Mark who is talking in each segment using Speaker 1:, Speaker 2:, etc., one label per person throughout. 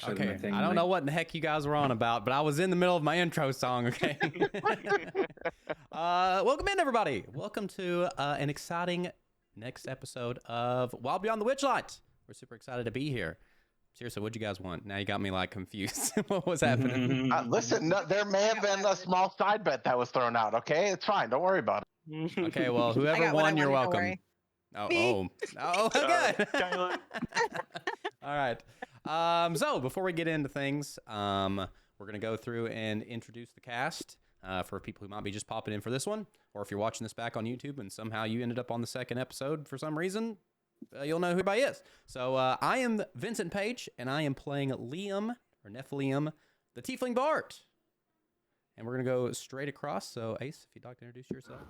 Speaker 1: Sasha
Speaker 2: Okay,
Speaker 1: my thing.
Speaker 2: I don't know what the heck you guys were on about, but I was in the middle of my intro song, okay? Welcome in, everybody. Welcome to an exciting next episode of Wild Beyond the Witchlight. We're super excited to be here. Seriously, what'd you guys want? Now you got me, like, confused. What was happening?
Speaker 3: Listen, no, there may have been a small side bet that was thrown out, okay? It's fine. Don't worry about it.
Speaker 2: Okay, well,
Speaker 4: I
Speaker 2: whoever
Speaker 4: got what I
Speaker 2: won, you're
Speaker 4: wanted, don't
Speaker 2: welcome.
Speaker 4: worry.
Speaker 2: Oh,
Speaker 4: Me.
Speaker 2: good. All right. So before we get into things, we're going to go through and introduce the cast for people who might be just popping in for this one, or if you're watching this back on YouTube and somehow you ended up on the second episode for some reason, you'll know who everybody is. So I am Vincent Page, and I am playing Liam, or Nephilim, the Tiefling Bard. And we're going to go straight across. So Ace, if you'd like to introduce yourself.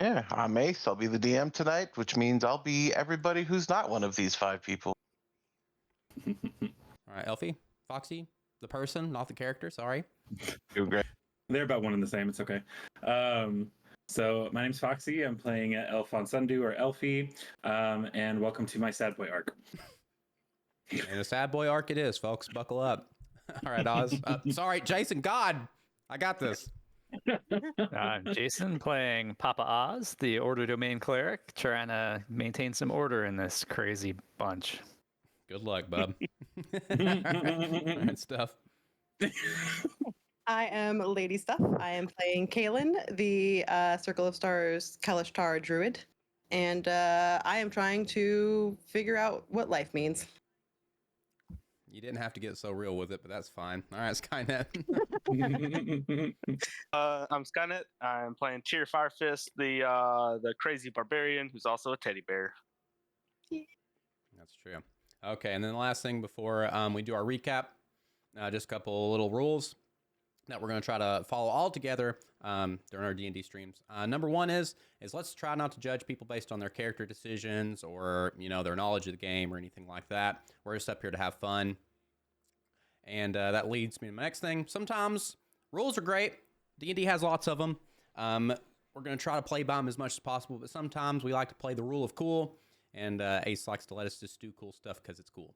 Speaker 3: Yeah, I'm Ace. I'll be the DM tonight, which means I'll be everybody who's not one of these 5 people.
Speaker 2: All right, Elfie, Foxy, the person, not the character, sorry.
Speaker 3: You're great.
Speaker 1: They're about one and the same. It's okay. So my name's Foxy. I'm playing Elf on Sundew, or Elfie, and welcome to my sad boy arc.
Speaker 2: And a sad boy arc it is, folks. Buckle up. All right, Oz. Sorry, Jason. God, I got this.
Speaker 5: I'm Jason, playing Papa Oz, the Order Domain Cleric, trying to maintain some order in this crazy bunch.
Speaker 2: Good luck, bub. Right, stuff.
Speaker 4: I am Lady Stuff. I am playing Kaylin, the Circle of Stars Kalishtar druid. And I am trying to figure out what life means.
Speaker 2: You didn't have to get so real with it, but that's fine. All right, Skynet.
Speaker 6: I'm Skynet. I'm playing Cheer Firefist, the crazy barbarian who's also a teddy bear.
Speaker 2: That's true. Okay, and then the last thing before we do our recap, just a couple little rules that we're going to try to follow all together during our D&D streams. Number one is let's try not to judge people based on their character decisions or, their knowledge of the game or anything like that. We're just up here to have fun. And that leads me to my next thing. Sometimes rules are great. D&D has lots of them. We're going to try to play by them as much as possible, but sometimes we like to play the rule of cool, and Ace likes to let us just do cool stuff because it's cool.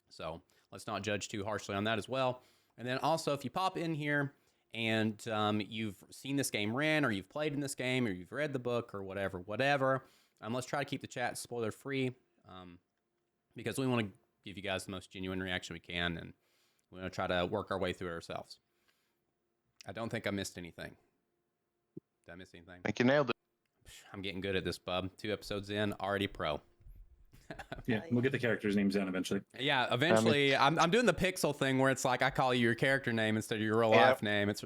Speaker 2: So let's not judge too harshly on that as well. And then also, if you pop in here and you've seen this game ran, or you've played in this game, or you've read the book, or whatever, let's try to keep the chat spoiler-free because we want to give you guys the most genuine reaction we can, and we're going to try to work our way through it ourselves. I don't think I missed anything. Did I miss anything?
Speaker 3: I think you nailed it.
Speaker 2: I'm getting good at this, bub. 2 episodes in, already pro.
Speaker 1: Yeah, we'll get the characters' names down eventually.
Speaker 2: Yeah, eventually. I'm doing the pixel thing where it's like I call you your character name instead of your real life name. It's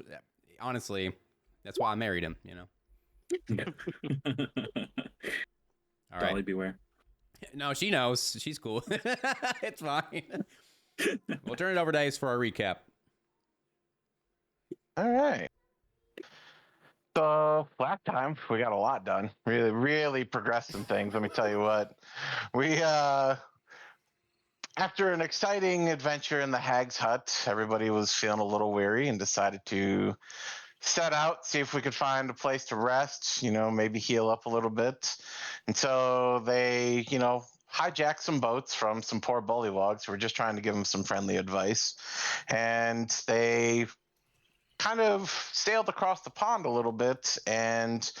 Speaker 2: honestly, that's why I married him.
Speaker 1: Yeah.
Speaker 2: All right.
Speaker 1: Dolly beware.
Speaker 2: No, she knows. She's cool. It's fine. We'll turn it over to Ace for our recap.
Speaker 3: All right. So last time we got a lot done. Really, really progressed some things. Let me tell you what. We after an exciting adventure in the Hag's Hut, everybody was feeling a little weary and decided to set out, see if we could find a place to rest, maybe heal up a little bit. And so they, hijacked some boats from some poor bullywogs who were just trying to give them some friendly advice. And they kind of sailed across the pond a little bit and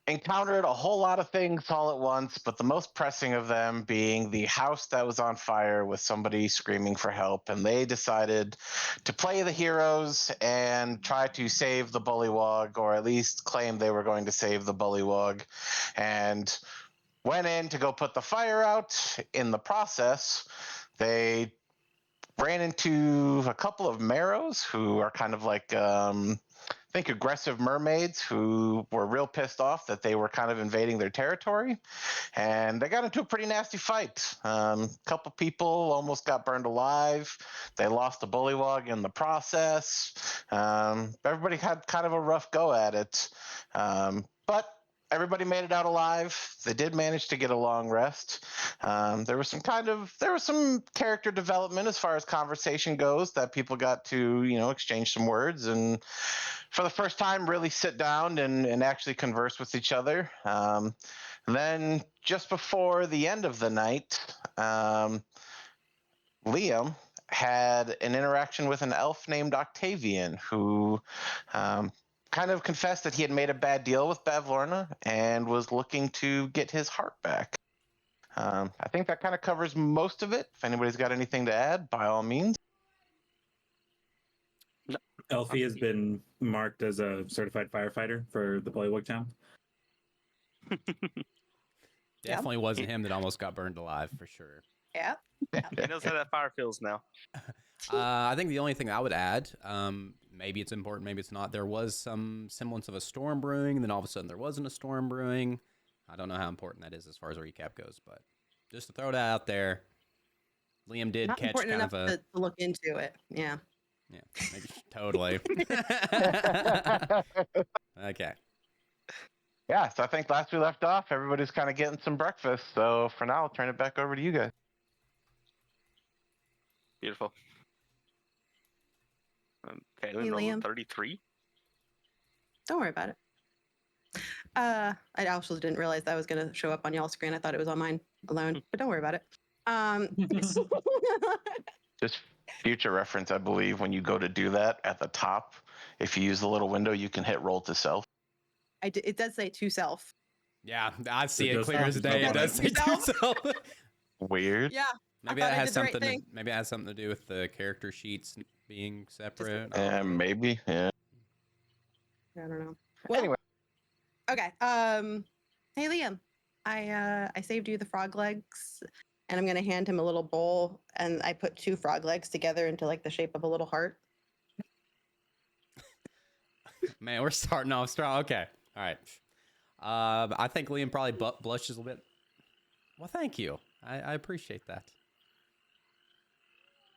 Speaker 3: encountered a whole lot of things all at once, but the most pressing of them being the house that was on fire with somebody screaming for help. And they decided to play the heroes and try to save the bullywog, or at least claim they were going to save the bullywog, and went in to go put the fire out. In the process, they ran into a couple of Marrows who are kind of like, I think, aggressive mermaids who were real pissed off that they were kind of invading their territory. And they got into a pretty nasty fight. A couple people almost got burned alive. They lost a bullywog in the process. Everybody had kind of a rough go at it. But everybody made it out alive. They did manage to get a long rest. There was some character development as far as conversation goes, that people got to, exchange some words and for the first time really sit down and actually converse with each other. And then just before the end of the night, Liam had an interaction with an elf named Octavian, who kind of confessed that he had made a bad deal with Bavlorna and was looking to get his heart back. I think that kind of covers most of it. If anybody's got anything to add, by all means.
Speaker 1: Elfie has been marked as a certified firefighter for the Bullywug town.
Speaker 2: Definitely wasn't him that almost got burned alive, for sure.
Speaker 4: Yeah.
Speaker 6: He knows how that fire feels now.
Speaker 2: I think the only thing I would add, maybe it's important, maybe it's not, there was some semblance of a storm brewing, and then all of a sudden there wasn't a storm brewing. I don't know how important that is as far as a recap goes, but just to throw that out there, Liam did
Speaker 4: Not
Speaker 2: catch
Speaker 4: important
Speaker 2: kind
Speaker 4: enough
Speaker 2: of a...
Speaker 4: to look into it. Yeah.
Speaker 2: Yeah, maybe, totally. Okay.
Speaker 3: Yeah, so I think last we left off, everybody's kind of getting some breakfast. So for now, I'll turn it back over to you guys.
Speaker 6: Beautiful.
Speaker 4: Hey,
Speaker 6: Kaylin, level
Speaker 4: Liam.
Speaker 6: 33.
Speaker 4: Don't worry about it. I actually didn't realize that was going to show up on y'all's screen. I thought it was on mine alone, but don't worry about it.
Speaker 3: Just future reference, I believe when you go to do that at the top, if you use the little window, you can hit roll to self.
Speaker 4: It does say to self.
Speaker 2: Yeah, I see
Speaker 1: It
Speaker 2: it
Speaker 1: does
Speaker 2: clear
Speaker 1: sound
Speaker 2: as day. It does say
Speaker 4: yourself.
Speaker 2: to self.
Speaker 3: Weird.
Speaker 4: Yeah.
Speaker 2: Maybe
Speaker 4: thought
Speaker 2: that
Speaker 4: I
Speaker 2: has
Speaker 4: did the right
Speaker 2: something.
Speaker 4: thing.
Speaker 2: Maybe it has something to do with the character sheets being separate.
Speaker 3: Maybe. Yeah.
Speaker 4: I don't know. Well,
Speaker 3: Anyway.
Speaker 4: Okay. Hey Liam, I saved you the frog legs, and I'm gonna hand him a little bowl, and I put 2 frog legs together into like the shape of a little heart.
Speaker 2: Man, we're starting off strong. Okay, all right. I think Liam probably blushes a little bit. Well, thank you. I appreciate that.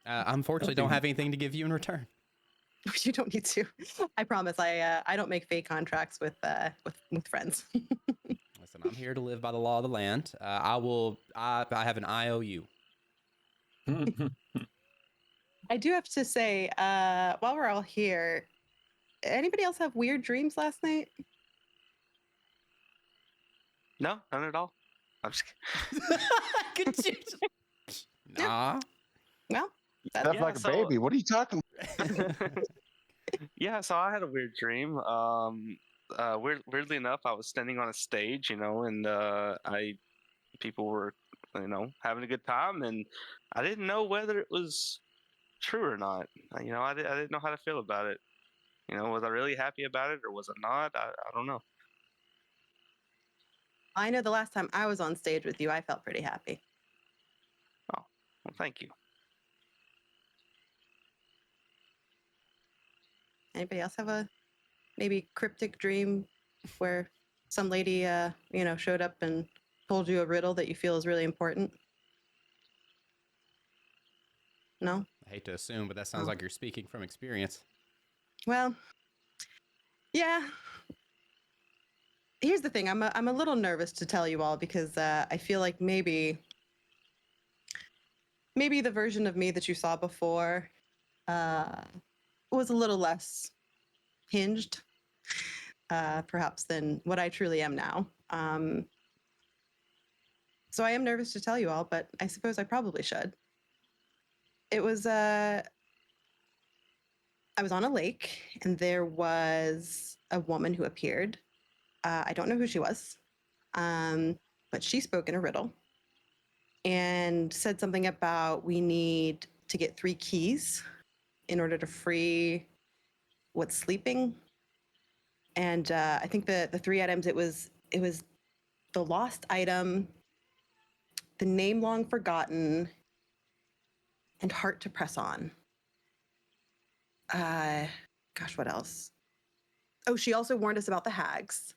Speaker 2: Unfortunately, don't have anything to give you in return.
Speaker 4: You don't need to. I promise. I don't make fake contracts with friends.
Speaker 2: Listen, I'm here to live by the law of the land. I have an IOU.
Speaker 4: I do have to say, while we're all here, anybody else have weird dreams last night?
Speaker 6: No, none at all. I'm just
Speaker 2: Could you? Nah.
Speaker 4: Well,
Speaker 3: That's
Speaker 6: yeah,
Speaker 3: like a
Speaker 6: so-
Speaker 3: baby. What are you talking
Speaker 6: Yeah, so I had a weird dream. Weirdly enough, I was standing on a stage, and people were, having a good time, and I didn't know whether it was true or not. I didn't know how to feel about it. Was I really happy about it or was I not? I don't know.
Speaker 4: I know the last time I was on stage with you, I felt pretty happy.
Speaker 6: Oh, well, thank you.
Speaker 4: Anybody else have a maybe cryptic dream where some lady, showed up and told you a riddle that you feel is really important? No?
Speaker 2: I hate to assume, but that sounds like you're speaking from experience.
Speaker 4: Well, yeah. Here's the thing. I'm a little nervous to tell you all because I feel like maybe the version of me that you saw before was a little less hinged, perhaps, than what I truly am now. So I am nervous to tell you all, but I suppose I probably should. It was I was on a lake, and there was a woman who appeared. I don't know who she was, but she spoke in a riddle and said something about we need to get 3 keys in order to free what's sleeping. And I think the 3 items, it was the lost item, the name long forgotten, and heart to press on. Gosh, what else? Oh, she also warned us about the hags.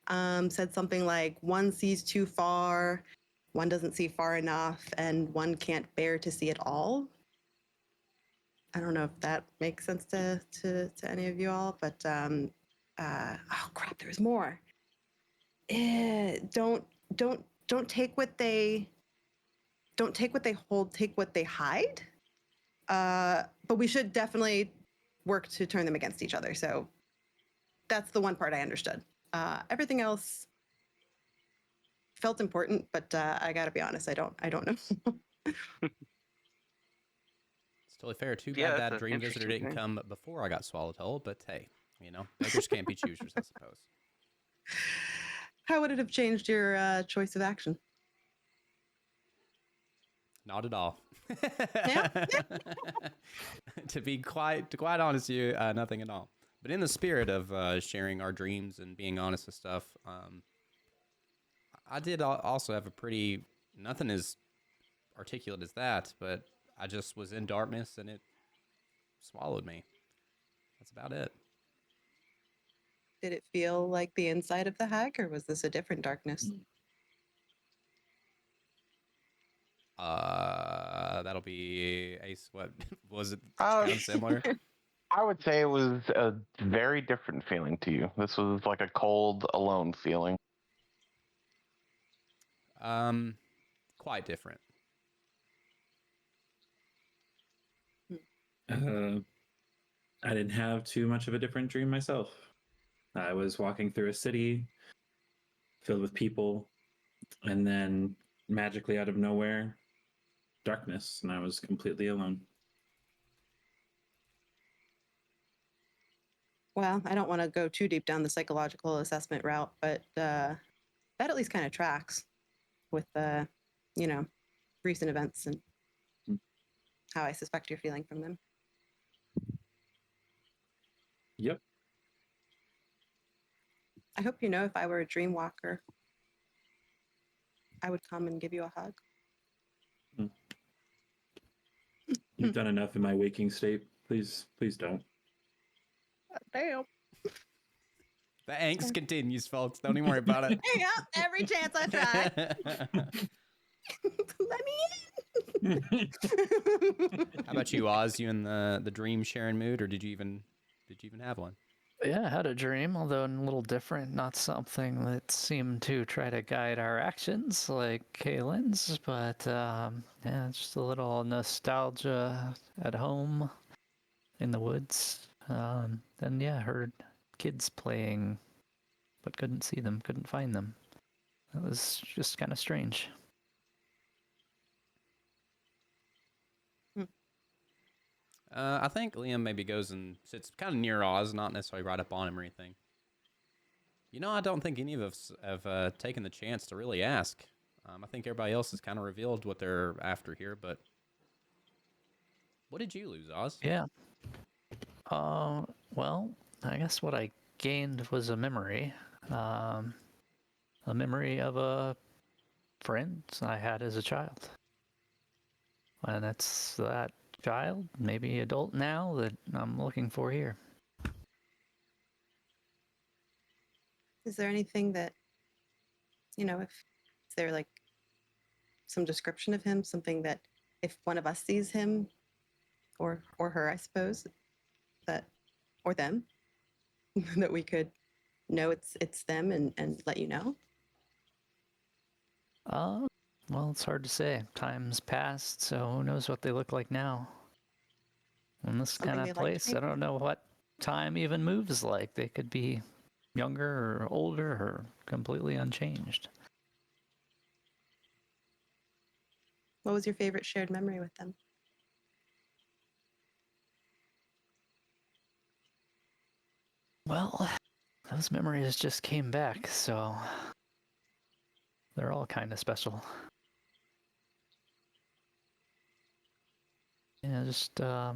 Speaker 4: Said something like, one sees too far, one doesn't see far enough, and one can't bear to see it all. I don't know if that makes sense to any of you all, but oh crap, there's more. Don't take what they hold, take what they hide. But we should definitely work to turn them against each other. So that's the one part I understood. Everything else felt important, but I gotta be honest, I don't know.
Speaker 2: It's Totally fair. Too
Speaker 6: Yeah,
Speaker 2: bad
Speaker 6: that's
Speaker 2: that
Speaker 6: an
Speaker 2: dream visitor
Speaker 6: interesting
Speaker 2: didn't
Speaker 6: thing.
Speaker 2: come before I got swallowed whole, but hey, beggars can't be choosers, I suppose.
Speaker 4: How would it have changed your choice of action?
Speaker 2: Not at all.
Speaker 4: Yeah.
Speaker 2: To be quite honest with you, nothing at all. But in the spirit of sharing our dreams and being honest with stuff, I did also have a pretty, nothing as articulate as that, but I just was in darkness and it swallowed me. That's about it.
Speaker 4: Did it feel like the inside of the hag, or was this a different darkness?
Speaker 2: That'll be Ace. What was it?
Speaker 3: Uh,
Speaker 2: Kind of similar.
Speaker 3: I would say it was a very different feeling to you. This was like a cold, alone feeling.
Speaker 2: Quite different.
Speaker 1: I didn't have too much of a different dream myself. I was walking through a city filled with people, and then magically out of nowhere, darkness, and I was completely alone.
Speaker 4: Well, I don't want to go too deep down the psychological assessment route, but that at least kind of tracks with recent events and how I suspect you're feeling from them.
Speaker 1: Yep.
Speaker 4: I hope you know if I were a dream walker, I would come and give you a hug.
Speaker 1: You've done enough in my waking state. Please don't.
Speaker 4: Damn.
Speaker 2: The angst continues, folks. Don't even worry about it.
Speaker 4: Yeah, every chance I try. Let me in.
Speaker 2: How about you, Oz? You in the dream sharing mood, or did you even have one?
Speaker 5: Yeah, I had a dream, although a little different, not something that seemed to try to guide our actions like Kaylin's, but yeah, just a little nostalgia at home in the woods. And yeah, heard kids playing, but couldn't see them, couldn't find them. It was just kind of strange.
Speaker 2: I think Liam maybe goes and sits kind of near Oz, not necessarily right up on him or anything. I don't think any of us have taken the chance to really ask. I think everybody else has kind of revealed what they're after here, but what did you lose, Oz?
Speaker 5: Yeah. Well, I guess what I gained was a memory. A memory of a friend I had as a child. And it's that child, maybe adult now, that I'm looking for here.
Speaker 4: Is there anything that, if there like some description of him, something that if one of us sees him or her, I suppose, that or them, that we could know it's them and let you know?
Speaker 5: Well, it's hard to say. Time's passed, so who knows what they look like now. In this
Speaker 4: Something
Speaker 5: kind
Speaker 4: they
Speaker 5: of
Speaker 4: liked,
Speaker 5: place, I
Speaker 4: maybe?
Speaker 5: don't know what time even moves like. They could be younger or older or completely unchanged.
Speaker 4: What was your favorite shared memory with them?
Speaker 5: Well, those memories just came back, so they're all kind of special. Yeah, just I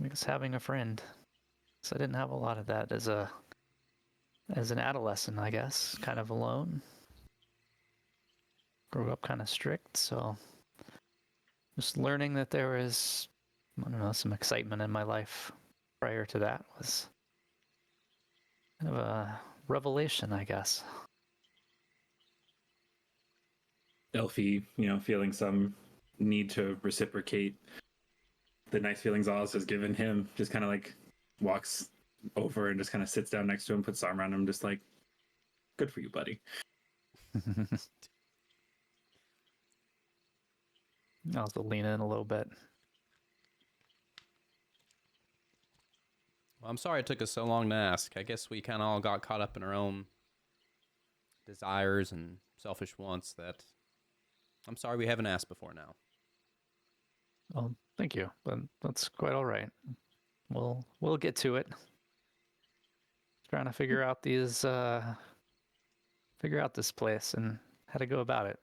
Speaker 5: guess having a friend. So I didn't have a lot of that as an adolescent, I guess, kind of alone. Grew up kind of strict, so just learning that there was, I don't know, some excitement in my life prior to that was kind of a revelation, I guess.
Speaker 1: Elfie, feeling some need to reciprocate the nice feelings Oz has given him, just kind of like walks over and just kind of sits down next to him, puts his arm around him, just like, good for you, buddy.
Speaker 5: I'll have to lean in a little bit.
Speaker 2: Well, I'm sorry it took us so long to ask. I guess we kind of all got caught up in our own desires and selfish wants that I'm sorry we haven't asked before now.
Speaker 5: Well, thank you, but that's quite all right. We'll get to it. Trying to figure out this place and how to go about it.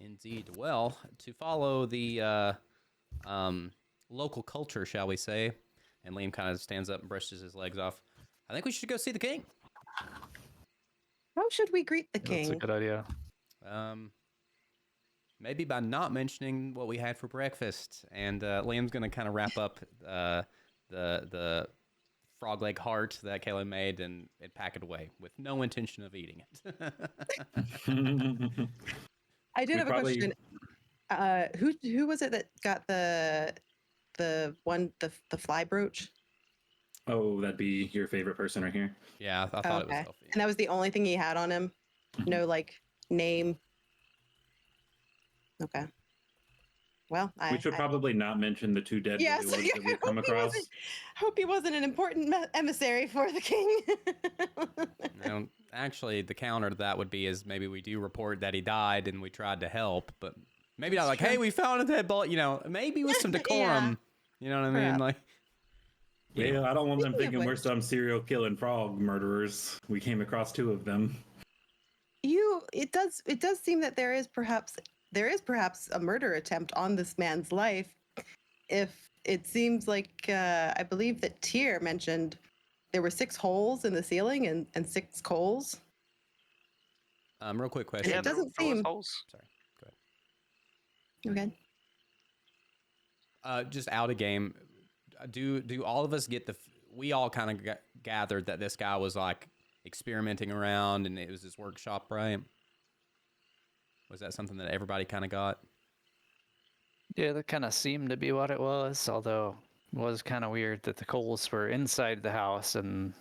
Speaker 2: Indeed. Well, to follow the local culture, shall we say, and Liam kind of stands up and brushes his legs off. I think we should go see the king.
Speaker 4: How should we greet the
Speaker 5: That's a
Speaker 4: king?
Speaker 5: good idea.
Speaker 2: Maybe by not mentioning what we had for breakfast. And Liam's going to kind of wrap up the frog leg heart that Kayla made and pack it away with no intention of eating it.
Speaker 4: I did
Speaker 1: We
Speaker 4: have
Speaker 1: probably-
Speaker 4: a question. Who was it that got the fly brooch?
Speaker 1: Oh, that'd be your favorite person right here.
Speaker 2: Yeah, I thought it was
Speaker 4: Okay.
Speaker 2: healthy.
Speaker 4: And that was the only thing he had on him? No, like, name? Okay. Well,
Speaker 1: We should probably not mention the two dead
Speaker 4: Yes,
Speaker 1: ones that we've come
Speaker 4: I
Speaker 1: across.
Speaker 4: hope he wasn't an important emissary for the king.
Speaker 2: No, actually, the counter to that would be is maybe we do report that he died and we tried to help, but maybe not like,
Speaker 4: true.
Speaker 2: hey, we found a dead body. You know, maybe with some decorum. You know what I mean?
Speaker 4: Perhaps.
Speaker 2: Like, you know.
Speaker 1: Yeah, I don't want them
Speaker 4: Speaking of
Speaker 1: thinking we're
Speaker 4: which-
Speaker 1: some serial killing frog murderers. We came across two of them.
Speaker 4: It does seem that there is perhaps a murder attempt on this man's life. If it seems like I believe that Tyr mentioned there were 6 holes in the ceiling and 6 coals.
Speaker 2: Real quick
Speaker 4: And
Speaker 2: question.
Speaker 4: it doesn't
Speaker 6: there was
Speaker 4: seem-
Speaker 6: holes.
Speaker 2: Sorry, go ahead.
Speaker 4: Okay.
Speaker 2: Just out of game. Do all of us get we all kind of gathered that this guy was like experimenting around and it was his workshop, right? Was that something that everybody kind of got?
Speaker 5: Yeah, that kind of seemed to be what it was, although it was kind of weird that the coals were inside the house and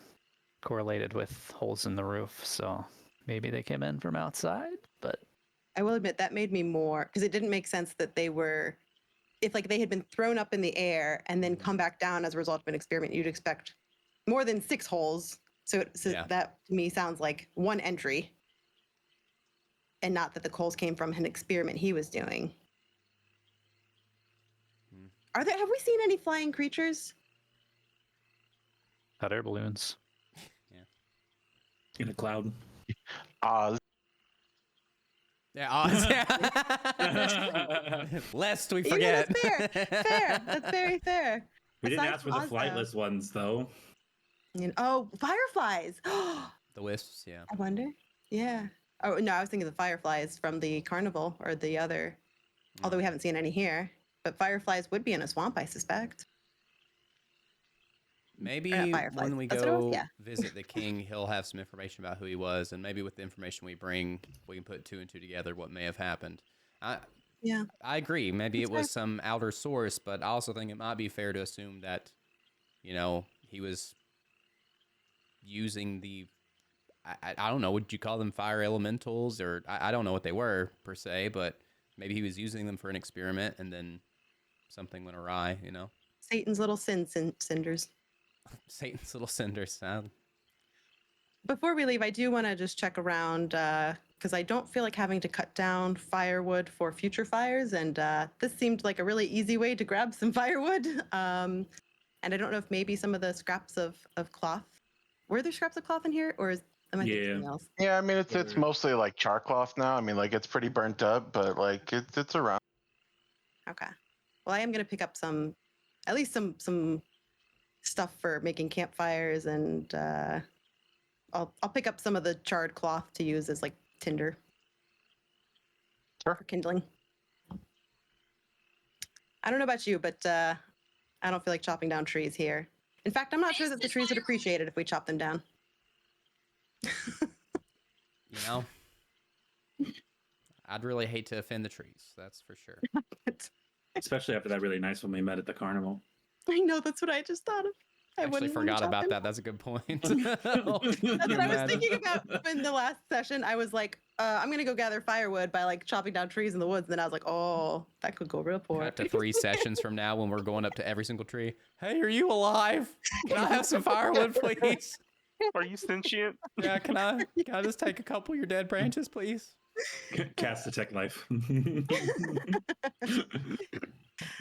Speaker 5: correlated with holes in the roof, so maybe they came in from outside, but
Speaker 4: I will admit that made me more because it didn't make sense that they were, if like they had been thrown up in the air and then come back down as a result of an experiment, you'd expect more than 6 holes. So
Speaker 2: Yeah.
Speaker 4: that to me sounds like one entry, and not that the coals came from an experiment he was doing. Have we seen any flying creatures?
Speaker 5: hot air balloons.
Speaker 1: In a cloud.
Speaker 3: Oz.
Speaker 2: Yeah, Oz. Lest we forget.
Speaker 4: That's fair. That's very fair.
Speaker 1: We didn't
Speaker 4: Aside
Speaker 1: ask for
Speaker 4: from
Speaker 1: the
Speaker 4: Oz, though.
Speaker 1: flightless ones, though.
Speaker 4: Oh, fireflies. I
Speaker 2: The wisps, yeah.
Speaker 4: wonder. Yeah. Oh, no, I was thinking the fireflies from the carnival or the other, although we haven't seen any here. But fireflies would be in a swamp, I suspect.
Speaker 2: Maybe
Speaker 4: not fireflies.
Speaker 2: when we
Speaker 4: That's what it was?
Speaker 2: go
Speaker 4: Yeah.
Speaker 2: visit the king, he'll have some information about who he was, and maybe with the information we bring, we can put 2 and 2 together what may have happened.
Speaker 4: Yeah.
Speaker 2: I agree. Maybe
Speaker 4: That's
Speaker 2: it was
Speaker 4: fair.
Speaker 2: some outer source, but I also think it might be fair to assume that, you know, he was using the, I don't know, would you call them fire elementals? Or I don't know what they were per se, but maybe he was using them for an experiment and then something went awry, you know?
Speaker 4: Satan's little cinders.
Speaker 2: Satan's little cinders.
Speaker 4: Before we leave, I do want to just check around because I don't feel like having to cut down firewood for future fires, and this seemed like a really easy way to grab some firewood. And I don't know if maybe some of the scraps of cloth, were there scraps of cloth in here, or am I thinking
Speaker 1: Yeah.
Speaker 4: something else?
Speaker 3: Yeah, I mean it's
Speaker 1: Or-
Speaker 3: mostly like char cloth now. I mean like it's pretty burnt up, but like it's around.
Speaker 4: Okay. Well, I am going to pick up at least some stuff for making campfires, and I'll pick up some of the charred cloth to use as like tinder.
Speaker 3: Sure.
Speaker 4: For kindling. I don't know about you, but I don't feel like chopping down trees here. In fact, I'm not sure that the trees would appreciate it if we chop them down.
Speaker 2: You know? I'd really hate to offend the trees, that's for sure.
Speaker 1: Especially after that really nice one we met at the carnival.
Speaker 4: I know, that's what I just thought of.
Speaker 2: I actually
Speaker 4: wouldn't wanna
Speaker 2: forgot
Speaker 4: chop
Speaker 2: about
Speaker 4: them
Speaker 2: that. That's a good point.
Speaker 1: That's
Speaker 4: That's what I was thinking about in the last session. I was like, I'm gonna go gather firewood by like chopping down trees in the woods. And then I was like, oh, that could go real poor.
Speaker 2: After 3 sessions from now, when we're going up to every single tree, hey, are you alive? Can I have some firewood, please?
Speaker 6: Are you sentient?
Speaker 2: Yeah, can I just take a couple of your dead branches, please?
Speaker 1: Cast detect life.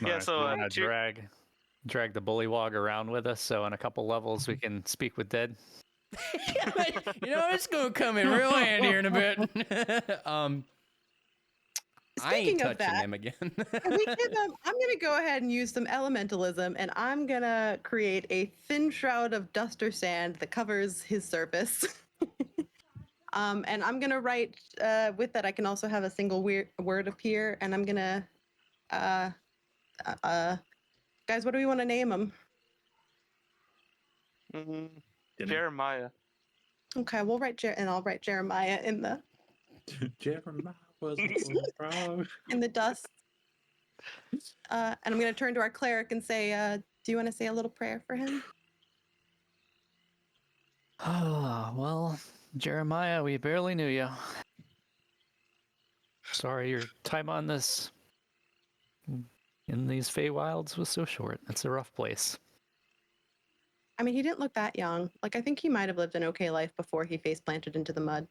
Speaker 6: Yeah, so,
Speaker 5: we're gonna
Speaker 6: cheer-
Speaker 5: drag the bullywog around with us, so in a couple levels we can speak with dead.
Speaker 2: You know, it's gonna come in real handy here in a bit. I ain't
Speaker 4: Speaking of
Speaker 2: touching
Speaker 4: that,
Speaker 2: him again.
Speaker 4: I'm going to go ahead and use some elementalism, and I'm going to create a thin shroud of dust or sand that covers his surface. And I'm going to write with that. I can also have a single word appear, and I'm going to, guys, what do we want to name him?
Speaker 6: Jeremiah.
Speaker 4: Okay, we'll write and I'll write Jeremiah in the
Speaker 1: Jeremiah was a little frog.
Speaker 4: in the dust. And I'm going to turn to our cleric and say, do you want to say a little prayer for him?
Speaker 5: Oh, well, Jeremiah, we barely knew you. Sorry your time on this in these Feywilds was so short. It's a rough place.
Speaker 4: I mean, he didn't look that young. Like, I think he might have lived an okay life before he face planted into the mud.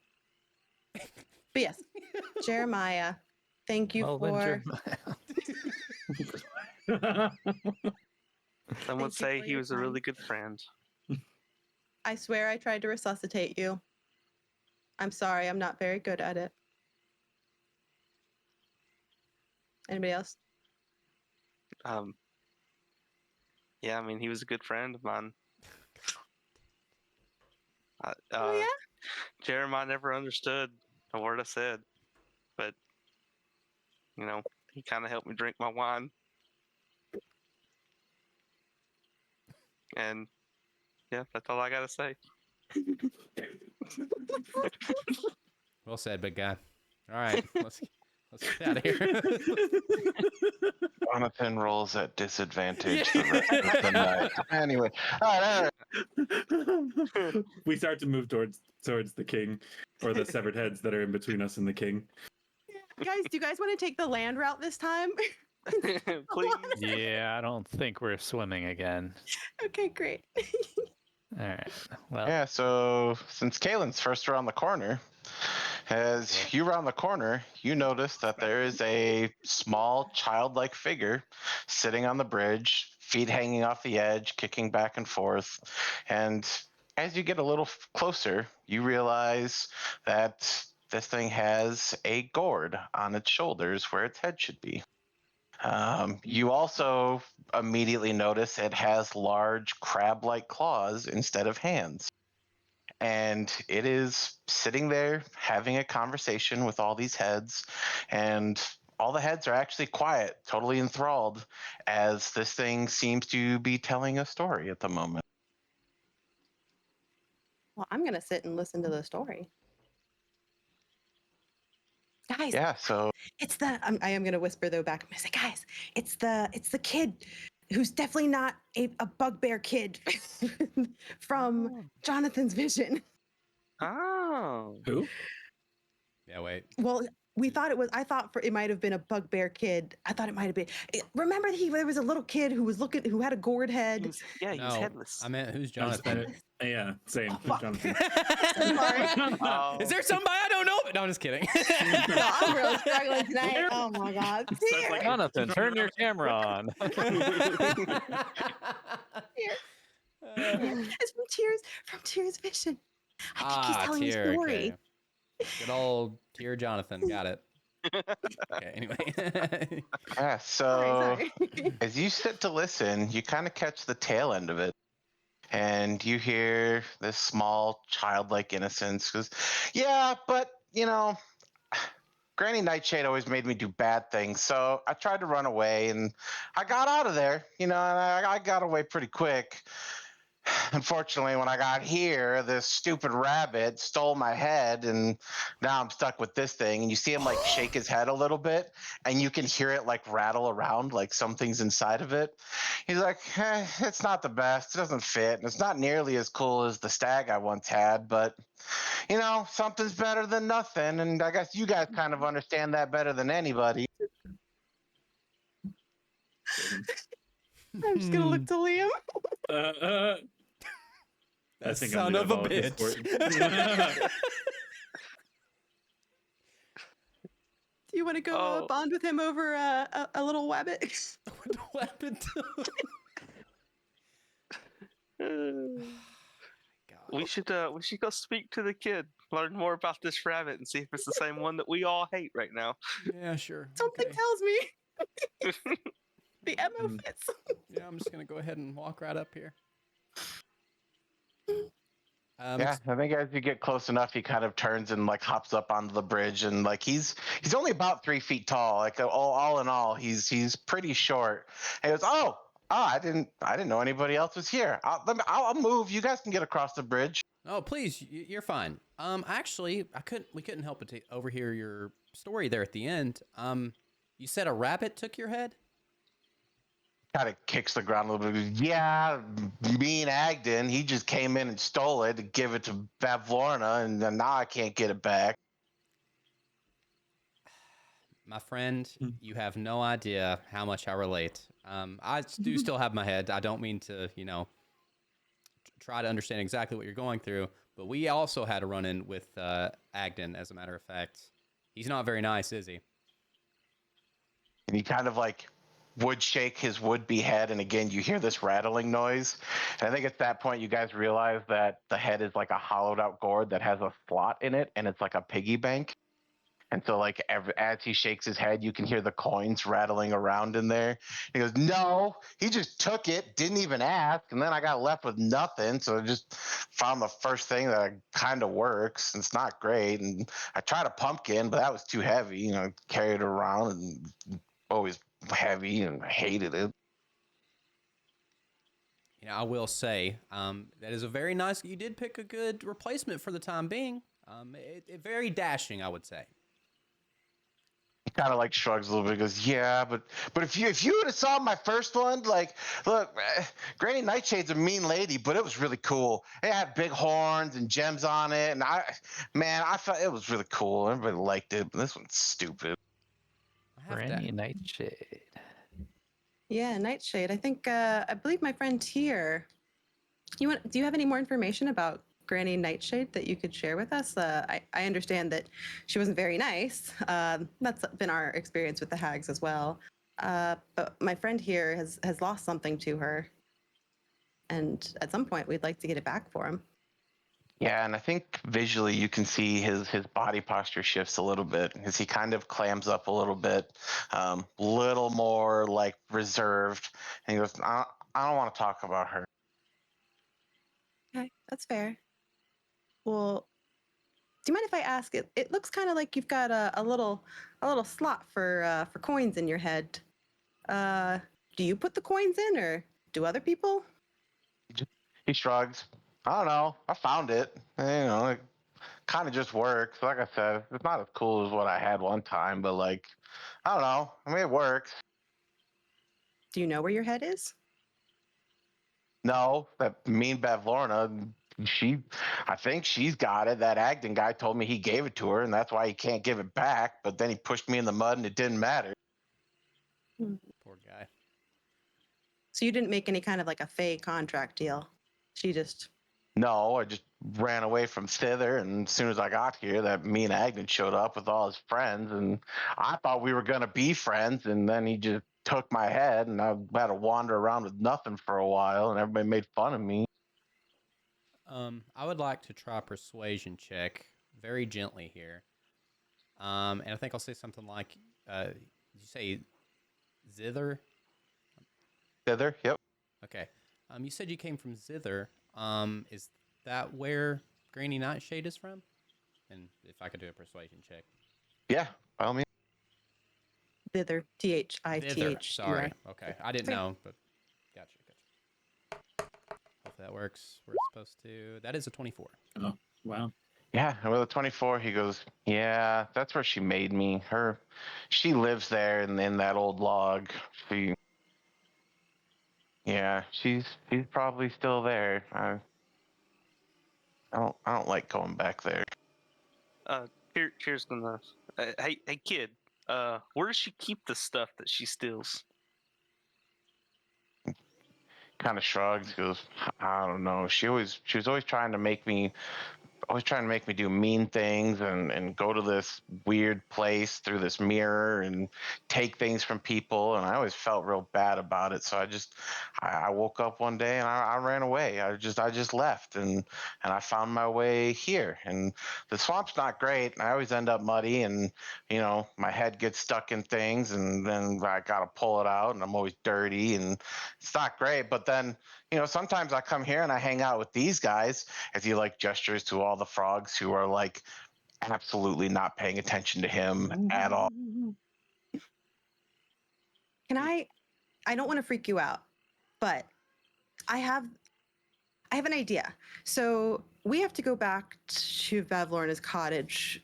Speaker 4: But yes, Jeremiah, thank you
Speaker 5: Well, then,
Speaker 4: for.
Speaker 6: Some would
Speaker 4: Thank you
Speaker 6: say
Speaker 4: for
Speaker 6: he
Speaker 4: your
Speaker 6: was a
Speaker 4: time.
Speaker 6: really good friend.
Speaker 4: I swear I tried to resuscitate you. I'm sorry, I'm not very good at it. Anybody else?
Speaker 6: Yeah, I mean, he was a good friend of mine.
Speaker 4: Oh, yeah?
Speaker 6: Jeremiah never understood a word I said, but you know, he kind of helped me drink my wine. And yeah, that's all I gotta say.
Speaker 2: Well said, big guy. All right, let's get out of here.
Speaker 3: Jonathan rolls at disadvantage the rest of the night. Anyway, all right.
Speaker 1: We start to move towards the king, or the severed heads that are in between us and the king.
Speaker 4: Guys, do you guys want to take the land route this time?
Speaker 6: Please.
Speaker 5: Yeah, I don't think we're swimming again.
Speaker 4: Okay, great.
Speaker 5: All right. Well,
Speaker 3: Yeah, so since Kalen's first around the corner, as you round the corner, you notice that there is a small childlike figure sitting on the bridge, feet hanging off the edge, kicking back and forth. And as you get a little closer, you realize that this thing has a gourd on its shoulders where its head should be. You also immediately notice it has large crab-like claws instead of hands. And it is sitting there having a conversation with all these heads, and all the heads are actually quiet, totally enthralled, as this thing seems to be telling a story at the moment.
Speaker 4: Well, I'm going to sit and listen to the story. Guys,
Speaker 3: Yeah, so
Speaker 4: it's the I am gonna whisper though back. I'm gonna say, guys, it's the kid who's definitely not a bugbear kid from Jonathan's vision.
Speaker 6: Oh.
Speaker 1: Who?
Speaker 2: Yeah, wait.
Speaker 4: Well, we thought it was. I thought it might have been a bugbear kid. I thought it might have been. Remember, there was a little kid who had a gourd head.
Speaker 6: He was
Speaker 2: No,
Speaker 6: headless.
Speaker 2: I meant who's
Speaker 1: I was
Speaker 2: Jonathan?
Speaker 1: better- Yeah, same.
Speaker 4: Oh,
Speaker 1: Who's
Speaker 4: fuck.
Speaker 1: Jonathan?
Speaker 4: Sorry.
Speaker 6: Oh.
Speaker 2: Is there somebody I don't know? No, I'm just kidding.
Speaker 4: No, I'm really struggling tonight. Oh my god.
Speaker 1: Sounds like-
Speaker 5: Jonathan, turn your camera on.
Speaker 4: It's from Tears Vision. I think he's telling
Speaker 2: Tyr,
Speaker 4: a story.
Speaker 2: okay. Good old Tyr Jonathan. Got it. Okay, anyway.
Speaker 3: yeah,
Speaker 4: Sorry.
Speaker 3: as you sit to listen, you kind of catch the tail end of it. And you hear this small childlike innocence goes, yeah, but Granny Nightshade always made me do bad things, so I tried to run away, and I got out of there, and I got away pretty quick. Unfortunately, when I got here, this stupid rabbit stole my head, and now I'm stuck with this thing. And you see him like shake his head a little bit, and you can hear it like rattle around, like something's inside of it. He's like, it's not the best. It doesn't fit, and it's not nearly as cool as the stag I once had, but something's better than nothing. And I guess you guys kind of understand that better than anybody.
Speaker 4: I'm just gonna look to Liam.
Speaker 1: I
Speaker 2: That
Speaker 1: think
Speaker 2: son
Speaker 1: I'm
Speaker 2: of a
Speaker 1: the
Speaker 2: bitch.
Speaker 1: sport.
Speaker 4: You want to go
Speaker 6: Oh.
Speaker 4: bond with him over a little wabbit?
Speaker 2: What happened to God.
Speaker 6: We should go speak to the kid, learn more about this rabbit, and see if it's the same one that we all hate right now.
Speaker 2: Yeah, sure.
Speaker 4: Something
Speaker 2: Okay.
Speaker 4: tells me the MO
Speaker 1: Mm.
Speaker 4: fits.
Speaker 2: Yeah, I'm just gonna go ahead and walk right up here.
Speaker 3: Yeah, I think as you get close enough, he kind of turns and like hops up onto the bridge, and like he's only about 3 feet tall. Like all in all, he's pretty short. And he goes, "Oh, I didn't know anybody else was here. I'll move. You guys can get across the bridge."
Speaker 2: Oh, please, you're fine. Actually, we couldn't help but to overhear your story there at the end. You said a rabbit took your head?
Speaker 3: Kind of kicks the ground a little bit. Yeah, me and Agden, he just came in and stole it to give it to Bavlorna, and now I can't get it back.
Speaker 2: My friend,
Speaker 1: Hmm.
Speaker 2: you have no idea how much I relate. I do still have my head. I don't mean to, try to understand exactly what you're going through, but we also had a run-in with Agden, as a matter of fact. He's not very nice, is he?
Speaker 3: And he kind of like would shake his would-be head, and again you hear this rattling noise. And I think at that point you guys realize that the head is like a hollowed out gourd that has a slot in it, and it's like a piggy bank. And so like as he shakes his head, you can hear the coins rattling around in there. He goes, "No, he just took it, didn't even ask, and then I got left with nothing. So I just found the first thing that kind of works. And it's not great. And I tried a pumpkin, but that was too heavy. Carried it around and always heavy, and I hated it."
Speaker 2: I will say that is a very nice. You did pick a good replacement for the time being. Very dashing, I would say.
Speaker 3: He kind of like shrugs a little bit. Goes, "Yeah, but if you would have saw my first one, like, look, Granny Nightshade's a mean lady, but it was really cool. It had big horns and gems on it, and I felt it was really cool. Everybody liked it, but this one's stupid."
Speaker 2: I have
Speaker 5: Granny
Speaker 2: to.
Speaker 5: Nightshade.
Speaker 4: Yeah, Nightshade. I think I believe my friend here. Do you have any more information about Granny Nightshade that you could share with us? I understand that she wasn't very nice. That's been our experience with the hags as well. But my friend here has lost something to her, and at some point we'd like to get it back for him.
Speaker 3: Yeah, and I think visually you can see his body posture shifts a little bit as he kind of clams up a little bit, little more like reserved, and he goes, I don't want to talk about her."
Speaker 4: Okay, that's fair. Well, do you mind if I ask? It looks kind of like you've got a little slot for coins in your head. Uh, do you put the coins in, or do other people?
Speaker 3: He shrugs. "I don't know. I found it. It kind of just works. Like I said, it's not as cool as what I had one time, but like, I don't know. I mean, it works."
Speaker 4: Do you know where your head is?
Speaker 3: No, that mean Bavlorna, I think she's got it. That Agden guy told me he gave it to her, and that's why he can't give it back. But then he pushed me in the mud, and it didn't matter.
Speaker 2: Poor guy.
Speaker 4: So you didn't make any kind of like a fake contract deal. She just
Speaker 3: No, I just ran away from thither, and as soon as I got here, that mean Agden showed up with all his friends, and I thought we were gonna be friends, and then he just took my head, and I had to wander around with nothing for a while, and everybody made fun of me.
Speaker 2: I would like to try a persuasion check very gently here. And I think I'll say something like, did you say zither?
Speaker 3: Thither, yep.
Speaker 2: Okay. You said you came from zither. Is that where Granny Nightshade is from? And if I could do a persuasion check.
Speaker 3: Yeah, by all means.
Speaker 4: thither.
Speaker 2: Thither.
Speaker 4: THITH.
Speaker 2: Sorry. Okay. I didn't know, but gotcha. Hopefully that works. We're supposed to. That is a 24.
Speaker 1: Oh, wow.
Speaker 3: Yeah, and with a 24, he goes, "Yeah, that's where she made me. She lives there in that old log. She's probably still there. I don't like going back there."
Speaker 6: Here's gonna. Hey, kid. Where does she keep the stuff that she steals?
Speaker 3: Kind of shrugs, goes, "I don't know. She was always trying to make me always trying to make me do mean things and go to this weird place through this mirror and take things from people. And I always felt real bad about it. So I woke up one day and I ran away. I just left and I found my way here. And the swamp's not great. I always end up muddy and, my head gets stuck in things and then I got to pull it out and I'm always dirty and it's not great. But then, sometimes I come here and I hang out with these guys as he like gestures to all the frogs who are like absolutely not paying attention to him at all.
Speaker 4: Can I don't want to freak you out, but I have an idea. So we have to go back to Vavlorna's cottage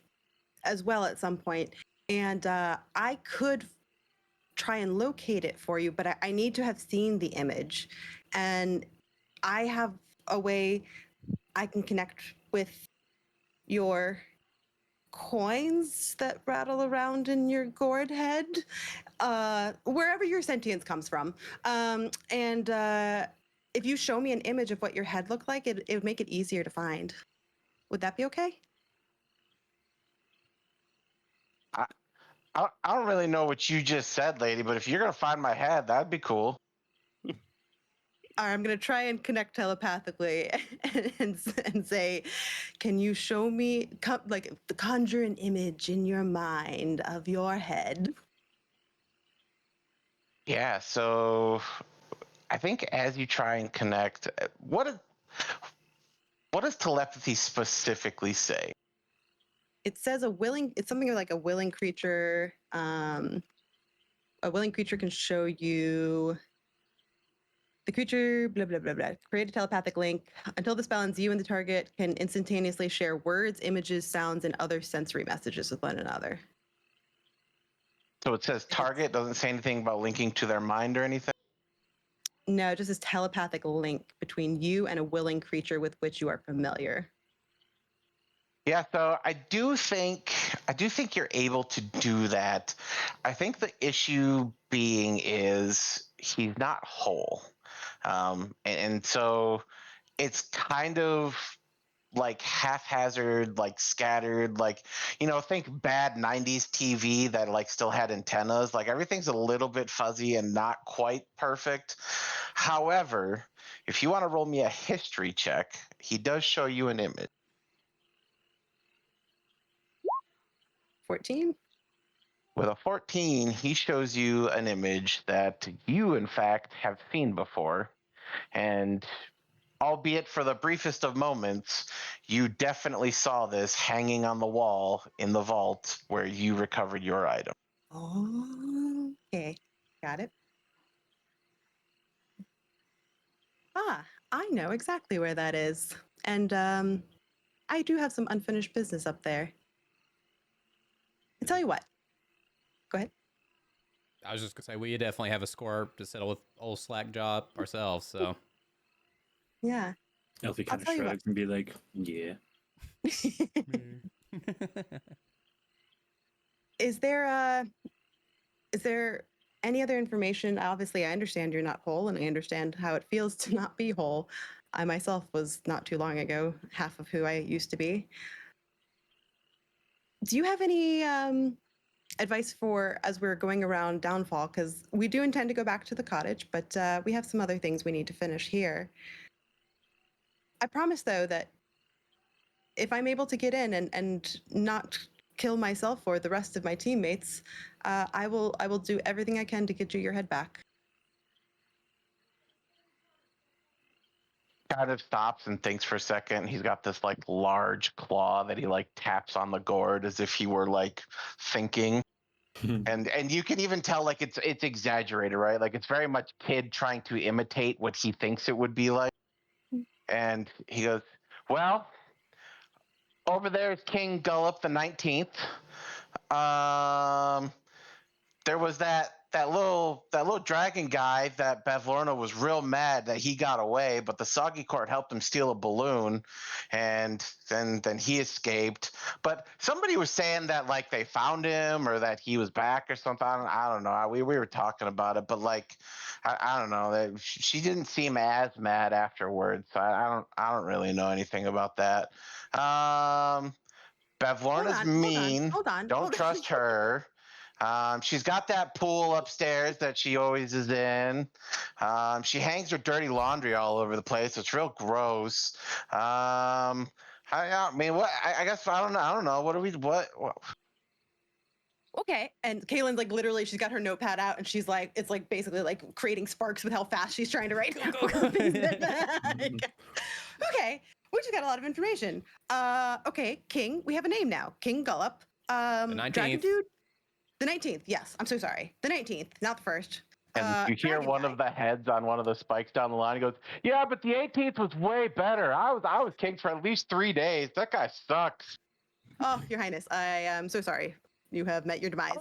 Speaker 4: as well at some point, and I could try and locate it for you, but I need to have seen the image, and I have a way I can connect with your coins that rattle around in your gourd head, wherever your sentience comes from. And if you show me an image of what your head looked like, it would make it easier to find. Would that be okay?
Speaker 3: I don't really know what you just said, lady, but if you're gonna find my head, that'd be cool.
Speaker 4: All right, I'm going to try and connect telepathically and say, can you show me, conjure an image in your mind of your head?
Speaker 3: Yeah, so I think as you try and connect, what does telepathy specifically say?
Speaker 4: It says it's something like a willing creature. A willing creature can show you the creature, blah, blah, blah, blah. Create a telepathic link. Until the spell ends, you and the target can instantaneously share words, images, sounds, and other sensory messages with one another.
Speaker 3: So it says target, doesn't say anything about linking to their mind or anything?
Speaker 4: No, it just says telepathic link between you and a willing creature with which you are familiar.
Speaker 3: Yeah, so I do think you're able to do that. I think the issue being is he's not whole. And so it's kind of like haphazard, like scattered, like, think bad 90s TV that like still had antennas. Like everything's a little bit fuzzy and not quite perfect. However, if you want to roll me a history check, he does show you an image.
Speaker 4: 14?
Speaker 3: With a 14, he shows you an image that you, in fact, have seen before. And albeit for the briefest of moments, you definitely saw this hanging on the wall in the vault where you recovered your item.
Speaker 4: Oh, okay. Got it. I know exactly where that is. And I do have some unfinished business up there. I'll tell you what. Go ahead.
Speaker 2: I was just gonna say we definitely have a score to settle with old slack job ourselves. So
Speaker 4: Yeah.
Speaker 1: Elfie kind of
Speaker 4: tell you
Speaker 1: shrugs and be like, yeah.
Speaker 4: Is there any other information? Obviously, I understand you're not whole, and I understand how it feels to not be whole. I myself was not too long ago half of who I used to be. Do you have any advice for as we're going around Downfall? Because we do intend to go back to the cottage, but we have some other things we need to finish here. I promise, though, that if I'm able to get in and not kill myself or the rest of my teammates, I will do everything I can to get you your head back.
Speaker 3: Kind of stops and thinks for a second. He's got this like large claw that he like taps on the gourd as if he were like thinking. And you can even tell like it's exaggerated, right? Like it's very much kid trying to imitate what he thinks it would be like. And he goes, well, over there is King Gullop the 19th. There was that that little dragon guy that Bavlorna was real mad that he got away, but the Soggy Court helped him steal a balloon, and then he escaped. But somebody was saying that like they found him or that he was back or something. I don't know. We were talking about it, but like I don't know. She didn't seem as mad afterwards. So I don't really know anything about that. Bavlorna's mean.
Speaker 4: Hold on.
Speaker 3: Don't trust her. She's got that pool upstairs that she always is in. She hangs her dirty laundry all over the place. It's real gross. I mean, what? I guess I don't know. I don't know. What do we? What?
Speaker 4: Okay. And Kaylin's like literally, she's got her notepad out and she's like, it's like basically like creating sparks with how fast she's trying to write down things okay. We just got a lot of information. Okay, King. We have a name now. King Gullop.
Speaker 2: The 19th.
Speaker 4: Dragon Dude. The 19th. Yes. I'm so sorry. The 19th, not the first.
Speaker 3: And you hear
Speaker 4: Dragon
Speaker 3: one
Speaker 4: guy.
Speaker 3: of the heads on one of the spikes down the line. He goes, "Yeah, but the 18th was way better. I was king for at least 3 days. That guy sucks."
Speaker 4: Oh, Your Highness, I am so sorry. You have met your demise.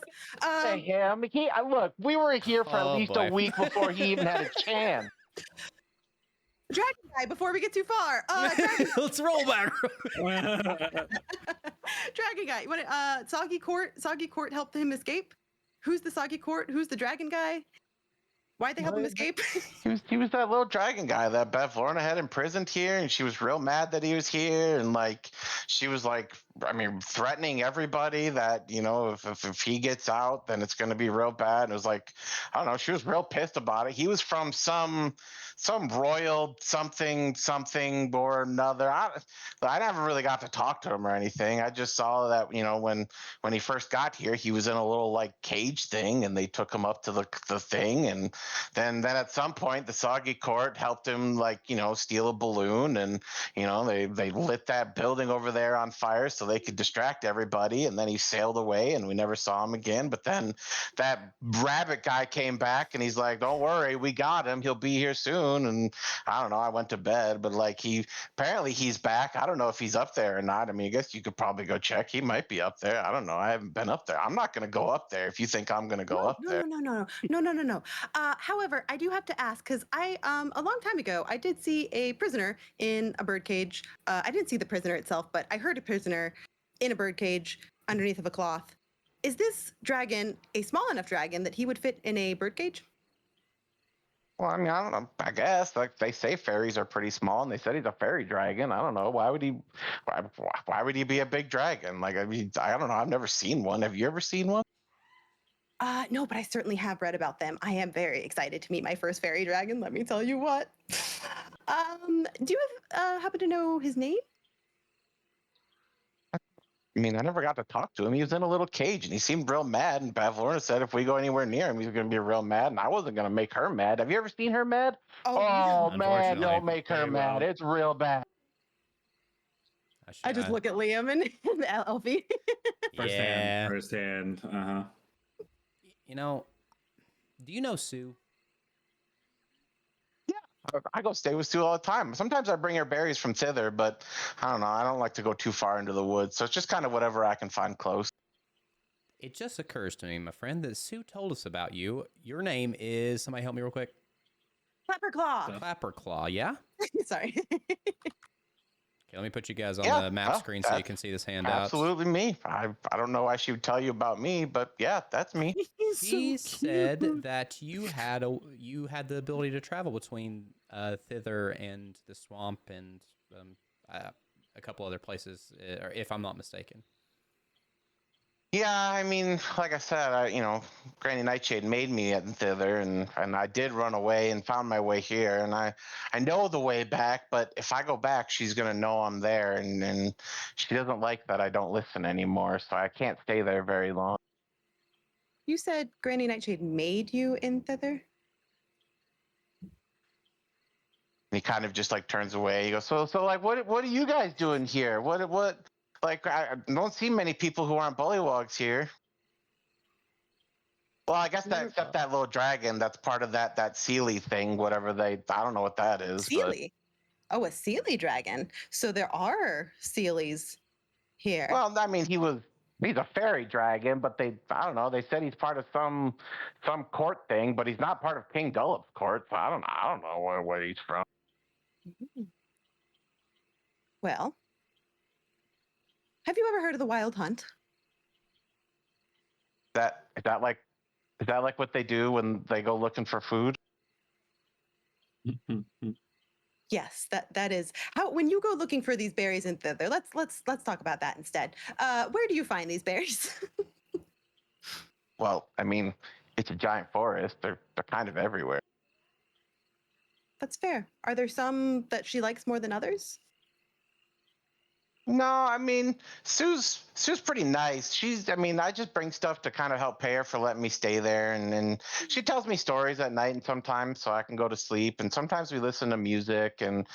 Speaker 3: Say him. Look, we were here for at
Speaker 2: Oh,
Speaker 3: least
Speaker 2: boy.
Speaker 3: a week before he even had a chance.
Speaker 4: Dragon guy. Before we get too far, Dragon,
Speaker 2: Let's roll back.
Speaker 4: Dragon guy. You want Soggy Court? Soggy Court helped him escape. Who's the Soggy Court? Who's the Dragon guy? Why'd they help him escape?
Speaker 3: He was that little dragon guy that Bavlorna had imprisoned here, and she was real mad that he was here, and like she was like, I mean, threatening everybody that, you know, if he gets out, then it's going to be real bad. And it was like, I don't know, she was real pissed about it. He was from some royal something or another. I never really got to talk to him or anything. I just saw that, you know, when he first got here, he was in a little like cage thing, and they took him up to the thing, and then at some point the Soggy Court helped him, like, you know, steal a balloon, and you know they lit that building over there on fire so they could distract everybody, and then he sailed away and we never saw him again. But then that rabbit guy came back and he's like, "Don't worry, we got him, he'll be here soon." And I don't know, I went to bed, but like apparently he's back. I don't know if he's up there or not. I mean, I guess you could probably go check. He might be up there. I don't know, I haven't been up there. I'm not going to go up there if you think I'm going to go up there.
Speaker 4: No. However, I do have to ask, because I a long time ago I did see a prisoner in a birdcage. I didn't see the prisoner itself, but I heard a prisoner in a birdcage underneath of a cloth. Is this dragon a small enough dragon that he would fit in a birdcage?
Speaker 3: Well, I mean, I don't know. I guess like they say fairies are pretty small, and they said he's a fairy dragon. I don't know. Why would he be a big dragon? Like, I mean, I don't know. I've never seen one. Have you ever seen one?
Speaker 4: No, but I certainly have read about them. I am very excited to meet my first fairy dragon. Let me tell you what. Do you happen to know his name?
Speaker 3: I mean, I never got to talk to him. He was in a little cage, and he seemed real mad. And Bavlorna said if we go anywhere near him, he's going to be real mad. And I wasn't going to make her mad. Have you ever seen her mad? Oh man, don't make her mad. It's real bad.
Speaker 4: I just look at Liam and Elfie.
Speaker 1: Firsthand. Uh-huh.
Speaker 2: You know, do you know Sue?
Speaker 3: I go stay with Sue all the time. Sometimes I bring her berries from thither, but I don't know. I don't like to go too far into the woods, so it's just kind of whatever I can find close.
Speaker 2: It just occurs to me, my friend, that Sue told us about you. Your name is, somebody help me real quick.
Speaker 4: Clapperclaw.
Speaker 2: Clapperclaw, yeah?
Speaker 4: Sorry.
Speaker 2: Okay, let me put you guys on the map screen so you can see this handout.
Speaker 3: Absolutely me. I don't know why she would tell you about me, but yeah, that's me.
Speaker 2: She said that you had the ability to travel between thither and the swamp and a couple other places, if I'm not mistaken.
Speaker 3: Yeah, I mean, like I said, Granny Nightshade made me at thither, and I did run away and found my way here, and I know the way back, but if I go back, she's gonna know I'm there, and she doesn't like that I don't listen anymore, so I can't stay there very long.
Speaker 4: You said Granny Nightshade made you in thither?
Speaker 3: And he kind of just like turns away. He goes, so like, what are you guys doing here? What? Like, I don't see many people who aren't bullywogs here. Well, I guess except that little dragon that's part of that Sealy thing, whatever I don't know what that is.
Speaker 4: Sealy? But... Oh, a Sealy dragon. So there are Sealies here.
Speaker 3: Well, I mean, he was He's a fairy dragon, but I don't know. They said he's part of some court thing, but he's not part of King Gullup's court. So I don't know where he's from.
Speaker 4: Mhm. Well, have you ever heard of the Wild Hunt?
Speaker 3: Is that like what they do when they go looking for food?
Speaker 4: Yes, that is how when you go looking for these berries and thither. Let's talk about that instead. Where do you find these berries?
Speaker 3: Well, I mean, it's a giant forest. They're kind of everywhere.
Speaker 4: That's fair. Are there some that she likes more than others?
Speaker 3: No, I mean, Sue's pretty nice. I mean, I just bring stuff to kind of help pay her for letting me stay there, and she tells me stories at night and sometimes so I can go to sleep. And sometimes we listen to music, and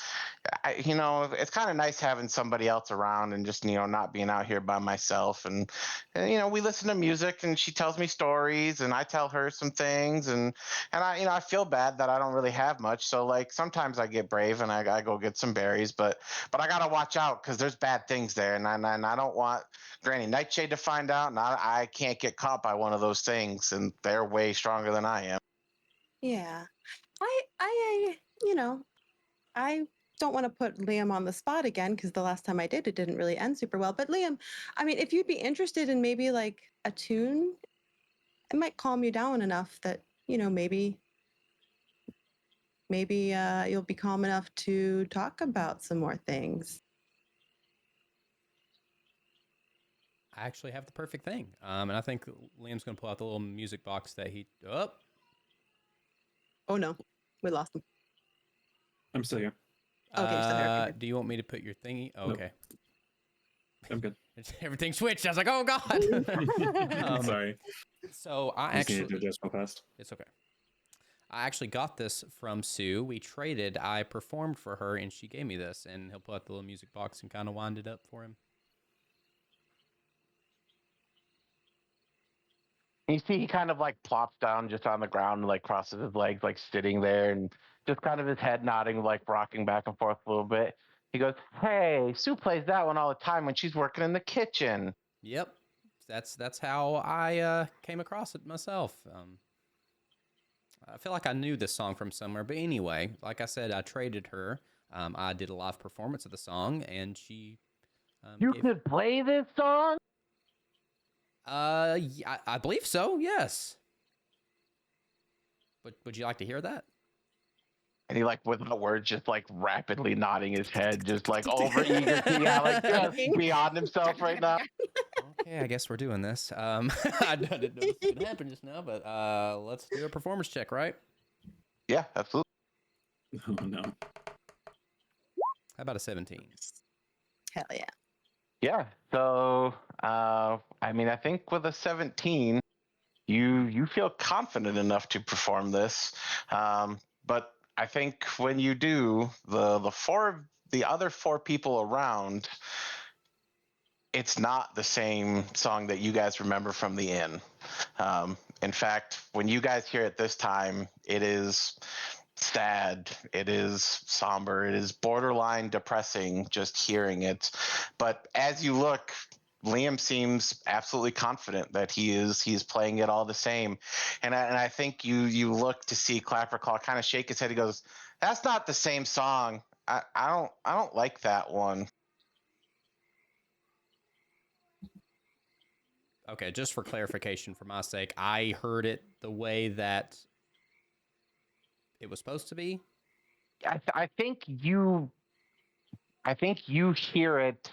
Speaker 3: it's kind of nice having somebody else around and just not being out here by myself. And we listen to music, and she tells me stories, and I tell her some things, and I feel bad that I don't really have much. So like sometimes I get brave and I go get some berries, but I gotta watch out because there's bad things there, and I don't want Granny Nightshade to find out, and I can't get caught by one of those things, and they're way stronger than I am.
Speaker 4: Yeah. I don't want to put Liam on the spot again because the last time I did, it didn't really end super well. But Liam, I mean, if you'd be interested in maybe like a tune, it might calm you down enough that maybe you'll be calm enough to talk about some more things.
Speaker 2: I actually have the perfect thing. And I think Liam's going to pull out the little music box that he...
Speaker 4: Oh no, we lost him.
Speaker 1: I'm still here.
Speaker 4: Okay, you're still here. Okay.
Speaker 2: Do you want me to put your thingy? Oh,
Speaker 1: Nope.
Speaker 2: okay.
Speaker 1: I'm good.
Speaker 2: Everything switched. I was like, oh, God.
Speaker 1: Sorry.
Speaker 2: So I
Speaker 1: Just needed
Speaker 2: actually...
Speaker 1: to adjust real fast.
Speaker 2: It's okay. I actually got this from Sue. We traded. I performed for her, and she gave me this. And he'll pull out the little music box and kind of wind it up for him.
Speaker 3: You see, he kind of like plops down just on the ground, and like crosses his legs, like sitting there, and just kind of his head nodding, like rocking back and forth a little bit. He goes, "Hey, Sue plays that one all the time when she's working in the kitchen."
Speaker 2: Yep. That's how I came across it myself. I feel like I knew this song from somewhere, but anyway, like I said, I traded her. I did a live performance of the song, and she.
Speaker 3: You could play this song?
Speaker 2: Yeah, I believe so. Yes. But would you like to hear that?
Speaker 3: And he like without words, just like rapidly nodding his head, just like over eager to, yeah, like just beyond himself right now.
Speaker 2: Okay, I guess we're doing this. I didn't know this was gonna happen just now, but let's do a performance check, right?
Speaker 3: Yeah, absolutely.
Speaker 1: Oh no.
Speaker 2: How about a 17?
Speaker 4: Hell yeah.
Speaker 3: Yeah. So, I mean, I think with a 17, you feel confident enough to perform this, but I think when you do, the other four people around, it's not the same song that you guys remember from the inn. In fact, when you guys hear it this time, it is sad, it is somber, it is borderline depressing just hearing it. But as you look, Liam seems absolutely confident that he's playing it all the same. And I think you look to see Clapperclaw kind of shake his head. He goes, "That's not the same song. I don't like that one."
Speaker 2: Okay, just for clarification, for my sake, I heard it the way that it was supposed to be.
Speaker 3: I think you hear it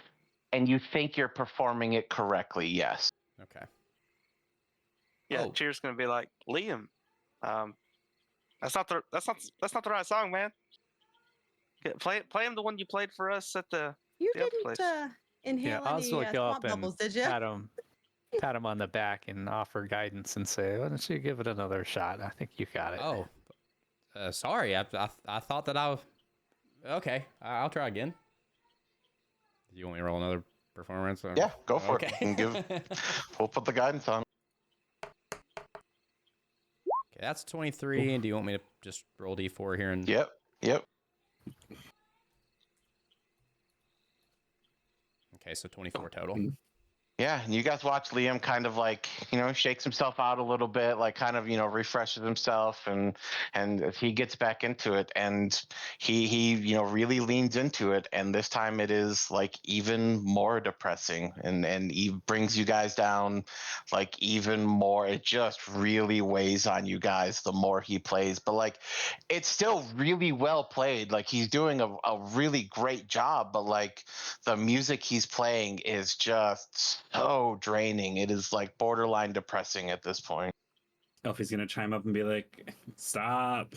Speaker 3: and you think you're performing it correctly. Yes.
Speaker 2: Okay.
Speaker 6: Yeah,
Speaker 2: Oh.
Speaker 6: Cheers gonna be like, Liam, that's not the right song, man. Play him the one you played for us at the
Speaker 4: You
Speaker 6: other place.
Speaker 4: didn't inhale any
Speaker 5: I'll go
Speaker 4: swamp
Speaker 5: up and
Speaker 4: bubbles, did you?
Speaker 5: pat him on the back and offer guidance and say, "Why don't you give it another shot? I think you got it."
Speaker 2: Oh, sorry. I thought that I. Okay, I'll try again. Do you want me to roll another performance? Or...
Speaker 3: Yeah, go for
Speaker 2: okay.
Speaker 3: it. We'll put the guidance on.
Speaker 2: Okay, that's 23. And do you want me to just roll D4 here? And
Speaker 3: Yep.
Speaker 2: Okay, so 24 total.
Speaker 3: Yeah, and you guys watch Liam kind of like, shakes himself out a little bit, like kind of, refreshes himself and he gets back into it and he really leans into it and this time it is like even more depressing and he brings you guys down like even more. It just really weighs on you guys the more he plays, but like it's still really well played. Like he's doing a really great job, but like the music he's playing is just so draining. It is like borderline depressing at this point.
Speaker 1: Elfie's gonna chime up and be like, "Stop!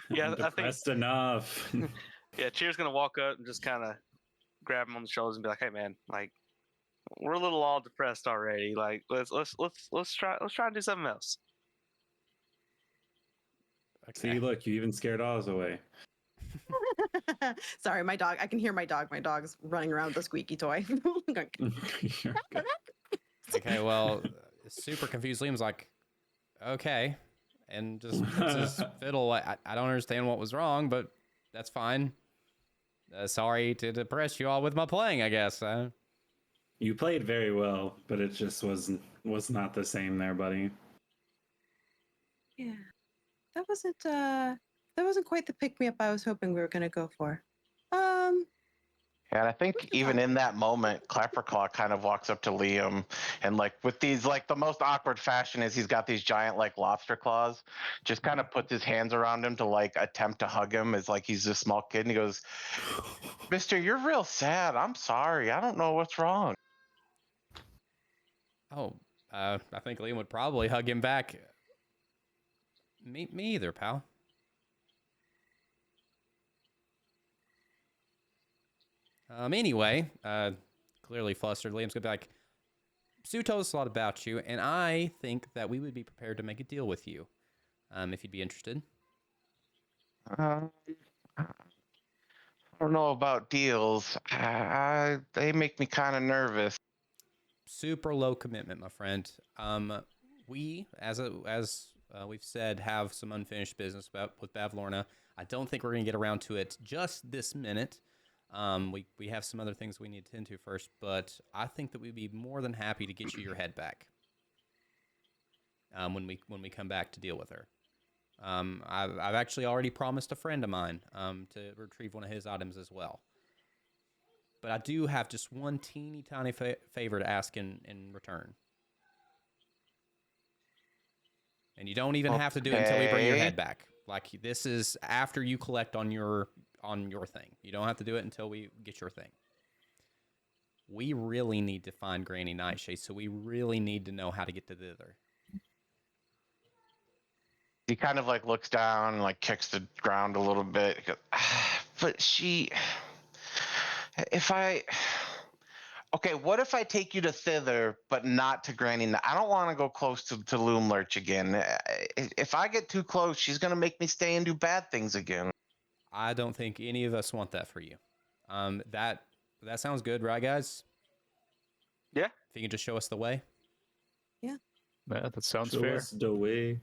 Speaker 6: Yeah,
Speaker 1: I'm
Speaker 6: I think
Speaker 1: depressed enough."
Speaker 6: yeah, Cheer's gonna walk up and just kind of grab him on the shoulders and be like, "Hey, man, like we're a little all depressed already. Like let's try and do something else."
Speaker 2: Okay.
Speaker 1: See, look, you even scared Oz away.
Speaker 4: Sorry, my dog. I can hear my dog. My dog's running around with a squeaky toy.
Speaker 1: You're good.
Speaker 2: Okay, well, super confused. Liam's like, okay, and just puts his fiddle. I don't understand what was wrong, but that's fine. Sorry to depress you all with my playing, I guess.
Speaker 1: You played very well, but it just was not the same there, buddy.
Speaker 4: Yeah, that wasn't quite the pick me up I was hoping we were gonna go for.
Speaker 3: And I
Speaker 4: We
Speaker 3: think
Speaker 4: can
Speaker 3: even
Speaker 4: talk.
Speaker 3: in that moment, Clapperclaw kind of walks up to Liam and like with these like the most awkward fashion is he's got these giant like lobster claws, just kind of puts his hands around him to like attempt to hug him as like he's a small kid and he goes, "Mister, you're real sad. I'm sorry. I don't know what's wrong."
Speaker 2: Oh, I think Liam would probably hug him back. Me either, pal. Anyway, clearly flustered, Liam's gonna be like, Sue told us a lot about you, and I think that we would be prepared to make a deal with you, if you'd be interested.
Speaker 3: I don't know about deals. They make me kind of nervous.
Speaker 2: Super low commitment, my friend. We, as we've said, have some unfinished business with Bavlorna. I don't think we're gonna get around to it just this minute. We have some other things we need to tend to first, but I think that we'd be more than happy to get you your head back. When we come back to deal with her. I've actually already promised a friend of mine to retrieve one of his items as well. But I do have just one teeny tiny favor to ask in return. And you don't even have to do it until we bring your head back. Like this is after you collect on your thing. You don't have to do it until we get your thing. We really need to find Granny Nightshade, so we really need to know how to get to thither.
Speaker 3: He kind of like looks down and like kicks the ground a little bit. He goes, but okay, what if I take you to thither, but not to Granny? I don't want to go close to Loomlurch again. If I get too close, she's going to make me stay and do bad things again.
Speaker 2: I don't think any of us want that for you. That sounds good, right, guys?
Speaker 6: Yeah.
Speaker 2: If you can just show us the way.
Speaker 5: Yeah, that sounds
Speaker 1: Show
Speaker 5: fair.
Speaker 1: us the way.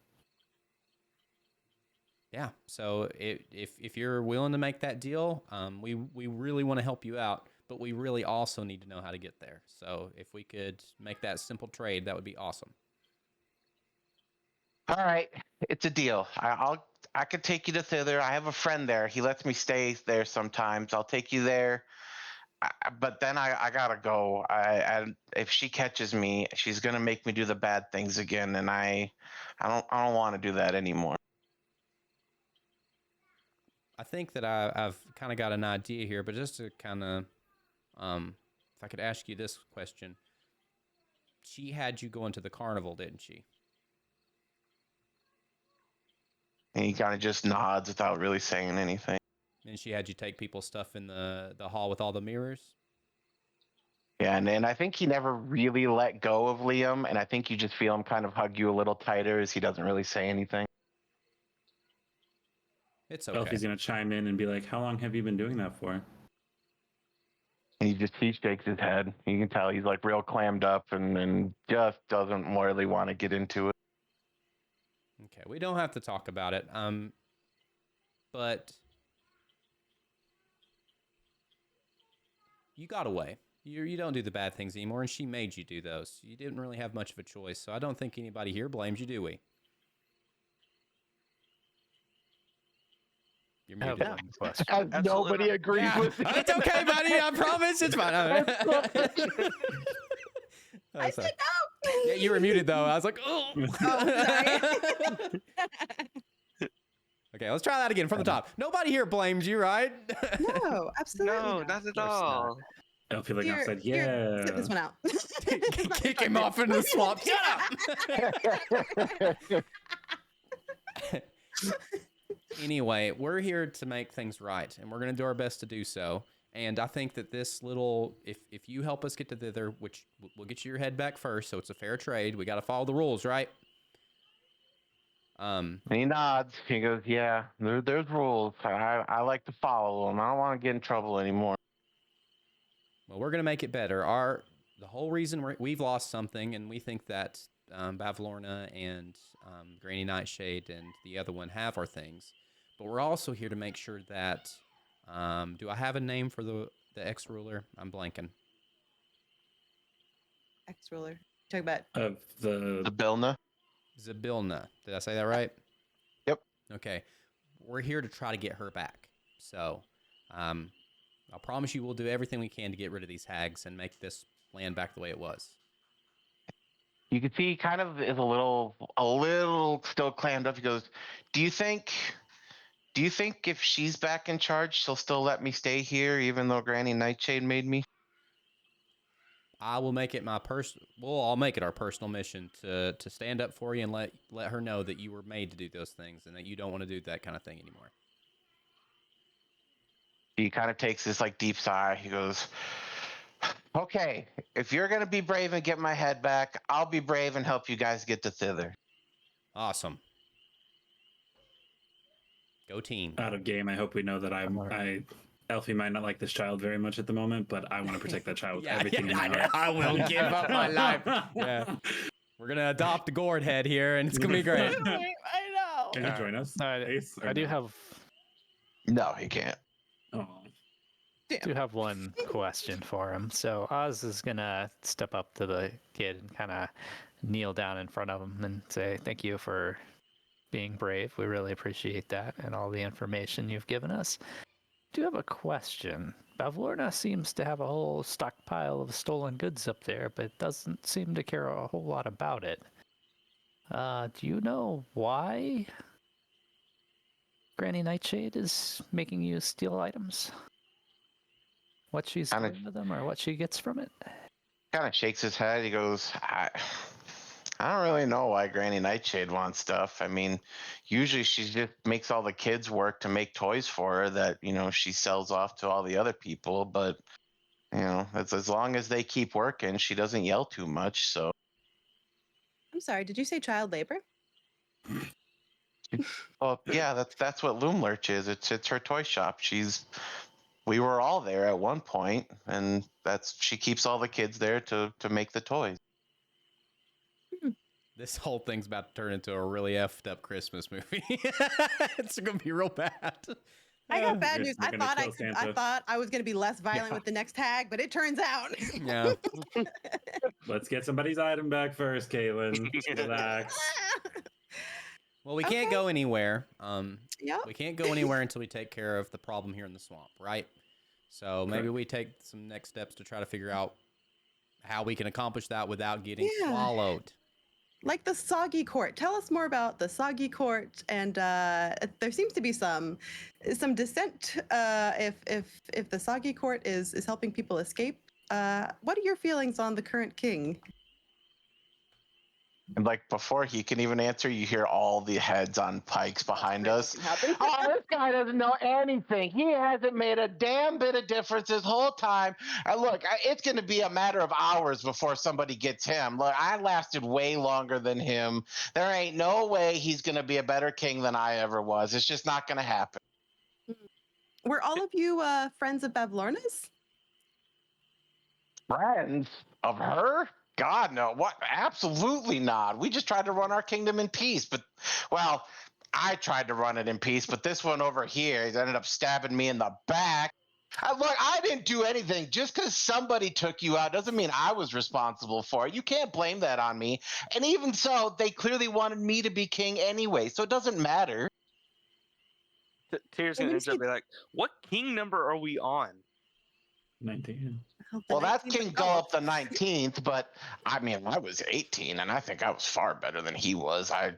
Speaker 2: Yeah. So if you're willing to make that deal, we really want to help you out, but we really also need to know how to get there. So if we could make that simple trade, that would be awesome.
Speaker 3: All right, it's a deal. I could take you to thither. I have a friend there. He lets me stay there sometimes. I'll take you there. But then I gotta go. If she catches me, she's gonna make me do the bad things again, and I don't want to do that anymore.
Speaker 2: I think that I've kind of got an idea here, but just to kind of, if I could ask you this question, she had you go into the carnival, didn't she?
Speaker 3: And he kind of just nods without really saying anything.
Speaker 2: And she had you take people's stuff in the hall with all the mirrors?
Speaker 3: Yeah, and I think he never really let go of Liam, and I think you just feel him kind of hug you a little tighter as he doesn't really say anything.
Speaker 2: It's okay.
Speaker 1: Elfie's gonna chime in and be like, "How long have you been doing that for?"
Speaker 3: And he shakes his head. You can tell he's like real clammed up and just doesn't really want to get into it.
Speaker 2: Okay, we don't have to talk about it. But you got away. You don't do the bad things anymore, and she made you do those. You didn't really have much of a choice, so I don't think anybody here blames you, do we? You're
Speaker 5: I have
Speaker 2: muted.
Speaker 5: one question.
Speaker 3: As nobody
Speaker 6: not.
Speaker 3: agrees
Speaker 2: Yeah,
Speaker 3: with it.
Speaker 2: it's okay, buddy. I promise it's fine.
Speaker 4: I
Speaker 2: Sorry.
Speaker 4: said no.
Speaker 2: Yeah, you were muted though. I was like, oh.
Speaker 4: sorry.
Speaker 2: Okay, let's try that again from the top. Nobody here blames you, right?
Speaker 4: No, absolutely
Speaker 6: No,
Speaker 4: not.
Speaker 6: not at
Speaker 1: course
Speaker 6: all.
Speaker 1: Elfie looking
Speaker 4: Here,
Speaker 1: outside.
Speaker 4: here,
Speaker 1: Yeah.
Speaker 4: sit this one out.
Speaker 2: Kick him off into the swamp. Shut up. Anyway, we're here to make things right, and we're going to do our best to do so. And I think that this little, if you help us get to thither, which we'll get you your head back first, so it's a fair trade. We got to follow the rules, right?
Speaker 3: He nods. He goes, "Yeah, there's rules. I like to follow them. I don't want to get in trouble anymore."
Speaker 2: Well, we're going to make it better. The whole reason we've lost something, and we think that Bavlorna and Granny Nightshade and the other one have our things. But we're also here to make sure that, do I have a name for the ex-ruler? I'm blanking.
Speaker 4: Ex-ruler. Talk about.
Speaker 1: Of the
Speaker 3: Zabilna.
Speaker 2: Zabilna. Did I say that right?
Speaker 3: Yep.
Speaker 2: Okay. We're here to try to get her back. So, I promise you we'll do everything we can to get rid of these hags and make this land back the way it was.
Speaker 3: You can see he kind of is a little still clammed up. He goes, Do you think if she's back in charge, she'll still let me stay here, even though Granny Nightshade made me?"
Speaker 2: I will make it I'll make it our personal mission to stand up for you and let her know that you were made to do those things and that you don't want to do that kind of thing anymore.
Speaker 3: He kind of takes this like deep sigh. He goes, "Okay, if you're gonna be brave and get my head back, I'll be brave and help you guys get to thither."
Speaker 2: Awesome. Go team.
Speaker 1: out of game. I hope we know that Elfie might not like this child very much at the moment, but I want to protect that child with everything in my heart.
Speaker 2: I will give up my life. Yeah. We're going to adopt a gourd head here, and it's going to be great.
Speaker 4: I know.
Speaker 1: Can you join us? Ace, or
Speaker 5: I do
Speaker 1: no?
Speaker 5: have
Speaker 3: No, he can't.
Speaker 1: Oh.
Speaker 5: do have one question for him. So Oz is gonna step up to the kid and kind of kneel down in front of him and say, "Thank you for being brave. We really appreciate that and all the information you've given us. Do have a question. Bavlorna seems to have a whole stockpile of stolen goods up there, but doesn't seem to care a whole lot about it. Do you know why Granny Nightshade is making you steal items? What she's doing with them or what she gets from it?"
Speaker 3: Kind of shakes his head. He goes, I don't really know why Granny Nightshade wants stuff. I mean, usually she just makes all the kids work to make toys for her that, she sells off to all the other people. But, as long as they keep working, she doesn't yell too much. So,
Speaker 4: I'm sorry. Did you say child labor?
Speaker 3: well, yeah, that's what Loom Lurch is. It's her toy shop. We were all there at one point, and she keeps all the kids there to make the toys.
Speaker 2: This whole thing's about to turn into a really effed up Christmas movie. It's gonna be real bad.
Speaker 4: I got bad news.
Speaker 1: We're
Speaker 4: I
Speaker 1: gonna
Speaker 4: thought
Speaker 1: kill Santa.
Speaker 4: I thought I was going to be less violent with the next tag, but it turns out.
Speaker 2: Yeah.
Speaker 1: Let's get somebody's item back first, Caitlin. Relax.
Speaker 2: Well, we can't go anywhere.
Speaker 4: Yep.
Speaker 2: We can't go anywhere until we take care of the problem here in the swamp, right? So maybe we take some next steps to try to figure out how we can accomplish that without getting swallowed.
Speaker 4: Like the Soggy Court. Tell us more about the Soggy Court, and there seems to be some dissent if the Soggy Court is helping people escape. What are your feelings on the current king?
Speaker 3: And before he can even answer, you hear all the heads on pikes behind us. Oh, this guy doesn't know anything. He hasn't made a damn bit of difference this whole time. Look, it's going to be a matter of hours before somebody gets him. Look, I lasted way longer than him. There ain't no way he's going to be a better king than I ever was. It's just not going to happen.
Speaker 4: Were all of you friends of Bavlorna's?
Speaker 3: Friends of her? God, no. What? Absolutely not. We just tried to run our kingdom in peace. But, well, I tried to run it in peace, but this one over here, he's ended up stabbing me in the back. Look, I didn't do anything. Just because somebody took you out doesn't mean I was responsible for it. You can't blame that on me. And even so, they clearly wanted me to be king anyway, so it doesn't matter.
Speaker 6: Tears
Speaker 4: Well,
Speaker 6: gonna
Speaker 4: when
Speaker 6: enter and
Speaker 4: you
Speaker 6: be like, "What king number are we on?"
Speaker 1: 19.
Speaker 3: Well, that's King Gullop the 19th, but I mean, I was 18, and I think I was far better than he was. And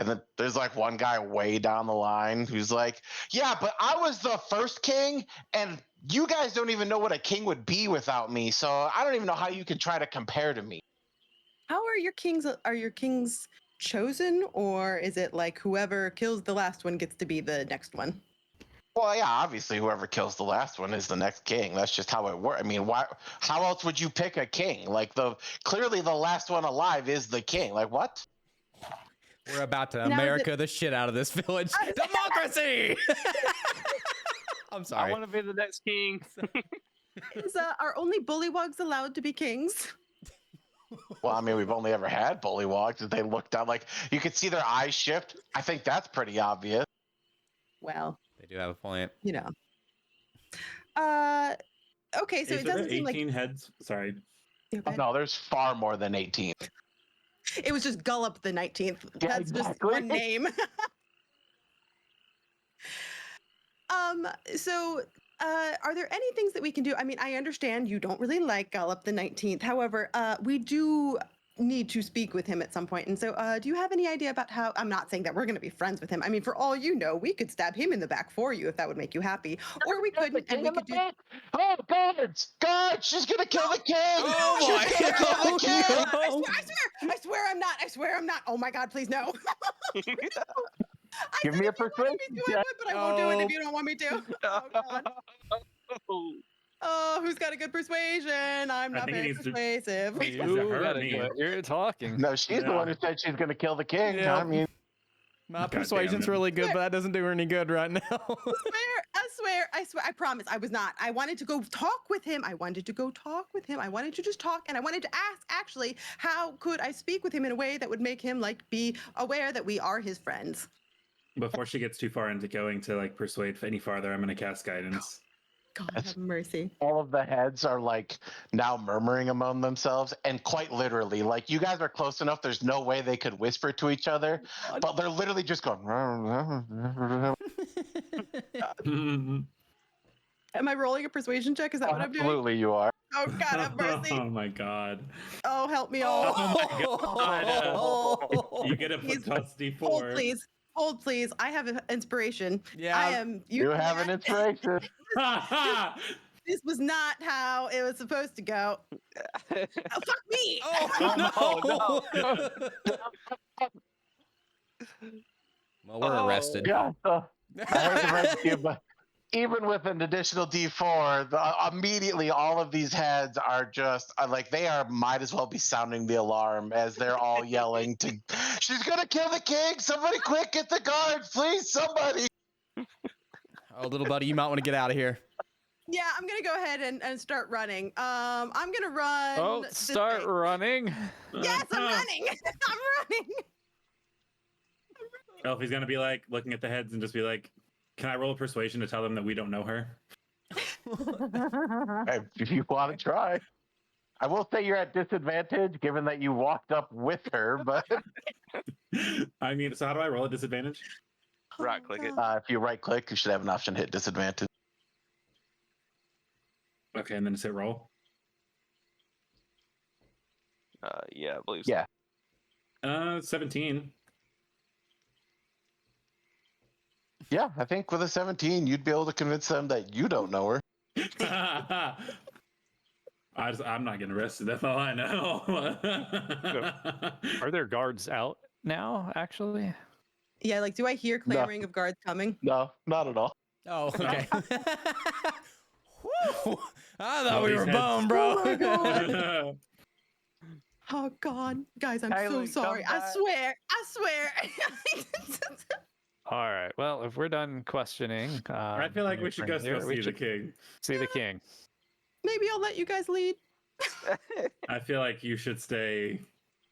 Speaker 3: then there's like one guy way down the line who's like, "Yeah, but I was the first king, and you guys don't even know what a king would be without me. So I don't even know how you can try to compare to me."
Speaker 4: How are your kings? Are your kings chosen, or is it like whoever kills the last one gets to be the next one?
Speaker 3: Well, yeah, obviously, whoever kills the last one is the next king. That's just how it works. I mean, why? How else would you pick a king? Like clearly the last one alive is the king. Like what?
Speaker 2: We're about to
Speaker 4: Now, is
Speaker 2: America the shit out of this village. Democracy! I'm
Speaker 6: I
Speaker 2: sorry.
Speaker 6: want to be the next king.
Speaker 4: Are only bullywugs allowed to be kings?
Speaker 3: Well, I mean, we've only ever had bullywugs. That they look down, like you could see their eyes shift. I think that's pretty obvious.
Speaker 4: Well,
Speaker 2: They do have a point.
Speaker 4: you know. Okay, so
Speaker 1: Is
Speaker 4: it
Speaker 1: there
Speaker 4: doesn't seem like
Speaker 1: 18 heads? Sorry.
Speaker 3: Oh, no, there's far more than 18.
Speaker 4: it was just Gullop the 19th.
Speaker 3: Yeah,
Speaker 4: That's just
Speaker 3: exactly.
Speaker 4: one name. So are there any things that we can do? I mean, I understand you don't really like Gullop the 19th. However, we do need to speak with him at some point. And so do you have any idea about how, I'm not saying that we're going to be friends with him. I mean, for all you know, we could stab him in the back for you if that would make you happy. Or we couldn't, and we could do...
Speaker 3: Oh, guards! Guards! She's gonna kill the king!
Speaker 2: Oh my
Speaker 3: She's gonna kill the king!
Speaker 2: God.
Speaker 4: I swear I'm not. I swear I'm not. Oh my God, please no.
Speaker 3: Give me a persuasion check.
Speaker 4: But I won't do it if you don't want me to. Oh God.
Speaker 6: Oh,
Speaker 4: Oh, who's got a good persuasion? I'm not
Speaker 1: think it
Speaker 4: very
Speaker 1: needs to-
Speaker 4: persuasive.
Speaker 1: Is it
Speaker 5: You
Speaker 1: her or
Speaker 5: gotta
Speaker 1: me?
Speaker 5: do it. You're talking.
Speaker 3: No, she's the
Speaker 1: Yeah.
Speaker 3: one who said she's gonna kill the king.
Speaker 2: Yeah.
Speaker 3: I mean,
Speaker 2: My
Speaker 1: God damn
Speaker 2: persuasion's
Speaker 1: it.
Speaker 2: really good, but that doesn't do her any good right now.
Speaker 4: I swear, I promise I was not. I wanted to go talk with him. I wanted to just talk, and I wanted to ask, actually, how could I speak with him in a way that would make him like be aware that we are his friends?
Speaker 1: Before she gets too far into going to like persuade any farther, I'm going to cast guidance.
Speaker 4: God have mercy.
Speaker 3: all of the heads are like now murmuring among themselves, and quite literally, like you guys are close enough. There's no way they could whisper to each other, but they're literally just going.
Speaker 4: Am I rolling a persuasion check? Is that what I'm doing?
Speaker 3: Absolutely, you are.
Speaker 4: Oh God have mercy.
Speaker 1: Oh my God.
Speaker 4: Oh, help me all.
Speaker 1: You get a
Speaker 4: Please,
Speaker 1: plus D4.
Speaker 4: Hold, please. Hold, please. I have an inspiration.
Speaker 2: Yeah.
Speaker 4: I am.
Speaker 3: You have an inspiration.
Speaker 4: This was not how it was supposed to go. Oh, fuck me.
Speaker 2: Oh, no. Well, we're arrested.
Speaker 3: Yeah, so I hate to break it to you, but even with an additional D4, immediately all of these heads are just like might as well be sounding the alarm as they're all yelling to, "She's gonna kill the king! Somebody quick, get the guards, please, somebody!"
Speaker 2: Oh, little buddy, you might want to get out of here.
Speaker 4: Yeah, I'm gonna go ahead and start running. I'm gonna run.
Speaker 5: Oh,
Speaker 4: this
Speaker 5: start
Speaker 4: way.
Speaker 5: running.
Speaker 4: Yes, I'm running. I'm running.
Speaker 1: Elfie's going to be like looking at the heads and just be like, "Can I roll a persuasion to tell them that we don't know her?"
Speaker 3: Hey, if you want to try. I will say you're at disadvantage given that you walked up with her, but
Speaker 1: I mean, so how do I roll a disadvantage?
Speaker 6: Right click it.
Speaker 3: if you right click, you should have an option to hit disadvantage.
Speaker 1: Okay, and then just hit roll.
Speaker 6: Yeah, I believe so.
Speaker 3: Yeah.
Speaker 1: 17.
Speaker 3: Yeah, I think with a 17, you'd be able to convince them that you don't know her.
Speaker 1: I'm not getting arrested. That's all I know.
Speaker 5: Are there guards out now, actually?
Speaker 4: Yeah, like, do I hear clamoring of guards coming?
Speaker 3: No, not at all.
Speaker 2: Oh, okay. Whew. I thought
Speaker 1: Oh,
Speaker 2: we
Speaker 1: these
Speaker 2: were
Speaker 1: heads.
Speaker 2: boned, bro.
Speaker 4: Oh my God. Oh God, guys, I'm so
Speaker 6: Kylie,
Speaker 4: sorry.
Speaker 6: come
Speaker 4: I
Speaker 6: back.
Speaker 4: swear.
Speaker 5: All right. Well, if we're done questioning,
Speaker 1: I feel like we should go
Speaker 5: here,
Speaker 1: see
Speaker 5: we
Speaker 1: the
Speaker 5: should
Speaker 1: king.
Speaker 5: see the king.
Speaker 4: Maybe I'll let you guys lead.
Speaker 1: I feel like you should stay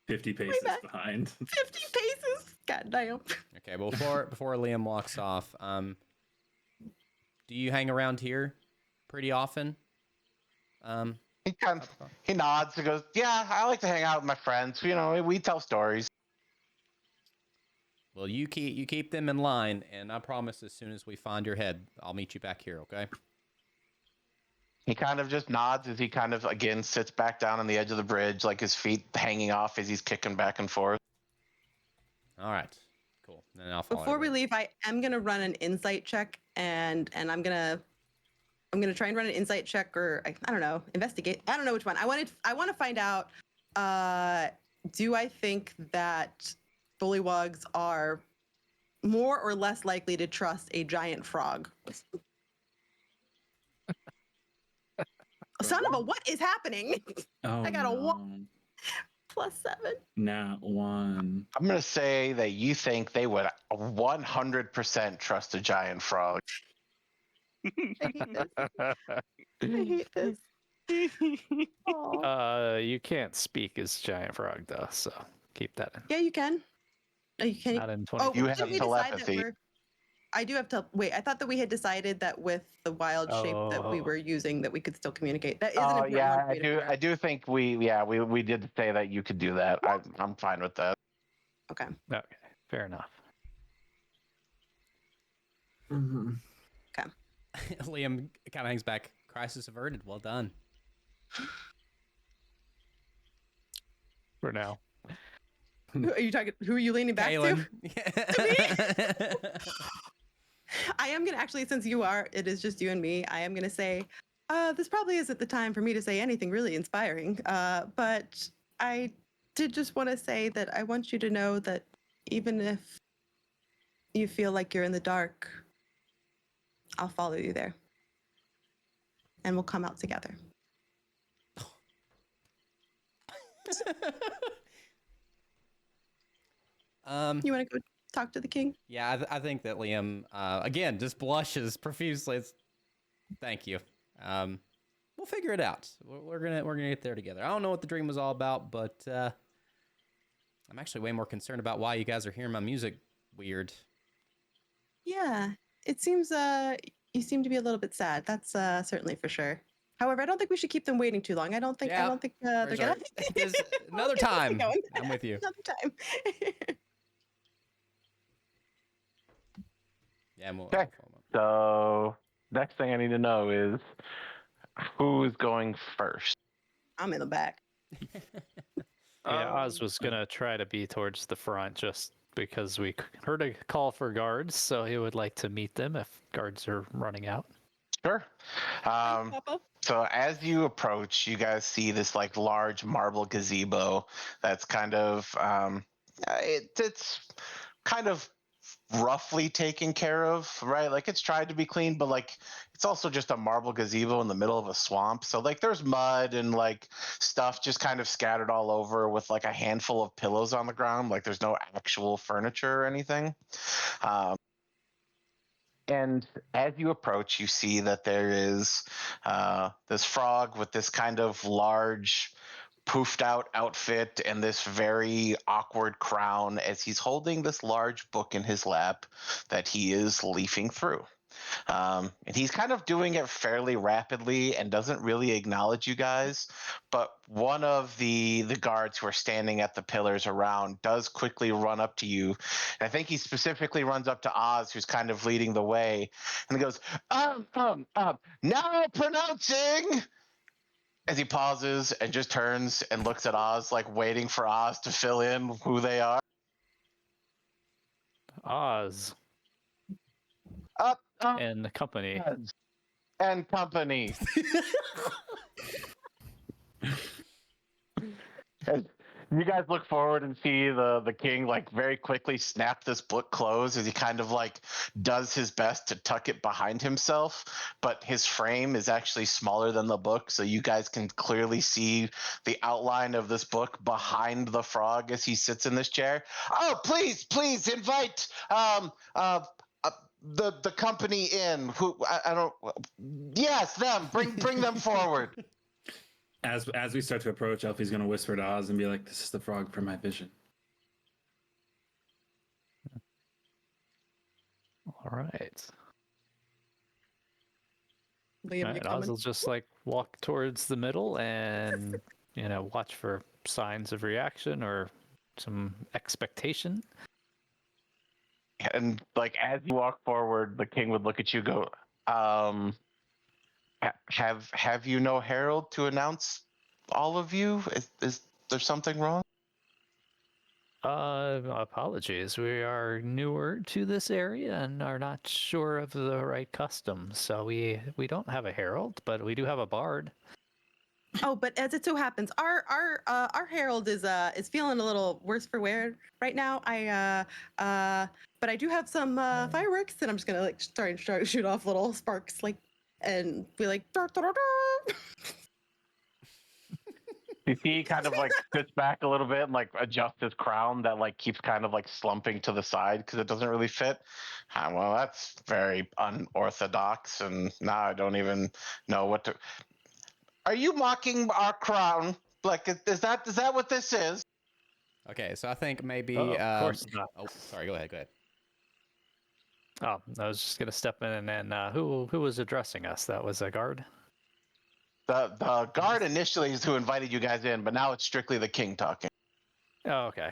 Speaker 1: 50 paces
Speaker 4: back.
Speaker 1: behind.
Speaker 4: 50 paces. God damn.
Speaker 2: Okay, well, before Liam walks off, do you hang around here pretty often?
Speaker 3: He nods and goes, "Yeah, I like to hang out with my friends. You know, we tell stories."
Speaker 2: Well, you keep them in line, and I promise as soon as we find your head, I'll meet you back here, okay?
Speaker 3: He kind of just nods as he kind of again sits back down on the edge of the bridge, like his feet hanging off as he's kicking back and forth.
Speaker 2: All right, cool. Then I'll follow
Speaker 4: Before we
Speaker 2: everybody.
Speaker 4: leave, I am gonna run an insight check, and I'm gonna try and run an insight check, or I don't know, investigate. I don't know which one. I want to find out. Do I think that bullywugs are more or less likely to trust a giant frog? Son of a, what is happening?
Speaker 1: Oh,
Speaker 4: I got a
Speaker 1: no.
Speaker 4: +7.
Speaker 1: Not one.
Speaker 3: I'm gonna say that you think they would 100% trust a giant frog.
Speaker 4: I hate this. I hate this. Aw.
Speaker 5: You can't speak as giant frog though, so keep that in.
Speaker 4: Yeah, you can. You can.
Speaker 5: Not in
Speaker 4: Oh,
Speaker 5: 20.
Speaker 3: You
Speaker 4: did
Speaker 3: have
Speaker 4: we decide that
Speaker 3: telepathy.
Speaker 4: I do have to wait. I thought that we had decided that with the wild shape that we
Speaker 5: Oh.
Speaker 4: were using, that we could still communicate. That is an
Speaker 3: Oh
Speaker 4: important
Speaker 3: yeah,
Speaker 4: one for me to figure
Speaker 3: I
Speaker 4: out.
Speaker 3: do think we did say that you could do that. I'm fine with that.
Speaker 4: Okay.
Speaker 5: Okay, fair enough.
Speaker 1: Mhm.
Speaker 2: Liam kind of hangs back. Crisis averted. Well done.
Speaker 5: For now.
Speaker 4: Who are you talking? Who are you leaning back
Speaker 2: Kaylin.
Speaker 4: to? I am gonna actually, since it is just you and me. I am gonna say, this probably isn't the time for me to say anything really inspiring. But I did just want to say that I want you to know that even if you feel like you're in the dark, I'll follow you there, and we'll come out together. You want to go talk to the king?
Speaker 2: Yeah, I think that Liam, again, just blushes profusely. Thank you. We'll figure it out. We're gonna get there together. I don't know what the dream was all about, but I'm actually way more concerned about why you guys are hearing my music weird.
Speaker 4: Yeah, it seems you seem to be a little bit sad. That's certainly for sure. However, I don't think we should keep them waiting too long. I don't think they're
Speaker 2: for
Speaker 4: gonna.
Speaker 2: sure. There's another
Speaker 4: Let's get
Speaker 2: time.
Speaker 4: going.
Speaker 2: I'm with you.
Speaker 4: Another time.
Speaker 2: Yeah, we'll
Speaker 3: Okay. So next thing I need to know is who's going first.
Speaker 4: I'm in the back.
Speaker 5: Yeah, Oz was gonna try to be towards the front just because we heard a call for guards, so he would like to meet them if guards are running out.
Speaker 3: Sure.
Speaker 4: Papa.
Speaker 3: So as you approach, you guys see this like large marble gazebo that's kind of it's kind of roughly taken care of, right? Like it's tried to be clean, but like it's also just a marble gazebo in the middle of a swamp. So like there's mud and like stuff just kind of scattered all over with like a handful of pillows on the ground. Like there's no actual furniture or anything. And as you approach, you see that there is this frog with this kind of large, poofed out outfit and this very awkward crown as he's holding this large book in his lap that he is leafing through. And he's kind of doing it fairly rapidly and doesn't really acknowledge you guys. But one of the guards who are standing at the pillars around does quickly run up to you. And I think he specifically runs up to Oz, who's kind of leading the way, and he goes, now pronouncing. As he pauses and just turns and looks at Oz, like waiting for Oz to fill in who they are.
Speaker 5: Oz
Speaker 3: Up,
Speaker 5: and the company.
Speaker 3: and company. As you guys look forward and see the king like very quickly snap this book closed as he kind of like does his best to tuck it behind himself, but his frame is actually smaller than the book, so you guys can clearly see the outline of this book behind the frog as he sits in this chair. Oh, please invite the company in. Who I don't. Yes, them. Bring them forward.
Speaker 1: As we start to approach, Elfie's going to whisper to Oz and be like, "This is the frog from my vision."
Speaker 5: All right.
Speaker 4: Liam, you
Speaker 5: Alright, Oz
Speaker 4: coming?
Speaker 5: will just like walk towards the middle and watch for signs of reaction or some expectation.
Speaker 3: And like as you walk forward, the king would look at you, go, have you no herald to announce all of you? Is there something wrong?
Speaker 5: Apologies. We are newer to this area and are not sure of the right customs. So we don't have a herald, but we do have a bard.
Speaker 4: Oh, but as it so happens, our herald is feeling a little worse for wear right now. But I do have some fireworks, and I'm just gonna like start shoot off little sparks, like, and be like, "Dur, dur, dur, dur."
Speaker 3: You see, he kind of like sits back a little bit and like adjusts his crown that like keeps kind of like slumping to the side because it doesn't really fit. Well, that's very unorthodox, and now I don't even know what to. Are you mocking our crown? Like, is that what this is?
Speaker 2: Okay, so I think maybe.
Speaker 5: Oh, of course not.
Speaker 2: Oh, sorry. Go ahead. Go ahead.
Speaker 5: Oh, I was just gonna step in and who was addressing us? That was a guard.
Speaker 3: The guard initially is who invited you guys in, but now it's strictly the king talking.
Speaker 5: Oh, okay.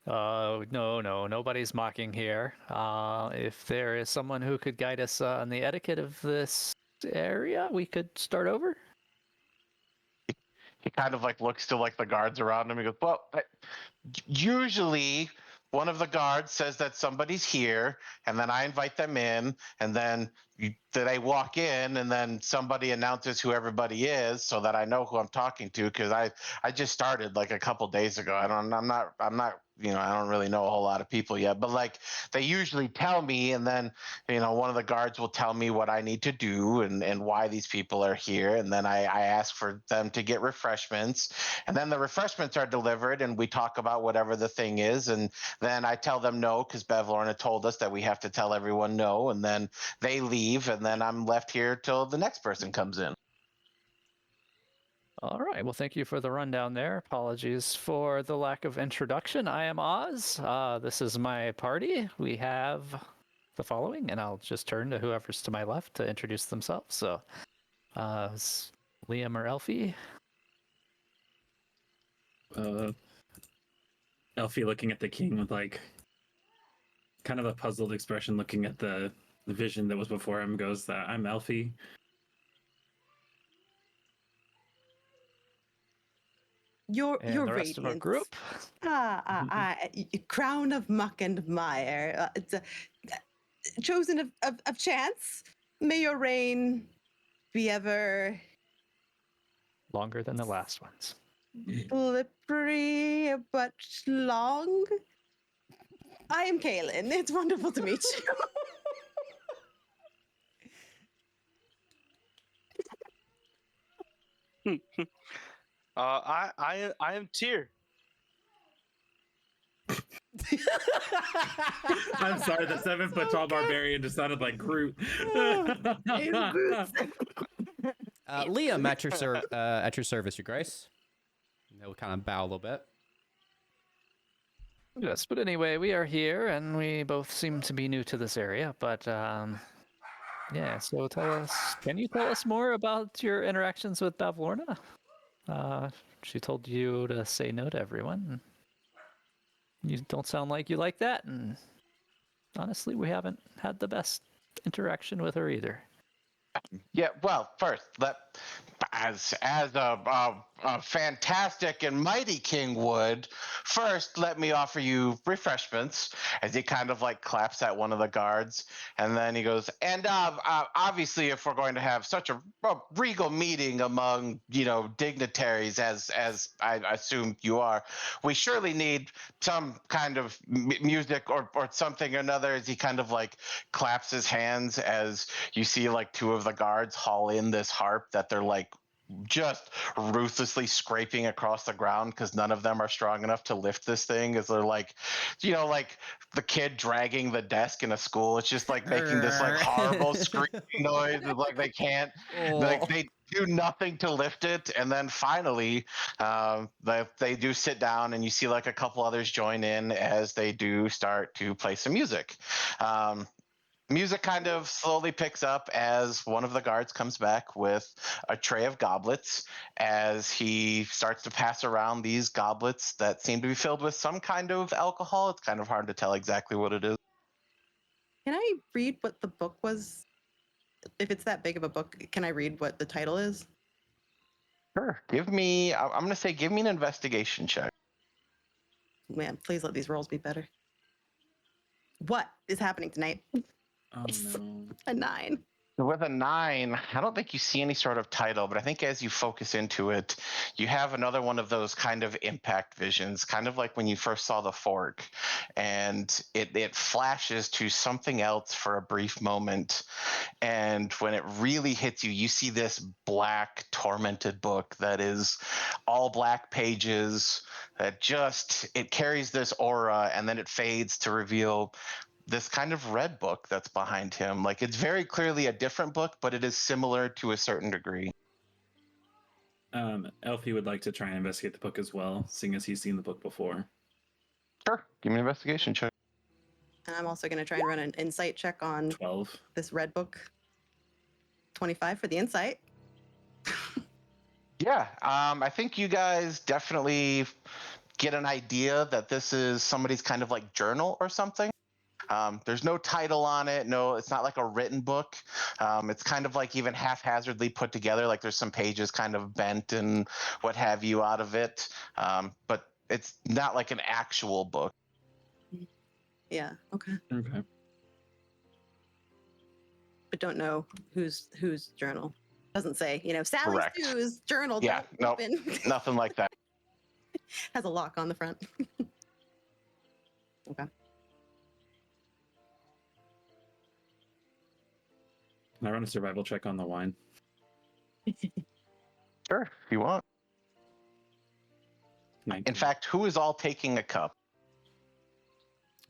Speaker 5: No, nobody's mocking here. If there is someone who could guide us on the etiquette of this area, we could start over.
Speaker 3: He kind of like looks to like the guards around him. He goes, well, usually one of the guards says that somebody's here, and then I invite them in, and then they walk in, and then somebody announces who everybody is, so that I know who I'm talking to. Because I just started like a couple days ago. I'm not I don't really know a whole lot of people yet, but like they usually tell me, and then one of the guards will tell me what I need to do and why these people are here, and then I ask for them to get refreshments, and then the refreshments are delivered, and we talk about whatever the thing is, and then I tell them no because Bevlorna told us that we have to tell everyone no, and then they leave, and then I'm left here till the next person comes in.
Speaker 5: All right. Well, thank you for the rundown there. Apologies for the lack of introduction. I am Oz. This is my party. We have the following, and I'll just turn to whoever's to my left to introduce themselves. So, it's Liam or Elfie?
Speaker 1: Elfie looking at the king with like kind of a puzzled expression, looking at the vision that was before him, goes, I'm Elfie.
Speaker 4: Your
Speaker 5: The rest of our
Speaker 4: radiance.
Speaker 5: group.
Speaker 4: Crown of muck and mire. It's chosen of chance. May your reign be ever
Speaker 5: Longer than the last ones.
Speaker 4: slippery but long. I am Kaylin. It's wonderful to meet you.
Speaker 6: I am Tyr.
Speaker 1: I'm sorry, the 7-foot tall barbarian just sounded like Groot.
Speaker 2: Liam, at your service, Your Grace. They'll kind of bow a little bit.
Speaker 5: Yes, but anyway, we are here, and we both seem to be new to this area. But yeah, so can you tell us more about your interactions with Bevlorna? She told you to say no to everyone. You don't sound like you like that, and honestly, we haven't had the best interaction with her either.
Speaker 3: Yeah, well, first, as a fantastic and mighty king would, first let me offer you refreshments. As he kind of like claps at one of the guards, and then he goes, and obviously, if we're going to have such a regal meeting among dignitaries, as I assume you are, we surely need some kind of music or something or another. As he kind of like claps his hands, as you see like two of the guards haul in this harp that they're like just ruthlessly scraping across the ground because none of them are strong enough to lift this thing, as they're like like the kid dragging the desk in a school. It's just like making this like horrible screaming noise. It's like they can't like they do nothing to lift it. And then finally they do sit down, and you see like a couple others join in as they do start to play some music. Music kind of slowly picks up as one of the guards comes back with a tray of goblets as he starts to pass around these goblets that seem to be filled with some kind of alcohol. It's kind of hard to tell exactly what it is.
Speaker 4: Can I read what the book was? If it's that big of a book, can I read what the title is?
Speaker 3: Sure. I'm going to say give me an investigation check.
Speaker 4: Man, please let these rolls be better. What is happening tonight?
Speaker 1: Oh no.
Speaker 4: A 9.
Speaker 3: With a 9, I don't think you see any sort of title, but I think as you focus into it, you have another one of those kind of impact visions, kind of like when you first saw the fork, and it flashes to something else for a brief moment. And when it really hits you, you see this black, tormented book that is all black pages that it carries this aura, and then it fades to reveal this kind of red book that's behind him. Like, it's very clearly a different book, but it is similar to a certain degree.
Speaker 1: Elfie would like to try and investigate the book as well, seeing as he's seen the book before.
Speaker 3: Sure. Give me an investigation check.
Speaker 4: And I'm also going to try and run an insight check on
Speaker 1: 12.
Speaker 4: this red book. 25 for the insight.
Speaker 3: Yeah, I think you guys definitely get an idea that this is somebody's kind of like journal or something. There's no title on it. No, it's not like a written book. It's kind of like even haphazardly put together. Like there's some pages kind of bent and what have you out of it. But it's not like an actual book.
Speaker 4: Yeah, okay.
Speaker 1: Okay.
Speaker 4: But don't know whose journal. Doesn't say, Sally
Speaker 3: Correct.
Speaker 4: Sue's journal.
Speaker 3: Yeah,
Speaker 4: don't
Speaker 3: nope,
Speaker 4: open.
Speaker 3: nothing like that.
Speaker 4: Has a lock on the front. Okay.
Speaker 1: Can I run a survival check on the wine?
Speaker 3: Sure, if you want.
Speaker 1: 19.
Speaker 3: In fact, who is all taking a cup?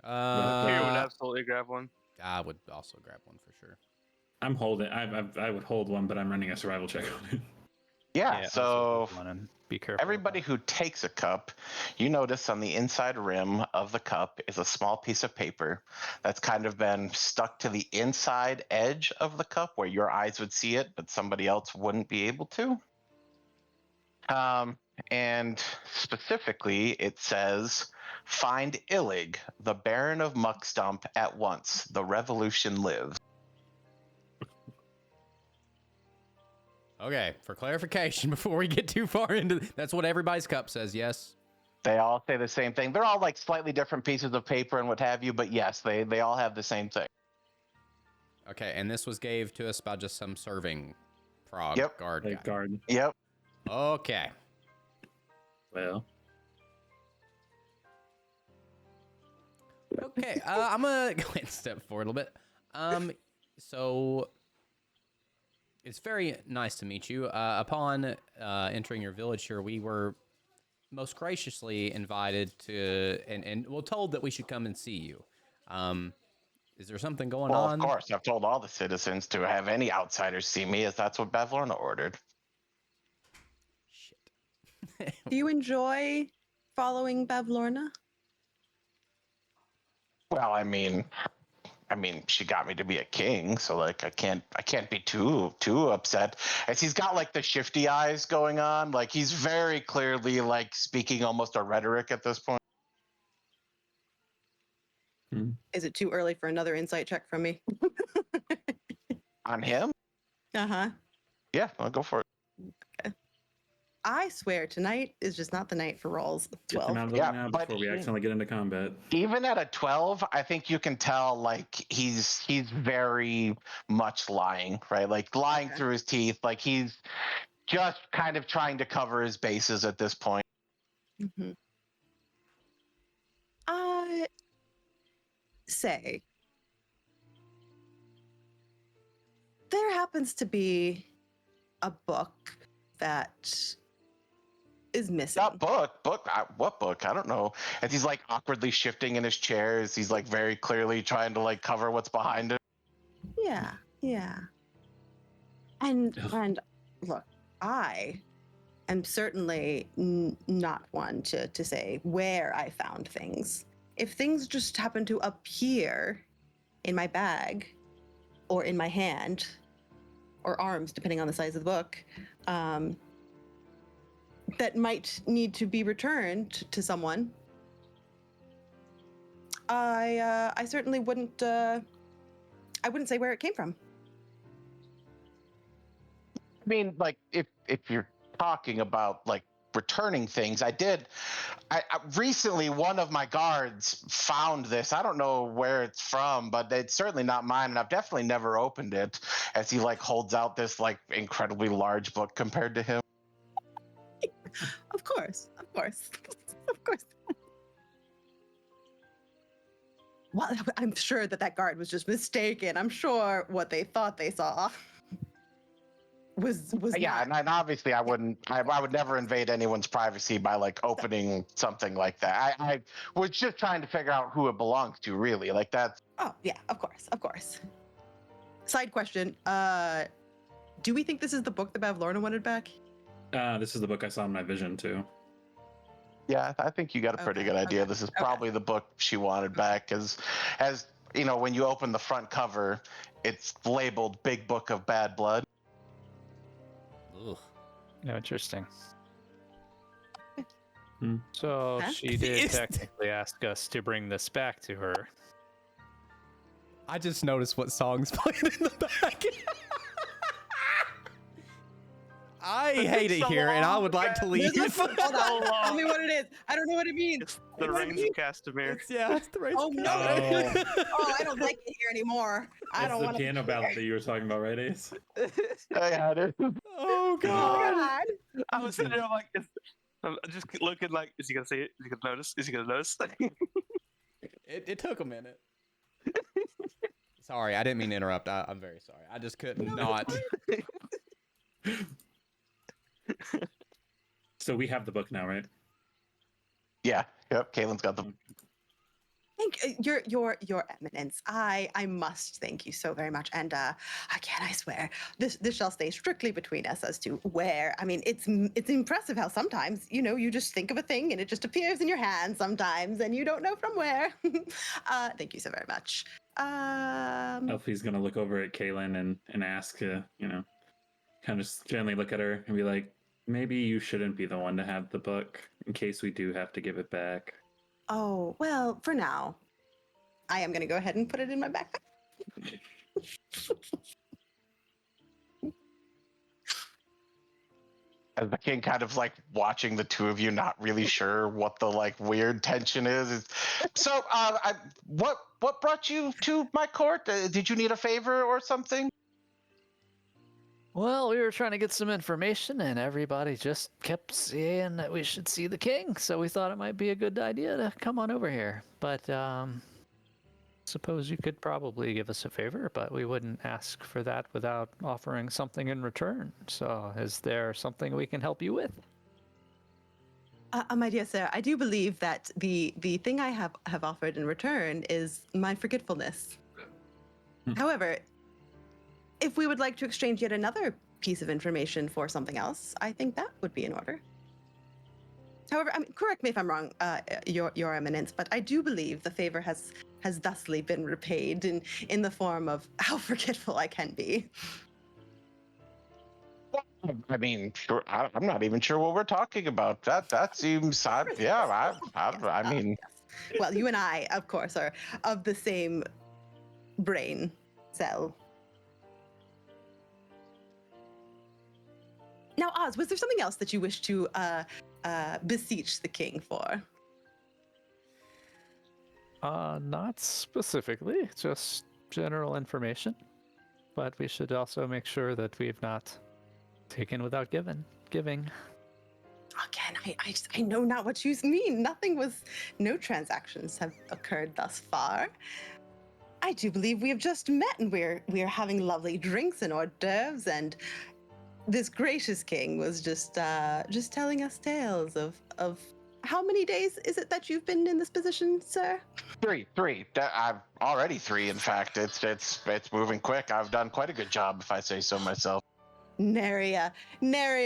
Speaker 6: Here would absolutely grab one.
Speaker 2: I would also grab one for sure.
Speaker 1: I'm holding. I would hold one, but I'm running a survival check on it.
Speaker 3: Yeah, so
Speaker 5: be careful.
Speaker 3: everybody who takes a cup, you notice on the inside rim of the cup is a small piece of paper that's kind of been stuck to the inside edge of the cup where your eyes would see it, but somebody else wouldn't be able to. And specifically, it says, "Find Illig, the Baron of Muckstump, at once. The revolution lives."
Speaker 2: Okay, for clarification, before we get too far into that's what everybody's cup says, yes?
Speaker 3: They all say the same thing. They're all like slightly different pieces of paper and what have you, but yes, they all have the same thing.
Speaker 2: Okay, and this was gave to us by just some serving frog
Speaker 3: Yep.
Speaker 2: guard
Speaker 1: Like
Speaker 2: guy.
Speaker 1: guard.
Speaker 3: Yep.
Speaker 2: Okay.
Speaker 1: Well,
Speaker 2: Okay, I'm gonna go ahead and step forward a little bit. So it's very nice to meet you. Upon entering your village here, we were most graciously invited to, and we're told that we should come and see you. Is there something going
Speaker 3: Well,
Speaker 2: on?
Speaker 3: of course, I've told all the citizens to have any outsiders see me, as that's what Bavlorna ordered.
Speaker 2: Shit.
Speaker 4: Do you enjoy following Bavlorna?
Speaker 3: Well, I mean, she got me to be a king, so like I can't be too upset. As he's got like the shifty eyes going on, like he's very clearly like speaking almost a rhetoric at this point.
Speaker 4: Is it too early for another insight check from me?
Speaker 3: On him?
Speaker 4: Uh-huh.
Speaker 3: Yeah, I'll go for it.
Speaker 4: I swear tonight is just not the night for rolls.
Speaker 1: get them
Speaker 4: 12.
Speaker 1: out of the
Speaker 3: Yeah,
Speaker 1: way now
Speaker 3: but
Speaker 1: before we
Speaker 3: he-
Speaker 1: accidentally get into combat.
Speaker 3: Even at a 12, I think you can tell like he's very much lying, right? Like lying
Speaker 4: Okay.
Speaker 3: through his teeth. Like he's just kind of trying to cover his bases at this point.
Speaker 4: Mm-hmm. Say, there happens to be a book that is missing.
Speaker 3: Not book. What book? I don't know. As he's like awkwardly shifting in his chair, as he's like very clearly trying to like cover what's behind him.
Speaker 4: Yeah. And look, I am certainly not one to say where I found things. If things just happen to appear in my bag, or in my hand, or arms, depending on the size of the book, that might need to be returned to someone, I certainly wouldn't. I wouldn't say where it came from.
Speaker 3: I mean, like if you're talking about like returning things, I recently one of my guards found this. I don't know where it's from, but it's certainly not mine, and I've definitely never opened it. As he like holds out this like incredibly large book compared to him.
Speaker 4: Of course, of course, of course. Well, I'm sure that guard was just mistaken. I'm sure what they thought they saw was
Speaker 3: Yeah,
Speaker 4: not.
Speaker 3: and obviously I would never invade anyone's privacy by like opening something like that. I was just trying to figure out who it belongs to, really. Like that's.
Speaker 4: Oh yeah, of course, of course. Side question: do we think this is the book that Bavlorna wanted back?
Speaker 1: This is the book I saw in my vision too.
Speaker 3: Yeah, I think you got a pretty
Speaker 4: Okay,
Speaker 3: good idea.
Speaker 4: okay,
Speaker 3: This is
Speaker 4: okay.
Speaker 3: probably the book she wanted back, as you know, when you open the front cover, it's labeled "Big Book of Bad Blood."
Speaker 2: Ugh.
Speaker 5: No, interesting.
Speaker 1: Hmm.
Speaker 5: So
Speaker 4: Huh?
Speaker 5: she did technically ask us to bring this back to her.
Speaker 2: I just noticed what song's playing in the back. I hate it
Speaker 6: so
Speaker 2: here, and I
Speaker 6: long,
Speaker 2: would like to leave.
Speaker 4: Hold on, tell me what it is. I don't know what it means.
Speaker 6: It's the Reigns of Castamere.
Speaker 2: It's the race.
Speaker 4: Oh, no. Oh, I don't like it here anymore. I
Speaker 1: It's
Speaker 4: don't
Speaker 1: the
Speaker 4: want to.
Speaker 1: piano ballad that you were talking about, right, Ace?
Speaker 3: Yeah, it is.
Speaker 2: Oh
Speaker 4: Oh
Speaker 2: god.
Speaker 4: God.
Speaker 6: I was sitting there like, I'm just looking like, is he gonna say it? Is he gonna notice? Is he gonna notice?
Speaker 2: It took a minute. Sorry, I didn't mean to interrupt. I'm very sorry. I just couldn't not.
Speaker 1: So we have the book now, right?
Speaker 3: Yeah. Yep. Caitlin's got the.
Speaker 4: Thank your eminence. I must thank you so very much. And again, I swear this shall stay strictly between us as to where. I mean, it's impressive how sometimes you just think of a thing and it just appears in your hand sometimes and you don't know from where. Thank you so very much.
Speaker 1: Elfie's gonna look over at Kaylin and ask, kind of just gently look at her and be like, maybe you shouldn't be the one to have the book in case we do have to give it back.
Speaker 4: Oh well, for now, I am going to go ahead and put it in my backpack.
Speaker 3: As the king kind of like watching the two of you, not really sure what the like weird tension is. So, what brought you to my court? Did you need a favor or something?
Speaker 5: Well, we were trying to get some information, and everybody just kept saying that we should see the king, so we thought it might be a good idea to come on over here. But, suppose you could probably give us a favor, but we wouldn't ask for that without offering something in return. So, is there something we can help you with?
Speaker 4: My dear sir, I do believe that the thing I have offered in return is my forgetfulness. However, if we would like to exchange yet another piece of information for something else, I think that would be in order. However, I mean, correct me if I'm wrong, your eminence, but I do believe the favor has thusly been repaid in the form of how forgetful I can be.
Speaker 3: I mean, sure. I'm not even sure what we're talking about. That seems. I mean.
Speaker 4: Yes. Well, you and I, of course, are of the same brain cell. Now, Oz, was there something else that you wish to beseech the king for?
Speaker 5: Not specifically, just general information. But we should also make sure that we've not taken without giving.
Speaker 4: Again, I know not what you mean. No transactions have occurred thus far. I do believe we have just met and we're having lovely drinks and hors d'oeuvres, and this gracious king was just telling us tales of how many days is it that you've been in this position, sir?
Speaker 3: Three. I've already 3. In fact, it's moving quick. I've done quite a good job, if I say so myself.
Speaker 4: Nary a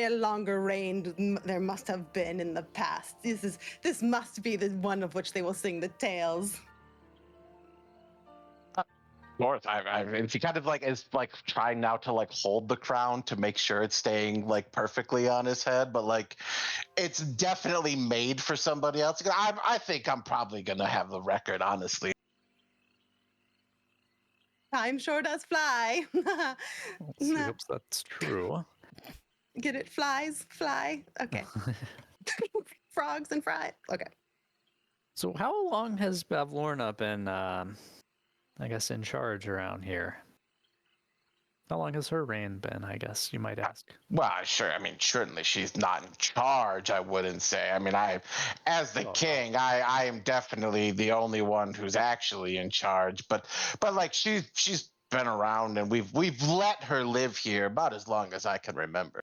Speaker 4: longer reigned there must have been in the past. This must be the one of which they will sing the tales.
Speaker 3: course, and she kind of like is like trying now to like hold the crown to make sure it's staying like perfectly on his head, but like it's definitely made for somebody else. I think I'm probably gonna have the record, honestly.
Speaker 4: Time sure does fly.
Speaker 5: Let's see, hopes that's true.
Speaker 4: Get it? Flies, fly. Okay. Frogs and fries. Okay.
Speaker 5: So how long has Bavlorna been, I guess, in charge around here? How long has her reign been, I guess you might ask?
Speaker 3: Well, sure. I mean, certainly she's not in charge, I wouldn't say. I mean, as the king, I am definitely the only one who's actually in charge. But like she's been around, and we've let her live here about as long as I can remember.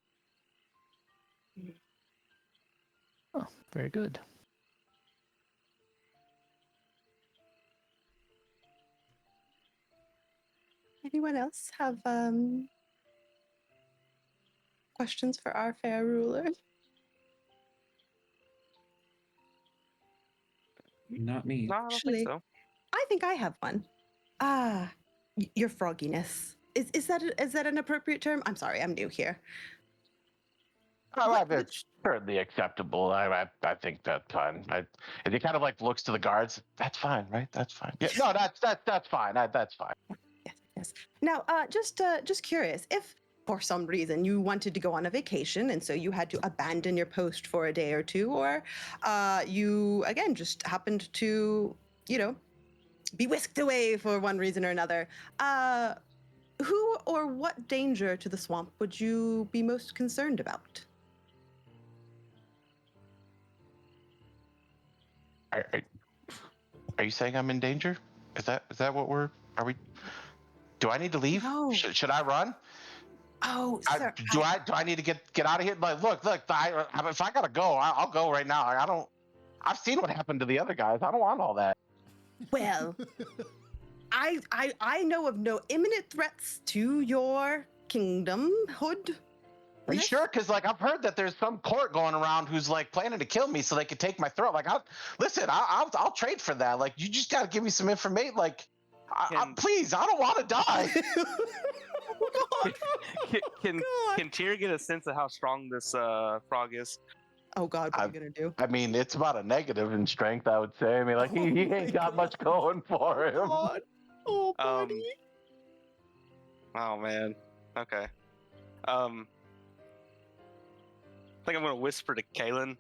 Speaker 5: Oh, very good.
Speaker 4: Anyone else have questions for our fair ruler?
Speaker 1: Not me.
Speaker 6: No, I don't think
Speaker 4: Actually,
Speaker 6: so.
Speaker 4: I think I have one. Your frogginess. Is that an appropriate term? I'm sorry, I'm new here.
Speaker 3: Well, it's certainly acceptable. I think that's fine. And he kind of like looks to the guards. That's fine, right? That's fine. Yeah, no, that's fine. That's fine.
Speaker 4: Yes. Now, just curious, if for some reason you wanted to go on a vacation and so you had to abandon your post for a day or two, or you again just happened to, be whisked away for one reason or another, who or what danger to the swamp would you be most concerned about?
Speaker 3: Are you saying I'm in danger? Is that what are we? Do I need to leave?
Speaker 4: No.
Speaker 3: Should I run?
Speaker 4: Oh, sir.
Speaker 3: Do I need to get out of here? Like, look. If I gotta go, I'll go right now. I've seen what happened to the other guys. I don't want all that.
Speaker 4: Well, I know of no imminent threats to your kingdomhood.
Speaker 3: Are you
Speaker 4: Yes.
Speaker 3: sure? Because like I've heard that there's some court going around who's like planning to kill me so they could take my throat. Like, I'll trade for that. Like, you just gotta give me some information. Like, please, I don't want to die.
Speaker 6: Can Tyr get a sense of how strong this frog is?
Speaker 4: Oh God, what are you gonna do?
Speaker 3: I mean, it's about a negative in strength, I would say. I mean, like he ain't got much going for him.
Speaker 4: God. Oh, buddy.
Speaker 6: Oh man. Okay. I think I'm gonna whisper to Kaylin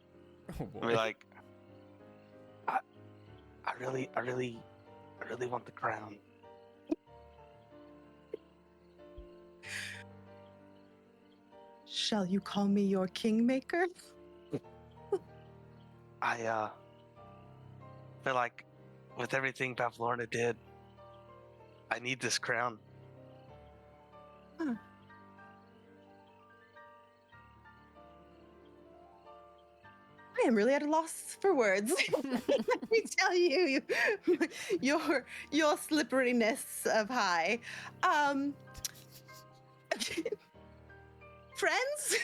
Speaker 2: Oh,
Speaker 6: and be like, I really want the crown.
Speaker 4: Shall you call me your kingmaker?
Speaker 6: I feel like with everything Bavlorna did, I need this crown.
Speaker 4: Huh. I am really at a loss for words. Let me tell you, your slipperiness of high. Friends?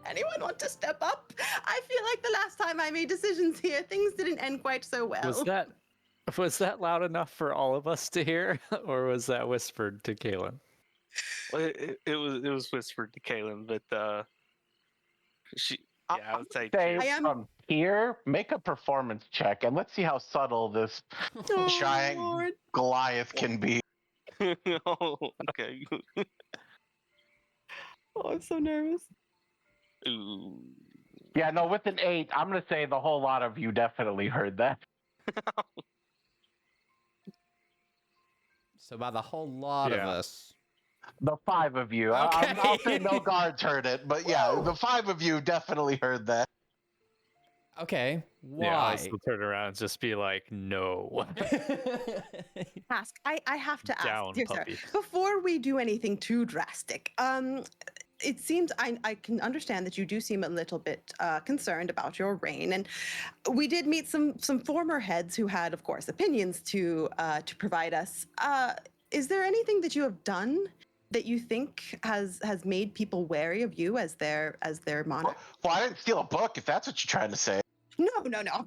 Speaker 4: Anyone want to step up? I feel like the last time I made decisions here, things didn't end quite so well.
Speaker 5: Was that loud enough for all of us to hear, or was that whispered to Kaylin?
Speaker 6: Well, it was whispered to Kaylin, but she. Yeah, I would say.
Speaker 3: Say
Speaker 4: I am-
Speaker 3: from here, make a performance check, and let's see how subtle this
Speaker 4: Oh,
Speaker 3: giant
Speaker 4: Lord.
Speaker 3: Goliath can be.
Speaker 6: Oh, okay.
Speaker 4: Oh, I'm so nervous.
Speaker 6: Ooh.
Speaker 3: Yeah, no, with an 8, I'm gonna say the whole lot of you definitely heard that.
Speaker 2: So by the whole lot of
Speaker 5: Yeah.
Speaker 2: us.
Speaker 3: The 5 of you.
Speaker 2: Okay.
Speaker 3: I'll say no guards heard it, but yeah, the 5 of you definitely heard that.
Speaker 2: Okay. Why?
Speaker 5: Yeah, I'll still turn around and just be like, no.
Speaker 4: Ask. I have to ask,
Speaker 5: Down,
Speaker 4: dear sir,
Speaker 5: puppy.
Speaker 4: before we do anything too drastic. It seems I can understand that you do seem a little bit concerned about your reign, and we did meet some former heads who had, of course, opinions to provide us. Is there anything that you have done that you think has made people wary of you as their monarch?
Speaker 3: Well, I didn't steal a book, if that's what you're trying to say.
Speaker 4: No.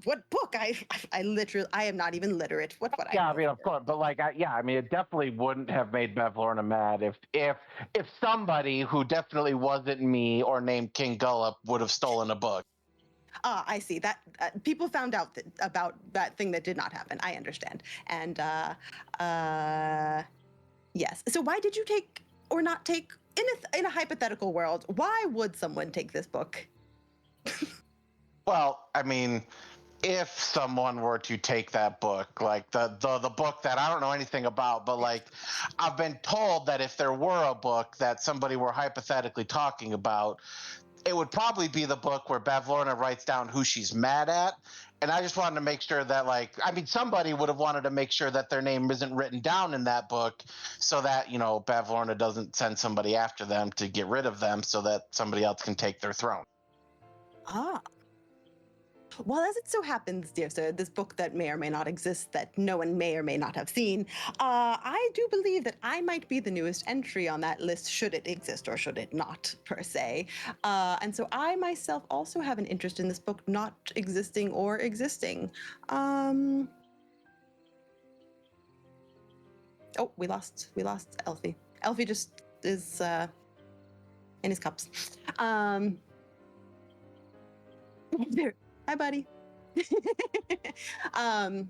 Speaker 4: What book? I literally, I am not even literate. What would I
Speaker 3: Yeah,
Speaker 4: know?
Speaker 3: I mean, of course, but like, I mean, it definitely wouldn't have made Bev Lorna mad if somebody who definitely wasn't me or named King Gullop would have stolen a book.
Speaker 4: Ah, I see. That people found out about that thing that did not happen. I understand. And yes. So why did you take or not take in a hypothetical world? Why would someone take this book?
Speaker 3: Well, I mean, if someone were to take that book, like the book that I don't know anything about, but like I've been told that if there were a book that somebody were hypothetically talking about, it would probably be the book where Bev Lorna writes down who she's mad at. And I just wanted to make sure that, like, I mean, somebody would have wanted to make sure that their name isn't written down in that book so that, you know, Bev Lorna doesn't send somebody after them to get rid of them so that somebody else can take their throne.
Speaker 4: Ah. Well, as it so happens, dear sir, this book that may or may not exist, that no one may or may not have seen, I do believe that I might be the newest entry on that list, should it exist or should it not, per se. And so I myself also have an interest in this book not existing or existing. Oh, we lost Elfie. Elfie just is in his cups. There. Hi, buddy. I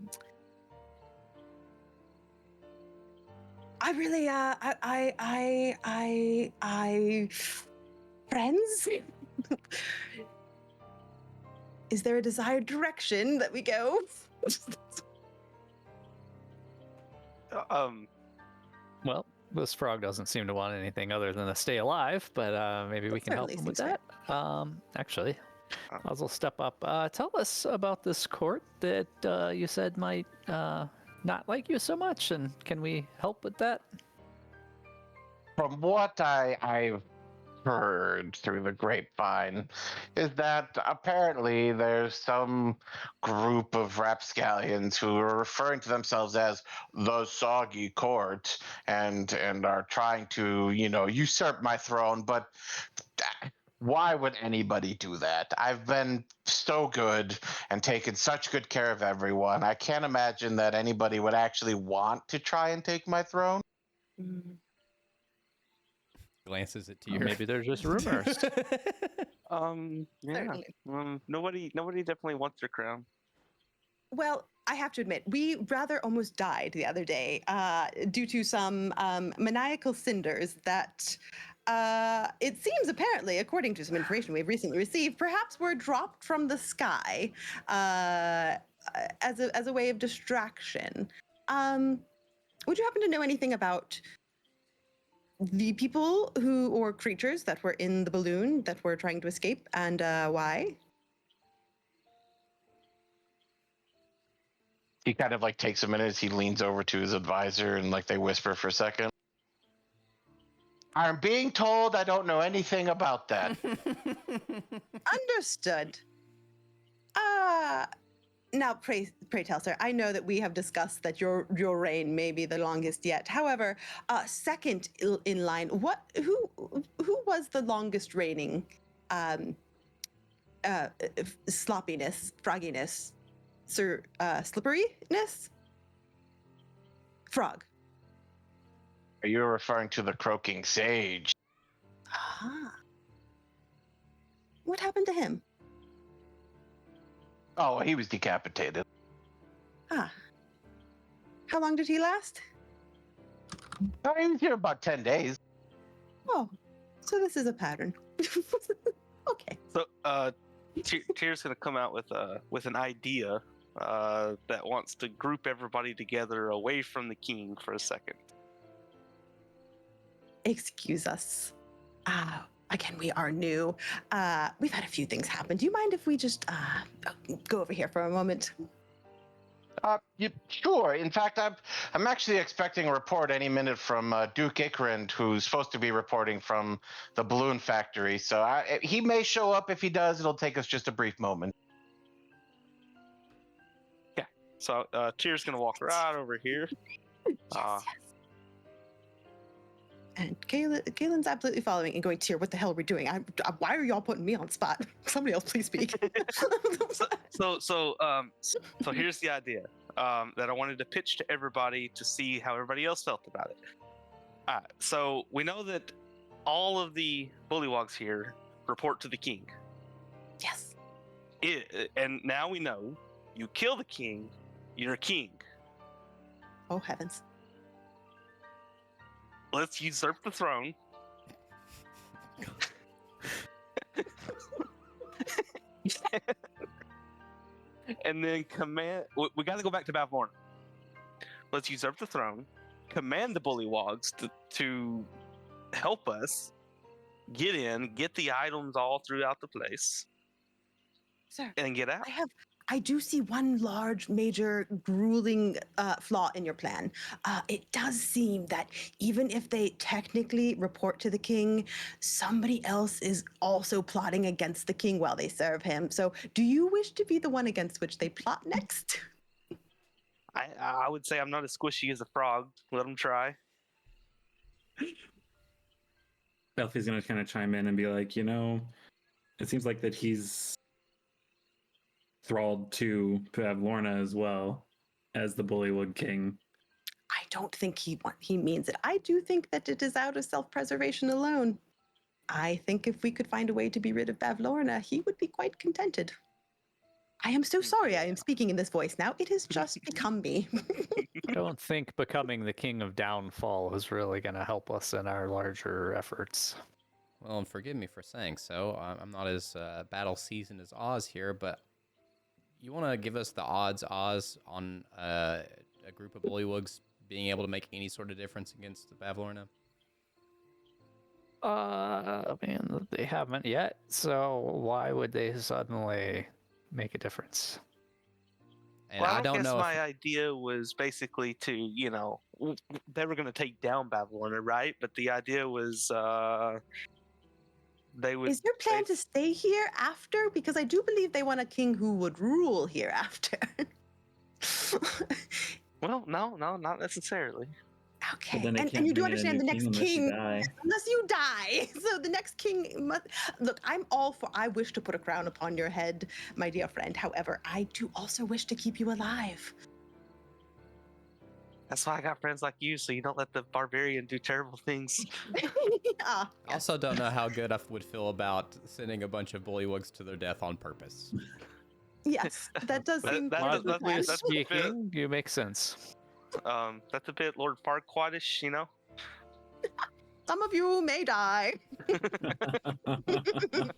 Speaker 4: really, friends? Is there a desired direction that we go?
Speaker 5: Well, this frog doesn't seem to want anything other than to stay alive, but maybe we
Speaker 4: That
Speaker 5: can help
Speaker 4: certainly
Speaker 5: him with
Speaker 4: seems
Speaker 5: that. Actually,
Speaker 6: Oh.
Speaker 5: I'll step up. Tell us about this court that you said might not like you so much, and can we help with that?
Speaker 3: From what I've heard through the grapevine is that apparently there's some group of rapscallions who are referring to themselves as the Soggy Court and are trying to, you know, usurp my throne, but why would anybody do that? I've been so good and taken such good care of everyone. I can't imagine that anybody would actually want to try and take my throne.
Speaker 2: Glances at
Speaker 5: Or
Speaker 2: Tyr.
Speaker 5: maybe they're just rumors.
Speaker 6: Yeah.
Speaker 4: Certainly.
Speaker 6: Nobody definitely wants your crown.
Speaker 4: Well, I have to admit, we rather almost died the other day due to some maniacal cinders that it seems apparently, according to some information we've recently received, perhaps were dropped from the sky as a way of distraction. Would you happen to know anything about the people who or creatures that were in the balloon that were trying to escape and why?
Speaker 3: He kind of like takes a minute as he leans over to his advisor and like they whisper for a second. I'm being told I don't know anything about that.
Speaker 4: Understood. Now, pray tell, sir. I know that we have discussed that your reign may be the longest yet. However, second in line, who was the longest reigning sloppiness, frogginess, sir, slipperiness? Frog.
Speaker 3: Are you referring to the croaking sage?
Speaker 4: Ah. What happened to him?
Speaker 3: Oh, he was decapitated.
Speaker 4: Ah. How long did he last?
Speaker 3: Oh, he was here about 10 days.
Speaker 4: Oh, so this is a pattern. Okay.
Speaker 6: So, Tyr's gonna come out with an idea that wants to group everybody together away from the king for a second.
Speaker 4: Excuse us. Again, we are new. We've had a few things happen. Do you mind if we just go over here for a moment?
Speaker 3: Sure. In fact, I'm actually expecting a report any minute from Duke Icarand, who's supposed to be reporting from the balloon factory. So he may show up. If he does, it'll take us just a brief moment.
Speaker 6: Yeah. So, Tyr's gonna walk right over here.
Speaker 4: Yes. And Kaylin's absolutely following and going, Tyr, what the hell are we doing? Why are y'all putting me on the spot? Somebody else, please speak.
Speaker 6: So here's the idea that I wanted to pitch to everybody to see how everybody else felt about it. All right, so we know that all of the bullywogs here report to the king.
Speaker 4: Yes.
Speaker 6: And now we know you kill the king, you're a king.
Speaker 4: Oh, heavens.
Speaker 6: Let's usurp the throne. And then command. We got to go back to Bavlorna. Let's usurp the throne. Command the bullywogs to help us get the items all throughout the place,
Speaker 4: Sir,
Speaker 6: and get out.
Speaker 4: I do see one large, major, grueling flaw in your plan. It does seem that even if they technically report to the king, somebody else is also plotting against the king while they serve him. So, do you wish to be the one against which they plot next?
Speaker 6: I would say I'm not as squishy as a frog. Let them try.
Speaker 1: Belfie's going to kind of chime in and be like, it seems like that he's thralled to Bavlorna as well as the Bullywug King.
Speaker 4: I don't think he means it. I do think that it is out of self-preservation alone. I think if we could find a way to be rid of Bavlorna, he would be quite contented. I am so sorry I am speaking in this voice now. It has just become me.
Speaker 5: I don't think becoming the king of downfall is really going to help us in our larger efforts.
Speaker 2: Well, and forgive me for saying so. I'm not as battle seasoned as Oz here, but you want to give us the odds, Oz, on a group of bullywugs being able to make any sort of difference against the Bavlorna?
Speaker 5: I mean, they haven't yet, so why would they suddenly make a difference?
Speaker 2: And
Speaker 6: Well,
Speaker 2: I don't
Speaker 6: guess
Speaker 2: know
Speaker 6: my idea was basically to, they were going to take down Bavlorna, right? But the idea was they would.
Speaker 4: Is your plan to stay here after? Because I do believe they want a king who would rule here after.
Speaker 6: Well, no, not necessarily.
Speaker 4: Okay,
Speaker 1: then they
Speaker 4: and
Speaker 1: can't
Speaker 4: you do
Speaker 1: bring in a
Speaker 4: understand
Speaker 1: new
Speaker 4: the next
Speaker 1: king
Speaker 4: king,
Speaker 1: unless
Speaker 4: unless you die. So the next king must look. I'm all for. I wish to put a crown upon your head, my dear friend. However, I do also wish to keep you alive.
Speaker 6: That's why I got friends like you, so you don't let the barbarian do terrible things.
Speaker 4: Ah,
Speaker 2: I also don't know how good I would feel about sending a bunch of bullywugs to their death on purpose.
Speaker 4: yes, that does seem
Speaker 6: That-
Speaker 4: part of the
Speaker 6: that's-
Speaker 4: plan.
Speaker 6: that's-
Speaker 5: Speaking, you make sense.
Speaker 6: That's a bit Lord Farquaadish,
Speaker 4: Some of you may die. The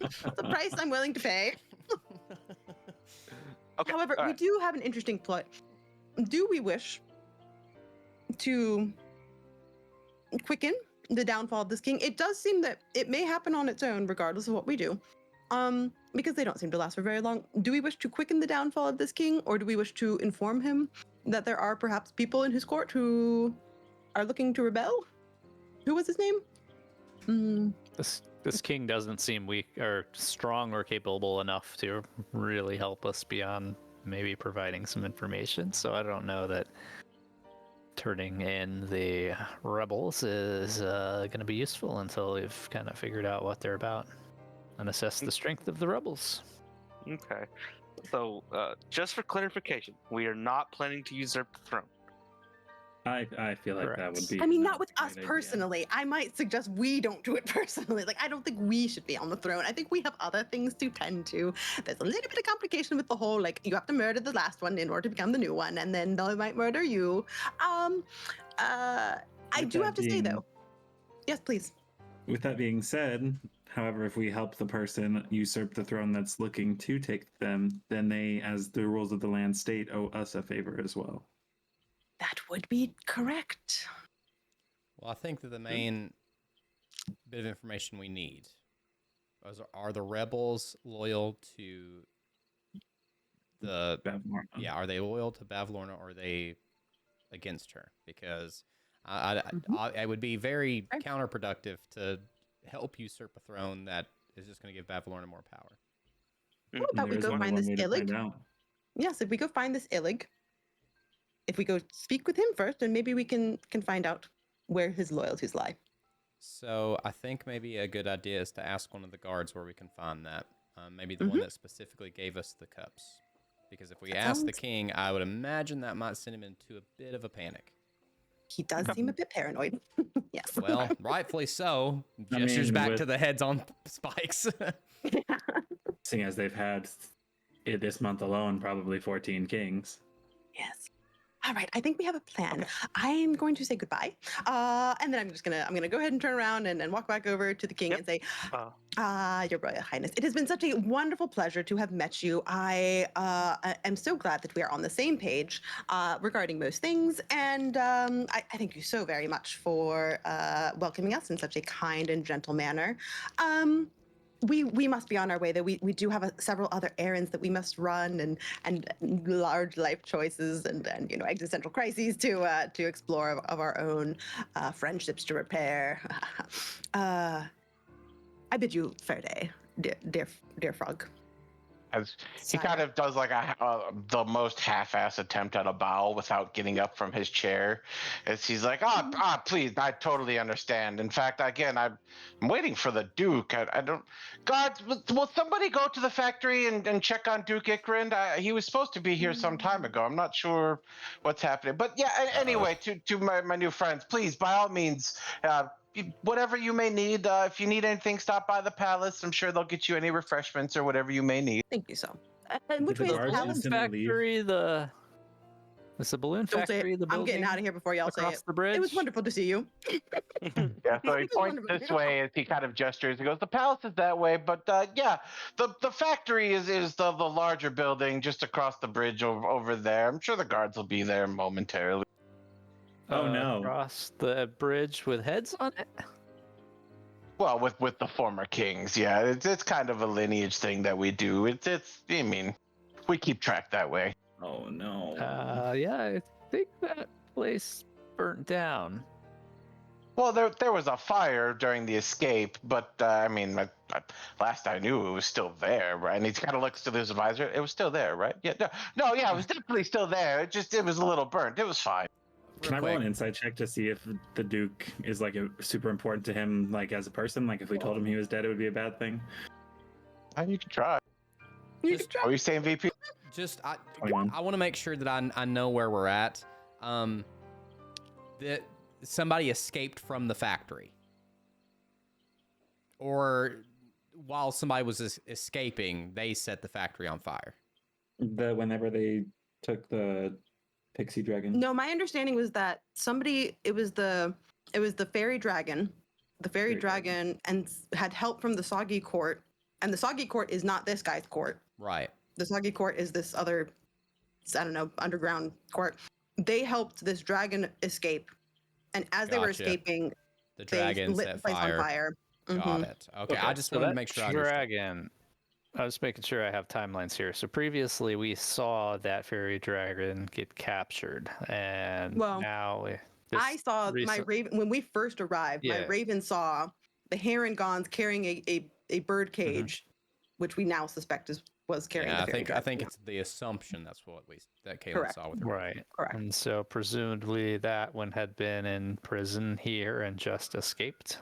Speaker 4: price I'm willing to pay.
Speaker 6: Okay.
Speaker 4: However,
Speaker 6: all
Speaker 4: we
Speaker 6: right.
Speaker 4: do have an interesting plot. Do we wish to quicken the downfall of this king? It does seem that it may happen on its own, regardless of what we do. Because they don't seem to last for very long. Do we wish to quicken the downfall of this king, or do we wish to inform him that there are perhaps people in his court who are looking to rebel? Who was his name?
Speaker 5: This king doesn't seem weak or strong or capable enough to really help us beyond maybe providing some information. So I don't know that turning in the rebels is going to be useful until we've kind of figured out what they're about and assess the strength of the rebels.
Speaker 6: Okay. So, just for clarification, we are not planning to usurp the throne.
Speaker 1: I feel like that would
Speaker 5: Correct.
Speaker 1: be.
Speaker 4: I mean,
Speaker 1: not
Speaker 4: not with
Speaker 1: a
Speaker 4: us
Speaker 1: great idea.
Speaker 4: personally. I might suggest we don't do it personally. Like, I don't think we should be on the throne. I think we have other things to tend to. There's a little bit of complication with the whole, like, you have to murder the last one in order to become the new one, and then they might murder you. I
Speaker 1: With
Speaker 4: do
Speaker 1: that
Speaker 4: have to say,
Speaker 1: being-
Speaker 4: though. Yes, please.
Speaker 1: With that being said, however, if we help the person usurp the throne that's looking to take them, then they, as the rules of the land state, owe us a favor as well.
Speaker 4: That would be correct.
Speaker 2: Well, I think that the main bit of information we need are the rebels loyal to the
Speaker 1: Bavlorna.
Speaker 2: yeah, are they loyal to Bavlorna or are they against her? Because it would be very
Speaker 4: Right.
Speaker 2: counterproductive to help usurp a throne that is just going to give Bavlorna more power.
Speaker 4: What
Speaker 1: And
Speaker 4: about we
Speaker 1: there is
Speaker 4: go
Speaker 1: only
Speaker 4: find
Speaker 1: one
Speaker 4: this
Speaker 1: way to find
Speaker 4: Illig?
Speaker 1: out.
Speaker 4: Yes, if we go find this Illig, if we go speak with him first, then maybe we can find out where his loyalties lie.
Speaker 2: So I think maybe a good idea is to ask one of the guards where we can find that. Maybe the one that specifically gave us the cups. Because if we
Speaker 4: That
Speaker 2: ask the
Speaker 4: sounds-
Speaker 2: king, I would imagine that might send him into a bit of a panic.
Speaker 4: He does seem a bit paranoid. Yes.
Speaker 2: Well, rightfully so.
Speaker 1: I
Speaker 2: Gestures
Speaker 1: mean,
Speaker 2: back
Speaker 1: with-
Speaker 2: to the heads on spikes.
Speaker 1: Seeing as they've had this month alone probably 14 kings.
Speaker 4: Yes. All right, I think we have a plan. I'm going to say goodbye, and then I'm gonna go ahead and turn around and walk back over to the king and say, Your Royal Highness, it has been such a wonderful pleasure to have met you. I am so glad that we are on the same page regarding most things, and I thank you so very much for welcoming us in such a kind and gentle manner. We must be on our way, though. We do have several other errands that we must run, and large life choices, and existential crises to explore of our own, friendships to repair. I bid you fair day, dear frog.
Speaker 3: As he
Speaker 4: Sire.
Speaker 3: kind of does like the most half-ass attempt at a bow without getting up from his chair, as he's like, please, I totally understand. In fact, again, I'm waiting for the Duke. I don't. Guards, will somebody go to the factory and check on Duke Ikrind? He was supposed to be here some time ago. I'm not sure what's happening. But yeah, anyway, to my new friends, please, by all means, whatever you may need. If you need anything, stop by the palace. I'm sure they'll get you any refreshments or whatever you may need.
Speaker 4: Thank you so. And which
Speaker 1: Did
Speaker 4: way
Speaker 1: the
Speaker 4: is the
Speaker 1: guards
Speaker 4: palace?
Speaker 1: instantly leave?
Speaker 5: Factory, is the balloon
Speaker 4: Don't say
Speaker 5: factory
Speaker 4: it.
Speaker 5: the building
Speaker 4: I'm getting out of here before y'all say
Speaker 5: across
Speaker 4: it.
Speaker 5: the bridge?
Speaker 4: It was wonderful to see you.
Speaker 3: Yeah, so he
Speaker 4: It was
Speaker 3: points
Speaker 4: wonderful.
Speaker 3: this way as he kind of gestures. He goes, "The palace is that way, but yeah, the factory is the larger building just across the bridge over there. I'm sure the guards will be there momentarily."
Speaker 1: Oh, no.
Speaker 5: Across the bridge with heads on it?
Speaker 3: Well, with the former kings, yeah, it's kind of a lineage thing that we do. It's I mean, we keep track that way.
Speaker 1: Oh no.
Speaker 5: Yeah, I think that place burnt down.
Speaker 3: Well, there was a fire during the escape, but I mean, last I knew, it was still there, right? And he kind of looks to his advisor. It was still there, right? Yeah, no, yeah, it was definitely still there. It was a little burnt. It was fine.
Speaker 1: Can I roll an insight check to see if the Duke is like super important to him, like as a person? Like if we told him he was dead, it would be a bad thing.
Speaker 3: And you can try.
Speaker 2: Just,
Speaker 3: Are you saying VP?
Speaker 2: I
Speaker 1: 21.
Speaker 2: want to make sure that I know where we're at. That somebody escaped from the factory, or while somebody was escaping, they set the factory on fire.
Speaker 1: Whenever they took the pixie dragon.
Speaker 4: No, my understanding was that it was the fairy dragon. The fairy dragon and had help from the Soggy Court, and the Soggy Court is not this guy's court.
Speaker 2: Right.
Speaker 4: The Soggy Court is this other, I don't know, underground court. They helped this dragon escape, and as they were
Speaker 2: Gotcha.
Speaker 4: escaping,
Speaker 2: The
Speaker 4: they
Speaker 2: dragon
Speaker 4: lit
Speaker 2: set
Speaker 4: the place on
Speaker 2: fire.
Speaker 4: fire.
Speaker 2: Got
Speaker 4: Mhm.
Speaker 2: it. Okay,
Speaker 1: Okay,
Speaker 2: I just
Speaker 5: So
Speaker 2: wanted to
Speaker 5: that
Speaker 2: make sure I understood.
Speaker 5: dragon. I was making sure I have timelines here. So previously we saw that fairy dragon get captured, and
Speaker 4: Well,
Speaker 5: now
Speaker 4: I saw my raven when we first arrived. My
Speaker 5: Yeah.
Speaker 4: raven saw the Herringons carrying a bird cage, which we now suspect was carrying
Speaker 2: Yeah,
Speaker 4: the fairy
Speaker 2: I think
Speaker 4: dragon.
Speaker 2: it's the assumption that's what that Caitlin
Speaker 4: Correct.
Speaker 2: saw with her.
Speaker 5: Right.
Speaker 4: Correct.
Speaker 5: And so presumably that one had been in prison here and just escaped.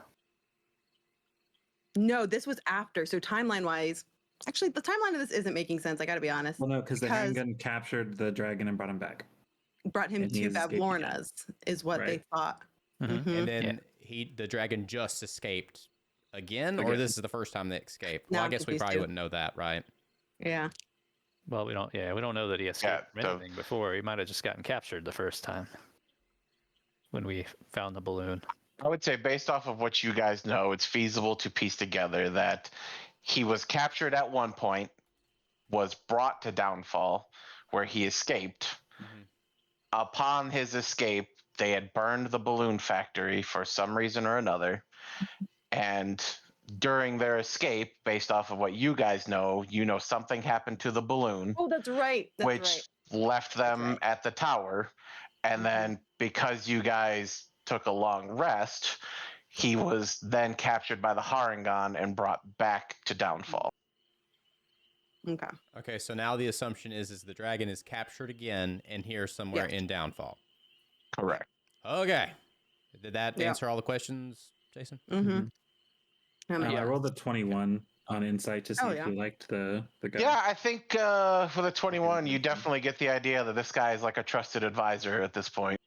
Speaker 4: No, this was after. So timeline wise, actually, the timeline of this isn't making sense. I got to be honest.
Speaker 1: Well, no, because the handgun captured the dragon and brought him back.
Speaker 4: Brought him
Speaker 1: and he
Speaker 4: to
Speaker 1: has escaped again.
Speaker 4: Bavlorna's is what they
Speaker 1: Right.
Speaker 4: thought.
Speaker 5: Mhm.
Speaker 4: Mhm.
Speaker 2: And then the dragon just escaped again, or
Speaker 1: Again.
Speaker 2: this is the first time they escaped.
Speaker 4: No,
Speaker 2: Well, I
Speaker 4: I
Speaker 2: guess
Speaker 4: think
Speaker 2: we
Speaker 4: these
Speaker 2: probably
Speaker 4: two.
Speaker 2: wouldn't know that, right?
Speaker 4: Yeah.
Speaker 5: Well, we don't know that he escaped from
Speaker 3: so-
Speaker 5: anything before. He might have just gotten captured the first time when we found the balloon.
Speaker 3: I would say, based off of what you guys know, it's feasible to piece together that he was captured at one point, was brought to Downfall, where he escaped.
Speaker 2: Mhm.
Speaker 3: Upon his escape, they had burned the balloon factory for some reason or another. And during their escape, based off of what you guys know, something happened to the balloon,
Speaker 4: Oh, that's right. That's
Speaker 3: which
Speaker 4: right.
Speaker 3: left them
Speaker 4: right.
Speaker 3: at the tower. And then because you guys took a long rest, he was then captured by the Harangon and brought back to Downfall.
Speaker 4: Okay.
Speaker 2: Okay, so now the assumption is the dragon is captured again and here somewhere
Speaker 4: Yeah.
Speaker 2: in Downfall.
Speaker 3: Correct.
Speaker 2: Okay. Did that
Speaker 4: Yeah.
Speaker 2: answer all the questions, Jason?
Speaker 4: Mm-hmm.
Speaker 1: I rolled a 21 on insight to see
Speaker 4: Oh,
Speaker 1: if
Speaker 4: yeah.
Speaker 1: you liked the guy.
Speaker 3: Yeah, I think for the 21, you definitely get the idea that this guy is like a trusted advisor at this point.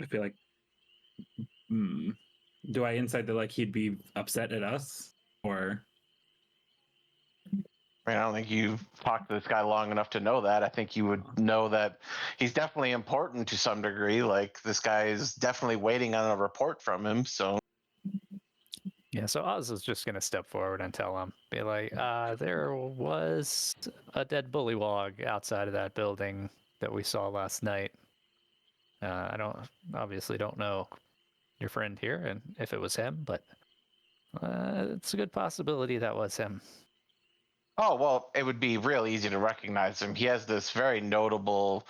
Speaker 1: I feel like, do I insight that like he'd be upset at us, or?
Speaker 3: I mean, I don't think you've talked to this guy long enough to know that. I think you would know that he's definitely important to some degree. Like, this guy is definitely waiting on a report from him. So,
Speaker 5: Yeah, so Oz is just going to step forward and tell him, be like, there was a dead bullywog outside of that building that we saw last night. I obviously don't know your friend here and if it was him, but it's a good possibility that was him.
Speaker 3: oh, well, it would be real easy to recognize him. He has this very notable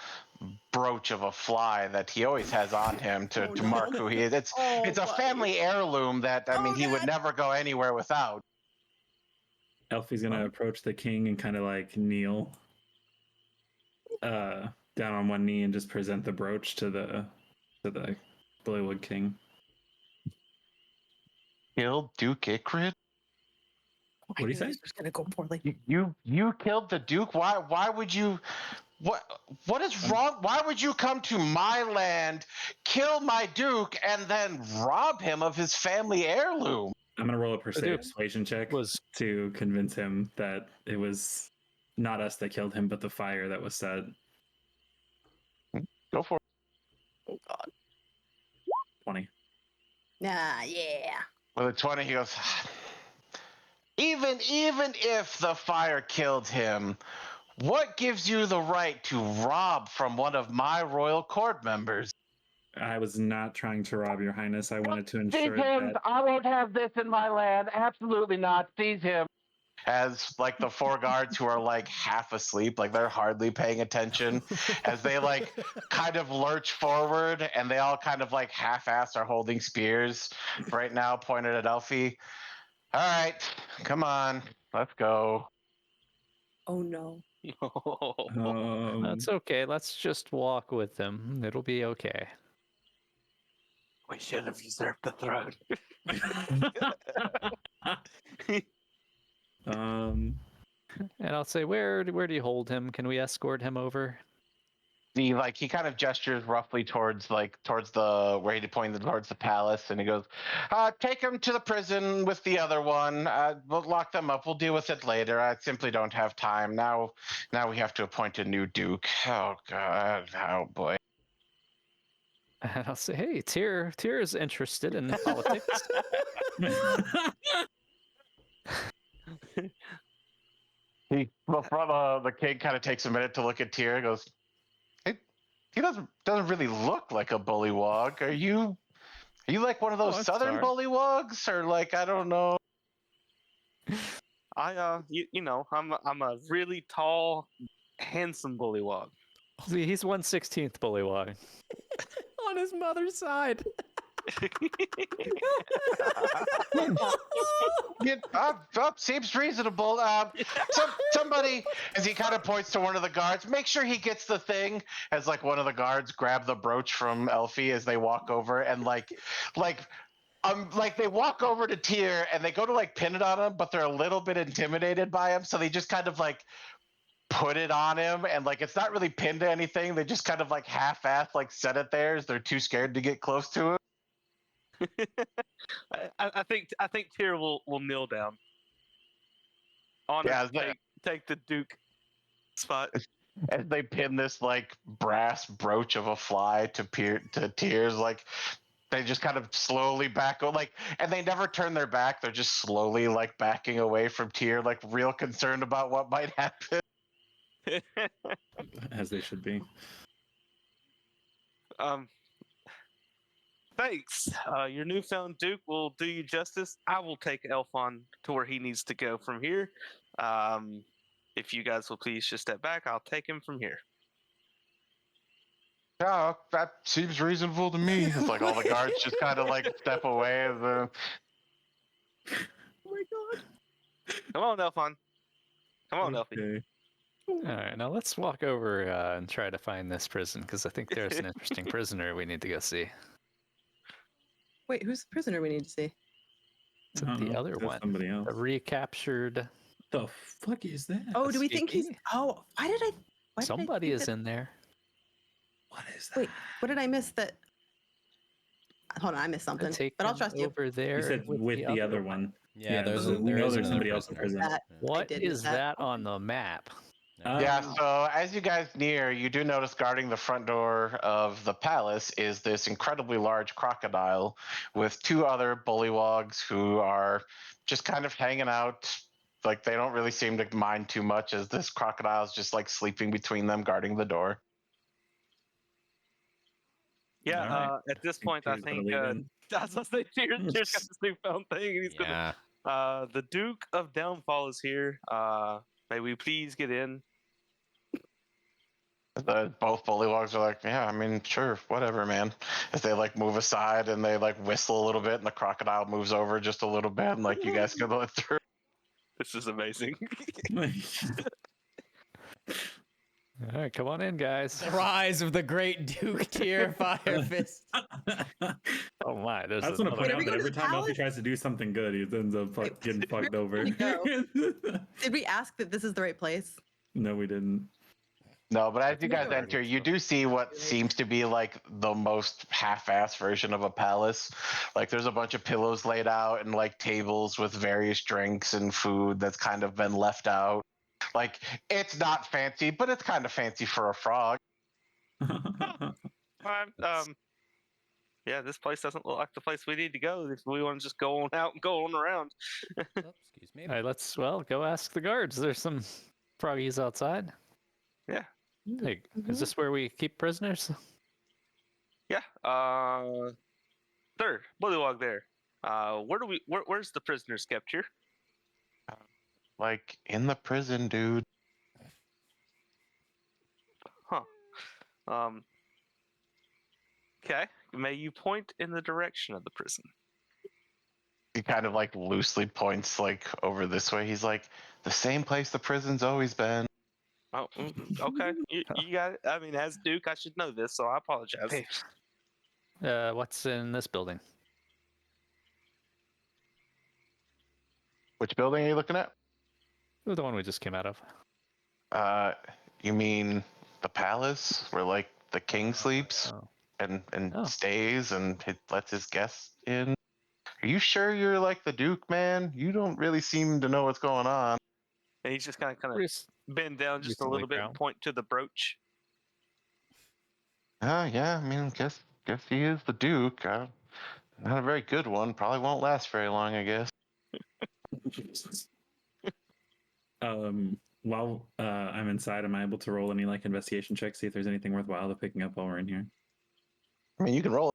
Speaker 3: brooch of a fly that he always has on him to mark who he is. It's a family heirloom that, I mean, he would never go anywhere without.
Speaker 1: Elfie's gonna approach the king and kind of like kneel down on one knee and just present the brooch to the Bullywug King.
Speaker 3: Killed Duke Ikrid?
Speaker 1: What do you say?
Speaker 4: This was gonna go poorly.
Speaker 3: You killed the Duke? Why would you? What is wrong? Why would you come to my land, kill my Duke, and then rob him of his family heirloom?
Speaker 1: I'm gonna roll a persuasion check to convince him that it was not us that killed him, but the fire that was set.
Speaker 3: Go for it.
Speaker 4: Oh God.
Speaker 1: 20.
Speaker 4: Nah, yeah.
Speaker 3: With a 20, he goes. Even if the fire killed him, what gives you the right to rob from one of my royal court members?
Speaker 1: I was not trying to rob your highness. I wanted to
Speaker 3: Seize
Speaker 1: ensure
Speaker 3: him!
Speaker 1: that
Speaker 3: I won't have this in my land. Absolutely not. Seize him. As like the four guards who are like half asleep, like they're hardly paying attention, as they like kind of lurch forward and they all kind of like half-ass are holding spears right now pointed at Elfie. All right, come on, let's go.
Speaker 4: Oh no.
Speaker 5: That's okay. Let's just walk with them. It'll be okay.
Speaker 6: We should have usurped the throne.
Speaker 5: And I'll say, where do you hold him? Can we escort him over?
Speaker 3: He kind of gestures roughly towards the where he pointed towards the palace, and he goes, take him to the prison with the other one. We'll lock them up. We'll deal with it later. I simply don't have time now. We have to appoint a new duke. Oh God. Oh boy.
Speaker 5: And I'll say, hey, Tyr is interested in politics.
Speaker 3: The king kind of takes a minute to look at Tyr and goes, he doesn't really look like a bullywog. Are you like one of those southern bullywogs, or like, I don't know?
Speaker 6: I'm a really tall, handsome bullywog.
Speaker 5: See, he's 1/16th bullywog.
Speaker 2: On his mother's side.
Speaker 3: Seems reasonable. Somebody, as he kind of points to one of the guards, make sure he gets the thing. As like one of the guards grab the brooch from Elfie as they walk over, and like they walk over to Tyr and they go to like pin it on him, but they're a little bit intimidated by him, so they just kind of like put it on him, and like it's not really pinned to anything. They just kind of like half-ass like set it there as they're too scared to get close to him.
Speaker 6: I think Tyr will kneel down. Take the Duke spot.
Speaker 3: As they pin this like brass brooch of a fly to Tyr's, like they just kind of slowly back, and they never turn their back. They're just slowly like backing away from Tyr, like real concerned about what might happen.
Speaker 1: As they should be.
Speaker 6: Thanks. Your newfound Duke will do you justice. I will take Elfon to where he needs to go from here. If you guys will please just step back, I'll take him from here.
Speaker 3: Yeah, that seems reasonable to me. It's like all the guards just kind of like step away.
Speaker 4: Oh my God.
Speaker 6: Come on, Elfon. Come on, Elfie.
Speaker 1: Okay.
Speaker 5: All right, now let's walk over and try to find this prison, because I think there's an interesting prisoner we need to go see.
Speaker 4: Wait, who's the prisoner we need to see?
Speaker 1: I don't
Speaker 5: The
Speaker 1: know.
Speaker 5: other
Speaker 1: There's
Speaker 5: one.
Speaker 1: Somebody else.
Speaker 5: The recaptured.
Speaker 1: The fuck is that?
Speaker 4: Oh, do we think he's?
Speaker 5: Escapee?
Speaker 4: Oh, why did I?
Speaker 5: Somebody
Speaker 4: think
Speaker 5: is
Speaker 4: that...
Speaker 5: in there.
Speaker 1: What is that?
Speaker 4: Wait, what did I miss? That. Hold on, I missed something.
Speaker 5: Take
Speaker 4: But I'll
Speaker 5: him
Speaker 4: trust you.
Speaker 5: over there.
Speaker 1: You said with the other one.
Speaker 2: Yeah, there's
Speaker 1: so
Speaker 2: a,
Speaker 1: we
Speaker 2: there
Speaker 1: know
Speaker 2: is
Speaker 1: there's
Speaker 2: another
Speaker 1: somebody else in
Speaker 2: prisoner.
Speaker 1: prison.
Speaker 4: That.
Speaker 2: Yeah.
Speaker 5: What
Speaker 4: did
Speaker 5: is
Speaker 4: miss that.
Speaker 5: that on the map?
Speaker 3: Yeah,
Speaker 1: Um,
Speaker 3: so as you guys near, you do notice guarding the front door of the palace is this incredibly large crocodile with two other bullywogs who are just kind of hanging out. Like, they don't really seem to mind too much as this crocodile is just like sleeping between them, guarding the door.
Speaker 6: Yeah.
Speaker 1: All right.
Speaker 6: At this point, I
Speaker 1: Tears gotta
Speaker 6: think
Speaker 1: lead in.
Speaker 6: that's what they Tears got this newfound thing, and he's
Speaker 2: Yeah.
Speaker 6: gonna. The Duke of Downfall is here. May we please get in?
Speaker 3: Both bullywogs are like, yeah, I mean, sure, whatever, man. As they like move aside and they like whistle a little bit, and the crocodile moves over just a little bit, and like you guys can let through.
Speaker 6: This is amazing.
Speaker 5: All right, come on in, guys.
Speaker 2: The rise of the great Duke Tier Fire Fist.
Speaker 5: Oh my, there's
Speaker 1: I just want to point
Speaker 4: Wait, are
Speaker 1: out
Speaker 4: we
Speaker 1: that
Speaker 4: going to
Speaker 1: every
Speaker 4: the
Speaker 1: time Elfie
Speaker 4: palace?
Speaker 1: tries to do something good, he ends up getting fucked over.
Speaker 4: go? Did we ask that this is the right place?
Speaker 1: No, we didn't.
Speaker 3: No, but as you
Speaker 4: think
Speaker 3: guys
Speaker 4: we're
Speaker 3: enter, you do see what seems to be like the most half-assed version of a palace. Like, there's a bunch of pillows laid out and like tables with various drinks and food that's kind of been left out. Like, it's not fancy, but it's kind of fancy for a frog.
Speaker 6: Yeah, this place doesn't look like the place we need to go if we want to just go on out and go on around.
Speaker 2: Oh, excuse me.
Speaker 5: All right, let's go ask the guards. There's some froggies outside.
Speaker 6: Yeah.
Speaker 5: Hey, is this where we keep prisoners?
Speaker 6: Yeah. There, Bullywog there. Where's the prisoners kept here?
Speaker 3: Like, in the prison, dude.
Speaker 6: Okay. May you point in the direction of the prison.
Speaker 3: He kind of like loosely points like over this way. He's like, the same place the prison's always been.
Speaker 6: Oh, okay. You got it. I mean, as Duke, I should know this, so I apologize.
Speaker 5: Hey. What's in this building?
Speaker 3: Which building are you looking at?
Speaker 5: The one we just came out of.
Speaker 3: You mean the palace where like the king sleeps
Speaker 5: Oh.
Speaker 3: and
Speaker 5: Oh.
Speaker 3: stays and lets his guests in? Are you sure you're like the Duke, man? You don't really seem to know what's going on.
Speaker 6: And he's just kind of
Speaker 5: Just
Speaker 6: bend down just a
Speaker 5: recently
Speaker 6: little bit and
Speaker 5: crowned.
Speaker 6: point to the brooch.
Speaker 3: Oh yeah, I mean, guess he is the Duke. Not a very good one. Probably won't last very long, I guess.
Speaker 1: While I'm inside, am I able to roll any like investigation checks, see if there's anything worthwhile to picking up while we're in here?
Speaker 3: I mean, you can roll.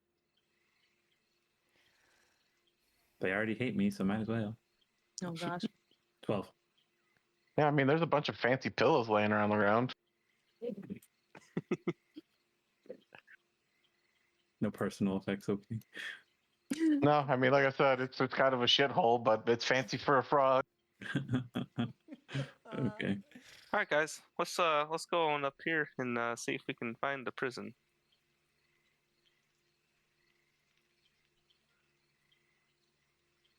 Speaker 1: They already hate me, so might as well.
Speaker 4: Oh gosh.
Speaker 1: 12.
Speaker 3: Yeah, I mean, there's a bunch of fancy pillows laying around the ground.
Speaker 1: No personal effects, okay.
Speaker 3: No, I mean, like I said, it's kind of a shithole, but it's fancy for a frog.
Speaker 1: Okay.
Speaker 6: All right, guys, let's go on up here and see if we can find the prison.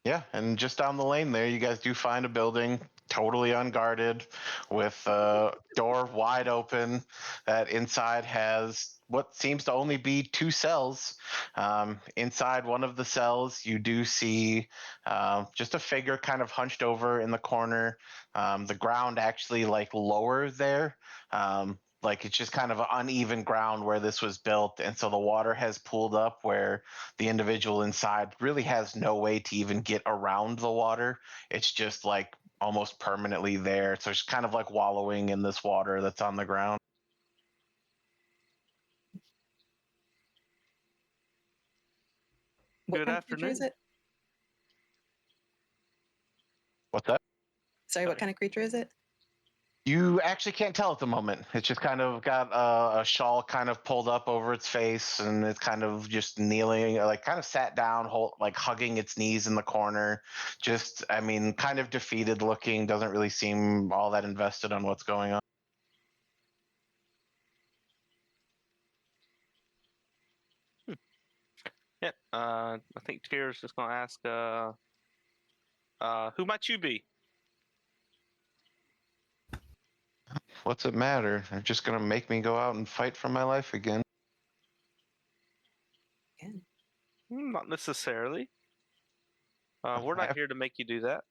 Speaker 3: Yeah, and just down the lane there, you guys do find a building totally unguarded with a door wide open that inside has what seems to only be 2 cells. Inside one of the cells, you do see just a figure kind of hunched over in the corner. The ground actually like lower there. Like it's just kind of an uneven ground where this was built, and so the water has pooled up where the individual inside really has no way to even get around the water. It's just like almost permanently there, so it's kind of like wallowing in this water that's on the ground.
Speaker 4: What
Speaker 6: Good
Speaker 4: kind of creature is
Speaker 6: afternoon.
Speaker 4: it?
Speaker 3: What's that?
Speaker 4: Sorry, what kind of creature is it?
Speaker 3: You actually can't tell at the moment. It's just kind of got a shawl kind of pulled up over its face, and it's kind of just kneeling, like kind of sat down, like hugging its knees in the corner. Just, I mean, kind of defeated looking, doesn't really seem all that invested on what's going on.
Speaker 6: Yeah, I think Tira's just gonna ask, who might you be?
Speaker 3: What's it matter? They're just gonna make me go out and fight for my life again.
Speaker 6: Not necessarily.
Speaker 3: I
Speaker 6: We're not
Speaker 3: have,
Speaker 6: here to make you do that.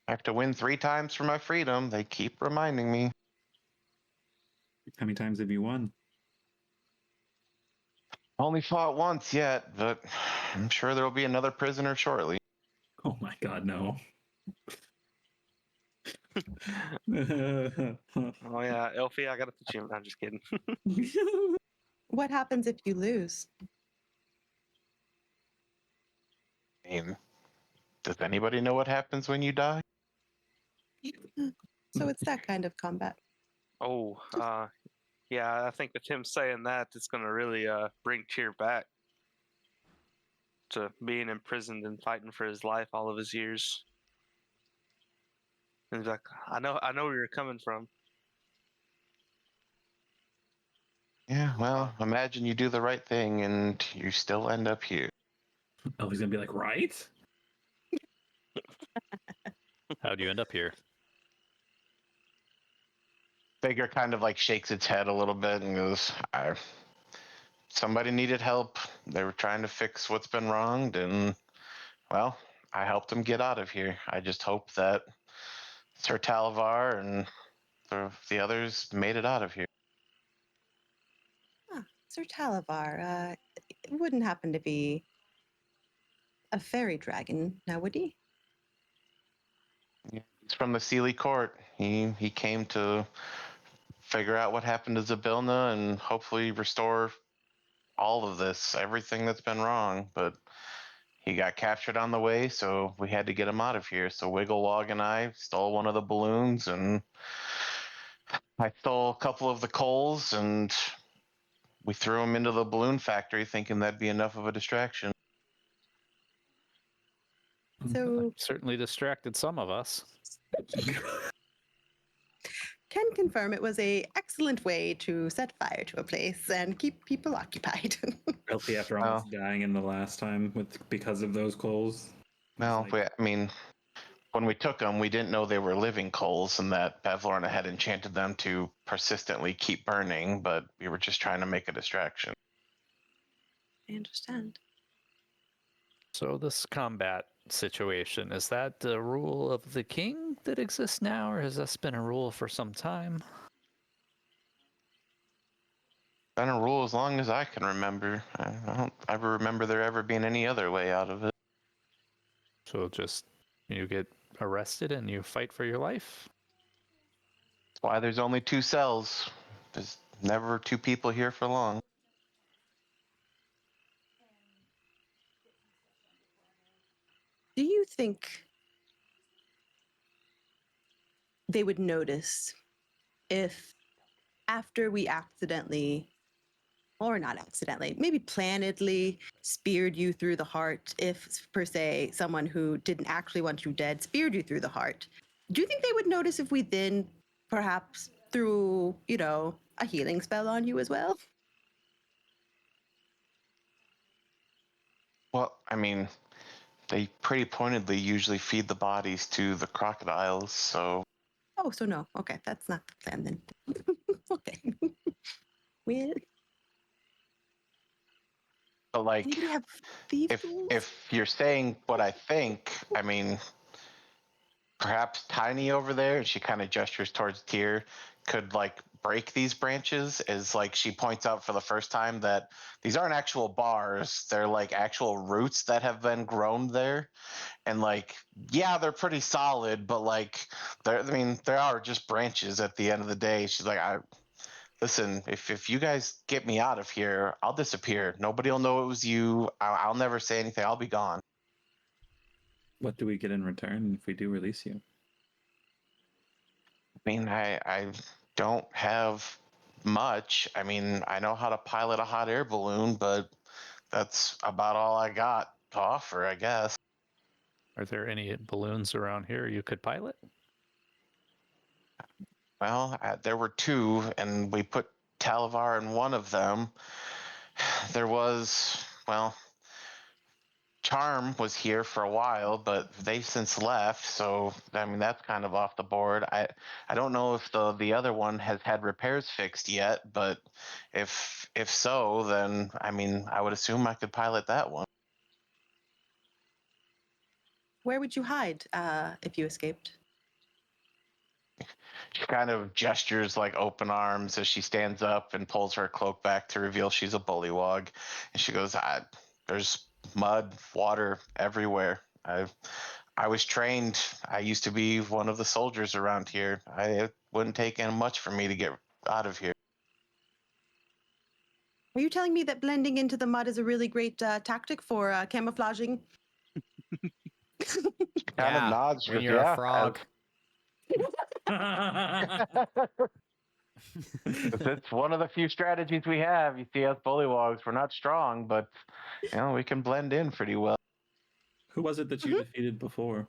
Speaker 3: I have to win 3 times for my freedom. They keep reminding me.
Speaker 1: How many times have you won?
Speaker 3: Only fought once yet, but I'm sure there'll be another prisoner shortly.
Speaker 1: Oh my god, no.
Speaker 6: Oh yeah, Elfie, I gotta put you in. I'm just kidding.
Speaker 4: What happens if you lose?
Speaker 3: I mean, does anybody know what happens when you die?
Speaker 4: So it's that kind of combat.
Speaker 6: Oh, yeah, I think with him saying that, it's gonna really bring Tyr back to being imprisoned and fighting for his life all of his years. And he's like, I know where you're coming from.
Speaker 3: Yeah, well, imagine you do the right thing and you still end up here.
Speaker 1: Oh, he's gonna be like, right?
Speaker 5: How'd you end up here?
Speaker 3: Figure kind of like shakes its head a little bit and goes, somebody needed help. They were trying to fix what's been wronged, and well, I helped them get out of here. I just hope that Sir Talavar and the others made it out of here.
Speaker 4: Sir Talavar, it wouldn't happen to be a fairy dragon, now would he?
Speaker 3: He's from the Sealy Court. He came to figure out what happened to Zabilna and hopefully restore all of this, everything that's been wrong. But he got captured on the way, so we had to get him out of here. So Wigglewog and I stole one of the balloons, and I stole a couple of the coals, and we threw them into the balloon factory thinking that'd be enough of a distraction.
Speaker 4: So
Speaker 5: Certainly distracted some of us.
Speaker 4: can confirm it was a excellent way to set fire to a place and keep people occupied.
Speaker 1: Elfie, after almost dying in the last time because of those coals.
Speaker 3: Well,
Speaker 1: like-
Speaker 3: I mean, when we took them, we didn't know they were living coals and that Bevlorna had enchanted them to persistently keep burning, but we were just trying to make a distraction.
Speaker 4: I understand.
Speaker 5: So this combat situation, is that the rule of the king that exists now, or has this been a rule for some time?
Speaker 3: Been a rule as long as I can remember. I don't ever remember there ever being any other way out of it.
Speaker 5: So just you get arrested and you fight for your life?
Speaker 3: That's why there's only 2 cells. There's never 2 people here for long.
Speaker 4: Do you think they would notice if after we accidentally, or not accidentally, maybe plannedly speared you through the heart, if per se someone who didn't actually want you dead speared you through the heart, do you think they would notice if we then perhaps threw, a healing spell on you as well?
Speaker 3: Well, I mean, they pretty pointedly usually feed the bodies to the crocodiles, so
Speaker 4: Oh, so no. Okay, that's not the plan then. Okay. Well,
Speaker 3: but like
Speaker 4: anybody have thieves'
Speaker 3: if
Speaker 4: tools?
Speaker 3: if you're saying what I think, I mean, perhaps Tiny over there, and she kind of gestures towards Tyr, could like break these branches. Is like she points out for the first time that these aren't actual bars; they're like actual roots that have been grown there. And like, yeah, they're pretty solid, but like, I mean, there are just branches at the end of the day. She's like, listen, if you guys get me out of here, I'll disappear. Nobody will know it was you. I'll never say anything. I'll be gone.
Speaker 1: What do we get in return if we do release you?
Speaker 3: I mean, I don't have much. I mean, I know how to pilot a hot air balloon, but that's about all I got to offer, I guess.
Speaker 5: Are there any balloons around here you could pilot?
Speaker 3: Well, there were 2, and we put Talavar in one of them. There was, well, Charm was here for a while, but they've since left. So I mean, that's kind of off the board. I don't know if the other one has had repairs fixed yet, but if so, then I mean, I would assume I could pilot that one.
Speaker 4: Where would you hide if you escaped?
Speaker 3: She kind of gestures like open arms as she stands up and pulls her cloak back to reveal she's a bullywog. And she goes, there's mud, water everywhere. I was trained. I used to be one of the soldiers around here. It wouldn't take much for me to get out of here.
Speaker 4: Are you telling me that blending into the mud is a really great tactic for camouflaging?
Speaker 3: Kind of nods.
Speaker 2: when
Speaker 3: Goes,
Speaker 2: you're
Speaker 3: yeah,
Speaker 2: a frog.
Speaker 3: It's one of the few strategies we have. You see us bullywogs, we're not strong, but we can blend in pretty well.
Speaker 1: Who was it that you defeated before?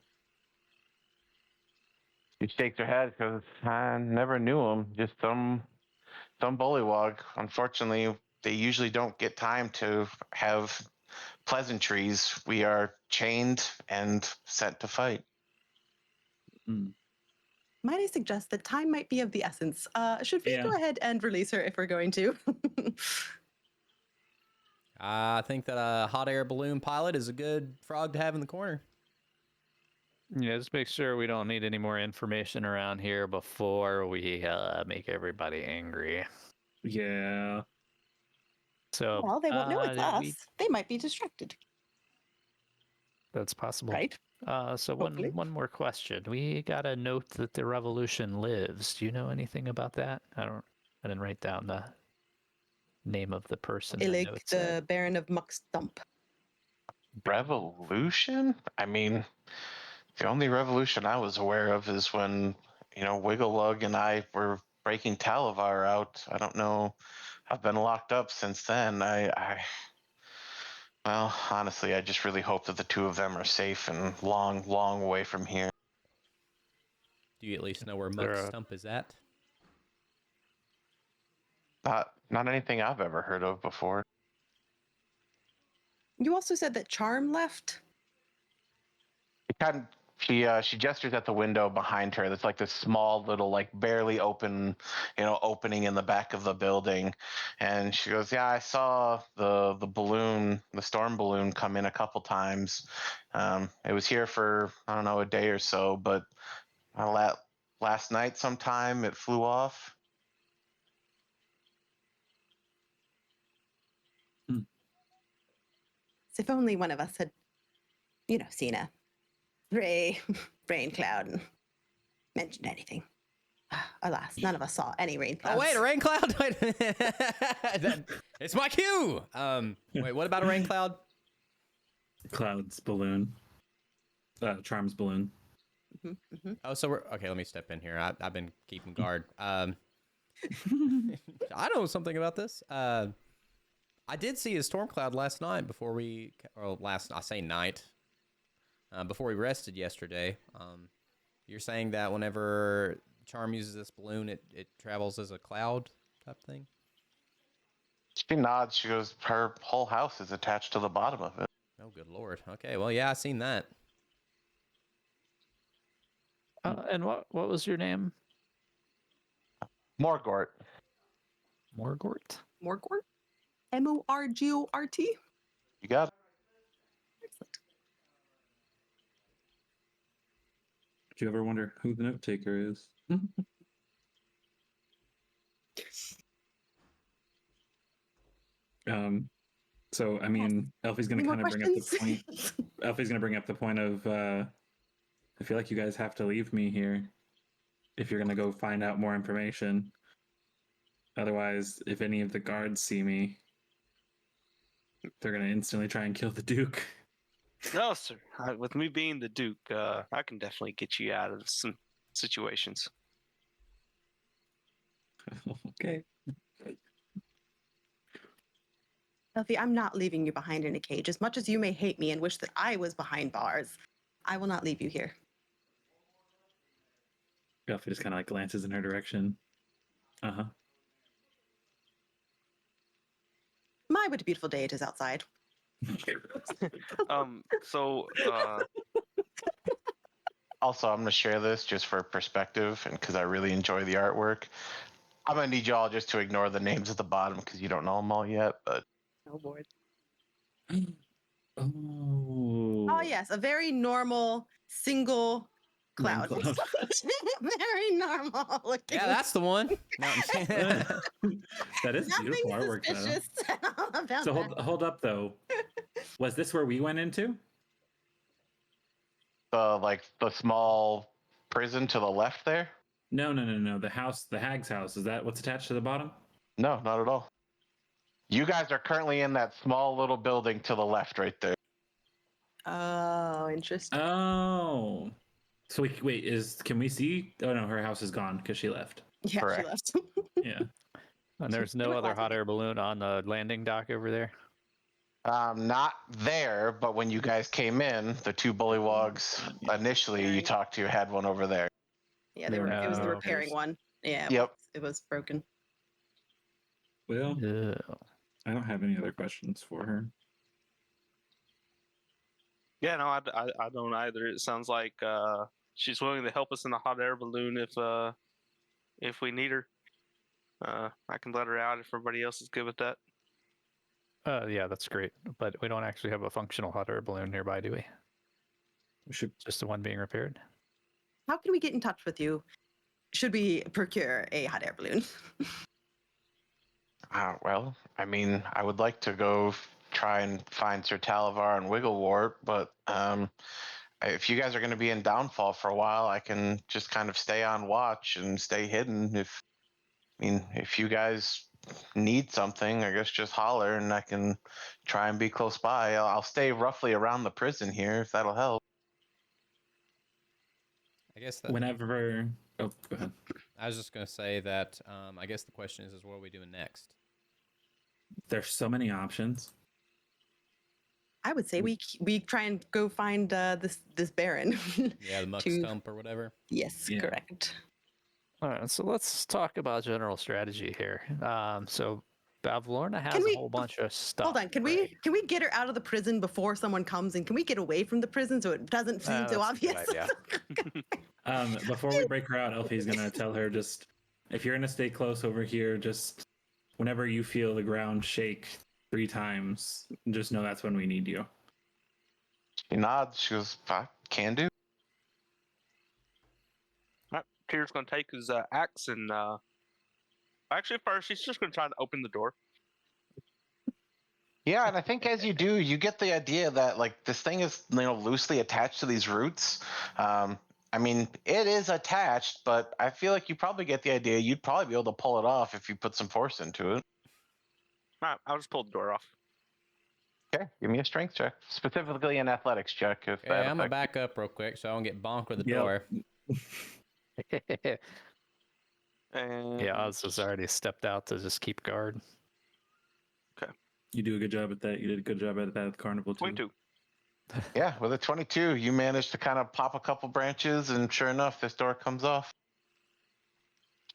Speaker 3: She shakes her head because I never knew him. Just some bullywog. Unfortunately, they usually don't get time to have pleasantries. We are chained and sent to fight.
Speaker 4: Might I suggest that time might be of the essence? Should we
Speaker 1: Yeah.
Speaker 4: go ahead and release her if we're going to?
Speaker 2: I think that a hot air balloon pilot is a good frog to have in the corner.
Speaker 5: Yeah, just make sure we don't need any more information around here before we make everybody angry.
Speaker 1: Yeah.
Speaker 5: So,
Speaker 4: Well, they won't know it's us.
Speaker 5: we-
Speaker 4: They might be distracted,
Speaker 5: that's possible.
Speaker 4: right?
Speaker 5: So
Speaker 4: Hopefully.
Speaker 5: one more question. We got a note that the revolution lives. Do you know anything about that? I didn't write down the name of the person. the
Speaker 4: Illig,
Speaker 5: note
Speaker 4: the
Speaker 5: said.
Speaker 4: Baron of Muckstump.
Speaker 3: Revolution? I mean, the only revolution I was aware of is when, Wigglelug and I were breaking Talavar out. I don't know. I've been locked up since then. Well, honestly, I just really hope that the two of them are safe and long, long away from here.
Speaker 2: Do you at least know where
Speaker 5: There
Speaker 2: Muck
Speaker 5: are-
Speaker 2: Stump is at?
Speaker 3: Not anything I've ever heard of before.
Speaker 4: You also said that Charm left.
Speaker 3: She gestures at the window behind her. That's like this small little, like barely open, opening in the back of the building. And she goes, "Yeah, I saw the balloon, the storm balloon, come in a couple times. It was here for I don't know a day or so, but last night sometime it flew off."
Speaker 4: As if only one of us had, seen a ray, rain cloud and mentioned anything. Alas, none of us saw any rain clouds.
Speaker 2: Oh wait, a rain cloud! It's my cue. Wait, what about a rain cloud?
Speaker 1: Cloud's balloon. Charm's balloon.
Speaker 2: Oh, so we're okay. Let me step in here. I've been keeping guard. I know something about this. I did see a storm cloud last night before I say night, before we rested yesterday. You're saying that whenever Charm uses this balloon, it travels as a cloud type thing?
Speaker 3: She nods. She goes, "Her whole house is attached to the bottom of it."
Speaker 2: Oh, good lord. Okay, well, yeah, I seen that.
Speaker 5: And what was your name?
Speaker 3: Morgort.
Speaker 5: Morgort?
Speaker 4: Morgort? Morgort?
Speaker 3: You got it.
Speaker 4: Excellent.
Speaker 1: Do you ever wonder who the note taker is? So I mean, Elfie's gonna
Speaker 4: Any more
Speaker 1: kind of bring up the point.
Speaker 4: questions?
Speaker 1: Elfie's gonna bring up the point of I feel like you guys have to leave me here if you're gonna go find out more information. Otherwise, if any of the guards see me, they're gonna instantly try and kill the Duke.
Speaker 6: No, sir. With me being the Duke, I can definitely get you out of some situations.
Speaker 1: Okay.
Speaker 4: Elfie, I'm not leaving you behind in a cage. As much as you may hate me and wish that I was behind bars, I will not leave you here.
Speaker 1: Elfie just kind of like glances in her direction. Uh-huh.
Speaker 4: My, what a beautiful day it is outside.
Speaker 6: So
Speaker 3: Also, I'm going to share this just for perspective and because I really enjoy the artwork. I'm going to need you all just to ignore the names at the bottom because you don't know them all yet. But
Speaker 4: Oh, boy.
Speaker 1: Oh.
Speaker 4: Oh, yes. A very normal single
Speaker 1: Rain
Speaker 4: cloud.
Speaker 1: cloud.
Speaker 4: Very normal looking.
Speaker 2: Yeah, that's the one. No, I'm
Speaker 1: That is
Speaker 4: Nothing
Speaker 1: beautiful artwork, though.
Speaker 4: suspicious about
Speaker 1: So
Speaker 4: that.
Speaker 1: hold up though. Was this where we went into?
Speaker 3: like the small prison to the left there?
Speaker 1: No. The house, the hag's house. Is that what's attached to the bottom?
Speaker 3: No, not at all. You guys are currently in that small little building to the left right there.
Speaker 4: Oh, interesting.
Speaker 1: Oh. So wait, can we see? Oh no, her house is gone because she left.
Speaker 4: Yeah,
Speaker 3: correct.
Speaker 4: she left.
Speaker 1: Yeah.
Speaker 5: And there's
Speaker 4: They
Speaker 5: no
Speaker 4: were
Speaker 5: other hot
Speaker 4: closeted.
Speaker 5: air balloon on the landing dock over there.
Speaker 3: Not there, but when you guys came in, the two bullywogs initially you talked to had one over there.
Speaker 4: Yeah, they were. It was the
Speaker 5: No.
Speaker 4: repairing one. Yeah.
Speaker 3: Yep.
Speaker 4: It was broken.
Speaker 1: Well,
Speaker 5: Ew.
Speaker 1: I don't have any other questions for her.
Speaker 6: yeah, no, I don't either. It sounds like she's willing to help us in the hot air balloon if we need her. I can let her out if everybody else is good with that.
Speaker 5: Yeah, that's great. But we don't actually have a functional hot air balloon nearby, do we?
Speaker 1: We should.
Speaker 5: Just the one being repaired.
Speaker 4: How can we get in touch with you? Should we procure a hot air balloon?
Speaker 3: Well, I mean, I would like to go try and find Sir Talavar and Wigglewart, but if you guys are going to be in Downfall for a while, I can just kind of stay on watch and stay hidden. If you guys need something, I guess just holler and I can try and be close by. I'll stay roughly around the prison here if that'll help.
Speaker 2: I guess that.
Speaker 1: Whenever. Oh, go ahead.
Speaker 2: I was just gonna say that. I guess the question is what are we doing next?
Speaker 1: There's so many options.
Speaker 4: I would say we try and go find this Baron.
Speaker 2: Yeah, the muck
Speaker 4: to-
Speaker 2: stump or whatever.
Speaker 4: Yes,
Speaker 1: Yeah.
Speaker 4: correct.
Speaker 5: All right, so let's talk about general strategy here. So Bavlorna has
Speaker 4: we-
Speaker 5: a whole bunch of stuff.
Speaker 4: Hold on, can
Speaker 5: right?
Speaker 4: we get her out of the prison before someone comes, and can we get away from the prison so it doesn't seem so
Speaker 5: that's a good
Speaker 4: obvious?
Speaker 5: idea.
Speaker 1: Before we break her out, Elfie's gonna tell her just if you're gonna stay close over here, just whenever you feel the ground shake 3 times, just know that's when we need you.
Speaker 3: She nods. She goes, I can do.
Speaker 6: Tyr's gonna take his axe and actually first she's just gonna try to open the door.
Speaker 3: Yeah, and I think as you do, you get the idea that like this thing is loosely attached to these roots. I mean, it is attached, but I feel like you probably get the idea. You'd probably be able to pull it off if you put some force into it.
Speaker 6: All right, I'll just pull the door off.
Speaker 3: Okay, give me a strength check, specifically an athletics check. If
Speaker 2: Yeah,
Speaker 3: that
Speaker 2: I'm gonna
Speaker 3: affects-
Speaker 2: back up real quick so I don't get bonked with the
Speaker 1: Yep.
Speaker 2: door.
Speaker 6: And
Speaker 5: Yeah, Oz has already stepped out to just keep guard.
Speaker 1: You do a good job at that. You did a good job at that at the carnival too.
Speaker 6: 22.
Speaker 3: Yeah, with a 22, you manage to kind of pop a couple branches, and sure enough, this door comes off.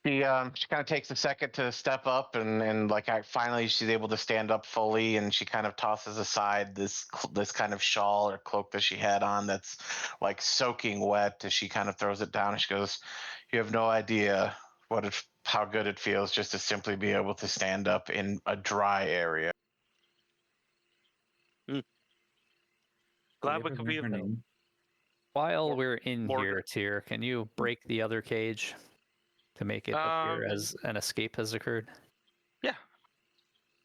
Speaker 3: She kind of takes a second to step up, and finally she's able to stand up fully, and she kind of tosses aside this kind of shawl or cloak that she had on that's like soaking wet as she kind of throws it down, and she goes, "You have no idea how good it feels just to simply be able to stand up in a dry area."
Speaker 6: Glad we could be of help.
Speaker 5: While
Speaker 6: Mor-
Speaker 5: we're in
Speaker 6: Morgan.
Speaker 5: here, Tyr, can you break the other cage to make it appear as an escape has occurred?
Speaker 6: Yeah.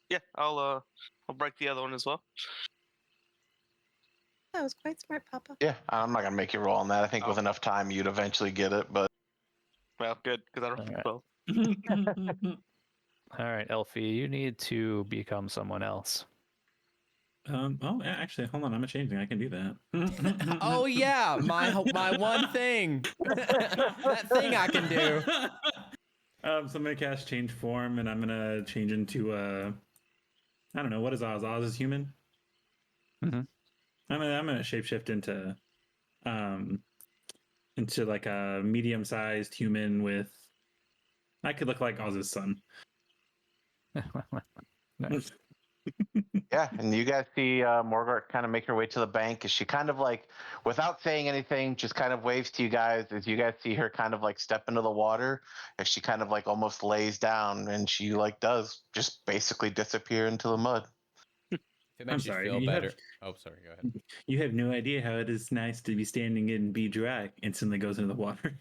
Speaker 6: Yeah, I'll break the other one as well.
Speaker 4: That was quite smart, Papa.
Speaker 3: Yeah, I'm not gonna make you roll on that. I think with
Speaker 6: Oh.
Speaker 3: enough time, you'd eventually get it, but.
Speaker 6: Well, good, because I don't
Speaker 5: Alright.
Speaker 6: well.
Speaker 5: All right, Elfie, you need to become someone else.
Speaker 1: Oh, yeah, actually, hold on. I'm a changeling. I can do that.
Speaker 2: Oh yeah, my one thing. That thing I can do.
Speaker 1: So I'm gonna cast change form, and I'm gonna change into I don't know, what is Oz? Oz is human.
Speaker 5: Mhm.
Speaker 1: I'm gonna shapeshift into like a medium-sized human with. I could look like Oz's son.
Speaker 5: Nice.
Speaker 3: Yeah, and you guys see Morgart kind of make her way to the bank as she kind of like, without saying anything, just kind of waves to you guys as you guys see her kind of like step into the water as she kind of like almost lays down and she like does just basically disappear into the mud.
Speaker 2: If it
Speaker 1: I'm
Speaker 2: makes you
Speaker 1: sorry.
Speaker 2: feel better. Oh, sorry. Go ahead.
Speaker 1: You have no idea how it is nice to be standing and be dry. Instantly goes into the water.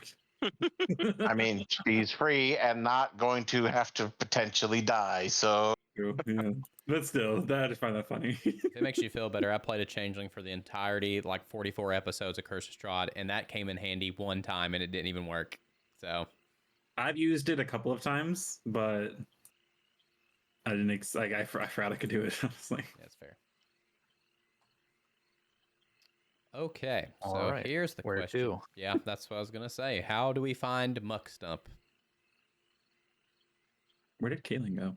Speaker 3: I mean, she's free and not going to have to potentially die, so.
Speaker 1: True, yeah. But still, I just find that funny.
Speaker 2: If it makes you feel better, I played a changeling for the entirety, like 44 episodes of Curse of Strahd, and that came in handy one time, and it didn't even work. So
Speaker 1: I've used it a couple of times, but I didn't I forgot I could do it. I was like,
Speaker 2: that's fair. Okay, so
Speaker 5: All right,
Speaker 2: here's the
Speaker 5: where
Speaker 2: question.
Speaker 5: to?
Speaker 2: Yeah, that's what I was gonna say. How do we find Muckstump
Speaker 1: where did Caitlin go?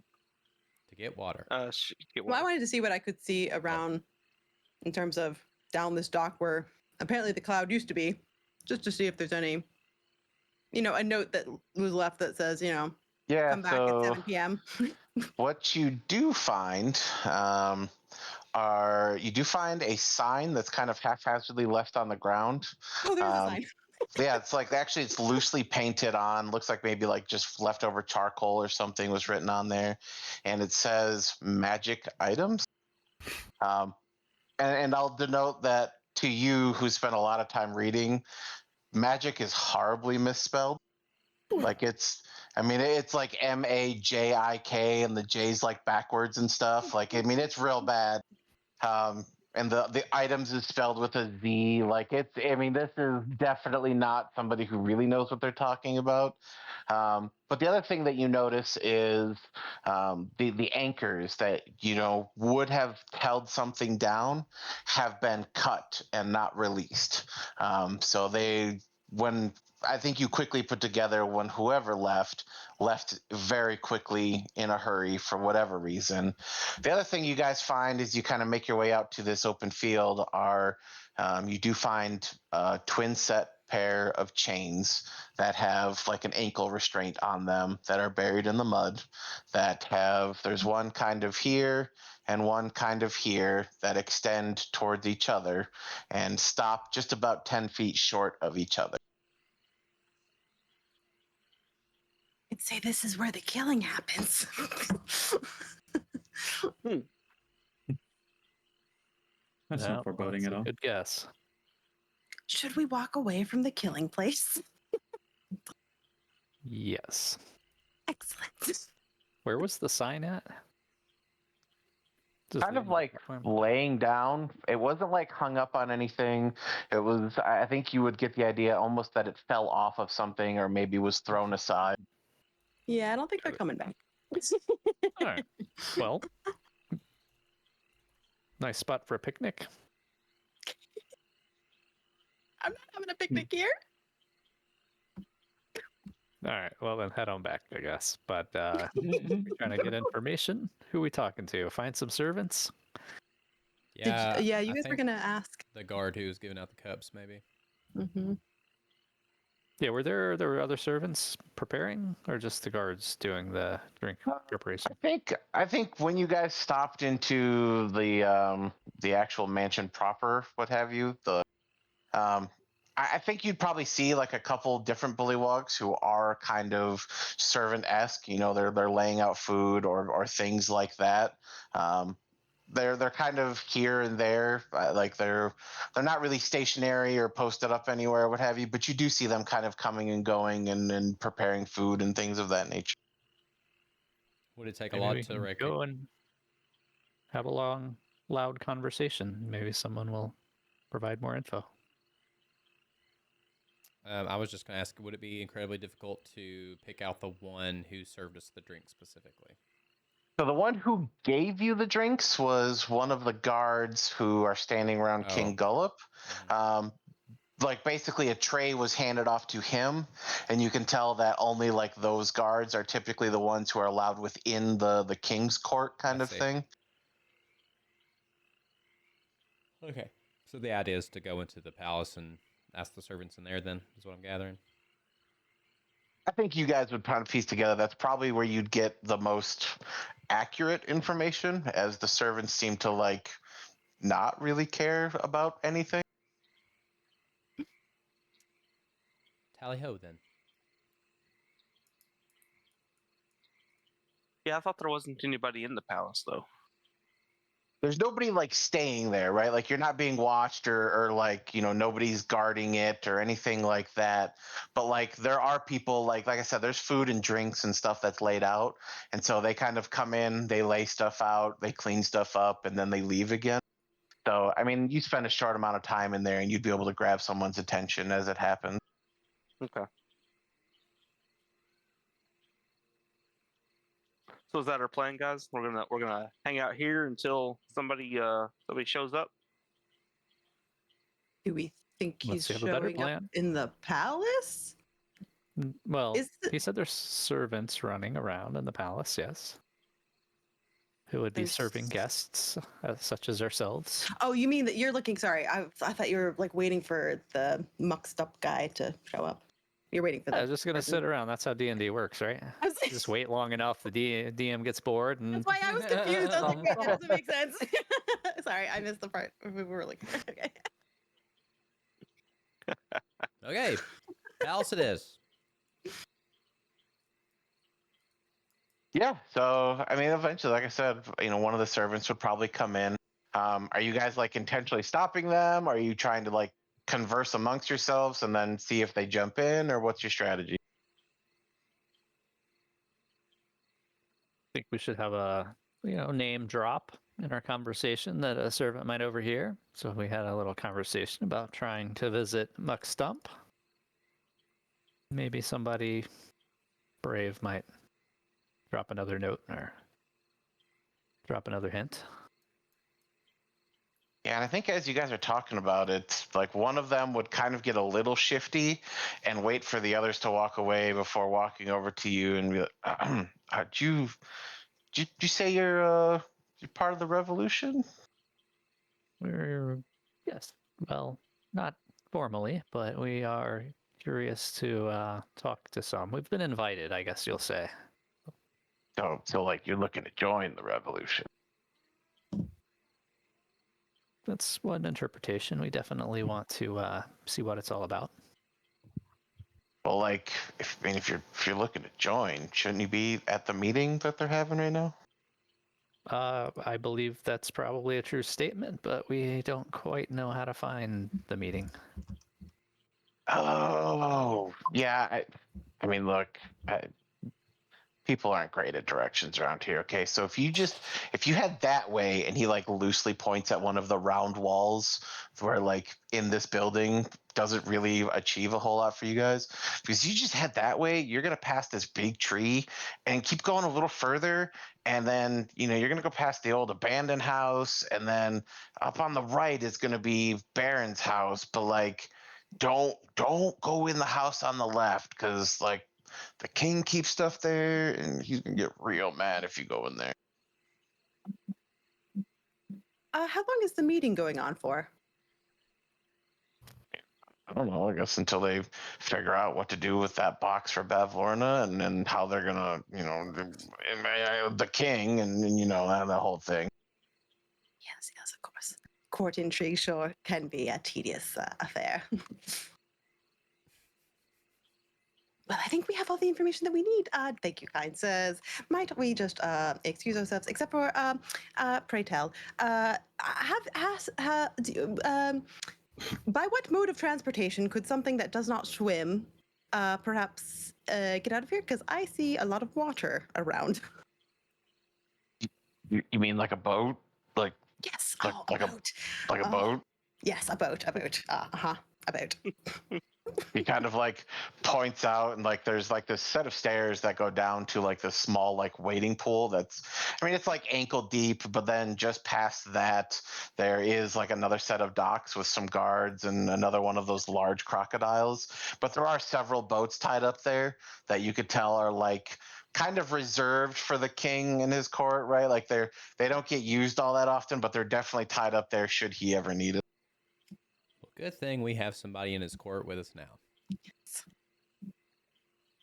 Speaker 2: to get water?
Speaker 6: Get
Speaker 4: Well, I
Speaker 6: water.
Speaker 4: wanted to see what I could see around in terms of down this dock where apparently the cloud used to be, just to see if there's any, a note that was left that says,
Speaker 3: Yeah,
Speaker 4: come back at
Speaker 3: so
Speaker 4: 7 p.m.
Speaker 3: what you do find you do find a sign that's kind of haphazardly left on the ground.
Speaker 4: Oh, there's a
Speaker 3: Um,
Speaker 4: sign.
Speaker 3: yeah, it's like actually it's loosely painted on. Looks like maybe like just leftover charcoal or something was written on there, and it says magic items. Um, and I'll denote that to you who spent a lot of time reading, magic is horribly misspelled. Like it's like Majik and the J's like backwards and stuff. Like, I mean, it's real bad. And the items is spelled with a Z. Like I mean, this is definitely not somebody who really knows what they're talking about. But the other thing that you notice is the anchors that would have held something down have been cut and not released. So when I think you quickly put together when whoever left very quickly in a hurry for whatever reason. The other thing you guys find as you kind of make your way out to this open field are you do find a twin set pair of chains that have like an ankle restraint on them that are buried in the mud there's one kind of here and one kind of here that extend towards each other and stop just about 10 feet short of each other.
Speaker 4: I'd say this is where the killing happens.
Speaker 1: That's
Speaker 5: Yeah,
Speaker 1: not foreboding
Speaker 5: that's
Speaker 1: at
Speaker 5: a
Speaker 1: all.
Speaker 5: good guess.
Speaker 4: Should we walk away from the killing place?
Speaker 5: Yes.
Speaker 4: Excellent.
Speaker 5: Where was the sign at? Just
Speaker 3: Kind of
Speaker 5: leaving
Speaker 3: like
Speaker 5: the platform?
Speaker 3: laying down. It wasn't like hung up on anything. It was, I think you would get the idea almost that it fell off of something or maybe was thrown aside.
Speaker 4: Yeah, I don't think they're coming back.
Speaker 5: All right. Well, nice spot for a picnic.
Speaker 4: I'm not having a picnic here.
Speaker 5: All right. Well, then head on back, I guess. But we're trying to get information. Who we talking to? Find some servants?
Speaker 2: Yeah,
Speaker 4: Yeah, you
Speaker 2: I
Speaker 4: guys were
Speaker 2: think
Speaker 4: gonna ask.
Speaker 2: the guard who's giving out the cups, maybe.
Speaker 4: Mm-hmm.
Speaker 5: Yeah, were there other servants preparing, or just the guards doing the drink preparation?
Speaker 3: I think when you guys stopped into the actual mansion proper, what have you, I think you'd probably see like a couple different bullywogs who are kind of servant-esque. They're laying out food or things like that. They're kind of here and there, like they're not really stationary or posted up anywhere, what have you. But you do see them kind of coming and going and preparing food and things of that nature.
Speaker 2: Would it take a
Speaker 5: Maybe
Speaker 2: lot
Speaker 5: we
Speaker 2: to
Speaker 5: can
Speaker 2: recreate?
Speaker 5: go and have a long, loud conversation. Maybe someone will provide more info.
Speaker 2: I was just going to ask, would it be incredibly difficult to pick out the one who served us the drink specifically?
Speaker 3: So the one who gave you the drinks was one of the guards who are standing around King Gullop. Like basically a tray was handed off to him, and you can tell that only like those guards are typically the ones who are allowed within the king's court kind of thing.
Speaker 2: Okay. So the idea is to go into the palace and ask the servants in there, then, is what I'm gathering.
Speaker 3: I think you guys would kind of piece together that's probably where you'd get the most accurate information, as the servants seem to like not really care about anything.
Speaker 2: Tally ho, then.
Speaker 6: Yeah, I thought there wasn't anybody in the palace though.
Speaker 3: There's nobody like staying there, right? Like you're not being watched or like, nobody's guarding it or anything like that. But like there are people like I said, there's food and drinks and stuff that's laid out. And so they kind of come in, they lay stuff out, they clean stuff up, and then they leave again. So, I mean, you spend a short amount of time in there and you'd be able to grab someone's attention as it happens.
Speaker 6: Okay. So is that our plan, guys? We're gonna hang out here until somebody shows up.
Speaker 4: Do we think
Speaker 5: Let's
Speaker 4: he's
Speaker 5: have a better
Speaker 4: showing up
Speaker 5: plan.
Speaker 4: in the palace?
Speaker 5: Well,
Speaker 4: Is the-
Speaker 5: he said there's servants running around in the palace, yes. Who would be serving guests, such as ourselves.
Speaker 4: Oh, you mean that you're looking? Sorry, I thought you were like waiting for the muxed up guy to show up. You're waiting for
Speaker 5: Yeah,
Speaker 4: that.
Speaker 5: just gonna sit around. That's how D&D works, right?
Speaker 4: I was like,
Speaker 5: Just wait long enough, the DM gets bored, and
Speaker 4: that's why I was confused. I was like, wait, that doesn't make sense. Sorry, I missed the part we were looking for. Okay.
Speaker 2: Okay, palace it is.
Speaker 3: Yeah. So, I mean, eventually, like I said, one of the servants would probably come in. Are you guys like intentionally stopping them? Are you trying to like converse amongst yourselves and then see if they jump in, or what's your strategy?
Speaker 5: I think we should have a name drop in our conversation that a servant might overhear. So we had a little conversation about trying to visit Muck Stump. Maybe somebody brave might drop another note or drop another hint.
Speaker 3: Yeah, and I think as you guys are talking about it, like one of them would kind of get a little shifty and wait for the others to walk away before walking over to you and be like, did you say you're part of the revolution?
Speaker 5: Yes, well, not formally, but we are curious to talk to some. We've been invited, I guess you'll say.
Speaker 3: So like you're looking to join the revolution.
Speaker 5: That's one interpretation. We definitely want to see what it's all about.
Speaker 3: Well, like if you're looking to join, shouldn't you be at the meeting that they're having right now?
Speaker 5: I believe that's probably a true statement, but we don't quite know how to find the meeting.
Speaker 3: Oh, yeah. I mean, look, people aren't great at directions around here. Okay, so if you head that way, and he like loosely points at one of the round walls where like in this building doesn't really achieve a whole lot for you guys, because you just head that way, you're gonna pass this big tree and keep going a little further, and then you're gonna go past the old abandoned house, and then up on the right is gonna be Baron's house, but like don't go in the house on the left, because like the king keeps stuff there, and he's gonna get real mad if you go in there.
Speaker 4: How long is the meeting going on for?
Speaker 3: I don't know. I guess until they figure out what to do with that box for Bavlorna, and how they're gonna, the king, and that whole thing.
Speaker 4: Yes, of course. Court intrigue sure can be a tedious affair. Well, I think we have all the information that we need. Thank you, kind sirs. Might we just excuse ourselves, except for, pray tell, by what mode of transportation could something that does not swim perhaps get out of here? Because I see a lot of water around.
Speaker 3: You mean like a boat? Like
Speaker 4: Yes,
Speaker 3: like,
Speaker 4: a
Speaker 3: like
Speaker 4: boat.
Speaker 3: a boat?
Speaker 4: Yes, a boat. A boat.
Speaker 3: He kind of like points out, and like there's like this set of stairs that go down to like this small like wading pool it's like ankle deep, but then just past that there is like another set of docks with some guards and another one of those large crocodiles. But there are several boats tied up there that you could tell are like kind of reserved for the king and his court, right? Like they don't get used all that often, but they're definitely tied up there should he ever need it.
Speaker 2: Well, good thing we have somebody in his court with us now.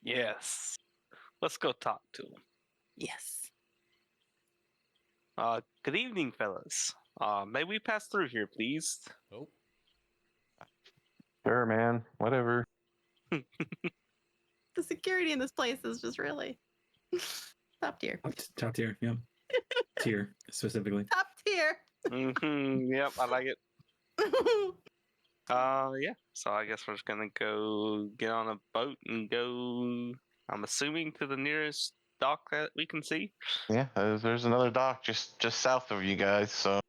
Speaker 6: Yes. Let's go talk to him.
Speaker 4: Yes.
Speaker 6: Good evening, fellas. May we pass through here, please?
Speaker 2: Oh,
Speaker 3: Sure, man. Whatever.
Speaker 4: The security in this place is just really top tier.
Speaker 1: Top tier, yeah. Tier specifically.
Speaker 4: Top tier.
Speaker 6: Yep, I like it. Yeah. So I guess we're just gonna go get on a boat and go. I'm assuming to the nearest dock that we can see.
Speaker 3: Yeah, there's another dock just south of you guys. So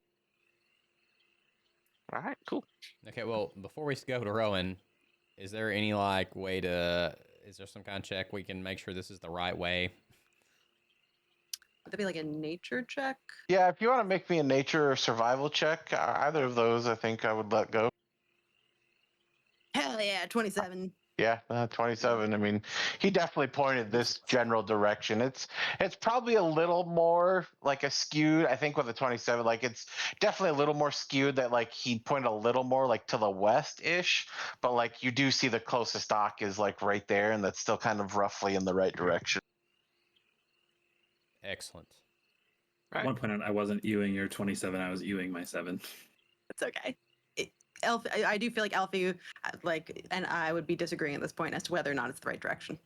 Speaker 6: All right, cool.
Speaker 2: okay. Well, before we go to Rowan, is there any like way to? Is there some kind of check we can make sure this is the right way?
Speaker 4: Would that be like a nature check?
Speaker 3: yeah, if you want to make me a nature or survival check, either of those, I think I would let go.
Speaker 4: Hell yeah, 27.
Speaker 3: Yeah, 27. I mean, he definitely pointed this general direction. It's probably a little more like a skewed. I think with a 27, like it's definitely a little more skewed. That like he pointed a little more like to the west ish, but like you do see the closest dock is like right there, and that's still kind of roughly in the right direction.
Speaker 2: Excellent.
Speaker 1: At one point, I wasn't Ewing your 27. I was Ewing my 7.
Speaker 4: It's okay. I do feel like Alfie, and I would be disagreeing at this point as to whether or not it's the right direction.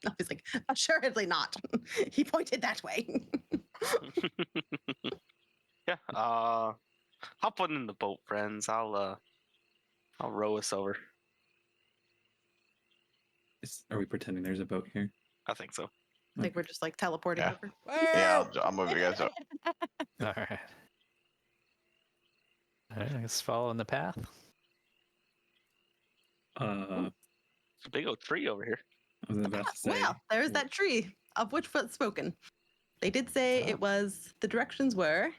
Speaker 4: Alfie's like, assuredly not. He pointed that way.
Speaker 6: Yeah. Hop on in the boat, friends. I'll row us over.
Speaker 1: Are we pretending there's a boat here?
Speaker 6: I think so.
Speaker 4: I think we're just like teleporting
Speaker 3: Yeah.
Speaker 4: over.
Speaker 3: Yeah, I'll move you guys up.
Speaker 5: All right. All right, I guess following the path.
Speaker 1: I
Speaker 6: It's a big old tree over here.
Speaker 1: was about to say.
Speaker 4: Well, there's that tree of which foot spoken. They did say it was, the directions were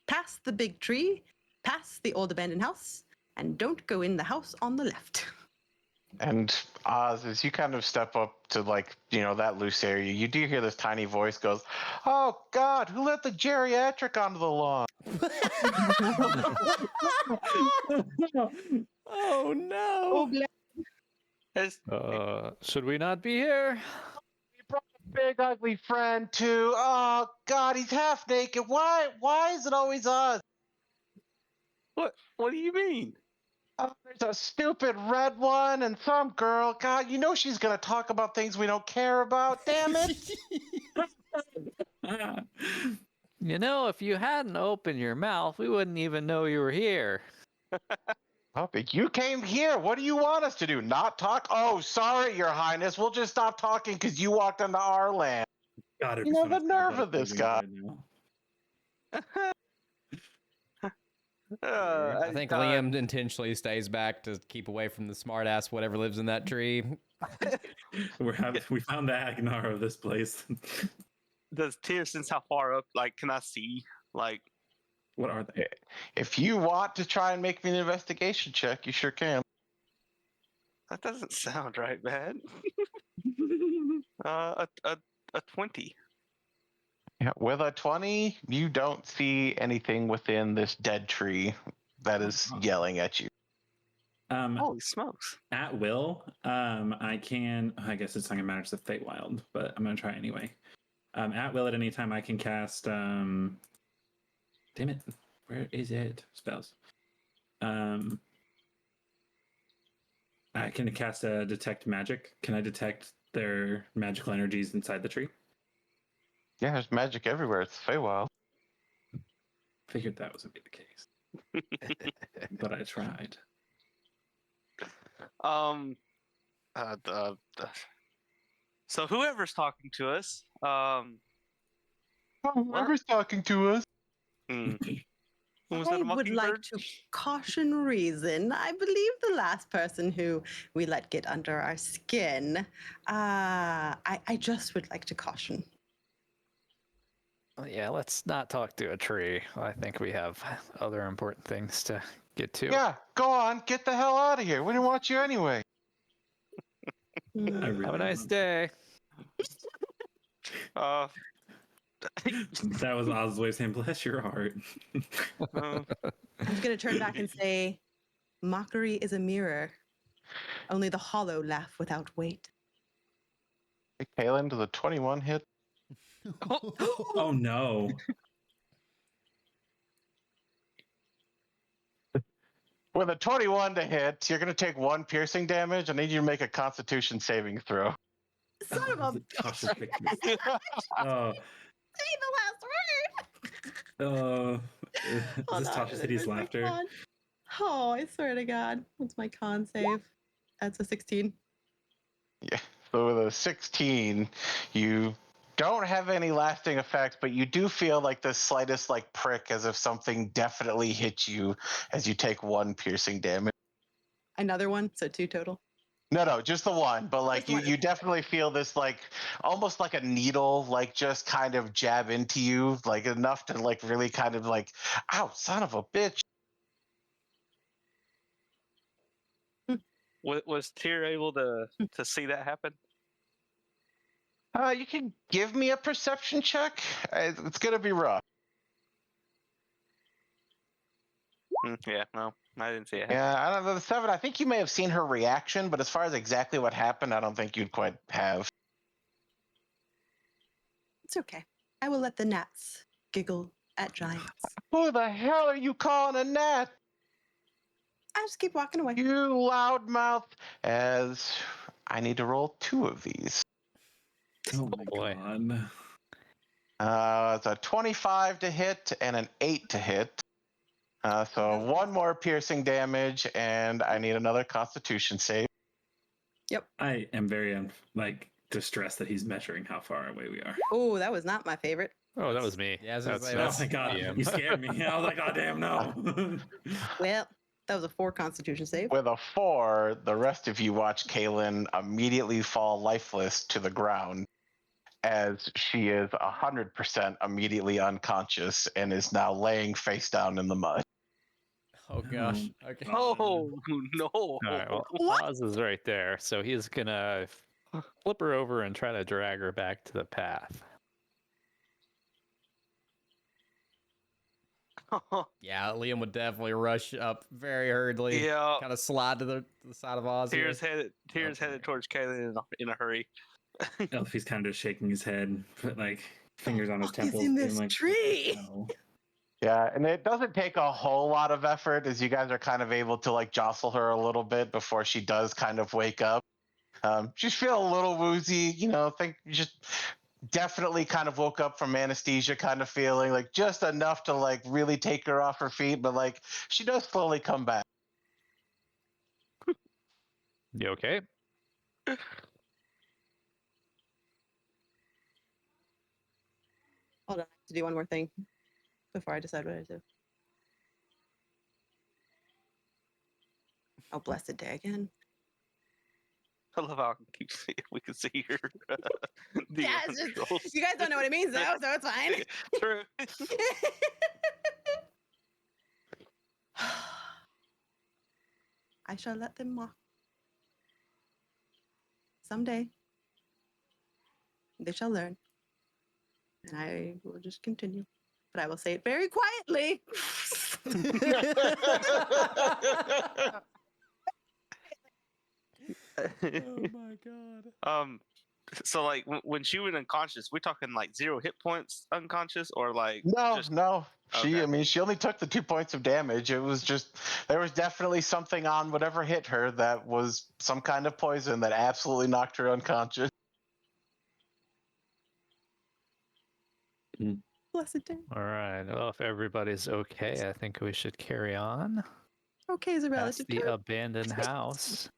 Speaker 4: past the big tree, past the old abandoned house, and don't go in the house on the left.
Speaker 3: And Oz, as you kind of step up to like, that loose area, you do hear this tiny voice goes, "Oh God, who let the geriatric onto the lawn?"
Speaker 2: Oh no!
Speaker 6: It's,
Speaker 5: Should we not be here?
Speaker 3: You brought a big ugly friend too. Oh God, he's half naked. Why is it always Oz?
Speaker 6: what do you mean?
Speaker 3: Oh, there's a stupid red one and some girl. God, she's gonna talk about things we don't care about. Damn it!
Speaker 5: You know, if you hadn't opened your mouth, we wouldn't even know you were here.
Speaker 3: Puppy, you came here. What do you want us to do? Not talk? Oh, sorry, Your Highness. We'll just stop talking because you walked onto our land.
Speaker 1: God,
Speaker 3: You know the nerve of this guy.
Speaker 2: I think Liam intentionally stays back to keep away from the smartass whatever lives in that tree.
Speaker 1: We found the Agnar of this place.
Speaker 6: Does Tyr sense how far up? Like, can I see? Like,
Speaker 1: What are they?
Speaker 3: If you want to try and make me an investigation check, you sure can.
Speaker 6: that doesn't sound right, man. A 20.
Speaker 3: Yeah, with a 20, you don't see anything within this dead tree that is yelling at you.
Speaker 6: Holy smokes!
Speaker 1: At will, I can. I guess it's not gonna matter. It's the Feywild, but I'm gonna try anyway. At will, at any time, I can cast. Damn it! Where is it? Spells. I can cast a detect magic. Can I detect their magical energies inside the tree?
Speaker 3: Yeah, there's magic everywhere. It's Feywild.
Speaker 1: Figured that was gonna be the case, but I tried.
Speaker 6: So whoever's talking to us,
Speaker 3: Whoever's talking to us.
Speaker 6: was
Speaker 4: I
Speaker 6: that a
Speaker 4: would like
Speaker 6: mockingbird?
Speaker 4: to caution reason. I believe the last person who we let get under our skin. I just would like to caution.
Speaker 5: Yeah, let's not talk to a tree. I think we have other important things to get to.
Speaker 3: Yeah, go on. Get the hell out of here. We didn't want you anyway.
Speaker 1: I really
Speaker 5: Have a nice
Speaker 1: want-
Speaker 5: day.
Speaker 1: That was Oz's way of saying, "Bless your heart."
Speaker 6: Uh,
Speaker 4: I'm going to turn back and say, mockery is a mirror. Only the hollow laugh without weight.
Speaker 3: Hey, Kaylin, does a 21 hit?
Speaker 1: Oh no.
Speaker 3: With a 21 to hit, you're going to take 1 piercing damage. I need you to make a Constitution saving throw.
Speaker 4: Son of a
Speaker 1: The Tasha's
Speaker 4: bitch.
Speaker 1: victory.
Speaker 4: Say
Speaker 1: Oh,
Speaker 4: the last word.
Speaker 1: is
Speaker 4: Hold
Speaker 1: this
Speaker 4: on,
Speaker 1: Tasha's hideous
Speaker 4: where's my
Speaker 1: laughter?
Speaker 4: con? Oh, I swear to God. What's my con save? That's a 16.
Speaker 3: Yeah. So with a 16, you don't have any lasting effects, but you do feel like the slightest like prick, as if something definitely hit you as you take 1 piercing damage.
Speaker 4: Another one, so 2 total.
Speaker 3: No, just the 1. But like
Speaker 4: Just one,
Speaker 3: you definitely feel this like almost like a needle, like just kind of jab into you, like enough to like really kind of like, ow, son of a bitch.
Speaker 6: Was Tyr able to see that happen?
Speaker 3: You can give me a perception check. It's gonna be rough.
Speaker 6: Yeah, no, I didn't see it happen.
Speaker 3: Yeah, I don't know. The 7, I think you may have seen her reaction, but as far as exactly what happened, I don't think you'd quite have.
Speaker 4: It's okay. I will let the gnats giggle at giants.
Speaker 3: Who the hell are you calling a gnat?
Speaker 4: I just keep walking away.
Speaker 3: You loudmouth. As I need to roll 2 of these.
Speaker 1: Oh my
Speaker 5: boy.
Speaker 1: god.
Speaker 3: It's a 25 to hit and an 8 to hit. So 1 more piercing damage, and I need another Constitution save.
Speaker 1: I am very distressed that he's measuring how far away we are.
Speaker 4: Oh, that was not my favorite.
Speaker 5: Oh, that was me.
Speaker 2: Yeah, I was gonna say,
Speaker 1: Oh
Speaker 2: that's
Speaker 1: my god,
Speaker 5: DM.
Speaker 1: you scared me. I was like, oh damn, no.
Speaker 4: Well, that was a 4 Constitution save.
Speaker 3: With a 4, the rest of you watch Kaylin immediately fall lifeless to the ground as she is 100% immediately unconscious and is now laying face down in the mud.
Speaker 2: Oh gosh. Okay.
Speaker 6: Oh no!
Speaker 5: All right, well,
Speaker 4: What?
Speaker 5: Oz is right there, so he's gonna flip her over and try to drag her back to the path.
Speaker 2: Yeah, Liam would definitely rush up very hurriedly.
Speaker 6: Yeah.
Speaker 2: Kind of slide to the side of Oz.
Speaker 6: Tears headed
Speaker 2: Okay.
Speaker 6: towards Kaylin in a hurry.
Speaker 1: Elfie's kind of shaking his head, put like fingers on his
Speaker 4: Fuck is
Speaker 1: temples,
Speaker 4: in
Speaker 1: being
Speaker 4: this
Speaker 1: like,
Speaker 4: tree?
Speaker 1: no.
Speaker 3: Yeah, and it doesn't take a whole lot of effort as you guys are kind of able to like jostle her a little bit before she does kind of wake up. She's feeling a little woozy, think just definitely kind of woke up from anesthesia kind of feeling, like just enough to like really take her off her feet, but like she does slowly come back.
Speaker 5: You okay?
Speaker 4: Hold on, I have to do one more thing before I decide what I do. Oh, blessed day again.
Speaker 6: I love how we can see your
Speaker 4: Yeah, it's just, you guys don't know what it means though, so it's fine.
Speaker 6: True.
Speaker 4: I shall let them mock. Someday, they shall learn. And I will just continue. But I will say it very quietly.
Speaker 2: Oh my god.
Speaker 6: So like when she went unconscious, we're talking like 0 hit points unconscious, or like
Speaker 3: No,
Speaker 6: just
Speaker 3: no.
Speaker 6: Okay.
Speaker 3: I mean, she only took the 2 points of damage. It was just, there was definitely something on whatever hit her that was some kind of poison that absolutely knocked her unconscious.
Speaker 4: Blessed day.
Speaker 5: All right. Well, if everybody's okay, I think we should carry on
Speaker 4: Okay is a
Speaker 5: past
Speaker 4: relative
Speaker 5: the
Speaker 4: term.
Speaker 5: abandoned house.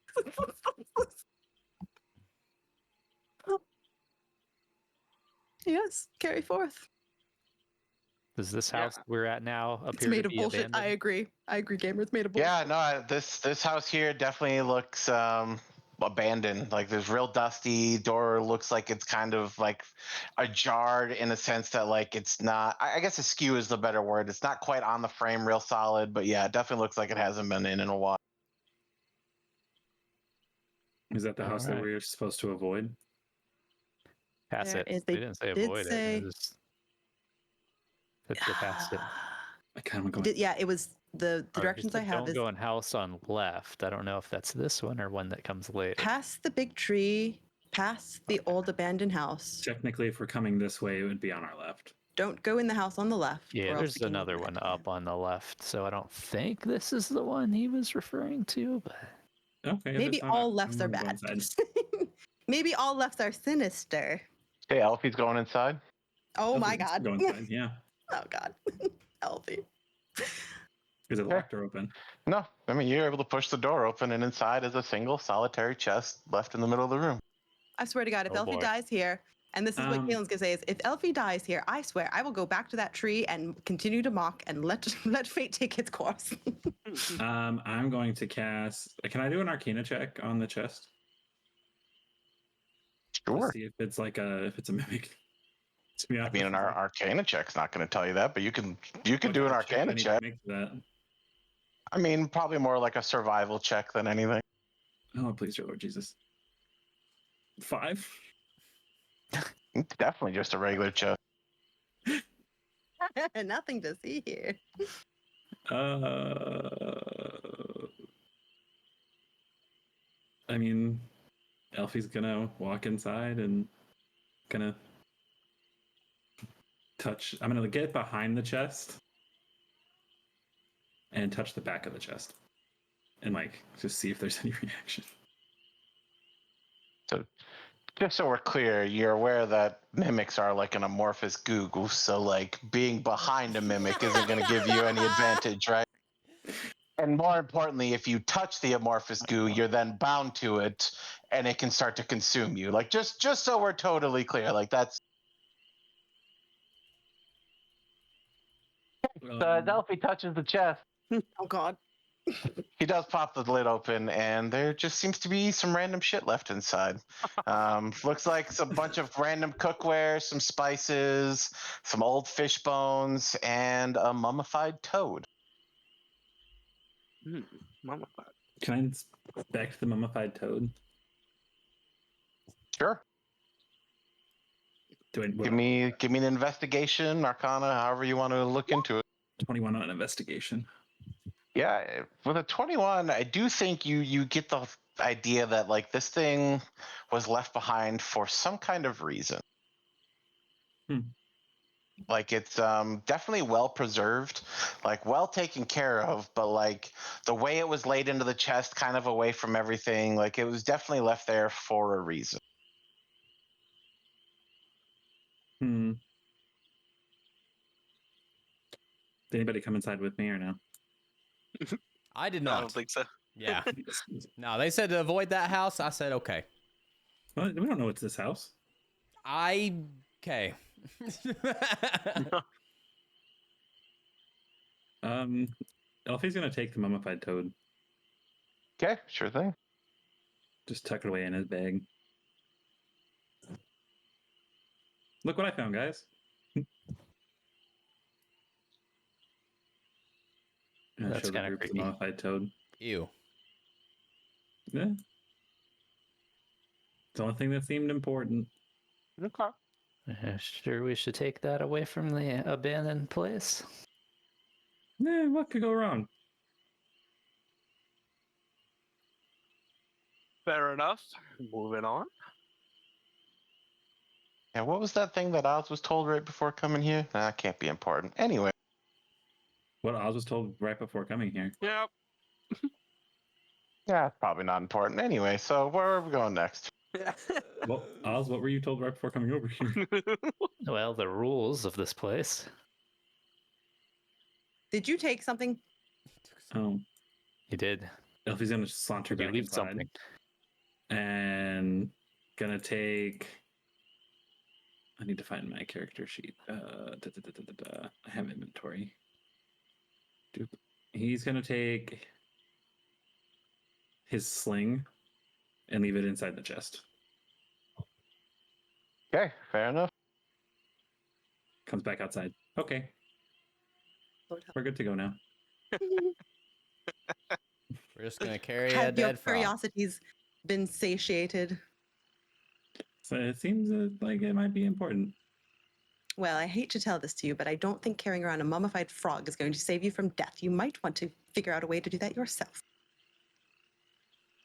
Speaker 4: Yes, carry forth.
Speaker 5: Does this
Speaker 6: Yeah.
Speaker 5: house we're at now
Speaker 4: It's
Speaker 5: appear
Speaker 4: made
Speaker 5: to
Speaker 4: of
Speaker 5: be
Speaker 4: bullshit.
Speaker 5: abandoned?
Speaker 4: I agree, gamer. It's made of bullshit.
Speaker 3: Yeah, no, this house here definitely looks abandoned. Like there's real dusty. Door looks like it's kind of like ajar in a sense that like it's not. I guess askew is the better word. It's not quite on the frame, real solid. But yeah, it definitely looks like it hasn't been in a while.
Speaker 1: Is that the
Speaker 5: All
Speaker 1: house that
Speaker 5: right.
Speaker 1: we're supposed to avoid?
Speaker 5: Pass
Speaker 4: There
Speaker 5: it.
Speaker 4: is-
Speaker 5: They
Speaker 4: they
Speaker 5: didn't say
Speaker 4: did
Speaker 5: avoid
Speaker 4: say-
Speaker 5: it. They just said to pass it.
Speaker 1: I kind of going.
Speaker 4: Yeah, it was the
Speaker 5: Or he
Speaker 4: directions I
Speaker 5: said,
Speaker 4: have
Speaker 5: don't
Speaker 4: is
Speaker 5: go in house on left. I don't know if that's this one or one that comes later.
Speaker 4: past the big tree, past the old abandoned house.
Speaker 1: Technically, if we're coming this way, it would be on our left.
Speaker 4: Don't go in the house on the left.
Speaker 5: Yeah,
Speaker 4: or else
Speaker 5: there's
Speaker 4: we can
Speaker 5: another
Speaker 4: look
Speaker 5: one
Speaker 4: back
Speaker 5: up on the left, so I don't think this is the one he was referring to, but
Speaker 1: Okay. if
Speaker 4: Maybe
Speaker 1: it's not
Speaker 4: all
Speaker 1: up,
Speaker 4: lefts are
Speaker 1: I'm gonna go
Speaker 4: bad.
Speaker 1: inside.
Speaker 4: Maybe all lefts are sinister.
Speaker 3: Hey, Alfie's going inside.
Speaker 4: Oh my
Speaker 1: Let's
Speaker 4: god.
Speaker 1: Go inside. Yeah.
Speaker 4: Oh god. Elfie.
Speaker 1: Is it
Speaker 3: Okay.
Speaker 1: locked or open?
Speaker 3: No, I mean, you're able to push the door open, and inside is a single solitary chest left in the middle of the room.
Speaker 4: I swear to God, if
Speaker 5: Oh,
Speaker 4: Elfie
Speaker 5: boy.
Speaker 4: dies here, and this is what
Speaker 1: Um,
Speaker 4: Caitlin's gonna say is, if Elfie dies here, I swear I will go back to that tree and continue to mock and let let fate take its course.
Speaker 1: I'm going to cast. Can I do an Arcana check on the chest? To
Speaker 3: Sure.
Speaker 1: see if it's like if it's a mimic. To be
Speaker 3: I
Speaker 1: honest,
Speaker 3: mean, an
Speaker 1: it's like,
Speaker 3: Arcana check's not going to tell you that, but you can
Speaker 1: what
Speaker 3: do
Speaker 1: kind
Speaker 3: an
Speaker 1: of
Speaker 3: Arcana
Speaker 1: do I need to
Speaker 3: check.
Speaker 1: make for that?
Speaker 3: I mean, probably more like a survival check than anything.
Speaker 1: Oh, please, dear Lord Jesus. 5.
Speaker 3: It's definitely just a regular chest.
Speaker 4: Nothing to see here.
Speaker 1: I mean, Elfie's gonna walk inside and gonna touch. I'm gonna get behind the chest and touch the back of the chest, and like just see if there's any reaction.
Speaker 3: So, just so we're clear, you're aware that mimics are like an amorphous goo. So, like, being behind a mimic isn't going to give you any advantage, right? And more importantly, if you touch the amorphous goo, you're then bound to it, and it can start to consume you. Like, just so we're totally clear, like that's. As Elfie touches the chest,
Speaker 4: Oh god.
Speaker 3: he does pop the lid open, and there just seems to be some random shit left inside. Looks like it's a bunch of random cookware, some spices, some old fish bones, and a mummified toad.
Speaker 6: Mummified.
Speaker 1: Can I inspect the mummified toad?
Speaker 3: Sure. Give me an investigation, Arcana, however you want to look into it.
Speaker 1: 21 on investigation.
Speaker 3: Yeah, with a 21, I do think you get the idea that like this thing was left behind for some kind of reason. Like it's definitely well preserved, like well taken care of, but like the way it was laid into the chest, kind of away from everything, like it was definitely left there for a reason.
Speaker 1: Did anybody come inside with me or no?
Speaker 2: I did
Speaker 6: I
Speaker 2: not.
Speaker 6: don't think so.
Speaker 2: Yeah. No, they said to avoid that house. I said okay.
Speaker 1: Well, we don't know it's this house.
Speaker 2: Okay.
Speaker 1: Elfie's gonna take the mummified toad.
Speaker 3: Okay, sure thing.
Speaker 1: Just tuck it away in his bag. Look what I found, guys. And
Speaker 5: That's
Speaker 1: show the
Speaker 5: kinda
Speaker 1: group the
Speaker 5: creepy.
Speaker 1: mummified toad.
Speaker 2: Ew.
Speaker 1: Yeah. It's the only thing that seemed important.
Speaker 6: Okay.
Speaker 5: Sure we should take that away from the abandoned place.
Speaker 1: What could go wrong?
Speaker 6: Fair enough. Moving on.
Speaker 3: Yeah, what was that thing that Oz was told right before coming here? That can't be important. Anyway.
Speaker 1: What Oz was told right before coming here.
Speaker 6: Yep.
Speaker 3: Yeah, it's probably not important. Anyway, so where are we going next?
Speaker 1: Well, Oz, what were you told right before coming over here?
Speaker 5: Well, the rules of this place.
Speaker 4: Did you take something?
Speaker 1: Oh,
Speaker 5: You did.
Speaker 1: Elfie's gonna saunter
Speaker 5: Did you
Speaker 1: back
Speaker 5: leave
Speaker 1: inside
Speaker 5: something?
Speaker 1: and gonna take. I need to find my character sheet. I have inventory. He's gonna take his sling and leave it inside the chest.
Speaker 3: Okay, fair enough.
Speaker 1: Comes back outside. Okay,
Speaker 4: Lord help.
Speaker 1: we're good to go now.
Speaker 2: We're just gonna carry a
Speaker 4: Have your
Speaker 2: dead frog.
Speaker 4: curiosities been satiated?
Speaker 1: So it seems like it might be important.
Speaker 4: Well, I hate to tell this to you, but I don't think carrying around a mummified frog is going to save you from death. You might want to figure out a way to do that yourself.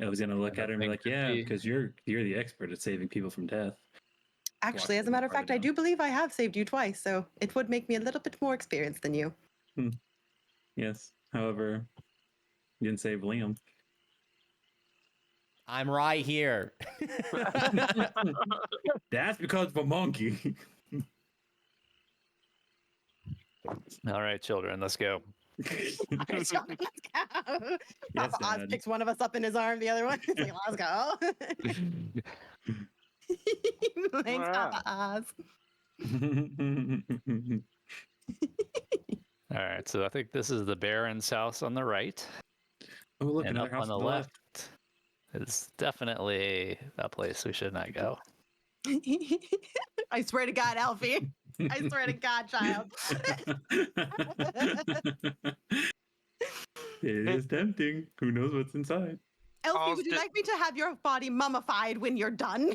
Speaker 1: I was gonna look
Speaker 5: And
Speaker 1: at her and be
Speaker 5: that
Speaker 1: like,
Speaker 5: thing could
Speaker 1: "Yeah,
Speaker 5: be-
Speaker 1: because you're the expert at saving people from death."
Speaker 4: Actually,
Speaker 1: Watch
Speaker 4: as a
Speaker 1: them
Speaker 4: matter of
Speaker 1: farther
Speaker 4: fact, I
Speaker 1: down.
Speaker 4: do believe I have saved you twice, so it would make me a little bit more experienced than you.
Speaker 1: Yes. However, you didn't save Liam.
Speaker 2: I'm right here.
Speaker 1: That's because of a monkey.
Speaker 5: All right, children, let's go.
Speaker 4: Let's go.
Speaker 1: Yes,
Speaker 4: Papa Oz
Speaker 1: Dad.
Speaker 4: picks one of us up in his arm, the other one. He's like, let's go. Thanks, Papa Oz.
Speaker 5: All right, so I think this is the Baron's house on the right,
Speaker 1: Oh, look,
Speaker 5: and
Speaker 1: another
Speaker 5: up
Speaker 1: house
Speaker 5: on the left is definitely a place we should not go.
Speaker 4: I swear to God, Elfie. I swear to God, child.
Speaker 1: It is tempting. Who knows what's inside?
Speaker 4: Elfie,
Speaker 6: Oz
Speaker 4: would you
Speaker 6: did-
Speaker 4: like me to have your body mummified when you're done?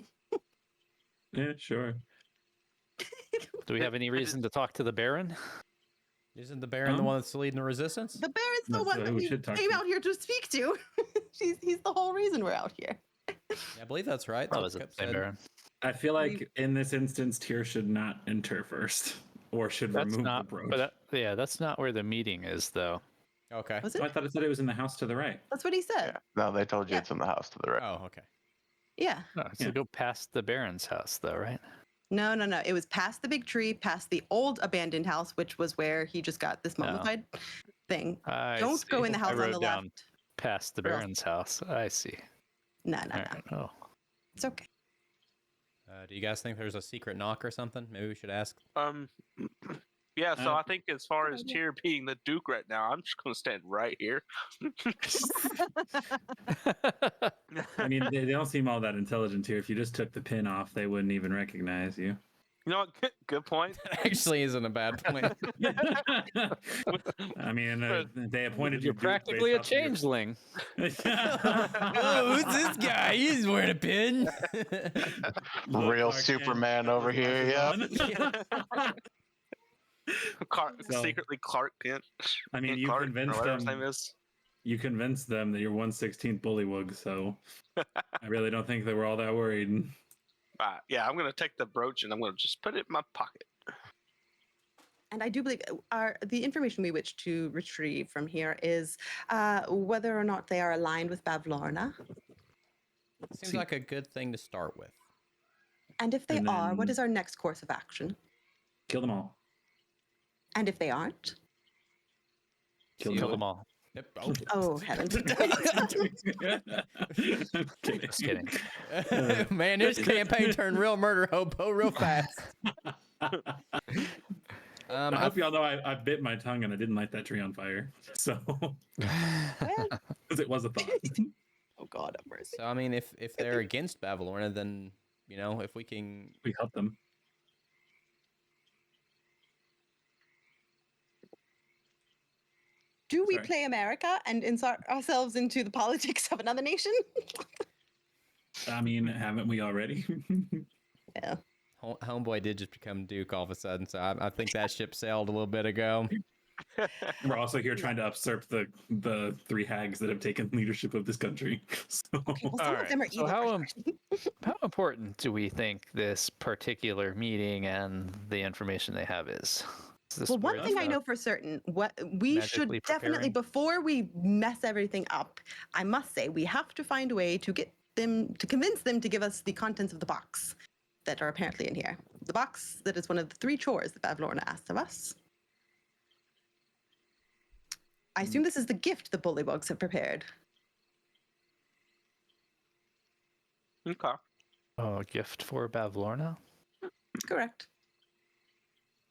Speaker 1: Yeah, sure.
Speaker 5: Do we have any reason to talk to the Baron?
Speaker 2: Isn't the Baron the one that's leading the resistance?
Speaker 4: The Baron's the
Speaker 1: That's
Speaker 4: one
Speaker 1: who
Speaker 4: that
Speaker 1: we
Speaker 4: we
Speaker 1: should talk
Speaker 4: came
Speaker 1: to.
Speaker 4: out here to speak to. He's the whole reason we're out here.
Speaker 2: Yeah, I believe that's right.
Speaker 5: Oh,
Speaker 2: That's
Speaker 5: is
Speaker 2: what
Speaker 5: it
Speaker 2: Cup
Speaker 5: the same
Speaker 2: said.
Speaker 5: Baron?
Speaker 1: I feel like in this instance, Tyr should not enter first, or should
Speaker 5: That's
Speaker 1: remove
Speaker 5: not.
Speaker 1: the brooch.
Speaker 5: But yeah, that's not where the meeting is, though.
Speaker 2: Okay.
Speaker 4: Was
Speaker 1: Oh, I
Speaker 4: it?
Speaker 1: thought it said it was in the house to the right.
Speaker 4: That's what he said.
Speaker 3: No, they told you
Speaker 4: Yeah.
Speaker 3: it's in the house to the right.
Speaker 2: Oh, okay.
Speaker 4: Yeah.
Speaker 5: No, so
Speaker 1: Yeah.
Speaker 5: go past the Baron's house, though, right?
Speaker 4: No. It was past the big tree, past the old abandoned house, which was where he just got this mummified thing.
Speaker 5: I
Speaker 4: Don't go
Speaker 5: see.
Speaker 4: in the
Speaker 5: I
Speaker 4: house on
Speaker 5: wrote
Speaker 4: the
Speaker 5: down
Speaker 4: left.
Speaker 5: past the
Speaker 4: Or else-
Speaker 5: Baron's house. I see.
Speaker 4: No.
Speaker 5: All right. Oh,
Speaker 4: It's okay.
Speaker 2: Do you guys think there's a secret knock or something? Maybe we should ask.
Speaker 6: Yeah, so
Speaker 1: Uh,
Speaker 6: I think as far as
Speaker 4: idea.
Speaker 6: Tyr being the Duke right now, I'm just gonna stand right here.
Speaker 1: I mean, they don't seem all that intelligent here. If you just took the pin off, they wouldn't even recognize you.
Speaker 6: You know what? Good point.
Speaker 2: Actually, isn't a bad point.
Speaker 1: I mean, they appointed you
Speaker 5: You're
Speaker 1: Duke
Speaker 5: practically a
Speaker 1: based off of your-
Speaker 5: changeling.
Speaker 2: Oh, who's this guy? He's wearing a pin.
Speaker 1: Look,
Speaker 3: Real
Speaker 1: Clark
Speaker 3: Superman
Speaker 1: Kent,
Speaker 3: over
Speaker 1: put his
Speaker 3: here,
Speaker 1: glasses on. So-
Speaker 6: Secretly Clark Kent.
Speaker 1: I mean, you
Speaker 6: Clark, or
Speaker 1: convinced
Speaker 6: whatever his
Speaker 1: them.
Speaker 6: name is.
Speaker 1: You convinced them that you're 1/16 bullywug, so I really don't think they were all that worried.
Speaker 6: Yeah, I'm gonna take the brooch and I'm gonna just put it in my pocket.
Speaker 4: And I do believe the information we wish to retrieve from here is whether or not they are aligned with Bavlorna.
Speaker 2: Seems
Speaker 1: See-
Speaker 2: like a good thing to start with.
Speaker 4: And if they
Speaker 1: And
Speaker 4: are, what
Speaker 1: then-
Speaker 4: is our next course of action?
Speaker 1: Kill them all.
Speaker 4: And if they aren't?
Speaker 1: Kill
Speaker 5: Kill
Speaker 1: them
Speaker 5: them all.
Speaker 2: Yep. Oh.
Speaker 4: Oh, heavens.
Speaker 5: Just kidding.
Speaker 2: Man, this campaign turned real murder hobo real fast.
Speaker 1: I hope y'all know I bit my tongue and I didn't light that tree on fire. So, because it was a thought.
Speaker 4: Oh, God, have mercy.
Speaker 2: So I mean, if they're against Bavlorna, then if we can.
Speaker 1: We help them.
Speaker 4: Do we
Speaker 1: Sorry.
Speaker 4: play America and insert ourselves into the politics of another nation?
Speaker 1: I mean, haven't we already?
Speaker 4: Yeah.
Speaker 2: Homeboy did just become Duke all of a sudden, so I think that ship sailed a little bit ago.
Speaker 1: We're also here trying to usurp the three hags that have taken leadership of this country. So,
Speaker 4: Okay, well, some
Speaker 5: All
Speaker 4: of
Speaker 5: right,
Speaker 4: them are
Speaker 5: so
Speaker 4: evil.
Speaker 5: how important do we think this particular meeting and the information they have is? Is this
Speaker 4: Well, one
Speaker 5: worth,
Speaker 4: thing I know for certain, what we should
Speaker 5: magically
Speaker 4: definitely,
Speaker 5: preparing?
Speaker 4: before we mess everything up, I must say we have to find a way to get them to convince them to give us the contents of the box that are apparently in here. The box that is one of the 3 chores that Bavlorna asked of us. I assume this is the gift the bullybugs have prepared.
Speaker 6: Okay.
Speaker 5: Oh, a gift for Bavlorna?
Speaker 4: Correct.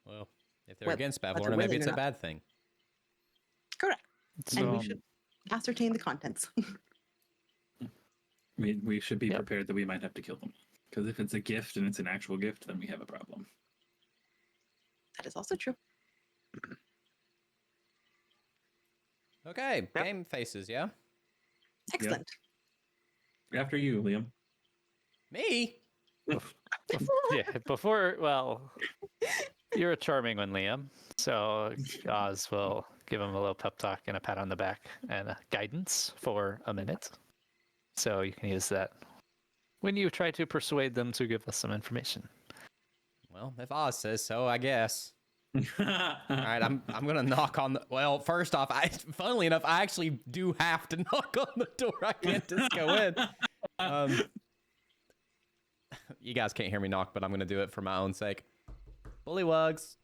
Speaker 2: Well, if they're
Speaker 4: Whether-
Speaker 2: against
Speaker 4: whether
Speaker 2: Bavlorna, maybe
Speaker 4: willing
Speaker 2: it's
Speaker 4: or
Speaker 2: a
Speaker 4: not.
Speaker 2: bad thing.
Speaker 4: Correct.
Speaker 5: So,
Speaker 4: And we should ascertain the contents.
Speaker 1: we should be
Speaker 5: Yep.
Speaker 1: prepared that we might have to kill them. Because if it's a gift and it's an actual gift, then we have a problem.
Speaker 4: That is also true.
Speaker 2: Okay,
Speaker 6: Yep.
Speaker 2: game faces, yeah.
Speaker 4: Excellent.
Speaker 1: After you, Liam.
Speaker 2: Me?
Speaker 5: yeah, well, you're a charming one, Liam. So Oz will give him a little pep talk and a pat on the back and guidance for a minute. So you can use that when you try to persuade them to give us some information.
Speaker 2: Well, if Oz says so, I guess. All right, I'm gonna knock on the. Well, first off, funnily enough, I actually do have to knock on the door. I can't just go in. You guys can't hear me knock, but I'm gonna do it for my own sake. Bullywugs,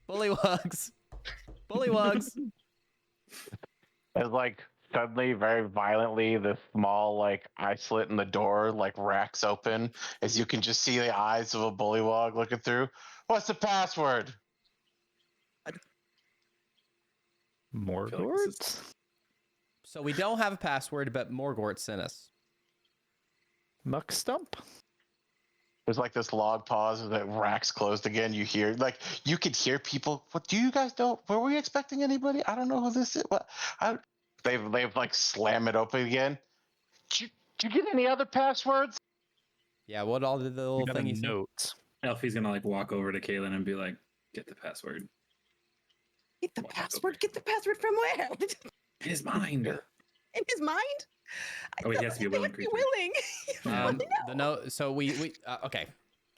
Speaker 2: bullywugs, bullywugs.
Speaker 3: As like suddenly, very violently, this small like eye slit in the door like racks open, as you can just see the eyes of a bullywog looking through. What's the password?
Speaker 5: Morgort?
Speaker 2: So we don't have a password, but Morgort sent us.
Speaker 5: Muck stump?
Speaker 3: There's like this log pause as it racks closed again. You hear like you could hear people. What do you guys know? Were we expecting anybody? I don't know who this is. What? They've like slam it open again. Did you get any other passwords?
Speaker 2: Yeah, what all did the little
Speaker 5: Got a
Speaker 2: thing you said?
Speaker 5: note.
Speaker 1: Elfie's gonna like walk over to Kaylin and be like, "Get the password."
Speaker 4: Get the
Speaker 1: Walk
Speaker 4: password.
Speaker 1: over.
Speaker 4: Get the password from where?
Speaker 1: In his mind.
Speaker 4: In his mind?
Speaker 1: Oh, he has to be a willing
Speaker 4: He has
Speaker 1: creature.
Speaker 4: to be willing.
Speaker 2: The note. So we okay.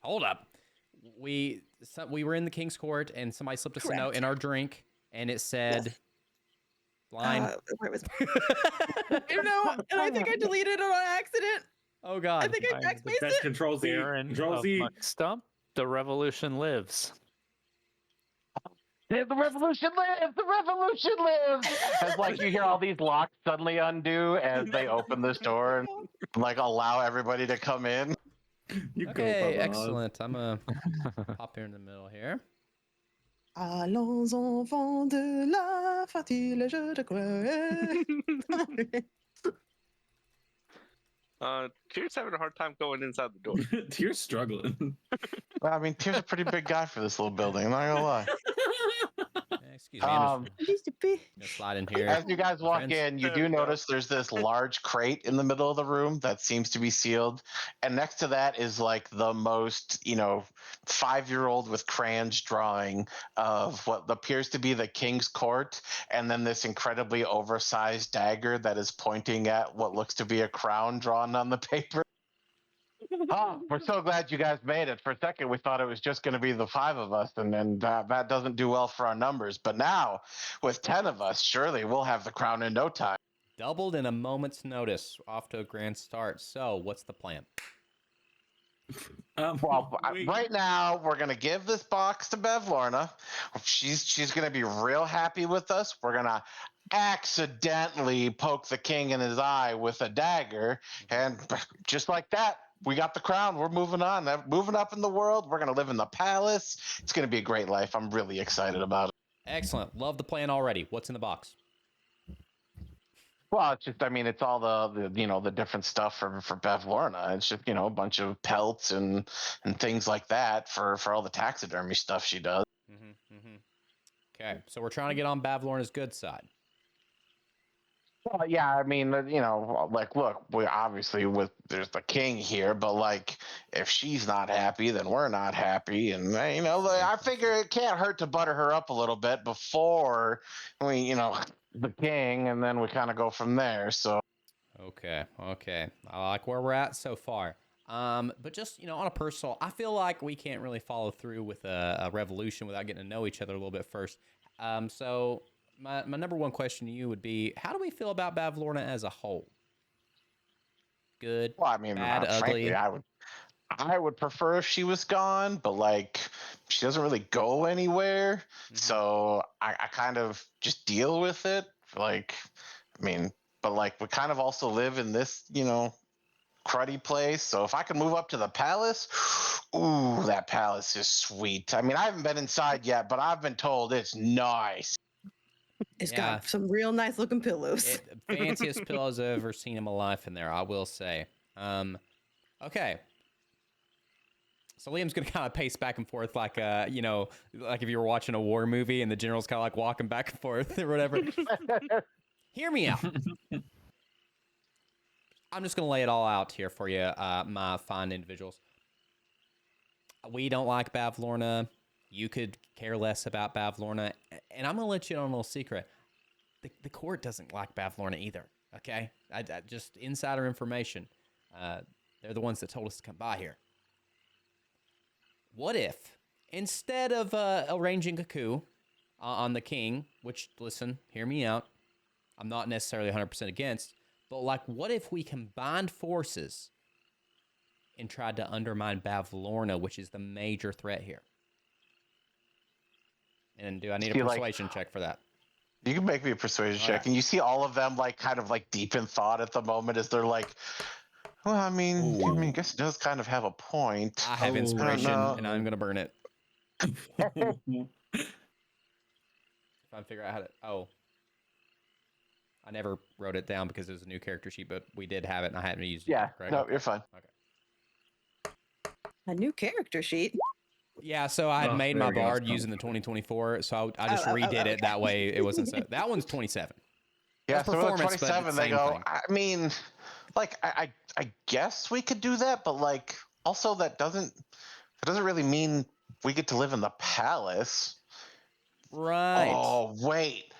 Speaker 2: Hold up. We were in the King's Court, and somebody slipped us a note
Speaker 4: Correct.
Speaker 2: in our drink, and it said, "Line."
Speaker 4: Where was you know, and I think I deleted it on accident.
Speaker 2: Oh
Speaker 4: I
Speaker 2: God.
Speaker 4: think I
Speaker 5: I'm
Speaker 4: backspaced
Speaker 1: That's
Speaker 4: it.
Speaker 1: Control Z.
Speaker 5: Baron
Speaker 1: Control
Speaker 5: of
Speaker 1: Z.
Speaker 5: Muck stump. The revolution lives.
Speaker 3: The revolution lives! The revolution lives! As like you hear all these locks suddenly undo as they open this door and like allow everybody to come in.
Speaker 1: You go,
Speaker 2: Okay,
Speaker 1: Papa.
Speaker 2: excellent. I'm gonna pop here in the middle here.
Speaker 4: Allons enfants de la fatile, je te crois.
Speaker 6: Tyr's having a hard time going inside the door.
Speaker 1: You're struggling.
Speaker 3: Well, I mean, Tyr's a pretty big guy for this little building. I'm not gonna lie.
Speaker 2: Excuse me. I'm
Speaker 4: Used to be.
Speaker 2: gonna slide in here.
Speaker 3: As you guys walk
Speaker 2: Friends?
Speaker 3: in, you
Speaker 6: There
Speaker 3: do
Speaker 6: we go.
Speaker 3: notice there's this large crate in the middle of the room that seems to be sealed. And next to that is like the most, 5-year-old with crayons drawing of what appears to be the king's court. And then this incredibly oversized dagger that is pointing at what looks to be a crown drawn on the paper. Oh, we're so glad you guys made it. For a second, we thought it was just going to be the 5 of us, and then that doesn't do well for our numbers. But now, with 10 of us, surely we'll have the crown in no time.
Speaker 2: Doubled in a moment's notice. Off to a grand start. So, what's the plan?
Speaker 3: Well,
Speaker 1: wait.
Speaker 3: right now, we're going to give this box to Bev Lorna. She's going to be real happy with us. We're going to accidentally poke the king in his eye with a dagger, and just like that, we got the crown. We're moving on. Moving up in the world. We're going to live in the palace. It's going to be a great life. I'm really excited about it.
Speaker 2: Excellent. Love the plan already. What's in the box?
Speaker 3: Well, it's just, I mean, it's all the different stuff for Bev Lorna. It's just, a bunch of pelts and things like that for all the taxidermy stuff she does.
Speaker 2: Okay, so we're trying to get on Bavlorna's good side.
Speaker 3: Well, yeah, I mean, like, look, we obviously there's the king here, but like, if she's not happy, then we're not happy, and I figure it can't hurt to butter her up a little bit before we, the king, and then we kind of go from there. So.
Speaker 2: Okay. I like where we're at so far. But just, on a personal, I feel like we can't really follow through with a revolution without getting to know each other a little bit first. So my number one question to you would be, how do we feel about Bavlorna as a whole? Good,
Speaker 3: Well, I mean,
Speaker 2: bad,
Speaker 3: frankly,
Speaker 2: ugly?
Speaker 3: I would prefer if she was gone, but like, she doesn't really go anywhere. So I kind of just deal with it. Like, I mean, but like, we kind of also live in this, cruddy place. So if I could move up to the palace, ooh, that palace is sweet. I mean, I haven't been inside yet, but I've been told it's nice.
Speaker 4: It's
Speaker 2: Yeah.
Speaker 4: got some real nice looking pillows.
Speaker 2: Fanciest pillows I've ever seen in my life in there, I will say. Okay. So Liam's gonna kind of pace back and forth like like if you were watching a war movie and the general's kind of like walking back and forth or whatever. Hear me out. I'm just gonna lay it all out here for you, my fine individuals. We don't like Bavlorna. You could care less about Bavlorna, and I'm gonna let you know a little secret. The court doesn't like Bavlorna either. Okay, I just insider information. They're the ones that told us to come by here. What if, instead of arranging a coup on the king, which, listen, hear me out, I'm not necessarily 100% against, but like, what if we combined forces and tried to undermine Bavlorna, which is the major threat here? And do I need a
Speaker 3: See, like,
Speaker 2: persuasion check for that?
Speaker 3: You can make me a persuasion
Speaker 2: Oh,
Speaker 3: check,
Speaker 2: yeah.
Speaker 3: and you see all of them like kind of like deep in thought at the moment as they're like, "Well, I mean, I
Speaker 2: Ooh.
Speaker 3: guess it does kind of have a point."
Speaker 2: I have
Speaker 1: Oh,
Speaker 2: inspiration,
Speaker 3: no.
Speaker 2: and I'm going to burn it. If I figure out how to... Oh. I never wrote it down because it was a new character sheet, but we did have it, and I hadn't used it
Speaker 3: Yeah,
Speaker 2: yet, correct?
Speaker 3: no, you're fine.
Speaker 2: Okay.
Speaker 4: A new character sheet.
Speaker 2: Yeah, so I had made
Speaker 1: there
Speaker 2: my
Speaker 1: we go.
Speaker 2: bard using the 2024, so I just redid it
Speaker 4: okay.
Speaker 2: that way it wasn't so... That one's 27.
Speaker 3: Yeah,
Speaker 2: That's
Speaker 3: so with
Speaker 2: performance, but
Speaker 3: 27,
Speaker 2: it's
Speaker 3: they
Speaker 2: same
Speaker 3: go.
Speaker 2: thing.
Speaker 3: I mean, like, I guess we could do that, but like, also that doesn't really mean we get to live in the palace.
Speaker 2: Right.
Speaker 3: Oh wait,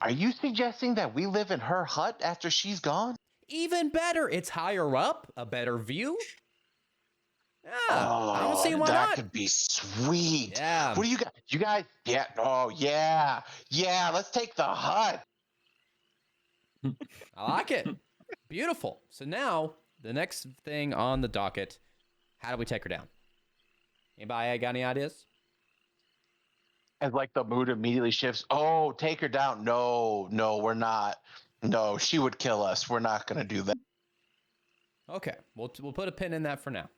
Speaker 3: are you suggesting that we live in her hut after she's gone?
Speaker 2: Even better. It's higher up, a better view. Yeah, I don't
Speaker 3: Oh,
Speaker 2: see why
Speaker 3: that
Speaker 2: not.
Speaker 3: could be sweet.
Speaker 2: Yeah.
Speaker 3: What do you got? You guys? Yeah. Oh, yeah. Yeah. Let's take the hut.
Speaker 2: I like it. Beautiful. So now, the next thing on the docket, how do we take her down? Anybody got any ideas?
Speaker 3: And like the mood immediately shifts. Oh, take her down. No, we're not. No, she would kill us. We're not going to do that.
Speaker 2: Okay, we'll put a pin in that for now.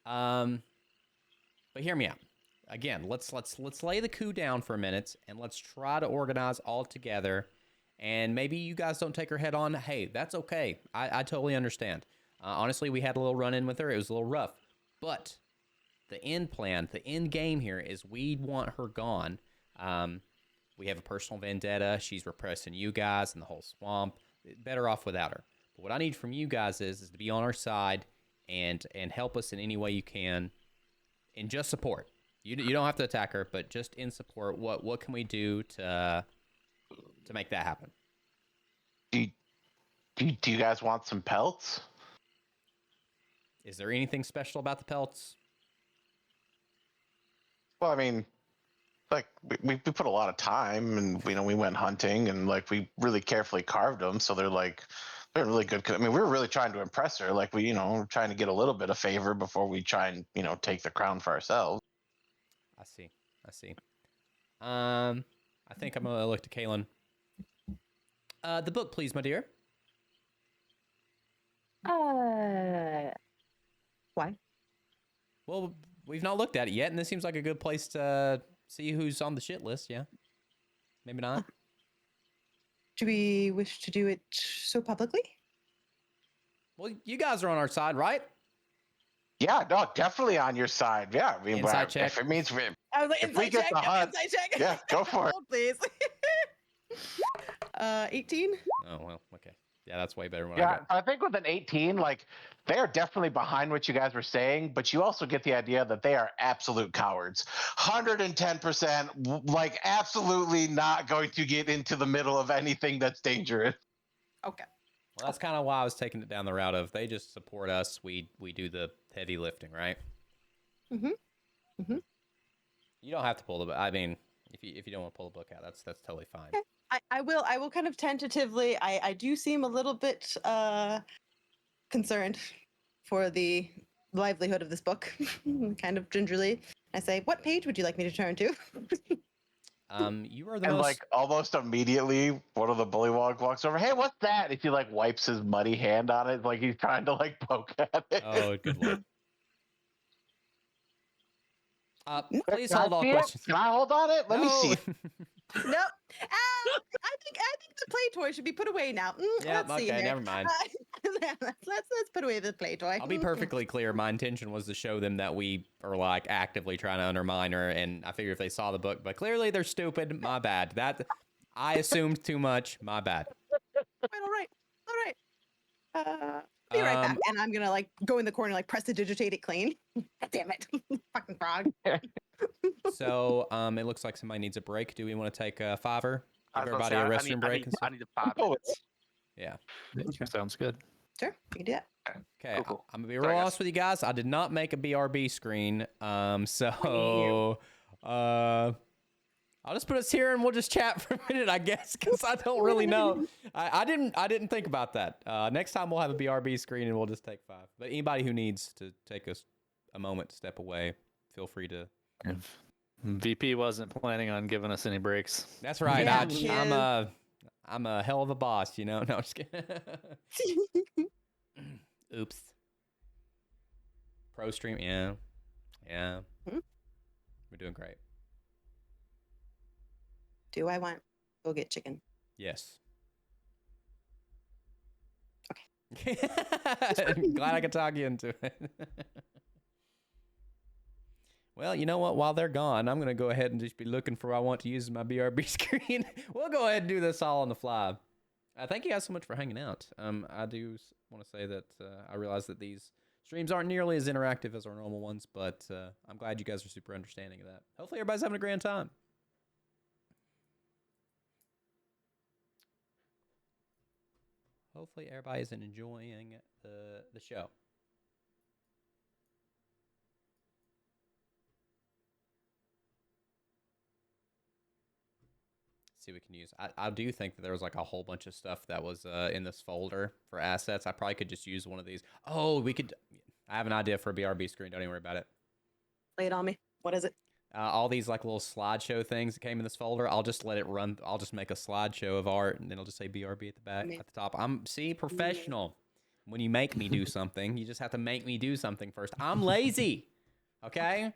Speaker 2: But hear me out. Again, let's lay the coup down for a minute and let's try to organize all together. And maybe you guys don't take her head on. Hey, that's okay. I totally understand. Honestly, we had a little run-in with her. It was a little rough. But the end plan, the end game here is we want her gone. We have a personal vendetta. She's repressing you guys and the whole swamp. Better off without her. But what I need from you guys is to be on our side and help us in any way you can and just support. You don't have to attack her, but just in support. What can we do to make that happen?
Speaker 3: Do you guys want some pelts?
Speaker 2: Is there anything special about the pelts?
Speaker 3: Well, I mean, like we put a lot of time, and we went hunting, and like we really carefully carved them, so they're really good. I mean, we were really trying to impress her. Like we're trying to get a little bit of favor before we try and take the crown for ourselves.
Speaker 2: I see. I think I'm gonna look to Kaylin. The book, please, my dear.
Speaker 4: Why?
Speaker 2: Well, we've not looked at it yet, and this seems like a good place to see who's on the shit list. Yeah, maybe not.
Speaker 4: Do we wish to do it so publicly?
Speaker 2: Well, you guys are on our side, right?
Speaker 3: Yeah, no, definitely on your side. Yeah, I mean,
Speaker 2: Inside check.
Speaker 3: if it means
Speaker 4: I was like,
Speaker 3: if we get the hut,
Speaker 4: inside check.
Speaker 3: yeah, go for it.
Speaker 4: Oh, please. 18.
Speaker 2: Oh well, okay. Yeah, that's way better than what I
Speaker 3: Yeah,
Speaker 2: got.
Speaker 3: I think with an 18, like they are definitely behind what you guys were saying, but you also get the idea that they are absolute cowards. 110%, like absolutely not going to get into the middle of anything that's dangerous.
Speaker 4: Okay.
Speaker 2: Well, that's kind of why I was taking it down the route of they just support us. We do the heavy lifting, right?
Speaker 4: Mhm. Mhm.
Speaker 2: You don't have to pull the. I mean, if you don't want to pull the book out, that's totally fine.
Speaker 4: Okay. I will kind of tentatively. I do seem a little bit concerned for the livelihood of this book, kind of gingerly. I say, what page would you like me to turn to?
Speaker 2: You are the
Speaker 3: And
Speaker 2: most.
Speaker 3: like almost immediately, one of the bullywog walks over. Hey, what's that? If he like wipes his muddy hand on it, like he's trying to like poke at it.
Speaker 2: Oh, good lord. Please
Speaker 3: Can I
Speaker 2: hold all
Speaker 3: see it?
Speaker 2: questions.
Speaker 3: Can I hold on it? Let me see.
Speaker 4: No. I think the play toy should be put away now.
Speaker 2: Yeah,
Speaker 4: Let's see
Speaker 2: okay,
Speaker 4: here.
Speaker 2: never mind.
Speaker 4: Let's put away the play toy.
Speaker 2: I'll be perfectly clear. My intention was to show them that we are like actively trying to undermine her, and I figured if they saw the book, but clearly they're stupid. My bad. That I assumed too much. My bad.
Speaker 4: All right. I'll be right back, and I'm gonna like go in the corner, like prestidigitate it clean. God damn it, fucking frog.
Speaker 2: So it looks like somebody needs a break. Do we want to take a $5?
Speaker 6: I
Speaker 2: Give
Speaker 6: was about to
Speaker 2: everybody
Speaker 6: say,
Speaker 2: a
Speaker 6: I
Speaker 2: restroom
Speaker 6: need,
Speaker 2: break and
Speaker 6: I
Speaker 2: stuff.
Speaker 6: need 5
Speaker 3: Oh,
Speaker 6: minutes.
Speaker 2: Yeah.
Speaker 1: Okay.
Speaker 5: Sounds good.
Speaker 4: Sure, we can do that.
Speaker 2: Okay,
Speaker 6: Cool.
Speaker 2: I'm gonna be real
Speaker 6: Sorry, guys.
Speaker 2: honest with you guys. I did not make a BRB screen, so I'll just put us here and we'll just chat for a minute, I guess, because I don't really know. I didn't think about that. Next time we'll have a BRB screen and we'll just take 5. But anybody who needs to take a moment to step away, feel free to.
Speaker 5: If VP wasn't planning on giving us any breaks.
Speaker 2: That's right.
Speaker 4: Yeah,
Speaker 2: I'm a hell of a boss, you know. No, I'm just kidding. Oops. Pro stream, yeah.
Speaker 4: Hmm?
Speaker 2: We're doing great.
Speaker 4: Do I want go get chicken?
Speaker 2: Yes. Okay. Glad I could talk you into it. Well, you know what? While they're gone, I'm going to go ahead and just be looking for what I want to use as my BRB screen. We'll go ahead and do this all on the fly. Thank you guys so much for hanging out. I do want to say that I realize that these streams aren't nearly as interactive as our normal ones, but I'm glad you guys are super understanding of that. Hopefully everybody's having a grand time. Hopefully everybody's enjoying the show. See what we can use. I do think that there was like a whole bunch of stuff that was in this folder for assets. I probably could just use one of these. Oh, we could. I have an idea for a BRB screen. Don't even worry about it.
Speaker 4: Lay it on me. What is it?
Speaker 2: All these like little slideshow things that came in this folder. I'll just let it run. I'll just make a slideshow of art, and then I'll just say BRB at the back, at the top. I'm professional. When you make me do something, you just have to make me do something first. I'm lazy. Okay.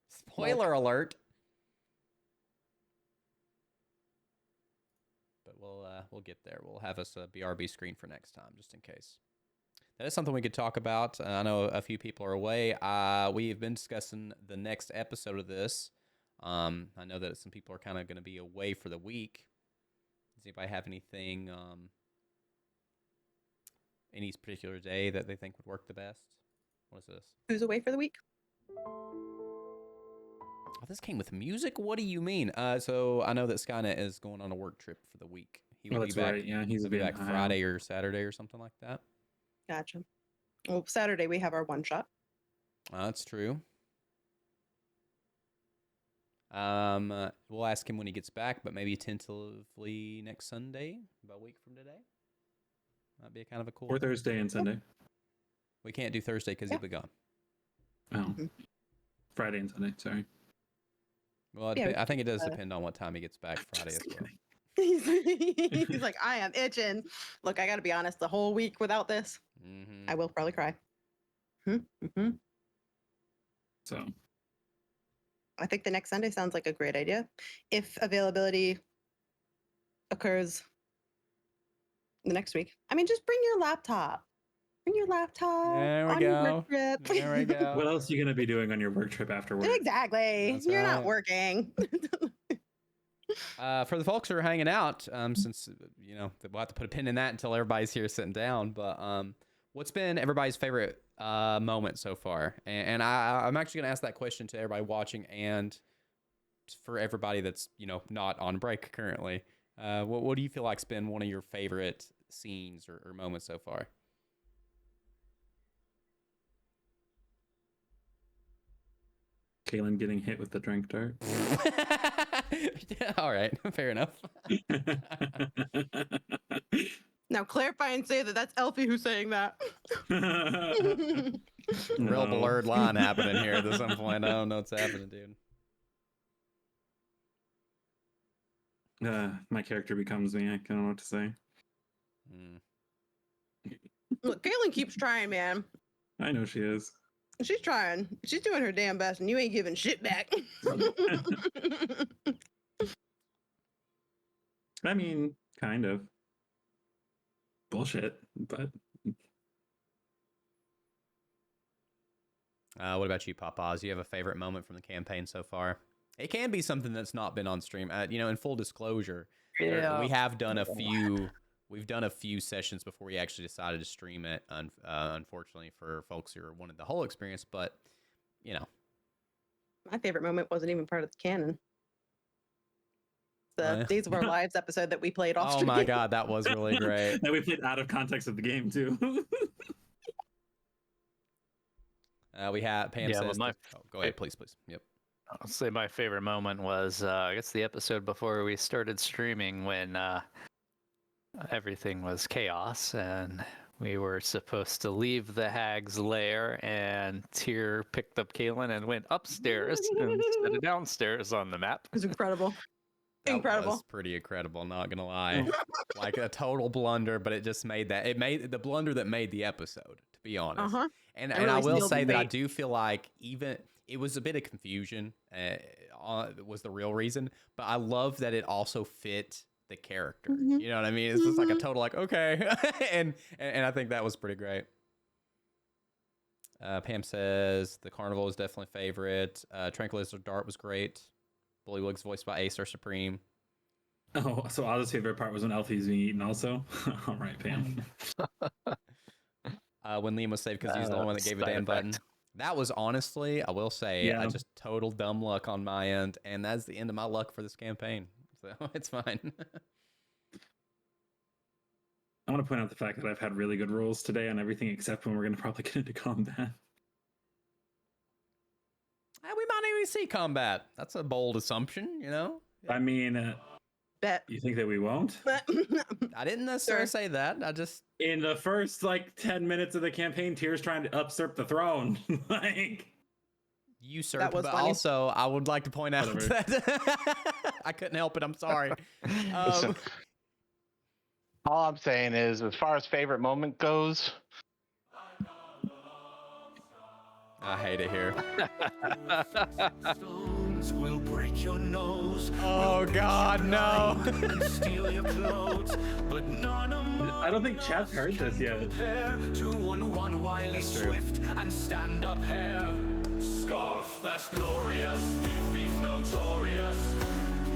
Speaker 2: Spoiler alert. But we'll get there. We'll have us a BRB screen for next time, just in case. That is something we could talk about. I know a few people are away. We have been discussing the next episode of this. I know that some people are kind of going to be away for the week. Does anybody have anything, any particular day that they think would work the best? What is this?
Speaker 4: Who's away for the week?
Speaker 2: Oh, this came with music? What do you mean? So I know that Skynet is going on a work trip for the week. He will be back.
Speaker 1: Right. Yeah, he'll
Speaker 2: He'll be back Friday or Saturday or something like that.
Speaker 4: Gotcha. Well, Saturday we have our one shot.
Speaker 2: That's true. We'll ask him when he gets back, but maybe tentatively next Sunday, about a week from today. That'd be kind of a cool.
Speaker 1: Or Thursday and Sunday.
Speaker 2: We can't do Thursday because he'll be gone.
Speaker 1: Oh, Friday and Sunday. Sorry.
Speaker 2: Well,
Speaker 4: Yeah,
Speaker 2: I think it does depend on what time he gets back Friday as well.
Speaker 4: He's like, I am itching. Look, I got to be honest. The whole week without this, I will probably cry. Mm-hmm.
Speaker 1: So
Speaker 4: I think the next Sunday sounds like a great idea. If availability occurs the next week, I mean, just bring your laptop. Bring your laptop.
Speaker 2: There we
Speaker 4: on your
Speaker 2: go.
Speaker 4: work trip.
Speaker 2: There we go.
Speaker 1: what else are you going to be doing on your work trip afterwards?
Speaker 4: Exactly.
Speaker 2: That's
Speaker 4: You're
Speaker 2: right.
Speaker 4: not working.
Speaker 2: For the folks who are hanging out, since we'll have to put a pin in that until everybody's here sitting down. But what's been everybody's favorite moment so far? And I'm actually gonna ask that question to everybody watching and for everybody that's not on break currently. What do you feel like's been one of your favorite scenes or moments so far?
Speaker 1: Kaylin getting hit with the drink dart.
Speaker 2: All right, fair enough.
Speaker 4: Now clarify and say that that's Elfie who's saying that.
Speaker 2: Real blurred line happening here at some point. I don't know what's happening, dude.
Speaker 1: My character becomes me. I don't know what to say.
Speaker 4: Look, Kaylin keeps trying, man.
Speaker 1: I know she is.
Speaker 4: She's trying. She's doing her damn best, and you ain't giving shit back.
Speaker 1: I mean, kind of. Bullshit, but.
Speaker 2: What about you, Papaz? You have a favorite moment from the campaign so far? It can be something that's not been on stream. In full disclosure, we have done a few. We've done a few sessions before we actually decided to stream it. Unfortunately, for folks who wanted the whole experience, but
Speaker 4: My favorite moment wasn't even part of the canon. the Days of Our Lives episode that we played off
Speaker 2: Oh
Speaker 4: stream.
Speaker 2: my god, that was really great.
Speaker 1: That we played out of context of the game too.
Speaker 2: We had Pam
Speaker 5: Yeah,
Speaker 2: says.
Speaker 5: but
Speaker 2: Go ahead, please. Yep.
Speaker 5: I'll say my favorite moment was, I guess, the episode before we started streaming when everything was chaos and we were supposed to leave the hag's lair, and Tyr picked up Kaylin and went upstairs instead of downstairs on the map.
Speaker 4: It was incredible.
Speaker 2: That
Speaker 4: Incredible.
Speaker 2: was pretty incredible, not gonna lie. Like a total blunder, but it just made that. It made the blunder that made the episode, to be honest. And
Speaker 4: really
Speaker 2: I will
Speaker 4: sealed
Speaker 2: say
Speaker 4: the
Speaker 2: that I
Speaker 4: fate.
Speaker 2: do feel like even it was a bit of confusion was the real reason, but I love that it also fit the character.
Speaker 4: Mhm.
Speaker 2: You know what I mean? It's just like a total like, okay. and I think that was pretty great. Pam says the carnival is definitely favorite. Tranquilizer Dart was great. Bullywug's voiced by Acer Supreme.
Speaker 1: Oh, so Oz's favorite part was when Elfie's being eaten also. All right, Pam.
Speaker 2: When Liam was saved because he was the only one that gave a
Speaker 5: side
Speaker 2: damn button.
Speaker 5: effect.
Speaker 2: That was honestly, I will say,
Speaker 1: Yeah.
Speaker 2: just total dumb luck on my end, and that's the end of my luck for this campaign. So it's fine.
Speaker 1: I want to point out the fact that I've had really good rolls today on everything except when we're going to probably get into combat.
Speaker 2: We might even see combat. That's a bold assumption, you know?
Speaker 1: I mean,
Speaker 4: Bet.
Speaker 1: you think that we won't?
Speaker 2: I didn't necessarily
Speaker 4: Sure.
Speaker 2: say that. I just...
Speaker 1: In the first, 10 minutes of the campaign, Tyr's trying to usurp the throne.
Speaker 2: Usurped,
Speaker 4: was
Speaker 2: but
Speaker 4: funny.
Speaker 2: also I would like to point out
Speaker 1: Whatever.
Speaker 2: that I couldn't help it. I'm sorry.
Speaker 3: Listen, all I'm saying is, as far as favorite moment goes,
Speaker 2: I hate it here.
Speaker 7: Stones will break your nose.
Speaker 2: Oh God, no!
Speaker 7: And steal your clothes, but none of
Speaker 1: I don't think chat's heard this yet.
Speaker 7: compare to one wily
Speaker 2: That's true.
Speaker 7: swift and stand up hair. Scarf that's glorious, defeat notorious.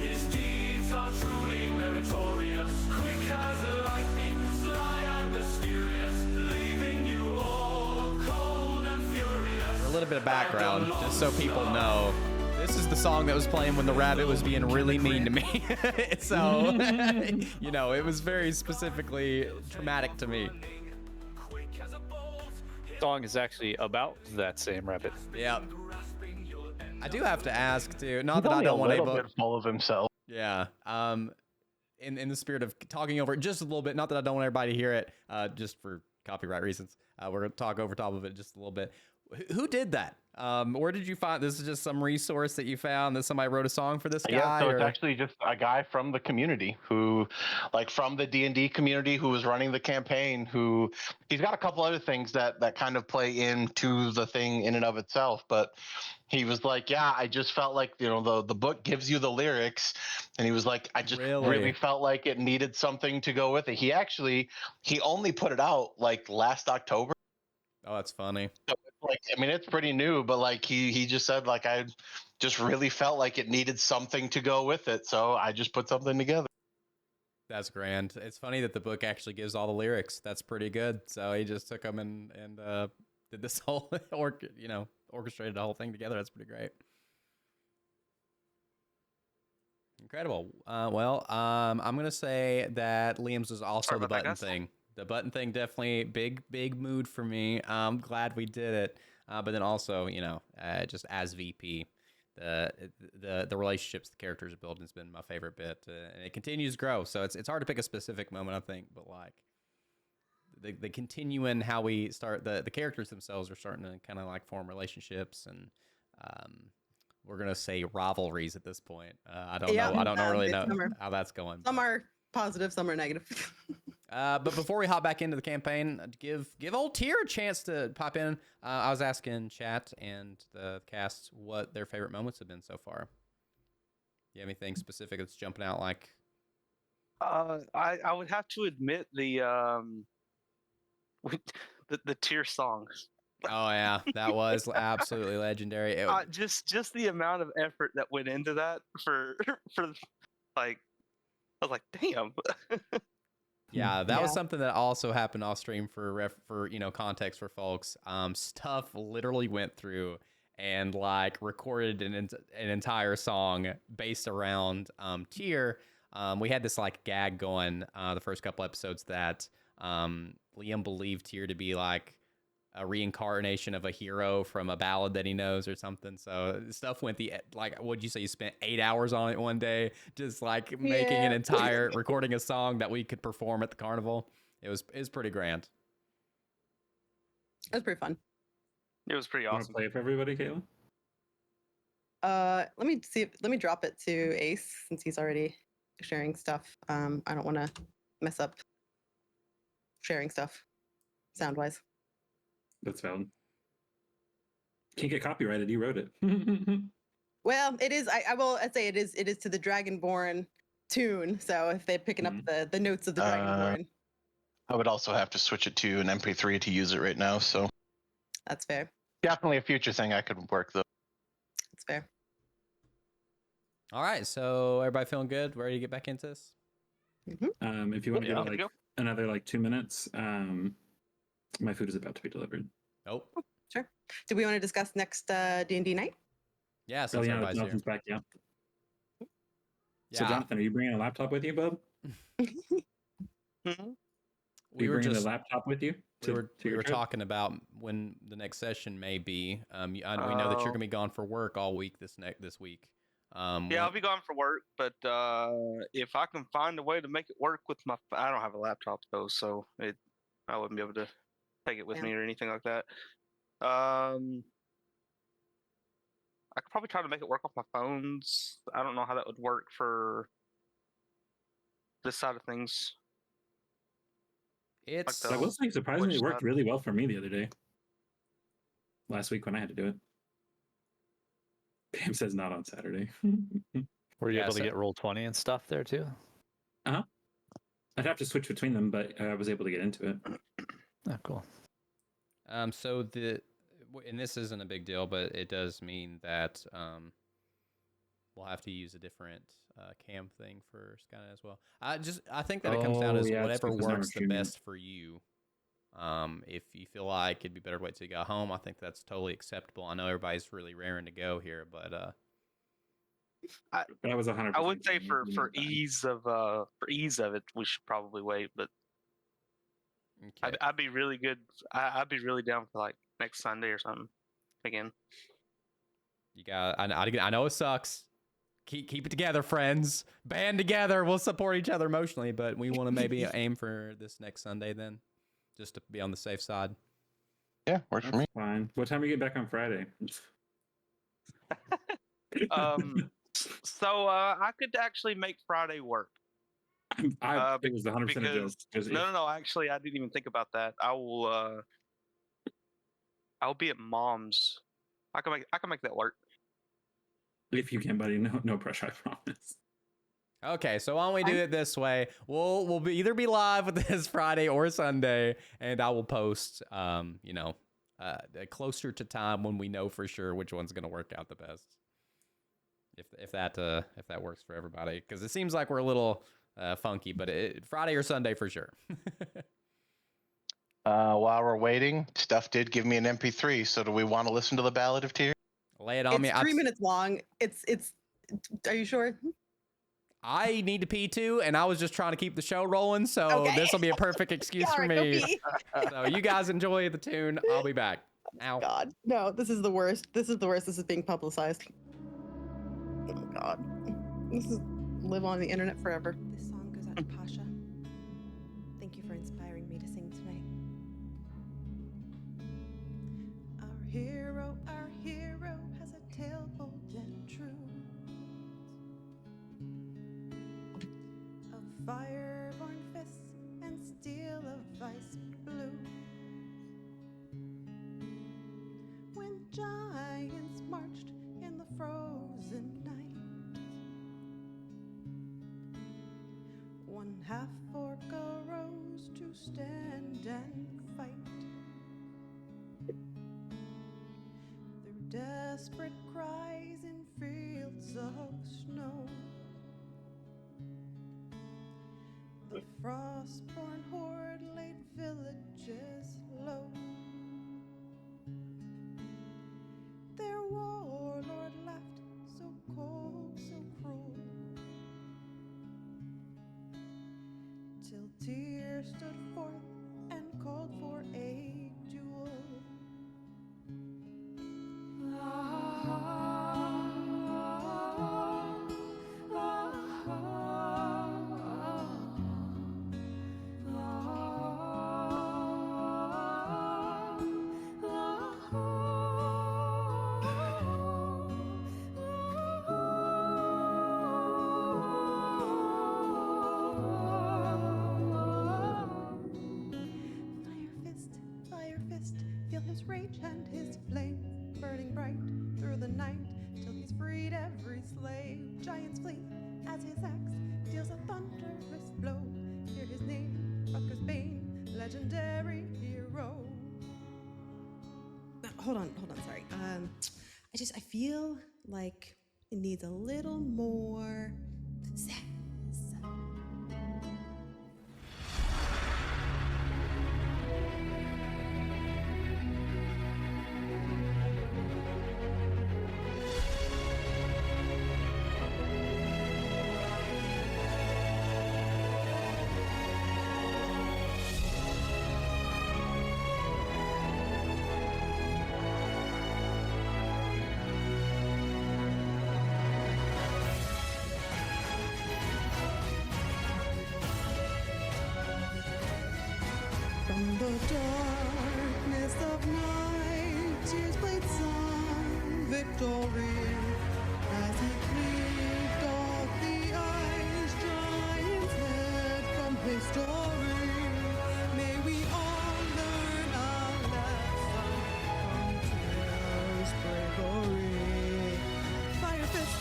Speaker 7: His deeds are truly meritorious. Quick as a lightning, sly and mysterious, leaving you all cold and furious.
Speaker 2: For a little bit of background, just so people know. This is the song that was playing when the rabbit was being really mean to me. So, you know, it was very specifically traumatic to me.
Speaker 5: Song is actually about that same rabbit.
Speaker 2: Yeah. I do have to ask too. Not
Speaker 3: he's
Speaker 2: that I
Speaker 3: only
Speaker 2: don't
Speaker 3: a
Speaker 2: want
Speaker 3: little
Speaker 2: to.
Speaker 3: bit full of himself.
Speaker 2: Yeah. In the spirit of talking over it just a little bit, not that I don't want everybody to hear it, just for copyright reasons, we're gonna talk over top of it just a little bit. Who did that? Where did you find this? Is just some resource that you found that somebody wrote a song for this guy?
Speaker 3: Yeah, so it's
Speaker 2: or-
Speaker 3: actually just a guy from the community who, from the D&D community, who was running the campaign. Who he's got a couple other things that kind of play into the thing in and of itself. But he was like, yeah, I just felt like the book gives you the lyrics, and he was like, I just
Speaker 2: Really?
Speaker 3: really felt like it needed something to go with it. He only put it out last October.
Speaker 2: Oh, that's funny.
Speaker 3: It's pretty new, but he just said I just really felt like it needed something to go with it, so I just put something together.
Speaker 2: That's grand. It's funny that the book actually gives all the lyrics. That's pretty good. So he just took them and did this whole orchestrated the whole thing together. That's pretty great. Incredible. I'm gonna say that Liam's was also
Speaker 6: Sorry
Speaker 2: the
Speaker 6: about that,
Speaker 2: button
Speaker 6: guys.
Speaker 2: thing. The button thing definitely big mood for me. I'm glad we did it. But then also, just as VP, the relationships the characters are building has been my favorite bit, and it continues to grow. So it's hard to pick a specific moment, I think, but the continuing how we start the characters themselves are starting to kind of form relationships, and we're gonna say rivalries at this point. I don't
Speaker 4: Yeah,
Speaker 2: know. I don't really
Speaker 4: some
Speaker 2: know
Speaker 4: are-
Speaker 2: how that's going.
Speaker 4: Some
Speaker 2: but-
Speaker 4: are positive, some are negative.
Speaker 2: But before we hop back into the campaign, give old Tyr a chance to pop in. I was asking chat and the cast what their favorite moments have been so far. You have anything specific that's jumping out
Speaker 6: I would have to admit the Tyr song.
Speaker 2: Oh yeah, that was absolutely legendary.
Speaker 6: Just the amount of effort that went into that for I was like, damn.
Speaker 2: Yeah, that was
Speaker 4: Yeah.
Speaker 2: something that also happened off stream for context for folks. Stuff literally went through and recorded an entire song based around Tyr We had this like gag going the first couple episodes that Liam believed Tyr to be like a reincarnation of a hero from a ballad that he knows or something. So stuff went like, what'd you say? You spent 8 hours on it one day, just like making an entire recording a song that we could perform at the carnival. It was pretty grand.
Speaker 4: It was pretty fun.
Speaker 6: It was pretty
Speaker 1: You want
Speaker 6: awesome.
Speaker 1: to play it for everybody, Caitlin?
Speaker 4: Let me see. Let me drop it to Ace since he's already sharing stuff. I don't want to mess up sharing stuff sound wise.
Speaker 1: That's valid. Can't get copyrighted. You wrote it.
Speaker 4: Well, it is. I will say it is. It is to the Dragonborn tune. So if they're picking up the notes of the Dragonborn,
Speaker 3: I would also have to switch it to an MP3 to use it right now. So
Speaker 4: that's fair.
Speaker 3: definitely a future thing I could work though.
Speaker 4: That's fair.
Speaker 2: All right, so everybody feeling good? Ready to get back into this?
Speaker 1: If you want to
Speaker 6: Yeah,
Speaker 1: give it like another like 2 minutes, my food is about to be delivered.
Speaker 2: Nope.
Speaker 4: Sure. Do we want to discuss next D&D night?
Speaker 2: Yeah,
Speaker 1: Oh
Speaker 2: since
Speaker 1: yeah,
Speaker 2: everybody's here.
Speaker 1: Jonathan's back. Yeah.
Speaker 2: Yeah,
Speaker 1: So Jonathan, are you bringing a laptop with you, bub?
Speaker 6: Mhm.
Speaker 2: we
Speaker 1: you
Speaker 2: were
Speaker 1: bringing
Speaker 2: just
Speaker 1: the laptop with you?
Speaker 2: we
Speaker 1: your
Speaker 2: were
Speaker 1: trip?
Speaker 2: talking about when the next session may be. We know that you're gonna be gone for work all week this week.
Speaker 6: Yeah, I'll be gone for work, but if I can find a way to make it work with I don't have a laptop though, so I wouldn't be able to take it with me or anything like that. I could probably try to make it work off my phones. I don't know how that would work for this side of things.
Speaker 2: It's
Speaker 1: I will say, surprisingly, it worked
Speaker 6: side?
Speaker 1: really well for me the other day. Last week when I had to do it. Pam says not on Saturday.
Speaker 5: Were you
Speaker 2: Yeah,
Speaker 5: able to
Speaker 2: so-
Speaker 5: get Roll20 and stuff there too?
Speaker 1: I'd have to switch between them, but I was able to get into it.
Speaker 5: Oh, cool.
Speaker 2: so and this isn't a big deal, but it does mean that we'll have to use a different cam thing for Skynet as well. I think that it comes down
Speaker 1: Oh,
Speaker 2: as
Speaker 1: yeah, it's
Speaker 2: whatever
Speaker 1: because now we're
Speaker 2: works the
Speaker 1: streaming it.
Speaker 2: best for you. If you feel like it'd be better to wait till you got home, I think that's totally acceptable. I know everybody's really raring to go here, but
Speaker 1: But I was 100%.
Speaker 6: I would say
Speaker 1: fine
Speaker 6: for
Speaker 1: with that.
Speaker 6: ease of it, we should probably wait. But
Speaker 2: okay.
Speaker 6: I'd be really good. I'd be really down for like next Sunday or something. Again,
Speaker 2: You got. I know it sucks. Keep it together, friends. Band together. We'll support each other emotionally, but we want to maybe aim for this next Sunday then, just to be on the safe side.
Speaker 3: Yeah, works for me.
Speaker 1: That's fine. What time are you get back on Friday?
Speaker 6: so I could actually make Friday work.
Speaker 1: It was 100% a joke.
Speaker 6: Because no. Actually, I didn't even think about that. I'll be at mom's. I can make that work.
Speaker 1: If you can, buddy, no pressure. I promise.
Speaker 2: Okay, so why don't we do it this way? We'll either be live with this Friday or Sunday, and I will post, closer to time when we know for sure which one's gonna work out the best. If that works for everybody, because it seems like we're a little funky, but Friday or Sunday for sure.
Speaker 3: While we're waiting, Stuff did give me an MP3. So do we want to listen to the Ballad of Tyr?
Speaker 2: Lay it on me.
Speaker 4: It's 3 minutes long. It's. Are you sure?
Speaker 2: I need to pee too, and I was just trying to keep the show rolling, so this will be a perfect excuse for
Speaker 4: Alright, go
Speaker 2: me.
Speaker 4: pee.
Speaker 2: So you guys enjoy the tune. I'll be back. Ow.
Speaker 4: God, no, this is the worst. This is the worst. This is being publicized. Oh God, this is live on the internet forever. This song goes out to Pasha. Thank you for inspiring me to sing tonight. Our hero has a tale bold and true. Of fire-born fists and steel of ice blue. When giants marched in the frozen night, one half-orc arose to stand and fight. Through desperate cries in fields of snow, the frostborn horde laid villages low. Their warlord laughed so cold, so cruel. Feel his rage and his flame burning bright through the night till he's freed every slave. Giants flee as his axe deals a thunderous blow. Hear his name, Rutger's Bane, legendary hero. Hold on, sorry. I feel like it needs a little more pizzazz. From the darkness of night, tears played some victory as he cleaved off the ice giant's head from his story. May we all learn a lesson from Tears bravery. Fire fist,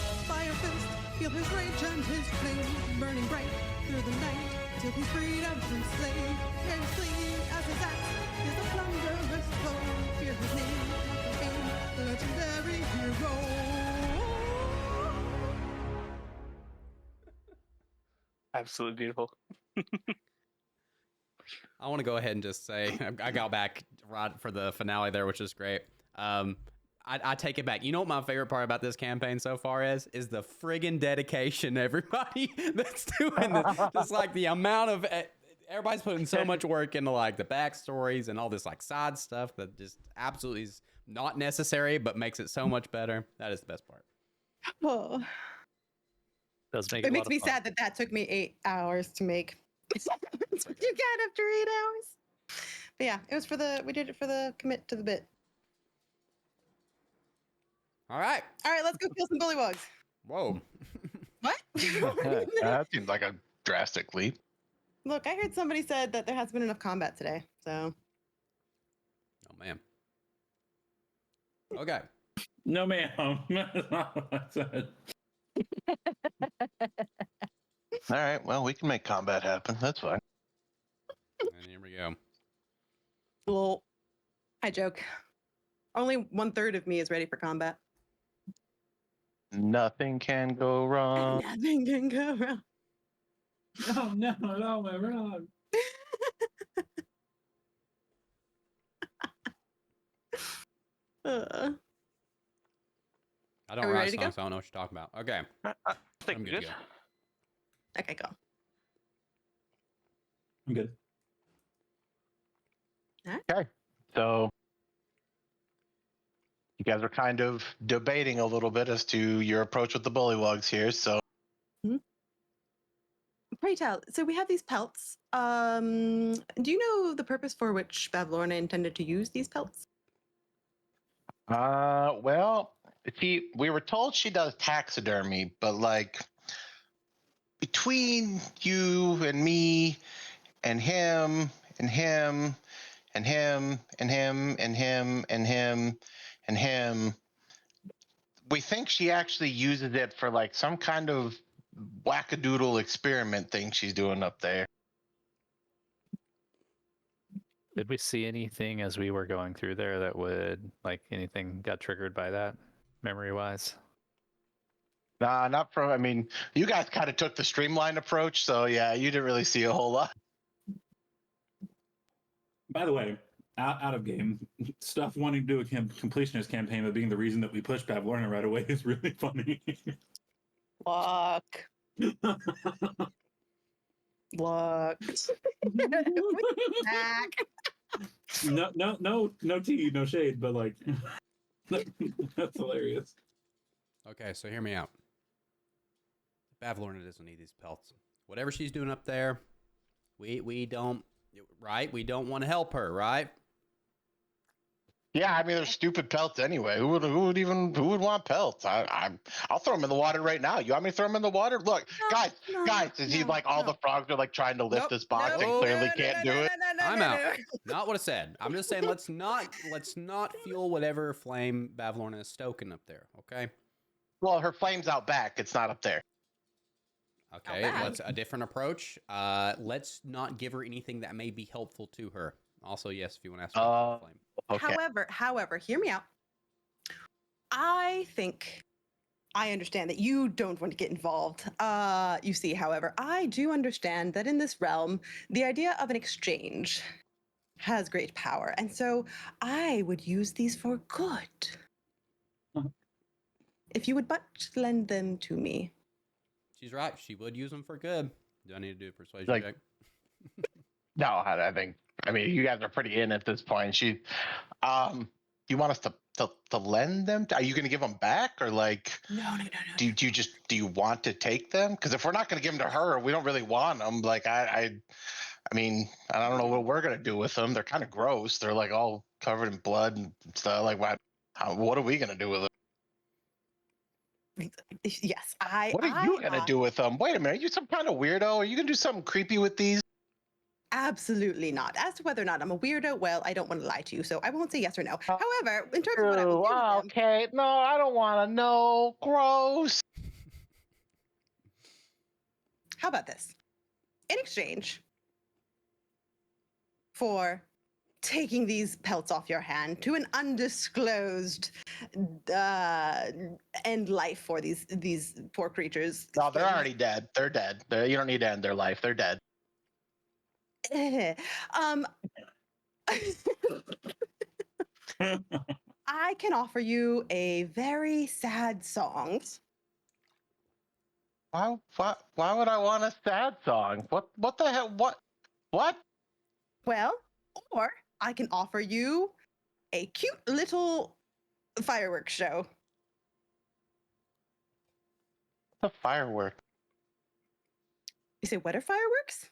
Speaker 4: feel his rage and his flame burning bright through the night till he's freed every slave. And fleeing as his axe is a thunderous blow. Fear his name, Rutger's Bane, legendary hero.
Speaker 6: Absolutely beautiful.
Speaker 2: I want to go ahead and just say I got back right for the finale there, which is great. I take it back. You know what my favorite part about this campaign so far is the friggin' dedication everybody that's doing this. Just like the amount of everybody's putting so much work into like the backstories and all this like side stuff that just absolutely is not necessary, but makes it so much better. That is the best part.
Speaker 4: Oh,
Speaker 5: Does make
Speaker 4: it
Speaker 5: a
Speaker 4: makes
Speaker 5: lot
Speaker 4: me
Speaker 5: of fun.
Speaker 4: sad that took me 8 hours to make. You can after 8 hours. But yeah, it was we did it for the commit to the bit.
Speaker 2: All right.
Speaker 4: All right, let's go kill some bullywugs.
Speaker 2: Whoa.
Speaker 4: What?
Speaker 3: That seems like a drastic leap.
Speaker 4: Look, I heard somebody said that there hasn't been enough combat today, so.
Speaker 2: Oh man. Okay.
Speaker 1: No, ma'am. That's not what I said.
Speaker 3: All right, well, we can make combat happen. That's fine.
Speaker 2: And here we go.
Speaker 4: Well, I joke. Only 1/3 of me is ready for combat.
Speaker 3: Nothing can go wrong.
Speaker 4: Nothing can go wrong.
Speaker 1: Oh no, it went wrong.
Speaker 2: I don't
Speaker 4: Are we
Speaker 2: write
Speaker 4: ready to go?
Speaker 2: songs, so I don't know what you're talking about. Okay.
Speaker 6: I think
Speaker 2: I'm
Speaker 6: we're
Speaker 2: good
Speaker 6: good.
Speaker 2: to go.
Speaker 4: Okay, go.
Speaker 1: I'm good.
Speaker 3: Okay, so you guys are kind of debating a little bit as to your approach with the bullywugs here. So
Speaker 4: Pray tell. So we have these pelts. Do you know the purpose for which Bavlorna intended to use these pelts?
Speaker 3: well, we were told she does taxidermy, but like between you and me and him and him and him and him and him and him and him, we think she actually uses it for like some kind of wackadoodle experiment thing she's doing up there.
Speaker 5: Did we see anything as we were going through there that would, like, anything got triggered by that, memory-wise?
Speaker 3: Nah, not from. I mean, you guys kind of took the streamlined approach, so yeah, you didn't really see a whole lot.
Speaker 1: By the way, out of game stuff, wanting to do a completionist campaign, but being the reason that we pushed Bavlorna right away is really funny.
Speaker 4: Look. Look. Back.
Speaker 1: No tea, no shade, but like that's hilarious.
Speaker 2: Okay, so hear me out. Bavlorna doesn't need these pelts. Whatever she's doing up there, we don't, right? We don't want to help her, right?
Speaker 3: Yeah, I mean they're stupid pelts anyway. Who would want pelts? I'll throw them in the water right now. You want me to throw them in the water? Look, guys, is he like all the frogs are like trying to lift this box and clearly can't do it?
Speaker 2: I'm out. Not what I said. I'm just saying let's not fuel whatever flame Bavlorna is stoking up there. Okay.
Speaker 3: Well, her flame's out back. It's not up there.
Speaker 2: Okay. Let's a different approach. Let's not give her anything that may be helpful to her. Also, yes, if you want to ask for flame.
Speaker 3: Okay.
Speaker 4: However, hear me out. I think I understand that you don't want to get involved. You see, however, I do understand that in this realm, the idea of an exchange has great power. And so I would use these for good. If you would but lend them to me.
Speaker 2: She's right. She would use them for good. Do I need to do a persuasion
Speaker 3: Like-
Speaker 2: check?
Speaker 3: No, I think. I mean, you guys are pretty in at this point. You want us to lend them? Are you going to give them back, or like?
Speaker 4: No.
Speaker 3: Do you want to take them? Because if we're not going to give them to her, we don't really want them. Like I mean, I don't know what we're going to do with them. They're kind of gross. They're like all covered in blood and stuff. Like what are we going to do with them?
Speaker 4: Yes,
Speaker 3: What are you going to do with them? Wait a minute. Are you some kind of weirdo? Are you going to do something creepy with these?
Speaker 4: Absolutely not. As to whether or not I'm a weirdo, well, I don't want to lie to you, so I won't say yes or no. However, in terms of what I will do with them,
Speaker 3: Okay. No, I don't want to know. Gross.
Speaker 4: how about this? In exchange for taking these pelts off your hand to an undisclosed end life for these poor creatures.
Speaker 3: No, they're already dead. They're dead. You don't need to end their life. They're dead.
Speaker 4: I can offer you a very sad song.
Speaker 3: Why would I want a sad song? What the hell? What?
Speaker 4: Well, or I can offer you a cute little fireworks show.
Speaker 3: The firework.
Speaker 4: You say, what are fireworks?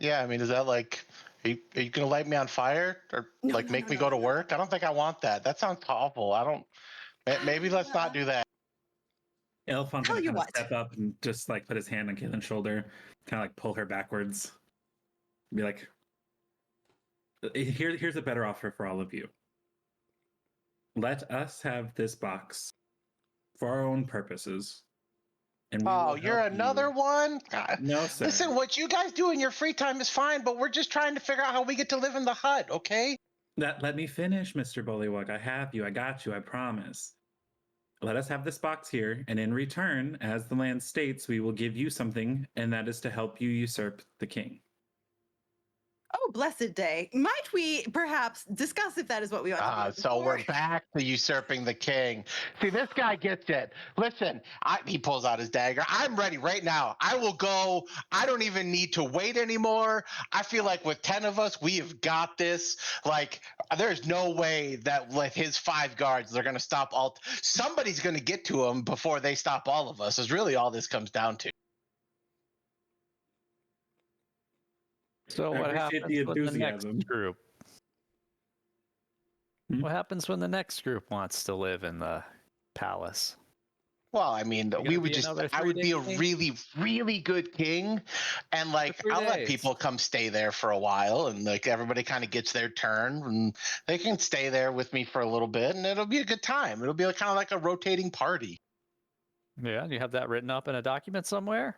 Speaker 3: Yeah, I mean, is that like, are you gonna light me on fire or
Speaker 4: No,
Speaker 3: make me go to work? I don't think I want that. That sounds awful. I don't. Maybe let's not do that.
Speaker 1: Elfon's
Speaker 4: Tell
Speaker 1: gonna
Speaker 4: you
Speaker 1: kind of
Speaker 4: what.
Speaker 1: step up and just like put his hand on Caitlin's shoulder, kind of like pull her backwards. Be like, here's a better offer for all of you. Let us have this box for our own purposes. And we
Speaker 3: Oh,
Speaker 1: will
Speaker 3: you're
Speaker 1: help
Speaker 3: another
Speaker 1: you.
Speaker 3: one? God.
Speaker 1: No, sir.
Speaker 3: Listen, what you guys do in your free time is fine, but we're just trying to figure out how we get to live in the hut, okay?
Speaker 1: Let me finish, Mr. Bullywug. I have you. I got you. I promise. Let us have this box here, and in return, as the land states, we will give you something, and that is to help you usurp the king.
Speaker 4: Oh, blessed day. Might we perhaps discuss if that is what we ought to do?
Speaker 3: So we're back to usurping the king. See, this guy gets it. Listen, he pulls out his dagger. I'm ready right now. I will go. I don't even need to wait anymore. I feel like with 10 of us, we have got this. Like, there's no way that with his 5 guards, they're going to stop all. Somebody's going to get to him before they stop all of us, is really all this comes down to.
Speaker 5: So
Speaker 1: I
Speaker 5: what
Speaker 1: appreciate
Speaker 5: happens
Speaker 1: the
Speaker 5: with the next
Speaker 1: enthusiasm.
Speaker 5: group?
Speaker 1: Hmm?
Speaker 5: What happens when the next group wants to live in the palace?
Speaker 3: Well, I mean,
Speaker 5: gonna
Speaker 3: we would
Speaker 5: be
Speaker 3: just,
Speaker 5: another
Speaker 3: I would be a
Speaker 5: 3-day king?
Speaker 3: really, really good king. And like,
Speaker 5: For 3
Speaker 3: I'll let
Speaker 5: days.
Speaker 3: people come stay there for a while and like everybody kind of gets their turn and they can stay there with me for a little bit and it'll be a good time. It'll be like, kind of like a rotating party.
Speaker 5: Yeah, you have that written up in a document somewhere?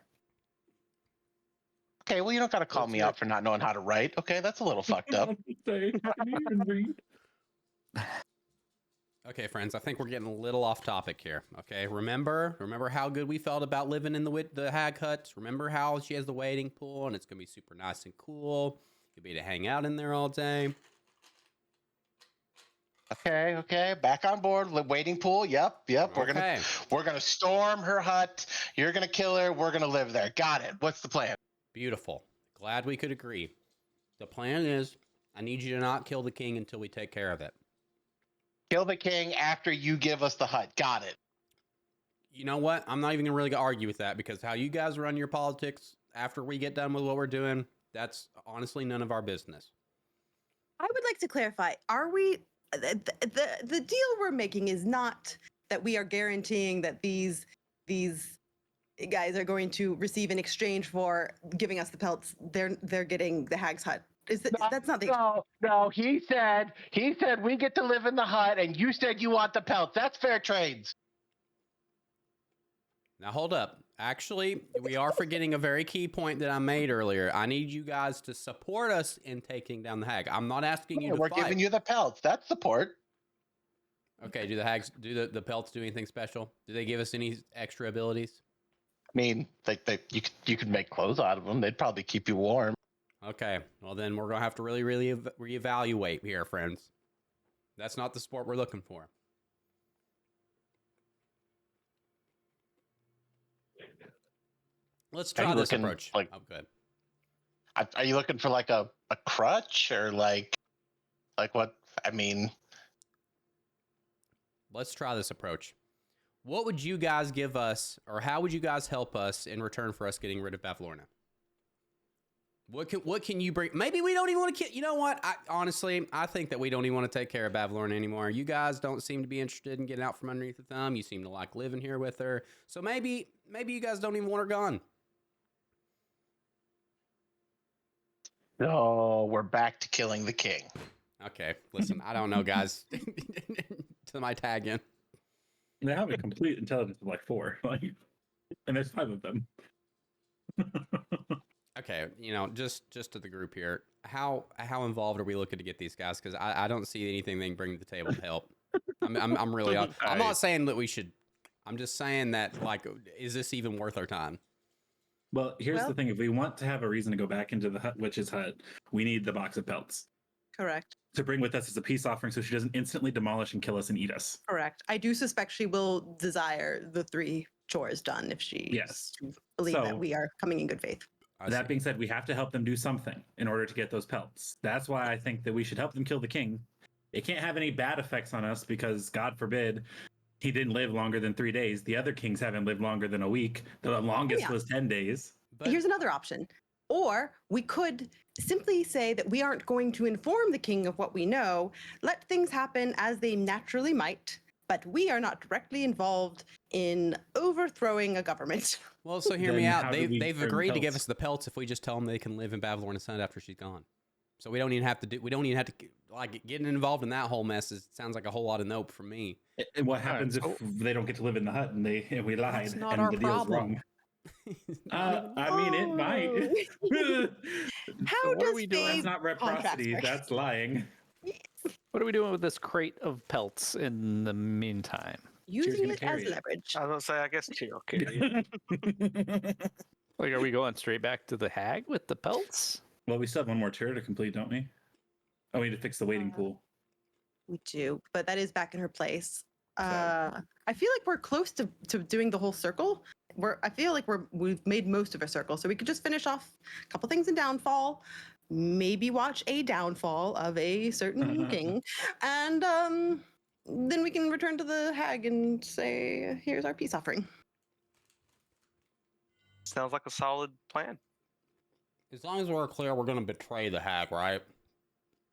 Speaker 3: Okay, well, you don't got to call
Speaker 5: What's
Speaker 3: me
Speaker 5: your-
Speaker 3: out for not knowing how to write. Okay, that's a little fucked up.
Speaker 2: Okay, friends, I think we're getting a little off topic here. Okay, remember how good we felt about living in the hag hut. Remember how she has the wading pool and it's gonna be super nice and cool. You'll be able to hang out in there all day.
Speaker 3: Okay, back on board. Waiting pool. Yep.
Speaker 2: Okay.
Speaker 3: We're gonna storm her hut. You're gonna kill her. We're gonna live there. Got it. What's the plan?
Speaker 2: Beautiful. Glad we could agree. The plan is, I need you to not kill the king until we take care of it.
Speaker 3: Kill the king after you give us the hut. Got it.
Speaker 2: You know what? I'm not even gonna really argue with that because how you guys run your politics after we get done with what we're doing, that's honestly none of our business.
Speaker 4: I would like to clarify, are we the deal we're making is not that we are guaranteeing that these guys are going to receive in exchange for giving us the pelts. They're getting the hag's hut. That's not the
Speaker 8: No. He said we get to live in the hut, and you said you want the pelts. That's fair trades.
Speaker 2: Now hold up. Actually, we are forgetting a very key point that I made earlier. I need you guys to support us in taking down the hag. I'm not asking you to
Speaker 8: We're
Speaker 2: fight.
Speaker 8: giving you the pelts. That's support.
Speaker 2: Okay, do the hags do the pelts do anything special? Do they give us any extra abilities?
Speaker 8: I mean, you could make clothes out of them. They'd probably keep you warm.
Speaker 2: Okay, well then we're gonna have to really reevaluate here, friends. That's not the sport we're looking for. Let's try this approach.
Speaker 8: Like,
Speaker 2: oh, good.
Speaker 8: Are you looking for like a crutch or like what? I mean,
Speaker 2: Let's try this approach. What would you guys give us, or how would you guys help us in return for us getting rid of Bavlorna? What can you bring? Maybe we don't even want to kill. You know what? Honestly, I think that we don't even want to take care of Bavlorna anymore. You guys don't seem to be interested in getting out from underneath the thumb. You seem to like living here with her. So maybe you guys don't even want her gone.
Speaker 8: oh, we're back to killing the king.
Speaker 2: Okay, listen, I don't know, guys. To my tag in.
Speaker 1: They have a complete intelligence of like 4, like, and there's 5 of them.
Speaker 2: Okay, just to the group here, how involved are we looking to get these guys? Because I don't see anything they can bring to the table to help. I'm really I'm not saying that we should. I'm just saying that, like, is this even worth our time?
Speaker 1: Well, here's the thing: if we want to have a reason to go back into the witch's hut, we need the box of pelts.
Speaker 4: Correct.
Speaker 1: To bring with us as a peace offering, so she doesn't instantly demolish and kill us and eat us.
Speaker 4: Correct. I do suspect she will desire the 3 chores done if she believe that we are coming in good faith.
Speaker 1: That being said, we have to help them do something in order to get those pelts. That's why I think that we should help them kill the king. It can't have any bad effects on us because, God forbid, he didn't live longer than 3 days. The other kings haven't lived longer than a week. The longest was 10 days.
Speaker 2: But
Speaker 4: here's another option. Or we could simply say that we aren't going to inform the king of what we know, let things happen as they naturally might, but we are not directly involved in overthrowing a government.
Speaker 2: Well, so hear me
Speaker 1: Then
Speaker 2: out.
Speaker 1: how do we
Speaker 2: They've
Speaker 1: earn
Speaker 2: agreed to give
Speaker 1: pelts?
Speaker 2: us the pelts if we just tell them they can live in Bavlorna's hut after she's gone. So we don't even have to like getting involved in that whole mess. Sounds like a whole lot of nope from me.
Speaker 1: And what happens if they don't get to live in the hut and we lied
Speaker 2: That's not
Speaker 1: and
Speaker 2: our
Speaker 1: the deal's
Speaker 2: problem.
Speaker 1: wrong? I mean, it might.
Speaker 4: How
Speaker 5: what are
Speaker 4: does
Speaker 5: we doing?
Speaker 1: That's
Speaker 4: Faye
Speaker 1: not reciprocity.
Speaker 4: contract
Speaker 1: That's lying.
Speaker 5: What are we doing with this crate of pelts in the meantime?
Speaker 4: using
Speaker 1: gonna
Speaker 4: it
Speaker 1: carry
Speaker 4: as
Speaker 1: it.
Speaker 4: leverage?
Speaker 6: I was gonna say, I guess Tyr will carry it.
Speaker 5: Like, are we going straight back to the hag with the pelts?
Speaker 1: Well, we still have one more tour to complete, don't we? Oh, we need to fix the waiting pool.
Speaker 4: We do, but that is back in her place.
Speaker 2: So-
Speaker 4: I feel like we're close to doing the whole circle. I feel like we've made most of a circle, so we could just finish off a couple things in Downfall, maybe watch a downfall of a certain king, and then we can return to the hag and say, "Here's our peace offering."
Speaker 6: Sounds like a solid plan.
Speaker 2: As long as we're clear, we're going to betray the hag, right?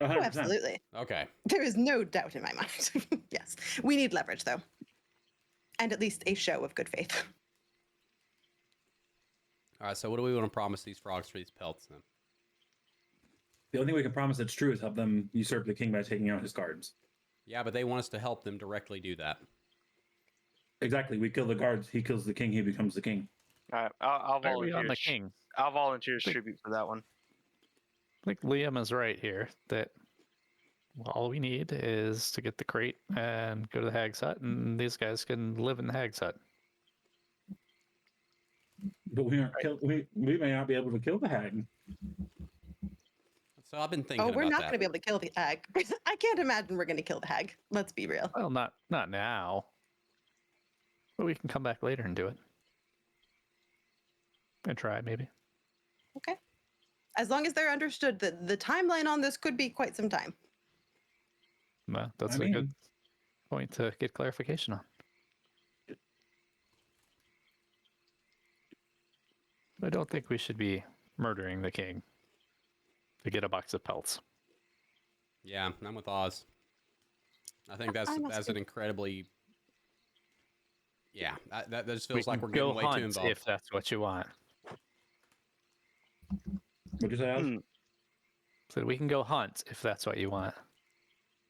Speaker 1: 100%.
Speaker 4: Oh, absolutely.
Speaker 2: Okay.
Speaker 4: There is no doubt in my mind. Yes, we need leverage though, and at least a show of good faith.
Speaker 2: All right. So what do we want to promise these frogs for these pelts then?
Speaker 1: The only thing we can promise that's true is help them usurp the king by taking out his guards.
Speaker 2: Yeah, but they want us to help them directly do that.
Speaker 1: Exactly. We kill the guards. He kills the king. He becomes the king.
Speaker 6: All right, I'll
Speaker 5: Why are we
Speaker 6: volunteer.
Speaker 5: on the king?
Speaker 6: I'll volunteer as tribute for that one.
Speaker 5: I think Liam is right here that all we need is to get the crate and go to the hag's hut, and these guys can live in the hag's hut.
Speaker 1: But we aren't we may not be able to kill the hag.
Speaker 2: So I've been thinking
Speaker 4: Oh,
Speaker 2: about
Speaker 4: we're not
Speaker 2: that.
Speaker 4: going to be able to kill the hag. I can't imagine we're going to kill the hag. Let's be real.
Speaker 5: Well, not now. But we can come back later and do it. And try, maybe.
Speaker 4: Okay. As long as they're understood that the timeline on this could be quite some time.
Speaker 5: Well, that's
Speaker 1: I
Speaker 5: a good
Speaker 1: mean-
Speaker 5: point to get clarification on. I don't think we should be murdering the king to get a box of pelts.
Speaker 2: Yeah, I'm with Oz. I think that's
Speaker 4: must
Speaker 2: an
Speaker 4: be-
Speaker 2: incredibly that just
Speaker 5: We
Speaker 2: feels like
Speaker 5: can
Speaker 2: we're getting
Speaker 5: go
Speaker 2: way too
Speaker 5: hunt
Speaker 2: involved.
Speaker 5: if that's what you want.
Speaker 1: What'd you say, Oz?
Speaker 6: Hmm.
Speaker 5: So we can go hunt if that's what you want.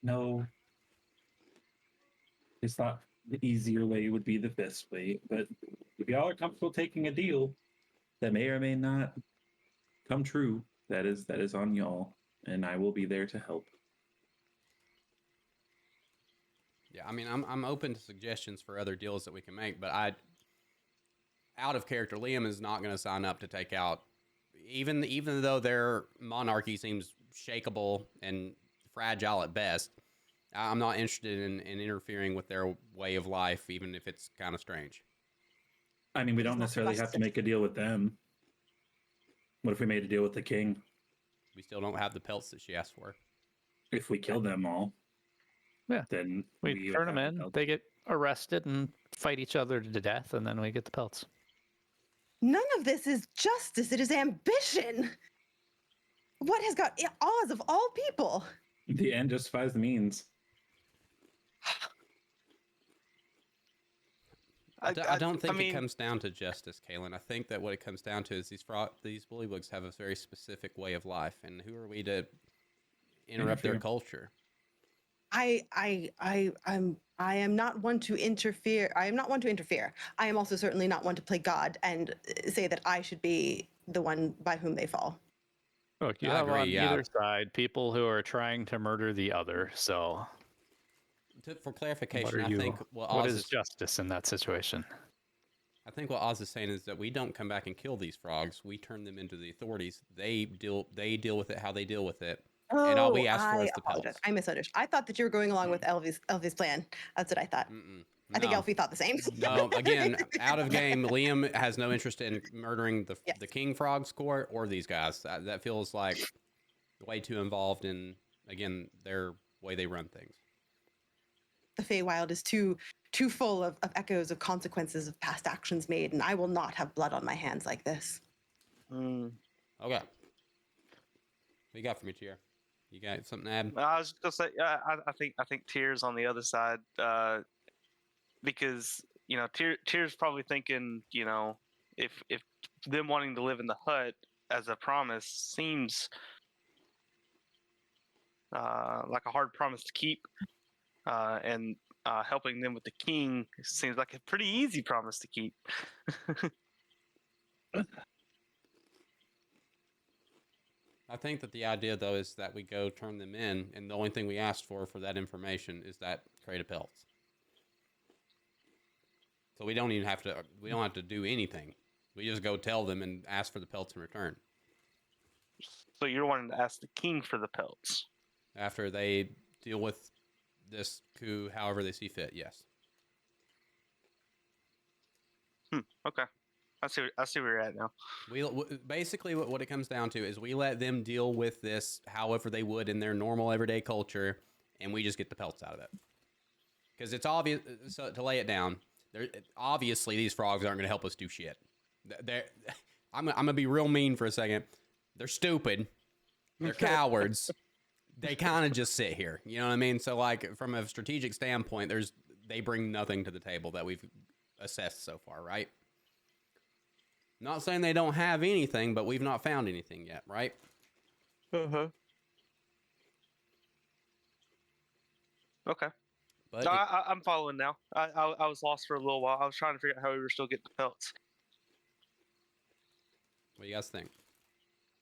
Speaker 1: No. It's thought the easier way would be the best way, but if y'all are comfortable taking a deal that may or may not come true, that is on y'all, and I will be there to help.
Speaker 2: Yeah, I mean, I'm open to suggestions for other deals that we can make, but out of character, Liam is not going to sign up to take out, even though their monarchy seems shakeable and fragile at best. I'm not interested in interfering with their way of life, even if it's kind of strange.
Speaker 1: I mean, we
Speaker 4: He's
Speaker 1: don't
Speaker 4: not
Speaker 1: necessarily have to
Speaker 4: trusted.
Speaker 1: make a deal with them. What if we made a deal with the king?
Speaker 2: We still don't have the pelts that she asked for.
Speaker 1: If we kill them all,
Speaker 5: Yeah.
Speaker 1: then
Speaker 5: We
Speaker 1: would
Speaker 5: turn them
Speaker 1: have the
Speaker 5: in,
Speaker 1: pelts.
Speaker 5: they get arrested and fight each other to death, and then we get the pelts.
Speaker 4: None of this is justice. It is ambition. What has got Oz of all people?
Speaker 1: The end justifies the means.
Speaker 2: I don't think
Speaker 6: mean,
Speaker 2: it comes down to justice, Kaylin. I think that what it comes down to is these bullywugs have a very specific way of life, and who are we to interrupt their
Speaker 1: Interfere.
Speaker 2: culture?
Speaker 4: I am not one to interfere. I am not one to interfere. I am also certainly not one to play God and say that I should be the one by whom they fall.
Speaker 5: Look, you
Speaker 2: I
Speaker 5: have
Speaker 2: agree,
Speaker 5: on
Speaker 2: yeah.
Speaker 5: either side people who are trying to murder the other. So,
Speaker 2: For
Speaker 5: what
Speaker 2: clarification,
Speaker 5: are
Speaker 2: I
Speaker 5: you?
Speaker 2: think what
Speaker 5: What
Speaker 2: Oz
Speaker 5: is justice in that situation?
Speaker 2: I think what Oz is saying is that we don't come back and kill these frogs. We turn them into the authorities. They deal with it how they deal with it. And all we ask for is the
Speaker 4: apologize.
Speaker 2: pelts.
Speaker 4: I misunderstood. I thought that you were going along with Elvie's plan. That's what I thought. I think
Speaker 2: No.
Speaker 4: Elfie thought the same.
Speaker 2: No, again, out of game, Liam has no interest in murdering
Speaker 4: Yes.
Speaker 2: the King Frog's court or these guys. That feels like way too involved in, again, their way they run things.
Speaker 4: The Feywild is too full of echoes of consequences of past actions made, and I will not have blood on my hands like this.
Speaker 6: hmm.
Speaker 2: Okay. What you got for me, Tier? You got something to add?
Speaker 6: I was just gonna say, I think Tears on the other side, because Tears probably thinking, if them wanting to live in the hut as a promise seems like a hard promise to keep, and helping them with the king seems like a pretty easy promise to keep.
Speaker 2: I think that the idea, though, is that we go turn them in, and the only thing we asked for that information is that crate of pelts. So we don't even have to do anything. We just go tell them and ask for the pelts in return.
Speaker 6: So you're wanting to ask the king for the pelts.
Speaker 2: After they deal with this coup however they see fit, yes.
Speaker 6: Okay. I see where you're at now.
Speaker 2: Basically what it comes down to is we let them deal with this however they would in their normal everyday culture, and we just get the pelts out of it. Because it's obvious, so to lay it down, obviously these frogs aren't going to help us do shit. I'm going to be real mean for a second. They're stupid. They're cowards. They kind of just sit here. You know what I mean? So, like, from a strategic standpoint, they bring nothing to the table that we've assessed so far, right? Not saying they don't have anything, but we've not found anything yet, right?
Speaker 6: Uh-huh. Okay.
Speaker 2: But
Speaker 6: No, I'm following now. I was lost for a little while. I was trying to figure out how we were still getting the pelts.
Speaker 2: what do you guys think?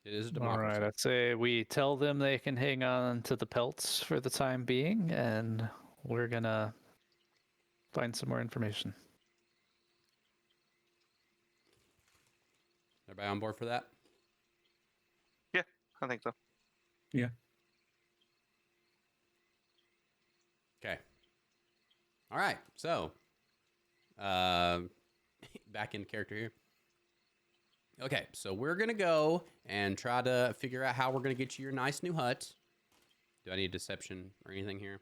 Speaker 2: It is a
Speaker 5: All
Speaker 2: democracy.
Speaker 5: right, I'd say we tell them they can hang on to the pelts for the time being, and we're gonna find some more information.
Speaker 2: Everybody on board for that?
Speaker 6: Yeah, I think so.
Speaker 1: Yeah.
Speaker 2: Okay. All right. So, back in character here. Okay, so we're going to go and try to figure out how we're going to get you your nice new hut. Do I need deception or anything here?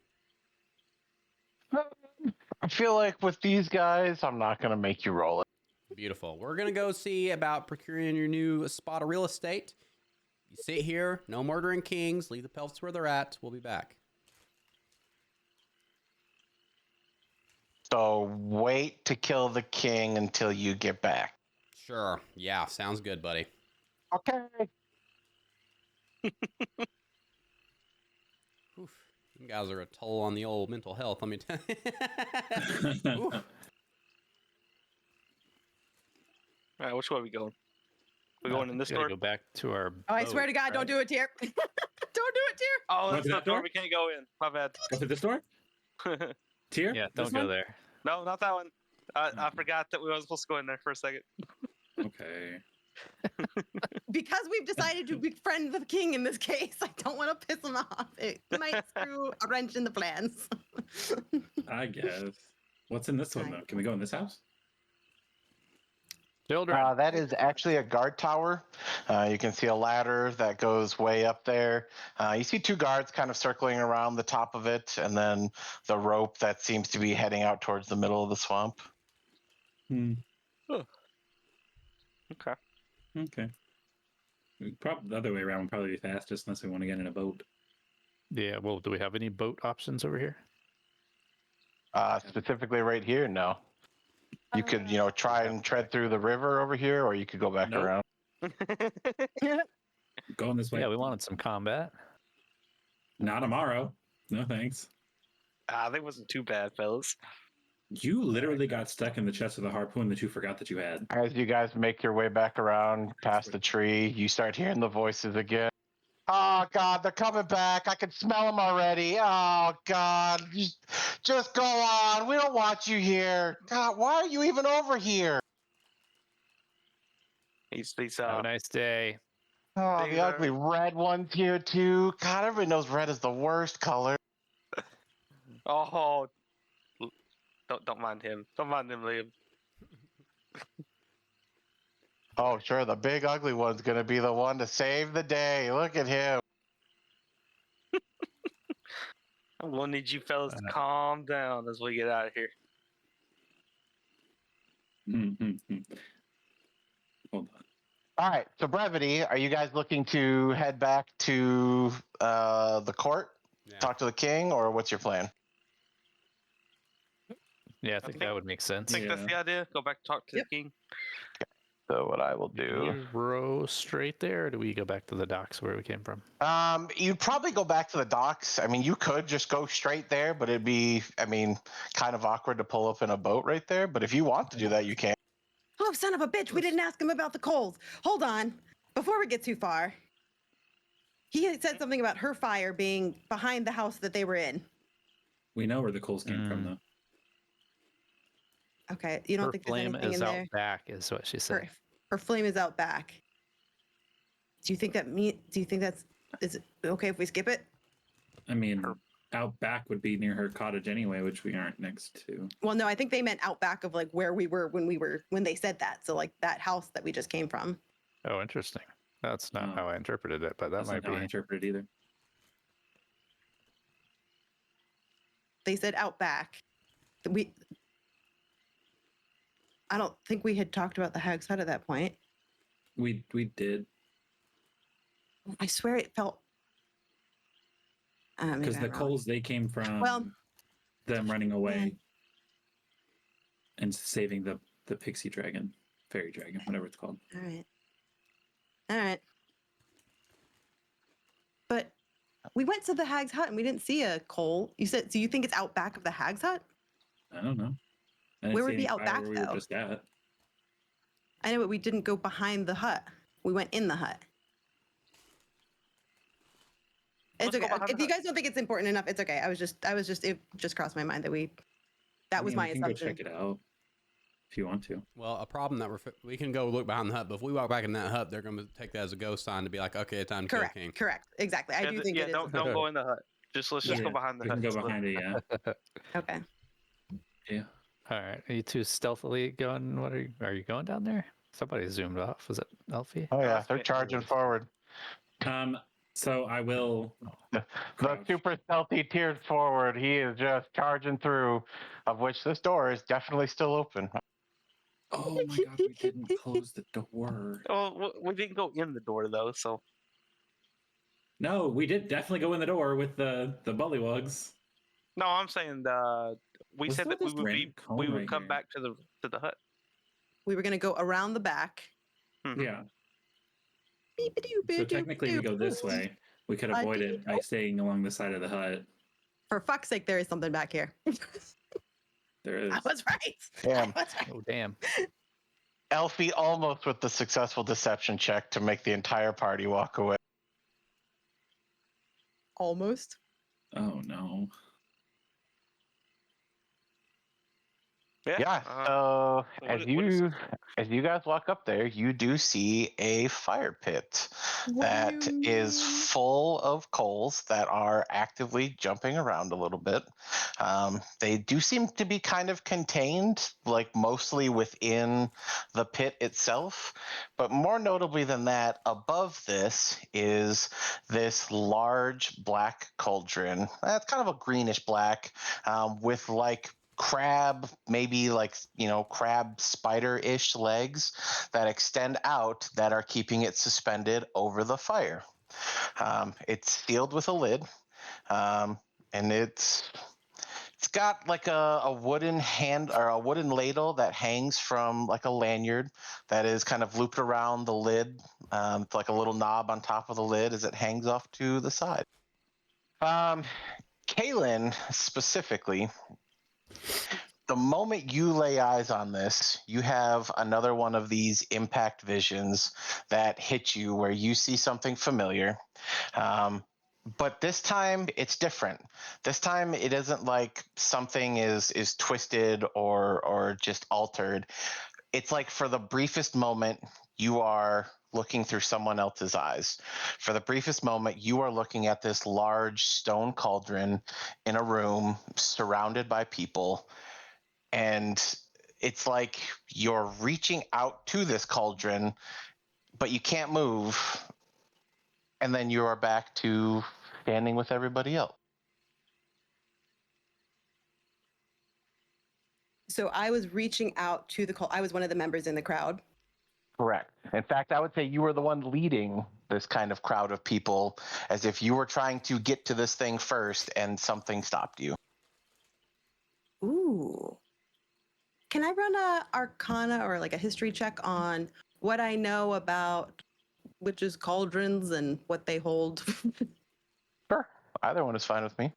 Speaker 8: I feel like with these guys, I'm not gonna make you roll it.
Speaker 2: Beautiful. We're going to go see about procuring your new spot of real estate. You sit here, no murdering kings, leave the pelts where they're at. We'll be back.
Speaker 3: So wait to kill the king until you get back.
Speaker 2: Sure. Yeah, sounds good, buddy.
Speaker 3: Okay.
Speaker 2: Oof. You guys are a toll on the old mental health, let me tell you. Oof.
Speaker 6: All right, which way are we going? We
Speaker 5: I
Speaker 6: going in
Speaker 5: think
Speaker 6: this
Speaker 5: we gotta
Speaker 6: door?
Speaker 5: go back to our.
Speaker 4: Oh, I swear to God,
Speaker 5: right?
Speaker 4: don't do it, Tier. Don't do it, Tier.
Speaker 6: Oh,
Speaker 1: What,
Speaker 6: that's
Speaker 1: to
Speaker 6: the
Speaker 1: that
Speaker 6: door
Speaker 1: door?
Speaker 6: we can't go in. My bad.
Speaker 1: Go through this door? Tier?
Speaker 5: Yeah,
Speaker 1: This
Speaker 5: don't go
Speaker 1: one?
Speaker 5: there.
Speaker 6: No, not that one. I forgot that we were supposed to go in there for a second.
Speaker 1: Okay.
Speaker 4: Because we've decided to befriend the king in this case, I don't want to piss him off. It might screw a wrench in the plans.
Speaker 1: I guess. What's in this one, though? Can we go in this house?
Speaker 5: Children.
Speaker 3: That is actually a guard tower. You can see a ladder that goes way up there. You see 2 guards kind of circling around the top of it, and then the rope that seems to be heading out towards the middle of the swamp.
Speaker 1: Hmm.
Speaker 6: Okay.
Speaker 1: Okay. Probably the other way around would probably be fastest unless we want to get in a boat.
Speaker 5: Yeah. Well, do we have any boat options over here?
Speaker 3: Specifically right here, no. You could, try and tread through the river over here, or you could go back
Speaker 1: Nope.
Speaker 3: around.
Speaker 1: Going this way.
Speaker 5: Yeah, we wanted some combat.
Speaker 1: Not tomorrow. No thanks.
Speaker 6: That wasn't too bad, fellas.
Speaker 1: You literally got stuck in the chest with a harpoon that you forgot that you had.
Speaker 3: As you guys make your way back around past the tree, you start hearing the voices again. Oh, God, they're coming back. I can smell them already. Oh, God. Just go on. We don't want you here. God, why are you even over here?
Speaker 6: He's
Speaker 5: Have a nice day.
Speaker 3: Oh,
Speaker 6: These
Speaker 3: the ugly red ones here, too. God, everybody knows red is the worst color.
Speaker 6: Oh, don't mind him. Don't mind him, Liam.
Speaker 3: Oh, sure, the big ugly one's going to be the one to save the day. Look at him.
Speaker 6: I'm gonna need you fellas to calm down as we get out of here.
Speaker 1: Hold on.
Speaker 3: All right, so brevity, are you guys looking to head back to the court,
Speaker 2: Yeah.
Speaker 3: talk to the king, or what's your plan?
Speaker 5: Yeah, I think that would make sense.
Speaker 6: I think that's the idea. Go back and talk to the king.
Speaker 3: So what I will
Speaker 5: Do
Speaker 3: do,
Speaker 5: we row straight there, or do we go back to the docks where we came from?
Speaker 3: you'd probably go back to the docks. I mean, you could just go straight there, but it'd be, kind of awkward to pull up in a boat right there. But if you want to do that, you can.
Speaker 4: Oh, son of a bitch. We didn't ask him about the coals. Hold on. Before we get too far, he had said something about her fire being behind the house that they were in.
Speaker 1: We know where the coals came from, though.
Speaker 4: Okay. You don't
Speaker 5: Her
Speaker 4: think there's
Speaker 5: flame
Speaker 4: anything
Speaker 5: is
Speaker 4: in
Speaker 5: out
Speaker 4: there?
Speaker 5: back, is what she said.
Speaker 4: Her flame is out back. Do you think that's is it okay if we skip it?
Speaker 1: I mean, out back would be near her cottage anyway, which we aren't next to.
Speaker 4: Well, no, I think they meant out back of like where we were when they said that. So like that house that we just came from.
Speaker 5: Oh, interesting. That's not
Speaker 1: Oh.
Speaker 5: how I interpreted it, but that
Speaker 1: That's
Speaker 5: might
Speaker 1: not how I
Speaker 5: be.
Speaker 1: interpret it either.
Speaker 4: They said out back. I don't think we had talked about the Hag's Hut at that point.
Speaker 1: We did,
Speaker 4: I swear it felt maybe
Speaker 1: because the
Speaker 4: I'm wrong.
Speaker 1: coals they came from
Speaker 4: Well,
Speaker 1: them running away and saving the pixie dragon, fairy dragon, whatever it's called.
Speaker 4: All right. But we went to the Hag's Hut and we didn't see a coal. You said, so you think it's out back of the Hag's Hut?
Speaker 1: I don't know. I didn't
Speaker 4: Where
Speaker 1: see
Speaker 4: would be
Speaker 1: any
Speaker 4: out
Speaker 1: fire
Speaker 4: back,
Speaker 1: where we
Speaker 4: though?
Speaker 1: were just at.
Speaker 4: I know, but we didn't go behind the hut. We went in the hut. It's
Speaker 6: Let's go
Speaker 4: okay.
Speaker 6: behind
Speaker 4: If
Speaker 6: the
Speaker 4: you
Speaker 6: hut.
Speaker 4: guys don't think it's important enough, it's okay. It just crossed my mind that that was my
Speaker 1: we can
Speaker 4: assumption.
Speaker 1: go check it out if you want to.
Speaker 2: Well, a problem that we can go look behind the hut, but if we walk back in that hut, they're going to take that as a ghost sign to be like, okay, time to
Speaker 4: Correct.
Speaker 2: kill King.
Speaker 4: Correct. Exactly. I do think it is.
Speaker 6: don't go in the hut. Let's just
Speaker 1: Yeah,
Speaker 6: go behind the
Speaker 1: we
Speaker 6: hut.
Speaker 1: can go behind it, yeah.
Speaker 4: Okay.
Speaker 1: Yeah.
Speaker 5: All right. Are you two stealthily going? Are you going down there? Somebody zoomed off. Was it Elfie?
Speaker 3: Oh, yeah,
Speaker 6: let's
Speaker 3: they're
Speaker 6: get-
Speaker 3: charging forward.
Speaker 1: So I will.
Speaker 3: The
Speaker 1: crouch.
Speaker 3: super stealthy tiered forward. He is just charging through, of which this door is definitely still open.
Speaker 1: Oh my god, we didn't close the door.
Speaker 6: Oh, we didn't go in the door though, so
Speaker 1: No, we did definitely go in the door with the bullywugs.
Speaker 6: no. I'm saying We
Speaker 1: What's
Speaker 6: said
Speaker 1: with
Speaker 6: that
Speaker 1: this random cone
Speaker 6: we would
Speaker 1: right
Speaker 6: come
Speaker 1: here?
Speaker 6: back to the hut.
Speaker 4: We were going to go around the back.
Speaker 6: Mhm.
Speaker 1: Yeah. So technically, we go this way. We could avoid it by staying along the side of the hut.
Speaker 4: For fuck's sake, there is something back here.
Speaker 1: There is.
Speaker 4: I was right.
Speaker 3: Damn.
Speaker 4: I was right.
Speaker 5: Oh, damn.
Speaker 3: Elfie almost with the successful deception check to make the entire party walk away.
Speaker 4: Almost.
Speaker 1: Oh no.
Speaker 3: Yeah.
Speaker 6: uh,
Speaker 3: So
Speaker 6: so
Speaker 3: as
Speaker 6: what is-
Speaker 3: you guys walk up there, you do see a fire pit
Speaker 4: What do
Speaker 3: that
Speaker 4: you
Speaker 3: is
Speaker 4: mean?
Speaker 3: full of coals that are actively jumping around a little bit. They do seem to be kind of contained, like mostly within the pit itself. But more notably than that, above this is this large black cauldron. It's kind of a greenish black with like crab, maybe like, crab spider-ish legs that extend out that are keeping it suspended over the fire. It's sealed with a lid, and it's got like a wooden hand or a wooden ladle that hangs from like a lanyard that is kind of looped around the lid, like a little knob on top of the lid as it hangs off to the side. Kaylin specifically, the moment you lay eyes on this, you have another one of these impact visions that hit you where you see something familiar. But this time it's different. This time it isn't like something is twisted or just altered. It's like for the briefest moment you are looking through someone else's eyes. For the briefest moment you are looking at this large stone cauldron in a room surrounded by people. And it's like you're reaching out to this cauldron, but you can't move. And then you are back to standing with everybody else.
Speaker 4: So I was reaching out to the call. I was one of the members in the crowd.
Speaker 3: Correct. In fact, I would say you were the one leading this kind of crowd of people, as if you were trying to get to this thing first and something stopped you.
Speaker 4: Ooh. Can I run a Arcana or like a history check on what I know about witches' cauldrons and what they hold?
Speaker 3: Sure. Either one is fine with me.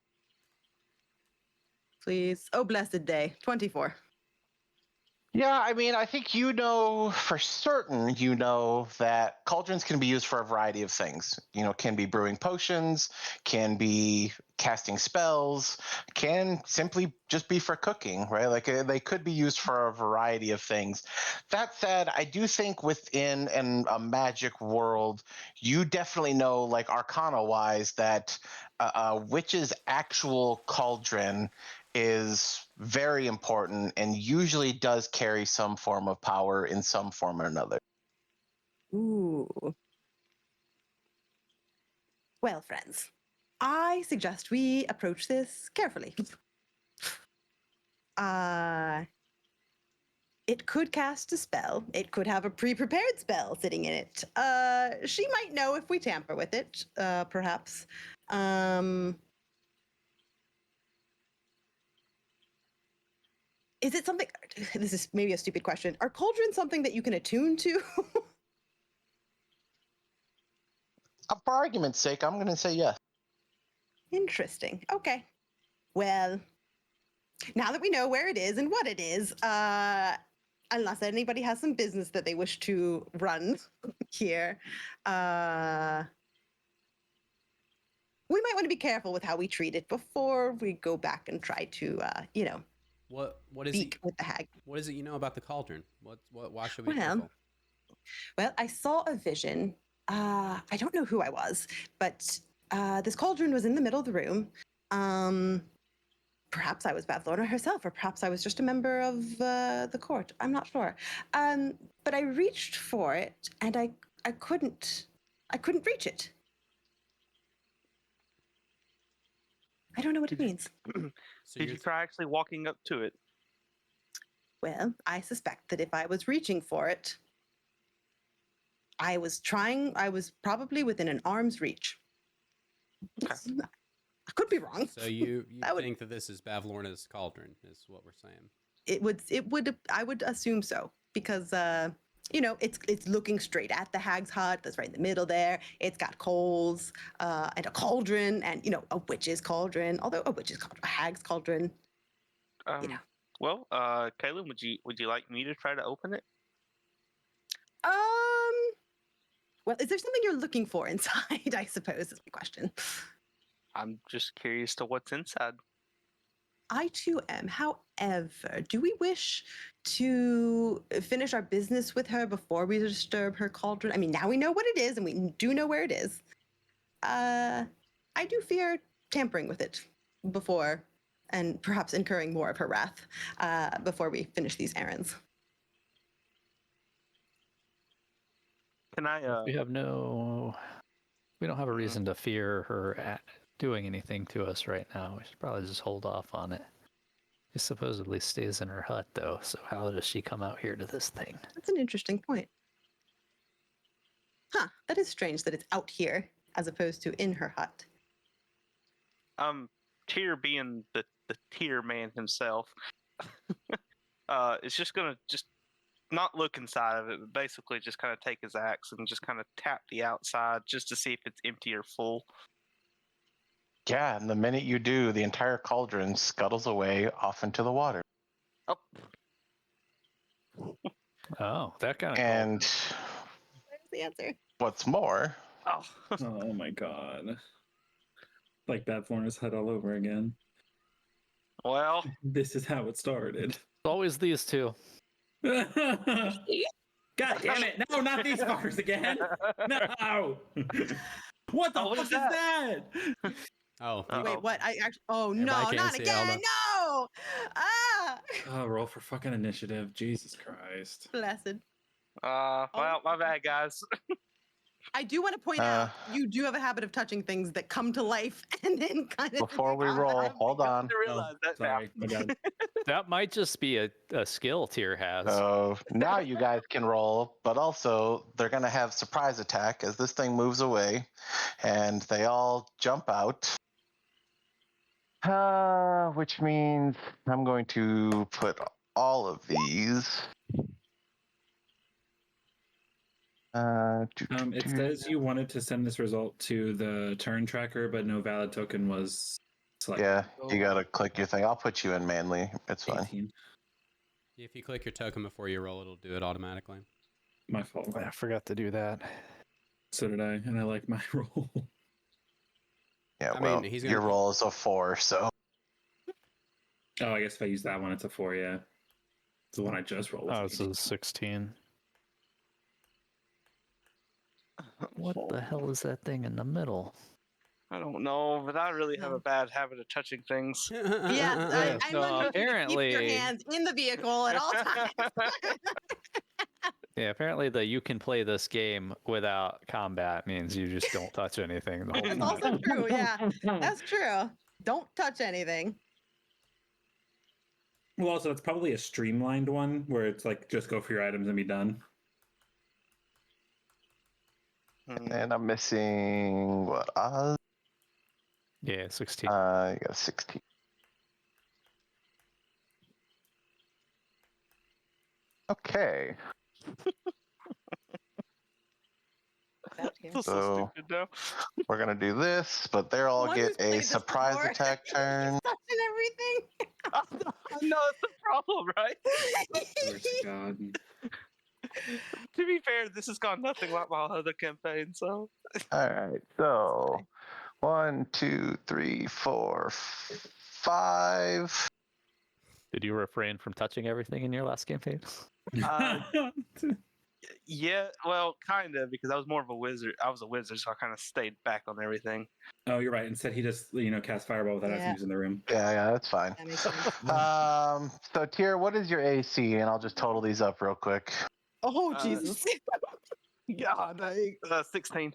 Speaker 4: Please. Oh, blessed day. 24.
Speaker 3: Yeah, I mean, I think for certain, that cauldrons can be used for a variety of things. Can be brewing potions, can be casting spells, can simply just be for cooking, right? Like they could be used for a variety of things. That said, I do think within a magic world, you definitely know, like Arcana-wise, that a witch's actual cauldron is very important and usually does carry some form of power in some form or another.
Speaker 4: Ooh. Well, friends, I suggest we approach this carefully. It could cast a spell. It could have a pre-prepared spell sitting in it. She might know if we tamper with it, perhaps. Is it something? This is maybe a stupid question. Are cauldrons something that you can attune to?
Speaker 3: For argument's sake, I'm going to say yes.
Speaker 4: Interesting. Okay. Well, now that we know where it is and what it is, unless anybody has some business that they wish to run here, we might want to be careful with how we treat it before we go back and try to,
Speaker 2: What is
Speaker 4: speak
Speaker 2: it?
Speaker 4: with the hag.
Speaker 2: What is it you know about the cauldron? Why should we be
Speaker 4: Well,
Speaker 2: careful?
Speaker 4: Well, I saw a vision. I don't know who I was, but this cauldron was in the middle of the room. Perhaps I was Bathlorna herself, or perhaps I was just a member of the court. I'm not sure. But I reached for it, and I couldn't reach it. I don't know what it means.
Speaker 2: So
Speaker 6: Did you try actually walking up to it?
Speaker 4: Well, I suspect that if I was reaching for it, I was probably within an arm's reach.
Speaker 6: Okay.
Speaker 4: I could could be wrong.
Speaker 2: So you
Speaker 4: That would-
Speaker 2: think that this is Bavlorna's cauldron, is what we're saying.
Speaker 4: It would I would assume so, because it's looking straight at the hag's hut that's right in the middle there. It's got coals and a cauldron, and a witch's cauldron, although a hag's cauldron.
Speaker 6: Well, Kaylin, would you like me to try to open it?
Speaker 4: Well, is there something you're looking for inside? I suppose is my question.
Speaker 6: I'm just curious to what's inside.
Speaker 4: I too am. However, do we wish to finish our business with her before we disturb her cauldron? I mean, now we know what it is and we do know where it is. I do fear tampering with it before, and perhaps incurring more of her wrath before we finish these errands.
Speaker 6: Can I?
Speaker 5: We don't have a reason to fear her doing anything to us right now. We should probably just hold off on it. She supposedly stays in her hut, though, so how does she come out here to this thing?
Speaker 4: That's an interesting point. Huh, that is strange that it's out here as opposed to in her hut.
Speaker 6: Tyr being the Tyr man himself, is just gonna not look inside of it, but basically just kind of take his axe and just kind of tap the outside just to see if it's empty or full.
Speaker 3: Yeah, and the minute you do, the entire cauldron scuttles away off into the water.
Speaker 6: Oh,
Speaker 5: Oh, that kind of.
Speaker 3: And
Speaker 4: There's the answer.
Speaker 3: what's more,
Speaker 6: oh.
Speaker 1: Oh my god. Like Bavlorna's head all over again.
Speaker 6: Well,
Speaker 1: This is how it started.
Speaker 5: It's always these two.
Speaker 1: God damn it! No, not these fuckers again! No! What the
Speaker 6: what
Speaker 1: fuck
Speaker 6: is
Speaker 1: is that?
Speaker 2: Oh,
Speaker 4: Wait, what? I actually. Oh
Speaker 2: Everybody
Speaker 4: no,
Speaker 2: can't
Speaker 4: not
Speaker 2: see
Speaker 4: again!
Speaker 2: Elma.
Speaker 4: No! Ah!
Speaker 1: Oh, roll for fucking initiative. Jesus Christ.
Speaker 4: Blessed.
Speaker 6: well, my bad, guys.
Speaker 4: I do want to point out you do have a habit of touching things that come to life and then kind of.
Speaker 3: before we roll, hold on.
Speaker 6: I realize that now.
Speaker 1: Sorry, my bad.
Speaker 5: That might just be a skill Tyr has.
Speaker 3: So now you guys can roll, but also they're going to have surprise attack as this thing moves away, and they all jump out. Which means I'm going to put all of these.
Speaker 1: It says you wanted to send this result to the turn tracker, but no valid token was selected.
Speaker 3: Yeah, you got to click your thing. I'll put you in manly. It's fine.
Speaker 1: 18.
Speaker 2: if you click your token before you roll, it'll do it automatically.
Speaker 1: My fault.
Speaker 5: I forgot to do that.
Speaker 1: So did I, and I like my roll.
Speaker 3: Yeah,
Speaker 2: I
Speaker 3: well,
Speaker 2: mean, he's gonna
Speaker 3: your
Speaker 2: keep-
Speaker 3: roll is a 4, so
Speaker 1: Oh, I guess if I use that one, it's a 4, yeah. It's the one I just rolled.
Speaker 5: Oh, this is 16. What the hell is that thing in the middle?
Speaker 6: I don't know, but I really have a bad habit of touching things.
Speaker 4: Yeah, I'm
Speaker 5: so
Speaker 4: looking to
Speaker 5: apparently-
Speaker 4: keep your hands in the vehicle at all times.
Speaker 5: Yeah, apparently you can play this game without combat means you just don't touch anything the whole
Speaker 4: That's
Speaker 5: time.
Speaker 4: also true. Yeah, that's true. Don't touch anything.
Speaker 1: Well, also, it's probably a streamlined one where it's like just go for your items and be done.
Speaker 3: and I'm missing what? Oz?
Speaker 5: Yeah, 16.
Speaker 3: You got a 16. Okay,
Speaker 6: Feels
Speaker 3: So-
Speaker 6: so stupid now.
Speaker 3: we're gonna do this, but they're all
Speaker 4: One who's
Speaker 3: get
Speaker 4: played
Speaker 3: a
Speaker 4: this
Speaker 3: surprise
Speaker 4: before.
Speaker 3: attack turn.
Speaker 4: Touching everything.
Speaker 6: I know it's the problem, right?
Speaker 1: Swear to God.
Speaker 6: To be fair, this has gone nothing like my other campaign, so.
Speaker 3: All right, so 1, 2, 3, 4, 5.
Speaker 5: Did you refrain from touching everything in your last campaign?
Speaker 6: Yeah, well, kind of, because I was more of a wizard. I was a wizard, so I kind of stayed back on everything.
Speaker 1: Oh, you're right. Instead, he just cast fireball without
Speaker 4: Yeah.
Speaker 1: using the room.
Speaker 3: Yeah, that's fine.
Speaker 4: That makes sense.
Speaker 3: So Tyr, what is your AC? And I'll just total these up real quick.
Speaker 4: Oh
Speaker 6: Uh,
Speaker 4: Jesus!
Speaker 6: God, 16.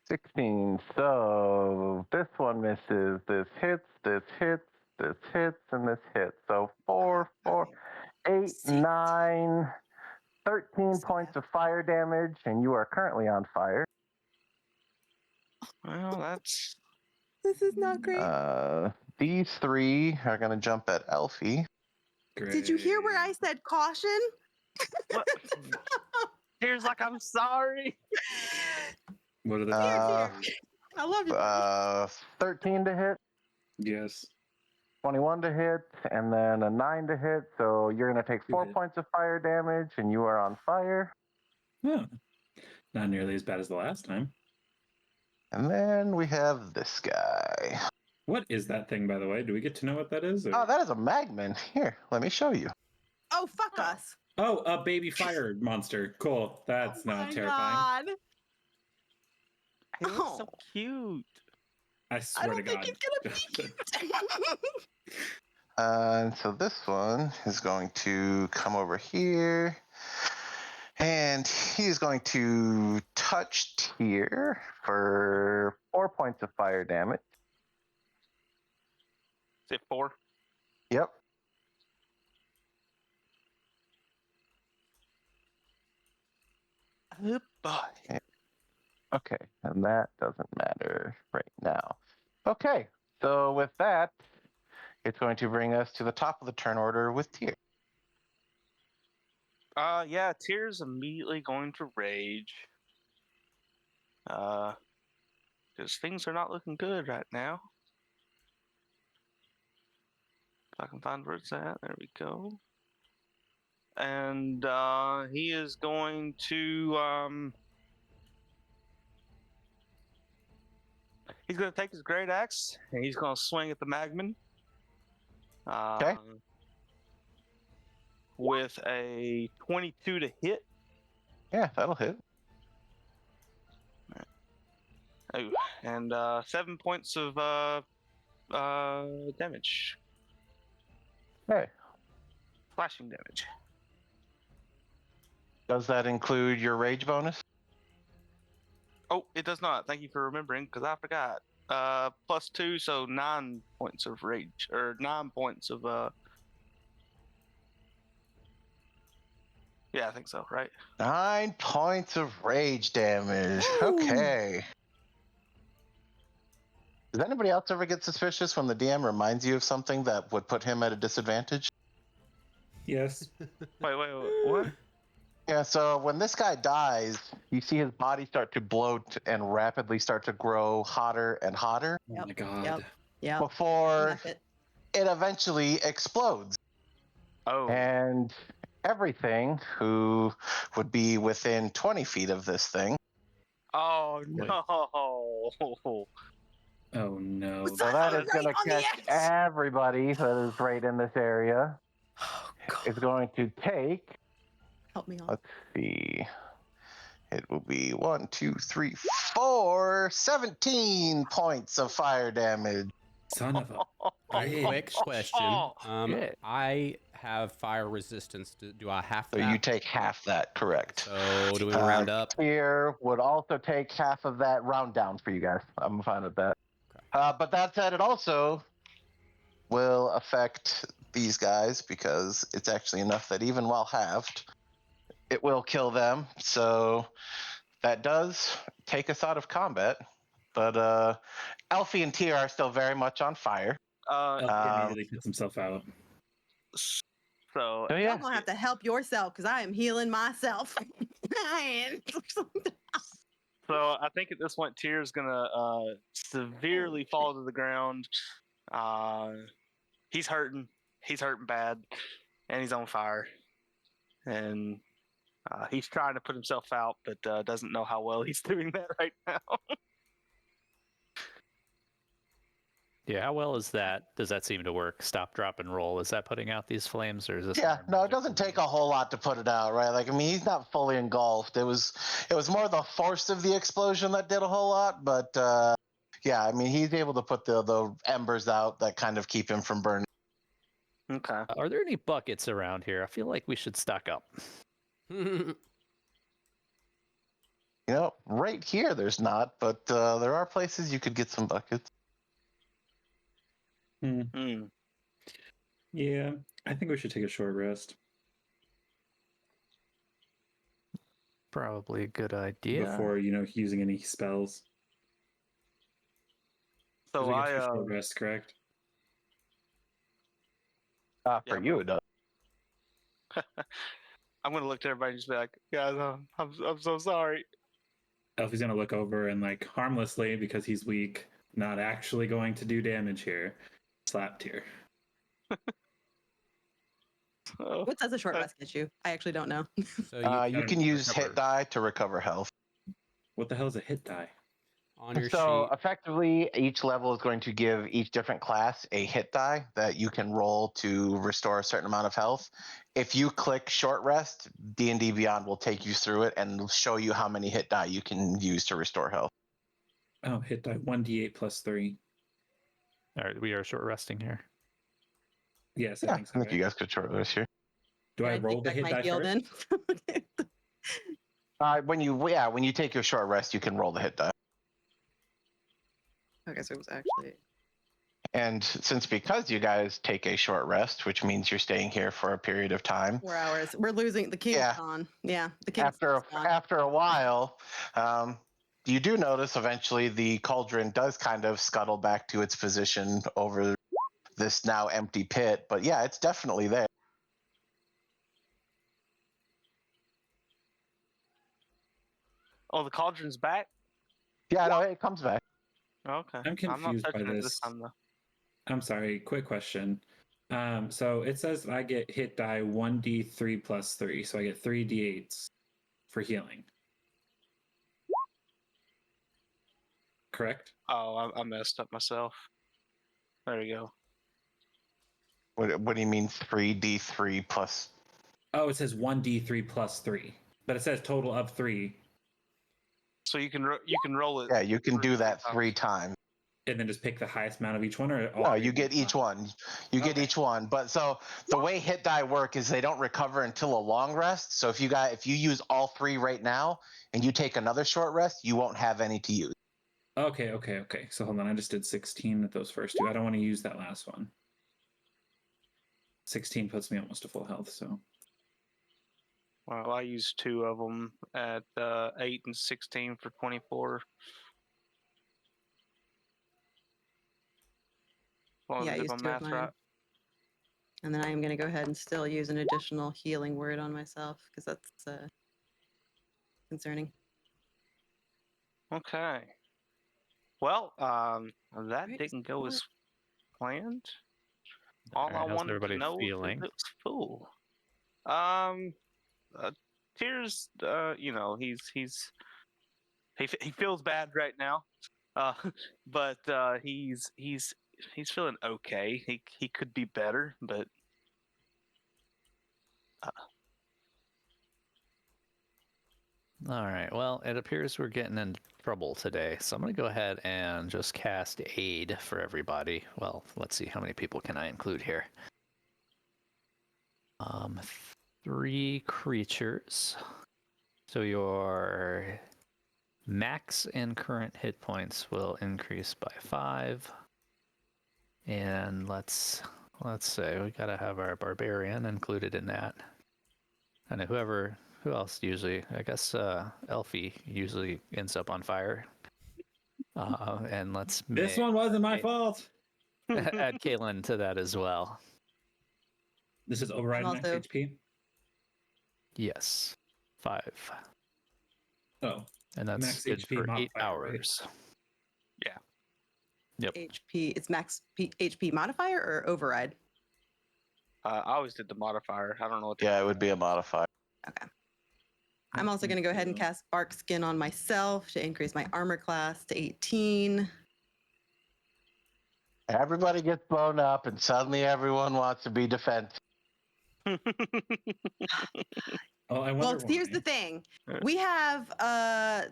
Speaker 3: 16. So this one misses. This hits. This hits. This hits. And this hits. So 4, 4, 8, 9, 13 points of fire damage, and you are currently on fire.
Speaker 6: Well, that's
Speaker 4: This is not great.
Speaker 3: These three are going to jump at Elfie.
Speaker 4: Did you hear where I said caution?
Speaker 6: What? Tears like I'm sorry.
Speaker 1: What are the
Speaker 4: I love you. buddy.
Speaker 3: 13 to hit,
Speaker 1: yes?
Speaker 3: 21 to hit, and then a 9 to hit. So you're going to take 4
Speaker 1: Good.
Speaker 3: points of fire damage, and you are on fire.
Speaker 1: Oh, not nearly as bad as the last time.
Speaker 3: And then we have this guy.
Speaker 1: What is that thing, by the way? Do we get to know what that is? Or...
Speaker 3: Oh, that is a magman. Here, let me show you.
Speaker 4: Oh, fuck us.
Speaker 1: Oh, a baby fire monster. Cool. That's not terrifying.
Speaker 4: God.
Speaker 6: He looks so
Speaker 4: Oh.
Speaker 6: cute.
Speaker 1: I
Speaker 4: I
Speaker 1: swear
Speaker 4: don't
Speaker 1: to
Speaker 4: think
Speaker 1: God.
Speaker 4: he's gonna be cute.
Speaker 3: And so this one is going to come over here. And he's going to touch Tyr for 4 points of fire damage.
Speaker 6: Is it 4?
Speaker 3: Yep.
Speaker 6: Oh boy.
Speaker 3: Okay, and that doesn't matter right now. Okay, so with that, it's going to bring us to the top of the turn order with Tyr.
Speaker 6: Yeah, Tyr's immediately going to rage. Because things are not looking good right now. If I can find where it's at, there we go. And he is going to he's going to take his great axe and he's going to swing at the magman.
Speaker 3: Okay.
Speaker 6: With a 22 to hit.
Speaker 3: Yeah, that'll hit.
Speaker 6: Oh, and 7 points of damage.
Speaker 3: Okay.
Speaker 6: Slashing damage.
Speaker 3: Does that include your rage bonus?
Speaker 6: Oh, it does not. Thank you for remembering, because I forgot. +2, so 9 points of rage, or 9 points of yeah, I think so, right?
Speaker 3: 9 points of rage damage. Okay. Does anybody else ever get suspicious when the DM reminds you of something that would put him at a disadvantage?
Speaker 1: Yes.
Speaker 6: Wait, what?
Speaker 3: Yeah, so when this guy dies, you see his body start to bloat and rapidly start to grow hotter and hotter
Speaker 1: Oh
Speaker 4: Yep,
Speaker 1: my God.
Speaker 4: Yep. Yep.
Speaker 3: before
Speaker 4: That's it.
Speaker 3: it eventually explodes.
Speaker 6: Oh,
Speaker 3: And everything who would be within 20 feet of this thing.
Speaker 6: oh
Speaker 1: Wait.
Speaker 6: no!
Speaker 1: Oh no.
Speaker 4: Was
Speaker 3: So
Speaker 4: that
Speaker 3: that is going to
Speaker 4: right on the
Speaker 3: catch
Speaker 4: edge?
Speaker 3: everybody that is right in this area.
Speaker 4: Oh, God.
Speaker 3: It's going to take,
Speaker 4: Help me on.
Speaker 3: let's see, it will be 1, 2, 3, 4, 17 points of fire damage.
Speaker 1: Son of a.
Speaker 2: Quick question.
Speaker 5: Shit.
Speaker 2: I have fire resistance. Do I have
Speaker 3: So
Speaker 2: that?
Speaker 3: you take half that, correct?
Speaker 2: So do we round up?
Speaker 3: Here would also take half of that, round down for you guys. I'm fine with that.
Speaker 2: Okay.
Speaker 3: But that said, it also will affect these guys because it's actually enough that even while halved, it will kill them. So that does take us out of combat. But Alfie and Tyr are still very much on fire.
Speaker 1: Elfie immediately puts himself out.
Speaker 6: So
Speaker 3: So
Speaker 4: You're
Speaker 3: yeah,
Speaker 4: gonna have to help yourself because I am healing myself.
Speaker 6: So I think at this point, Tyr's gonna severely fall to the ground. He's hurting. He's hurting bad, and he's on fire. And he's trying to put himself out, but doesn't know how well he's doing that right now.
Speaker 5: Yeah, how well is that? Does that seem to work? Stop, drop, and roll. Is that putting out these flames, or is this?
Speaker 3: yeah,
Speaker 5: more
Speaker 3: no, it
Speaker 5: magic
Speaker 3: doesn't take a
Speaker 5: related?
Speaker 3: whole lot to put it out, right? Like, I mean, he's not fully engulfed. It was more the force of the explosion that did a whole lot, but yeah, I mean, he's able to put the embers out that kind of keep him from burning.
Speaker 6: Okay.
Speaker 5: Are there any buckets around here? I feel like we should stock up.
Speaker 3: You know, right here there's not, but there are places you could get some buckets.
Speaker 6: Hmm.
Speaker 1: Yeah, I think we should take a short rest
Speaker 5: Probably a good idea.
Speaker 1: before, using any spells.
Speaker 6: So
Speaker 1: Does it get
Speaker 6: I
Speaker 1: two short rests, correct?
Speaker 8: For
Speaker 6: Yeah.
Speaker 8: you, it does.
Speaker 6: I'm gonna look to everybody and just be like, guys, I'm so sorry.
Speaker 1: Elfie's gonna look over and like harmlessly because he's weak, not actually going to do damage here. Slap tier.
Speaker 6: Oh,
Speaker 4: What does a short rest get you? I actually don't know.
Speaker 2: So
Speaker 3: You can use hit die to recover health.
Speaker 1: What the hell is a hit die?
Speaker 2: on your
Speaker 8: So
Speaker 2: sheet.
Speaker 8: effectively, each level is going to give each different class a hit die that you can roll to restore a certain amount of health. If you click short rest, D&D Beyond will take you through it and show you how many hit die you can use to restore health.
Speaker 1: Oh, hit die 1d8 plus 3.
Speaker 5: All right, we are short resting here.
Speaker 1: Yes, I
Speaker 8: Yeah,
Speaker 1: think so.
Speaker 8: I think
Speaker 1: Right?
Speaker 8: you guys could short rest here.
Speaker 1: Do I
Speaker 4: Can
Speaker 1: roll
Speaker 4: take
Speaker 1: the
Speaker 4: back
Speaker 1: hit
Speaker 4: my
Speaker 1: die
Speaker 4: heal
Speaker 1: first?
Speaker 4: then?
Speaker 8: When you take your short rest, you can roll the hit die.
Speaker 4: Okay, so it was actually
Speaker 8: And because you guys take a short rest, which means you're staying here for a period of time,
Speaker 4: 4 hours. We're losing the king's
Speaker 8: Yeah.
Speaker 4: gone. Yeah, the king's
Speaker 8: after
Speaker 4: gone.
Speaker 8: after a while, you do notice eventually the cauldron does kind of scuttle back to its position over this now empty pit. But yeah, it's definitely there.
Speaker 6: oh, the cauldron's back.
Speaker 8: Yeah, no, it comes back.
Speaker 6: Okay,
Speaker 1: I'm
Speaker 6: not
Speaker 1: confused by
Speaker 6: touching it
Speaker 1: this.
Speaker 6: time though.
Speaker 1: I'm sorry, quick question. So it says I get hit die 1d3 plus 3, so I get 3d8s for healing. Correct?
Speaker 6: Oh, I messed up myself. There we go.
Speaker 8: What do you mean 3d3 plus?
Speaker 1: Oh, it says 1d3 plus 3, but it says total of 3,
Speaker 6: So you can roll it.
Speaker 8: Yeah, you can do that
Speaker 6: times.
Speaker 8: 3 times.
Speaker 1: and then just pick the highest amount of each one, or all
Speaker 8: No,
Speaker 1: three
Speaker 8: you
Speaker 1: at
Speaker 8: get
Speaker 1: once?
Speaker 8: each one. You get
Speaker 1: Okay.
Speaker 8: each one. But so the way hit die work is they don't recover until a long rest. So if you use all 3 right now and you take another short rest, you won't have any to use.
Speaker 1: Okay. So hold on, I just did 16 at those first two. I don't want to use that last one. 16 puts me almost to full health, so
Speaker 6: Well, I used 2 of them at 8 and 16 for 24. Well,
Speaker 4: Yeah, I
Speaker 6: did
Speaker 4: used
Speaker 6: my
Speaker 4: 2 of
Speaker 6: math
Speaker 4: mine.
Speaker 6: right?
Speaker 4: And then I am going to go ahead and still use an additional healing word on myself because that's concerning.
Speaker 6: Okay. Well, that
Speaker 4: Right,
Speaker 6: didn't go as
Speaker 4: what?
Speaker 6: planned. All
Speaker 5: Alright,
Speaker 6: I
Speaker 5: how's
Speaker 6: wanted to
Speaker 5: everybody
Speaker 6: know
Speaker 5: feeling?
Speaker 6: if it was full. Tears. He feels bad right now. But he's feeling okay. He could be better, but
Speaker 5: All right, well, it appears we're getting in trouble today, so I'm going to go ahead and just cast aid for everybody. Well, let's see, how many people can I include here? 3 creatures. So your max and current hit points will increase by 5. And let's say we gotta have our barbarian included in that. And who else usually? I guess Elfie usually ends up on fire. And let's
Speaker 1: this one wasn't my
Speaker 5: add-
Speaker 1: fault.
Speaker 5: add Caitlin to that as well.
Speaker 1: This is override max
Speaker 4: also-
Speaker 1: HP.
Speaker 5: Yes, 5.
Speaker 1: Oh,
Speaker 5: And that's
Speaker 1: Max
Speaker 5: good
Speaker 1: HP
Speaker 5: for 8
Speaker 1: modifier, right?
Speaker 5: hours.
Speaker 6: yeah.
Speaker 5: Yep.
Speaker 4: HP, it's max HP modifier or override?
Speaker 6: I always did the modifier. I don't know what.
Speaker 3: Yeah, it would be a modifier.
Speaker 4: Okay. I'm also going to go ahead and cast Bark Skin on myself to increase my armor class to 18.
Speaker 8: Everybody gets blown up, and suddenly everyone wants to be defensive.
Speaker 1: Oh, I wonder
Speaker 4: Well,
Speaker 1: why.
Speaker 4: here's the thing. We have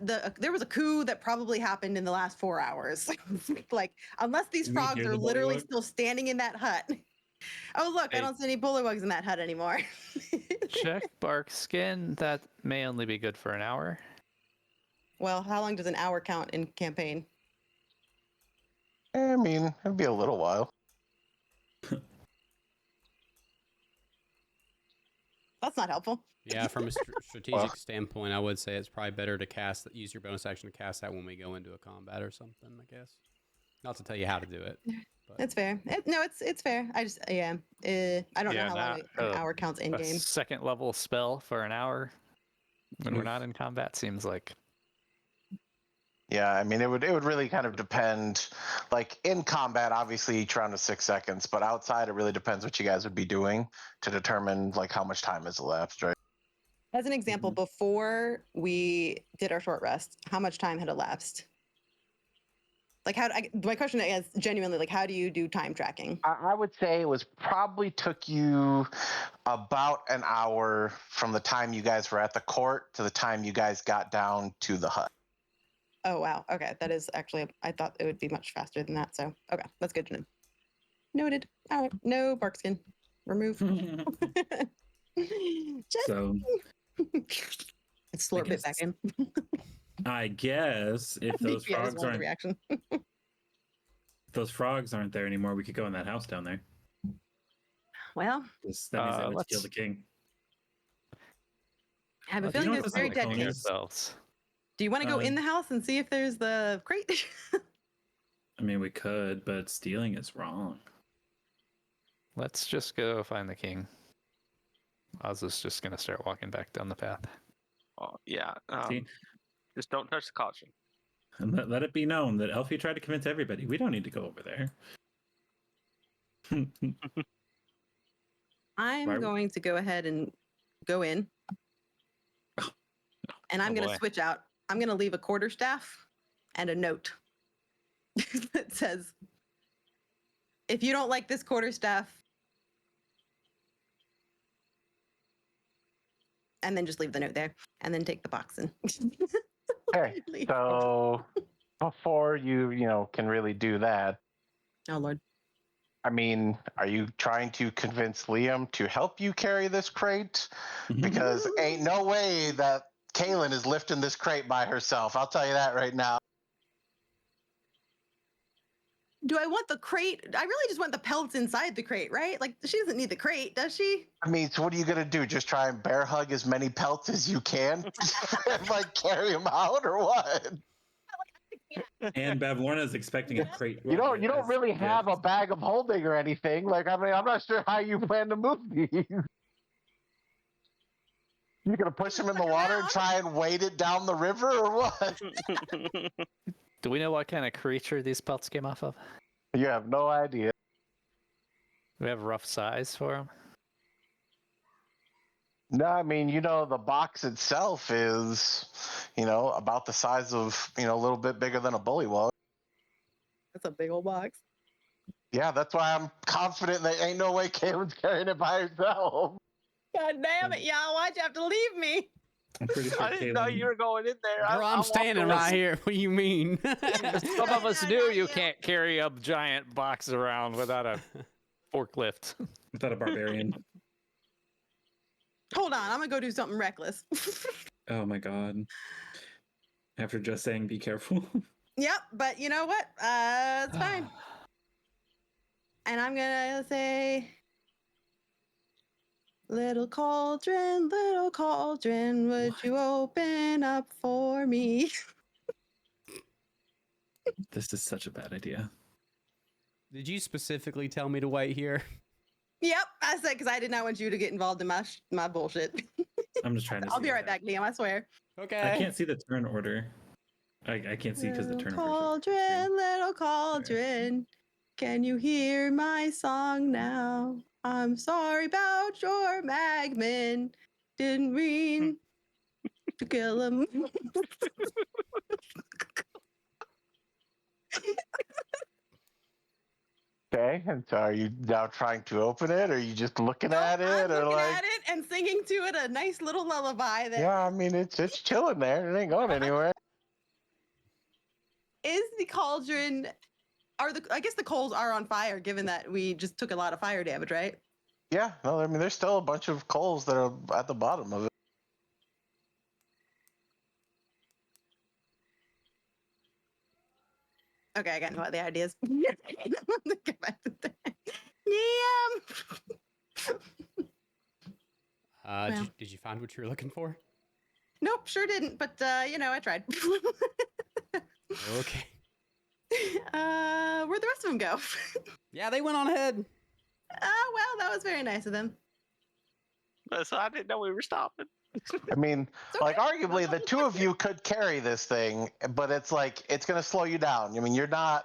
Speaker 4: there was a coup that probably happened in the last 4 hours. Like, unless these
Speaker 1: You mean
Speaker 4: frogs
Speaker 1: near
Speaker 4: are
Speaker 1: the
Speaker 4: literally
Speaker 1: bullywug?
Speaker 4: still standing in that hut. Oh, look, I
Speaker 5: Hey.
Speaker 4: don't see any bullywogs in that hut anymore.
Speaker 5: Check bark skin. That may only be good for an hour.
Speaker 4: Well, how long does an hour count in campaign?
Speaker 8: I mean, it'd be a little while.
Speaker 4: That's not helpful.
Speaker 2: Yeah, from a strategic standpoint, I would say it's probably better to use your bonus action to cast that when we go into a combat or something, I guess. Not to tell you how to do it. But
Speaker 4: That's fair. It's fair. I just I don't know how long an hour counts in
Speaker 5: A
Speaker 4: game.
Speaker 5: second level spell for an hour when we're not in combat seems like.
Speaker 8: Yeah, I mean, it would really kind of depend. Like in combat, obviously each round is 6 seconds, but outside it really depends what you guys would be doing to determine like how much time has elapsed, right?
Speaker 4: As an example, before we did our short rest, how much time had elapsed? Like, my question is genuinely, like, how do you do time tracking?
Speaker 8: I would say it was probably took you about an hour from the time you guys were at the court to the time you guys got down to the hut.
Speaker 4: Oh, wow. Okay. That is actually, I thought it would be much faster than that. So, okay. That's good to know. Noted. All right. No bark skin. Remove. Just
Speaker 1: So
Speaker 4: slurp it back in.
Speaker 1: I guess if those
Speaker 4: Yeah, just
Speaker 1: frogs
Speaker 4: wanted the reaction.
Speaker 1: if those frogs aren't there anymore, we could go in that house down there.
Speaker 4: Well,
Speaker 1: That means they would kill
Speaker 5: let's-
Speaker 1: the king.
Speaker 4: I have a
Speaker 1: Well, do you
Speaker 4: feeling
Speaker 1: know
Speaker 4: there's
Speaker 1: what
Speaker 4: very
Speaker 1: this
Speaker 4: dead
Speaker 1: is?
Speaker 4: king.
Speaker 5: Ourselves.
Speaker 4: Do you want to go in the house and see if there's the crate?
Speaker 1: I mean, we could, but stealing is wrong.
Speaker 5: Let's just go find the king. Oz is just gonna start walking back down the path.
Speaker 6: Oh, yeah.
Speaker 1: See?
Speaker 6: Just don't touch the caution.
Speaker 1: And let it be known that Elfie tried to convince everybody. We don't need to go over there.
Speaker 4: I'm going to go ahead and go in. And I'm
Speaker 6: Oh,
Speaker 4: going to
Speaker 6: boy.
Speaker 4: switch out. I'm going to leave a quarterstaff and a note that says, if you don't like this quarterstaff, and then just leave the note there and then take the box and
Speaker 8: Okay,
Speaker 4: leave.
Speaker 8: so before you can really do that,
Speaker 4: Oh, Lord.
Speaker 8: I mean, are you trying to convince Liam to help you carry this crate? Because ain't no way that Kaylin is lifting this crate by herself. I'll tell you that right now.
Speaker 4: Do I want the crate? I really just want the pelts inside the crate, right? Like, she doesn't need the crate, does she?
Speaker 8: I mean, so what are you gonna do? Just try and bear hug as many pelts as you can, and like carry them out, or what?
Speaker 1: And Bavlorna's expecting a crate.
Speaker 8: You don't really have a bag of holding or anything. Like, I mean, I'm not sure how you plan to move these. You gonna push them in the water and try and wade it down the river, or what?
Speaker 5: Do we know what kind of creature these pelts came off of?
Speaker 8: You have no idea.
Speaker 5: Do we have a rough size for them?
Speaker 8: No, I mean, the box itself is, about the size of, a little bit bigger than a bullywug.
Speaker 4: That's a big old box.
Speaker 8: Yeah, that's why I'm confident that ain't no way Kaylin's carrying it by herself.
Speaker 4: God damn it, y'all. Why'd you have to leave me?
Speaker 1: I'm pretty sure
Speaker 6: I didn't know you were going in there.
Speaker 2: Girl, I'm standing right here. What do you mean?
Speaker 5: Some of us knew you can't carry a giant box around without a forklift.
Speaker 1: Without a barbarian.
Speaker 4: Hold on. I'm going to go do something reckless.
Speaker 1: Oh my god. After just saying be careful.
Speaker 4: Yep, but you know what? It's fine. And I'm gonna say, little cauldron, would you open up for me?
Speaker 1: This is such a bad idea.
Speaker 2: Did you specifically tell me to wait here?
Speaker 4: Yep, I said because I did not want you to get involved in my bullshit.
Speaker 1: I'm just trying to
Speaker 4: I'll
Speaker 1: see
Speaker 4: be right
Speaker 1: that.
Speaker 4: back, Liam. I swear.
Speaker 2: Okay.
Speaker 1: I can't see the turn order. I can't see because the turn order.
Speaker 4: Cauldron, little cauldron, can you hear my song now? I'm sorry about your magman. Didn't mean to kill him.
Speaker 8: Okay, and so are you now trying to open it, or are you just looking at it,
Speaker 4: I'm
Speaker 8: or
Speaker 4: looking
Speaker 8: like?
Speaker 4: at it and singing to it a nice little lullaby that
Speaker 8: Yeah, I mean, it's chilling there. It ain't going anywhere.
Speaker 4: is the cauldron. I guess the coals are on fire, given that we just took a lot of fire damage, right?
Speaker 8: Yeah, no, I mean, there's still a bunch of coals that are at the bottom of it.
Speaker 4: Okay, I got no other ideas. Go back to that. Liam!
Speaker 2: Did you find what you were looking for?
Speaker 4: Nope, sure didn't, but I tried.
Speaker 2: Okay.
Speaker 4: rest of them go?
Speaker 2: Yeah, they went on ahead.
Speaker 4: Oh, well, that was very nice of them.
Speaker 6: So I didn't know we were stopping.
Speaker 8: I mean,
Speaker 4: It's
Speaker 8: like,
Speaker 4: okay.
Speaker 8: arguably, the two of you could carry this thing, but it's like it's going to slow you down. I mean, you're not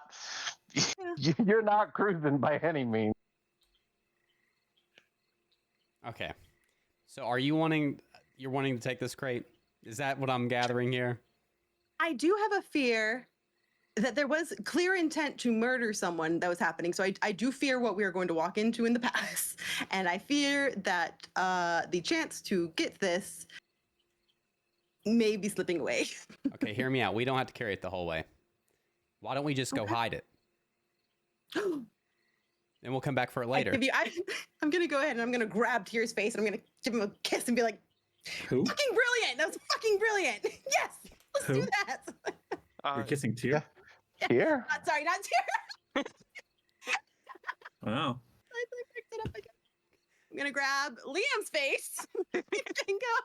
Speaker 8: cruising by any means.
Speaker 2: Okay. So are you wanting to take this crate? Is that what I'm gathering here?
Speaker 4: I do have a fear that there was clear intent to murder someone that was happening. So I do fear what we are going to walk into in the past. And I fear that the chance to get this may be slipping away.
Speaker 2: Okay, hear me out. We don't have to carry it the whole way. Why don't we just go hide it? And we'll come back for it later.
Speaker 4: I'm going to go ahead and I'm going to grab Tyr's face and I'm going to give him a kiss and be like,
Speaker 1: Who?
Speaker 4: fucking brilliant. That was fucking brilliant. Yes, let's do
Speaker 1: Who?
Speaker 4: that.
Speaker 1: You're kissing Tyr?
Speaker 8: Here?
Speaker 4: Sorry, not Tyr.
Speaker 1: Wow.
Speaker 4: I picked it up again. I'm going to grab Liam's face. and go.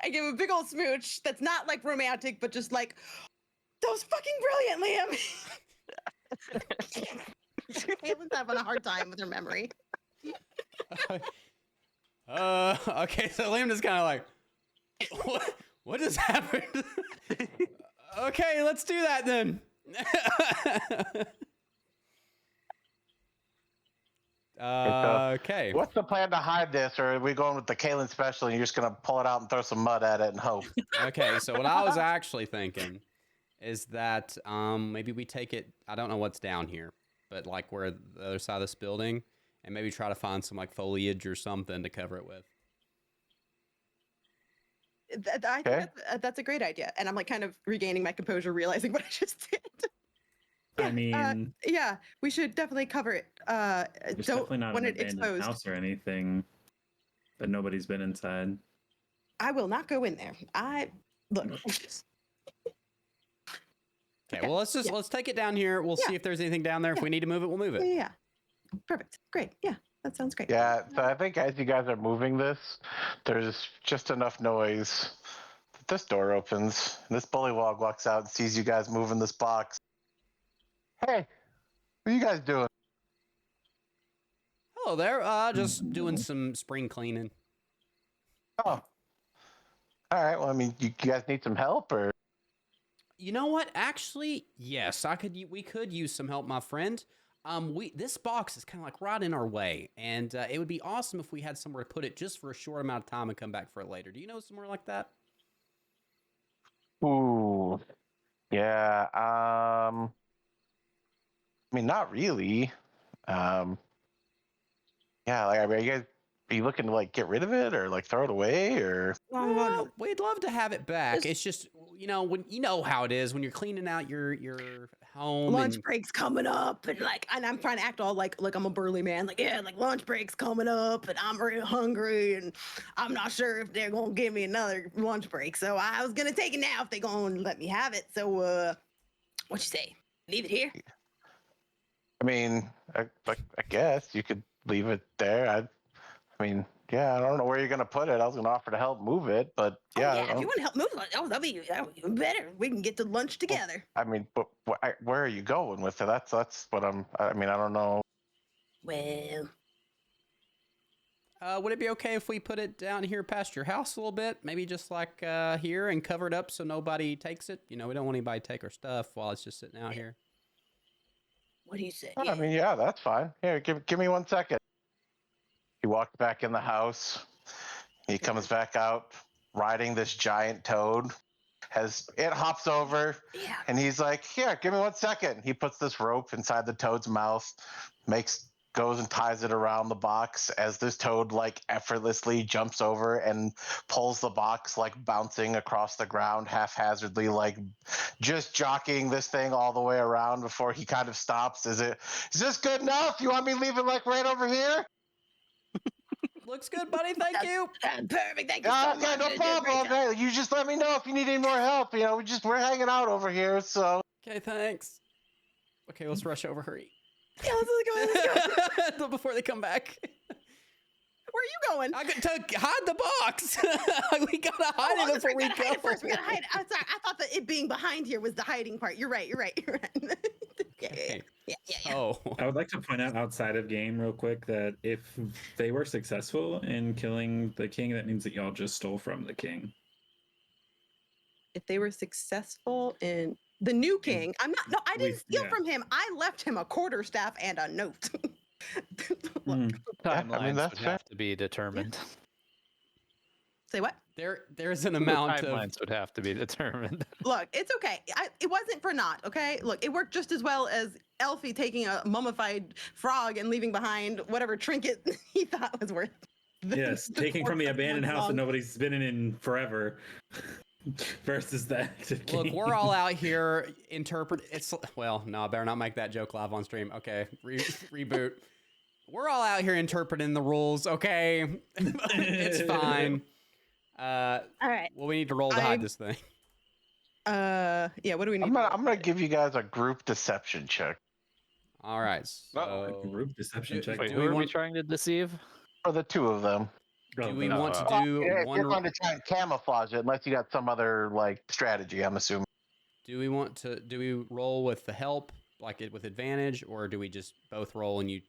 Speaker 4: I give him a big old smooch that's not like romantic, but just like, that was fucking brilliant, Liam. Caitlin's having a hard time with her memory.
Speaker 2: Okay, so Liam is kind of like, what just happened? Okay, let's do that then. Okay.
Speaker 8: What's the plan to hide this, or are we going with the Kalen special and you're just going to pull it out and throw some mud at it and hope?
Speaker 2: Okay, so what I was actually thinking is that maybe we take it, I don't know what's down here, but like where the other side of this building, and maybe try to find some like foliage or something to cover it with.
Speaker 4: I think that's a great idea. And I'm like kind of regaining my composure, realizing what I just did.
Speaker 1: I mean,
Speaker 4: yeah, we should definitely cover it.
Speaker 1: there's
Speaker 4: Don't
Speaker 1: definitely not
Speaker 4: want
Speaker 1: an
Speaker 4: it
Speaker 1: abandoned
Speaker 4: exposed.
Speaker 1: house or anything, but nobody's been inside.
Speaker 4: I will not go in there. Look.
Speaker 2: Okay, well let's take it down here. We'll see if there's anything down there. If we need to move it, we'll move it.
Speaker 4: Yeah. Perfect. Great. Yeah, that sounds great.
Speaker 8: Yeah, so I think as you guys are moving this, there's just enough noise that this door opens, and this bullywog walks out and sees you guys moving this box. Hey, what are you guys doing?
Speaker 2: Hello there. Just doing some spring cleaning.
Speaker 8: Oh. All right, well, I mean, you guys need some help, or?
Speaker 2: You know what? Actually, yes, we could use some help, my friend. This box is kind of like right in our way, and it would be awesome if we had somewhere to put it just for a short amount of time and come back for it later. Do you know somewhere like that?
Speaker 8: Ooh, yeah. I mean, not really. Yeah, like, are you looking to like get rid of it or like throw it away or?
Speaker 2: Well, we'd love to have it back. It's just when you know how it is when you're cleaning out your home.
Speaker 4: Lunch break's coming up, and I'm trying to act all like I'm a burly man. Like, yeah, like lunch break's coming up, and I'm real hungry, and I'm not sure if they're gonna give me another lunch break. So I was gonna take it now if they're gonna let me have it. So, what you say? Leave it here?
Speaker 8: I mean, I guess you could leave it there. I mean, yeah, I don't know where you're gonna put it. I was gonna offer to help move it, but yeah.
Speaker 4: If you want to help move, that'd be even better. We can get to lunch together.
Speaker 8: I mean, but where are you going with it? That's what I mean, I don't know.
Speaker 4: Well,
Speaker 2: would it be okay if we put it down here past your house a little bit? Maybe just like here and cover it up so nobody takes it. We don't want anybody to take our stuff while it's just sitting out here.
Speaker 4: what do you say?
Speaker 8: I mean, yeah, that's fine. Here, give me 1 second. He walks back in the house. He comes back out riding this giant toad. It hops over, and he's like, "Here, give me 1 second." He puts this rope inside the toad's mouth, goes and ties it around the box as this toad like effortlessly jumps over and pulls the box like bouncing across the ground haphazardly, like just jockeying this thing all the way around before he kind of stops. Is this good enough? You want me to leave it like right over here?
Speaker 2: Looks good, buddy. Thank you.
Speaker 4: Perfect. Thank you so much.
Speaker 8: Okay, no problem. Okay, you just let me know if you need any more help. We're hanging out over here, so.
Speaker 2: Okay, thanks. Okay, let's rush over. Hurry.
Speaker 4: Yeah, let's go.
Speaker 2: Before they come back.
Speaker 4: Where are you going?
Speaker 2: I got to hide the box. We gotta hide it before we go.
Speaker 4: First, we gotta hide it. I'm sorry. I thought that it being behind here was the hiding part. You're right.
Speaker 2: Okay.
Speaker 4: Yeah.
Speaker 2: Oh,
Speaker 1: I would like to point out outside of game real quick that if they were successful in killing the king, that means that y'all just stole from the king.
Speaker 4: If they were successful in the new king, I didn't steal from him. I left him a quarterstaff and a note. Look,
Speaker 5: Timelines
Speaker 8: that's
Speaker 5: would
Speaker 8: fair.
Speaker 5: have to be determined.
Speaker 4: say what?
Speaker 2: there's an
Speaker 5: The
Speaker 2: amount of
Speaker 5: timelines would have to be determined.
Speaker 4: Look, it's okay. It wasn't for naught, okay? Look, it worked just as well as Elfie taking a mummified frog and leaving behind whatever trinket he thought was worth.
Speaker 1: Yes, taking from the abandoned house that nobody's been in forever versus the active king.
Speaker 2: Look, we're all out here no, I better not make that joke live on stream. Okay, reboot. We're all out here interpreting the rules, okay? It's fine.
Speaker 4: All right.
Speaker 2: Well, we need to roll to hide this thing.
Speaker 4: Yeah, what do we need?
Speaker 8: I'm gonna give you guys a group deception check
Speaker 2: All right. So,
Speaker 1: Group deception check.
Speaker 5: Wait,
Speaker 2: do
Speaker 5: who
Speaker 2: we
Speaker 5: are we
Speaker 2: want-
Speaker 5: trying to deceive?
Speaker 8: for the two of them.
Speaker 2: do we
Speaker 1: Oh,
Speaker 2: want to
Speaker 8: Well,
Speaker 2: do
Speaker 8: if
Speaker 2: one?
Speaker 8: you're going to try and camouflage it, unless you got some other like strategy, I'm assuming.
Speaker 2: Do we roll with the help, like it with advantage, or do we just both roll and you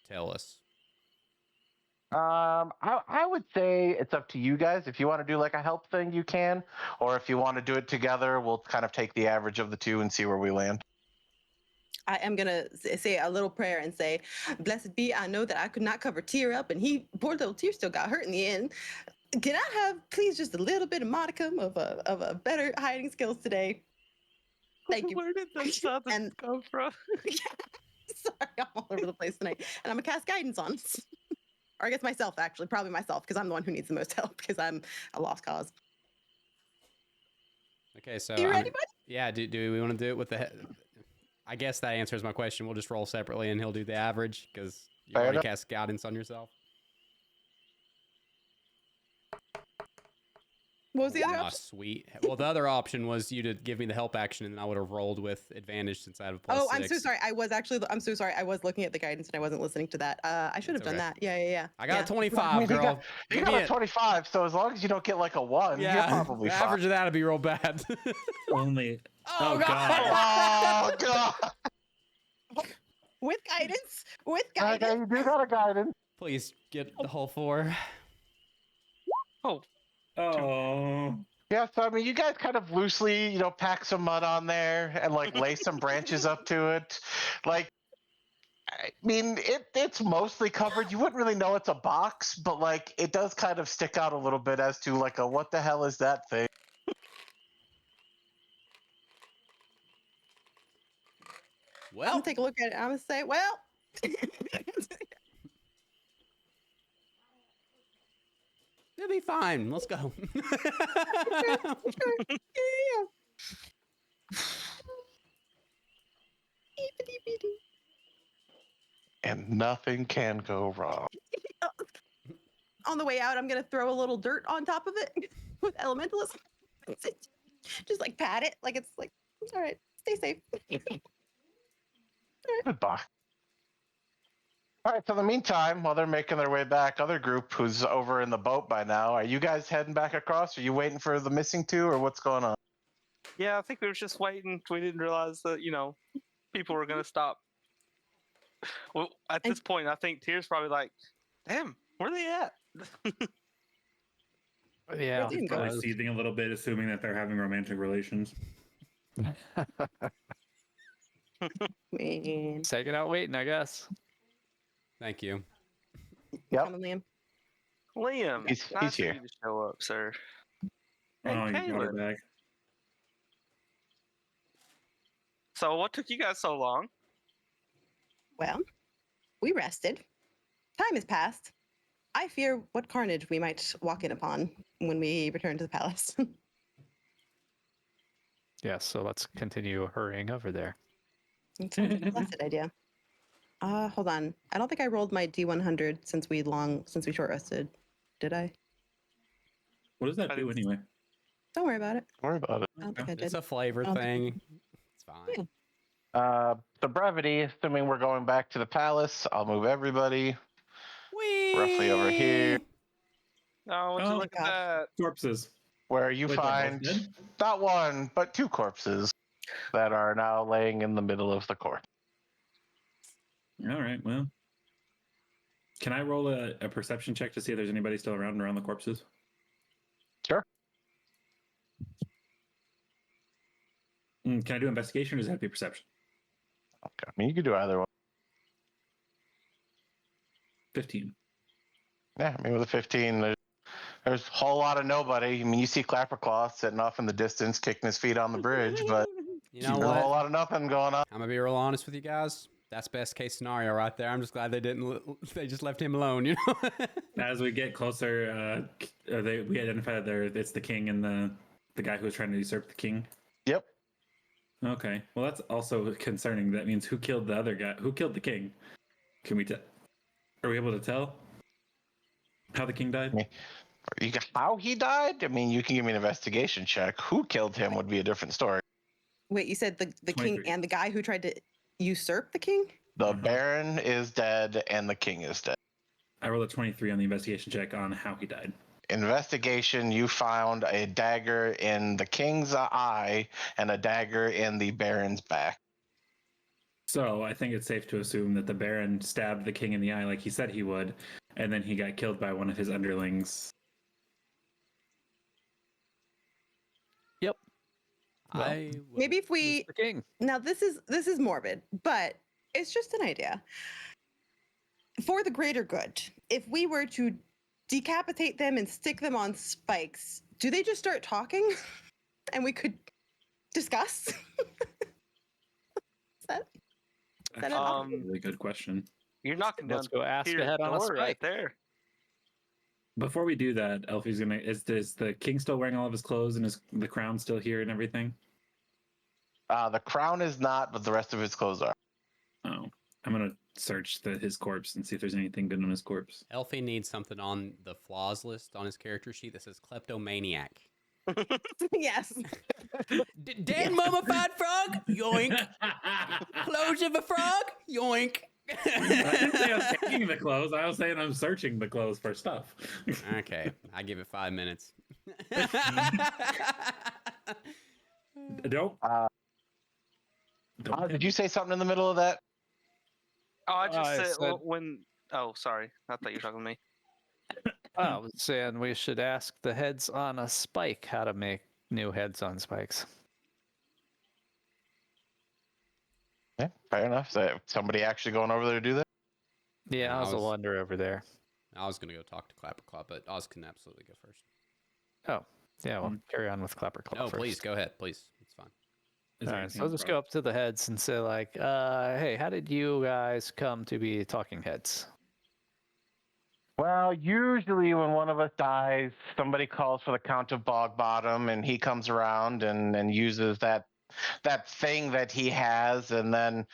Speaker 2: tell us?
Speaker 8: I would say it's up to you guys. If you want to do like a help thing, you can, or if you want to do it together, we'll kind of take the average of the two and see where we land.
Speaker 4: I am gonna say a little prayer and say, "Blessed be, I know that I could not cover Tyr up, and poor little Tyr, still got hurt in the end. Can I have, please, just a little bit of modicum of a better hiding skills today? Thank you."
Speaker 6: Where did the stuff
Speaker 4: And-
Speaker 6: come from?
Speaker 4: Sorry, I'm all over the place tonight, and I'm gonna cast guidance on us. Or I guess myself, actually, probably myself, because I'm the one who needs the most help, because I'm a lost cause.
Speaker 2: Okay, so
Speaker 4: You ready, buddy?
Speaker 2: yeah. Do we want to do it with the? I guess that answers my question. We'll just roll separately, and he'll do the average because you
Speaker 8: Fair
Speaker 2: already
Speaker 8: enough.
Speaker 2: cast guidance on yourself.
Speaker 4: What was the other
Speaker 2: Ah,
Speaker 4: option?
Speaker 2: sweet. Well, the other option was you to give me the help action, and I would have rolled with advantage since I have a +6.
Speaker 4: Oh, I'm so sorry. I'm so sorry. I was looking at the guidance and I wasn't listening to that. I should have
Speaker 2: It's
Speaker 4: done
Speaker 2: okay.
Speaker 4: that. Yeah.
Speaker 2: I got
Speaker 4: Yeah.
Speaker 2: a 25,
Speaker 8: I mean, you
Speaker 2: girl.
Speaker 8: got- You
Speaker 2: Give
Speaker 8: got
Speaker 2: me
Speaker 8: a 25, so as long as you don't get like a 1,
Speaker 2: Yeah,
Speaker 8: you're probably
Speaker 2: the
Speaker 8: fine.
Speaker 2: average of that would be real bad.
Speaker 1: Only.
Speaker 2: Oh, God.
Speaker 8: Oh god!
Speaker 4: With guidance. With
Speaker 8: Okay,
Speaker 4: guidance.
Speaker 8: you do got a guidance.
Speaker 2: Please get the whole 4.
Speaker 6: Oh,
Speaker 1: Oh.
Speaker 8: Yeah, so I mean, you guys kind of loosely, pack some mud on there and like lay some branches up to it. Like, I mean, it's mostly covered. You wouldn't really know it's a box, but like, it does kind of stick out a little bit as to like a what the hell is that thing?
Speaker 4: I'm
Speaker 2: Well,
Speaker 4: gonna take a look at it. I'm gonna say, well,
Speaker 2: it'll be fine. Let's go.
Speaker 4: yeah.
Speaker 8: And nothing can go wrong.
Speaker 4: On the way out, I'm gonna throw a little dirt on top of it with elementalism. Just like pat it, like it's like, all right, stay safe.
Speaker 8: Goodbye. All right, so in the meantime, while they're making their way back, other group who's over in the boat by now, are you guys heading back across? Are you waiting for the missing two, or what's going on?
Speaker 6: yeah. I think we were just waiting. We didn't realize that people were gonna stop. Well, at this point, I think Tyr's probably like, "Damn, where they at?"
Speaker 5: Yeah.
Speaker 4: He's
Speaker 1: Probably
Speaker 5: uh,
Speaker 1: seething a little bit, assuming that they're having romantic relations.
Speaker 4: Man.
Speaker 5: Taking out waiting, I guess.
Speaker 2: Thank you.
Speaker 8: Yep.
Speaker 4: Come on, Liam.
Speaker 6: Liam,
Speaker 8: He's
Speaker 6: nice
Speaker 8: here.
Speaker 6: of you to show up, sir. Hey,
Speaker 1: Oh, you got her
Speaker 6: Caleb.
Speaker 1: back.
Speaker 6: So, what took you guys so long?
Speaker 4: Well, we rested. Time has passed. I fear what carnage we might walk in upon when we return to the palace.
Speaker 5: Yeah, so let's continue hurrying over there.
Speaker 4: It sounds like a blessed idea. Hold on. I don't think I rolled my D100 since we short rested. Did I?
Speaker 1: What does that do anyway?
Speaker 4: Don't worry about it.
Speaker 8: Don't worry about it.
Speaker 4: I don't think I
Speaker 2: It's
Speaker 4: did.
Speaker 2: a flavor
Speaker 4: I don't think-
Speaker 2: thing. It's fine.
Speaker 4: Yeah.
Speaker 8: The brevity, assuming we're going back to the palace, I'll move everybody
Speaker 2: Whee!
Speaker 8: roughly over here,
Speaker 6: Oh, would you
Speaker 1: Oh,
Speaker 6: look at
Speaker 4: God.
Speaker 6: that?
Speaker 1: Corpses.
Speaker 8: where you
Speaker 1: Wait, they're both
Speaker 8: find
Speaker 1: dead?
Speaker 8: not one, but two corpses that are now laying in the middle of the court.
Speaker 1: All right. Well, can I roll a perception check to see if there's anybody still around the corpses?
Speaker 8: Sure.
Speaker 1: Can I do investigation or does it have to be perception?
Speaker 8: Okay. I mean, you could do either one.
Speaker 1: 15.
Speaker 8: Yeah, I mean, with a 15, there's a whole lot of nobody. I mean, you see Clapperclaw sitting off in the distance, kicking his feet on the bridge, but
Speaker 2: You know
Speaker 8: there's a whole
Speaker 2: what?
Speaker 8: lot of nothing going on.
Speaker 2: I'm gonna be real honest with you guys. That's best case scenario right there. I'm just glad they didn't. They just left him alone. You know.
Speaker 1: As we get closer, we identify that it's the king and the guy who was trying to usurp the king.
Speaker 8: Yep.
Speaker 1: Okay. Well, that's also concerning. That means who killed the other guy? Who killed the king? Can we tell? Are we able to tell how the king died?
Speaker 8: How he died? I mean, you can give me an investigation check. Who killed him would be a different story.
Speaker 4: Wait, you said the king
Speaker 1: 23.
Speaker 4: and the guy who tried to usurp the king?
Speaker 8: The Baron is dead and the king is dead.
Speaker 1: I rolled a 23 on the investigation check on how he died.
Speaker 8: Investigation, you found a dagger in the king's eye and a dagger in the Baron's back.
Speaker 1: So I think it's safe to assume that the Baron stabbed the king in the eye like he said he would, and then he got killed by one of his underlings.
Speaker 5: Yep. Well,
Speaker 4: Maybe if
Speaker 5: Who's
Speaker 4: we
Speaker 5: the king?
Speaker 4: now this is morbid, but it's just an idea. For the greater good, if we were to decapitate them and stick them on spikes, do they just start talking and we could discuss? Is that
Speaker 1: That's
Speaker 4: a-
Speaker 1: a really good question.
Speaker 6: You're knocking down
Speaker 5: Let's go ask
Speaker 6: Peter's
Speaker 5: ahead on a
Speaker 6: door right
Speaker 5: spike.
Speaker 6: there.
Speaker 1: Before we do that, Elfie's gonna is the king still wearing all of his clothes and is the crown still here and everything?
Speaker 8: The crown is not, but the rest of his clothes are.
Speaker 1: Oh. I'm gonna search his corpse and see if there's anything good on his corpse.
Speaker 2: Elfie needs something on the flaws list on his character sheet that says kleptomaniac.
Speaker 4: yes.
Speaker 2: Dead mummified frog? Yoink. Clothes of a frog? Yoink.
Speaker 1: I didn't say I was taking the clothes. I was saying I'm searching the clothes for stuff.
Speaker 2: Okay, I give it 5 minutes.
Speaker 1: Don't.
Speaker 8: Did you say something in the middle of that?
Speaker 6: Oh, I just
Speaker 5: I
Speaker 6: said,
Speaker 5: said-
Speaker 6: when. Oh, sorry. I thought you were talking to me.
Speaker 5: I was saying we should ask the heads on a spike how to make new heads on spikes.
Speaker 8: Yeah, fair enough. So somebody actually going over there to do that?
Speaker 5: Yeah,
Speaker 2: Yeah,
Speaker 5: I
Speaker 2: I
Speaker 5: was a
Speaker 2: was-
Speaker 5: wonder over there.
Speaker 2: I was going to go talk to Clapperclaw, but Oz can absolutely go first.
Speaker 5: Oh, yeah, well, carry on with Clapperclaw
Speaker 2: No,
Speaker 5: first.
Speaker 2: please, go ahead. Please. It's fine.
Speaker 1: Is
Speaker 5: All
Speaker 1: there
Speaker 5: right,
Speaker 1: anything
Speaker 5: so I'll
Speaker 1: else,
Speaker 5: just
Speaker 1: Rob?
Speaker 5: go up to the heads and say, like, hey, how did you guys come to be talking heads?
Speaker 8: Well, usually when one of us dies, somebody calls for the Count of Bog Bottom, and he comes around and uses that thing that he has, and then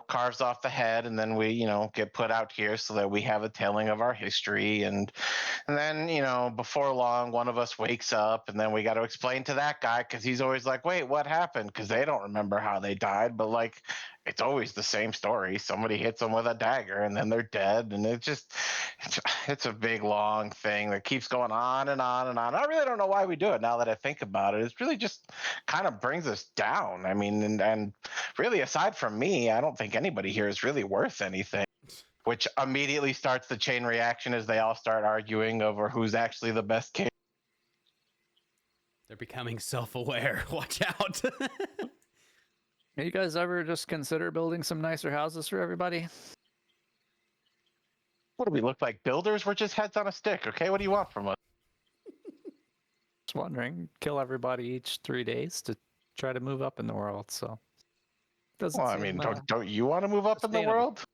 Speaker 8: carves off the head, and then we get put out here so that we have a telling of our history, and then before long one of us wakes up, and then we got to explain to that guy because he's always like, wait, what happened? Because they don't remember how they died, but like it's always the same story. Somebody hits them with a dagger and then they're dead, and it's a big long thing that keeps going on and on and on. I really don't know why we do it now that I think about it. It's really just kind of brings us down. I mean, and really aside from me, I don't think anybody here is really worth anything, which immediately starts the chain reaction as they all start arguing over who's actually the best king.
Speaker 2: They're becoming self-aware. Watch out.
Speaker 5: You guys ever just consider building some nicer houses for everybody?
Speaker 8: What do we look like, builders? We're just heads on a stick, okay? What do you want from us?
Speaker 5: Just wondering, kill everybody each 3 days to try to move up in the world, so. Doesn't
Speaker 8: Well, I
Speaker 5: seem,
Speaker 8: mean, don't you want to move up in the
Speaker 5: sustainable.
Speaker 8: world?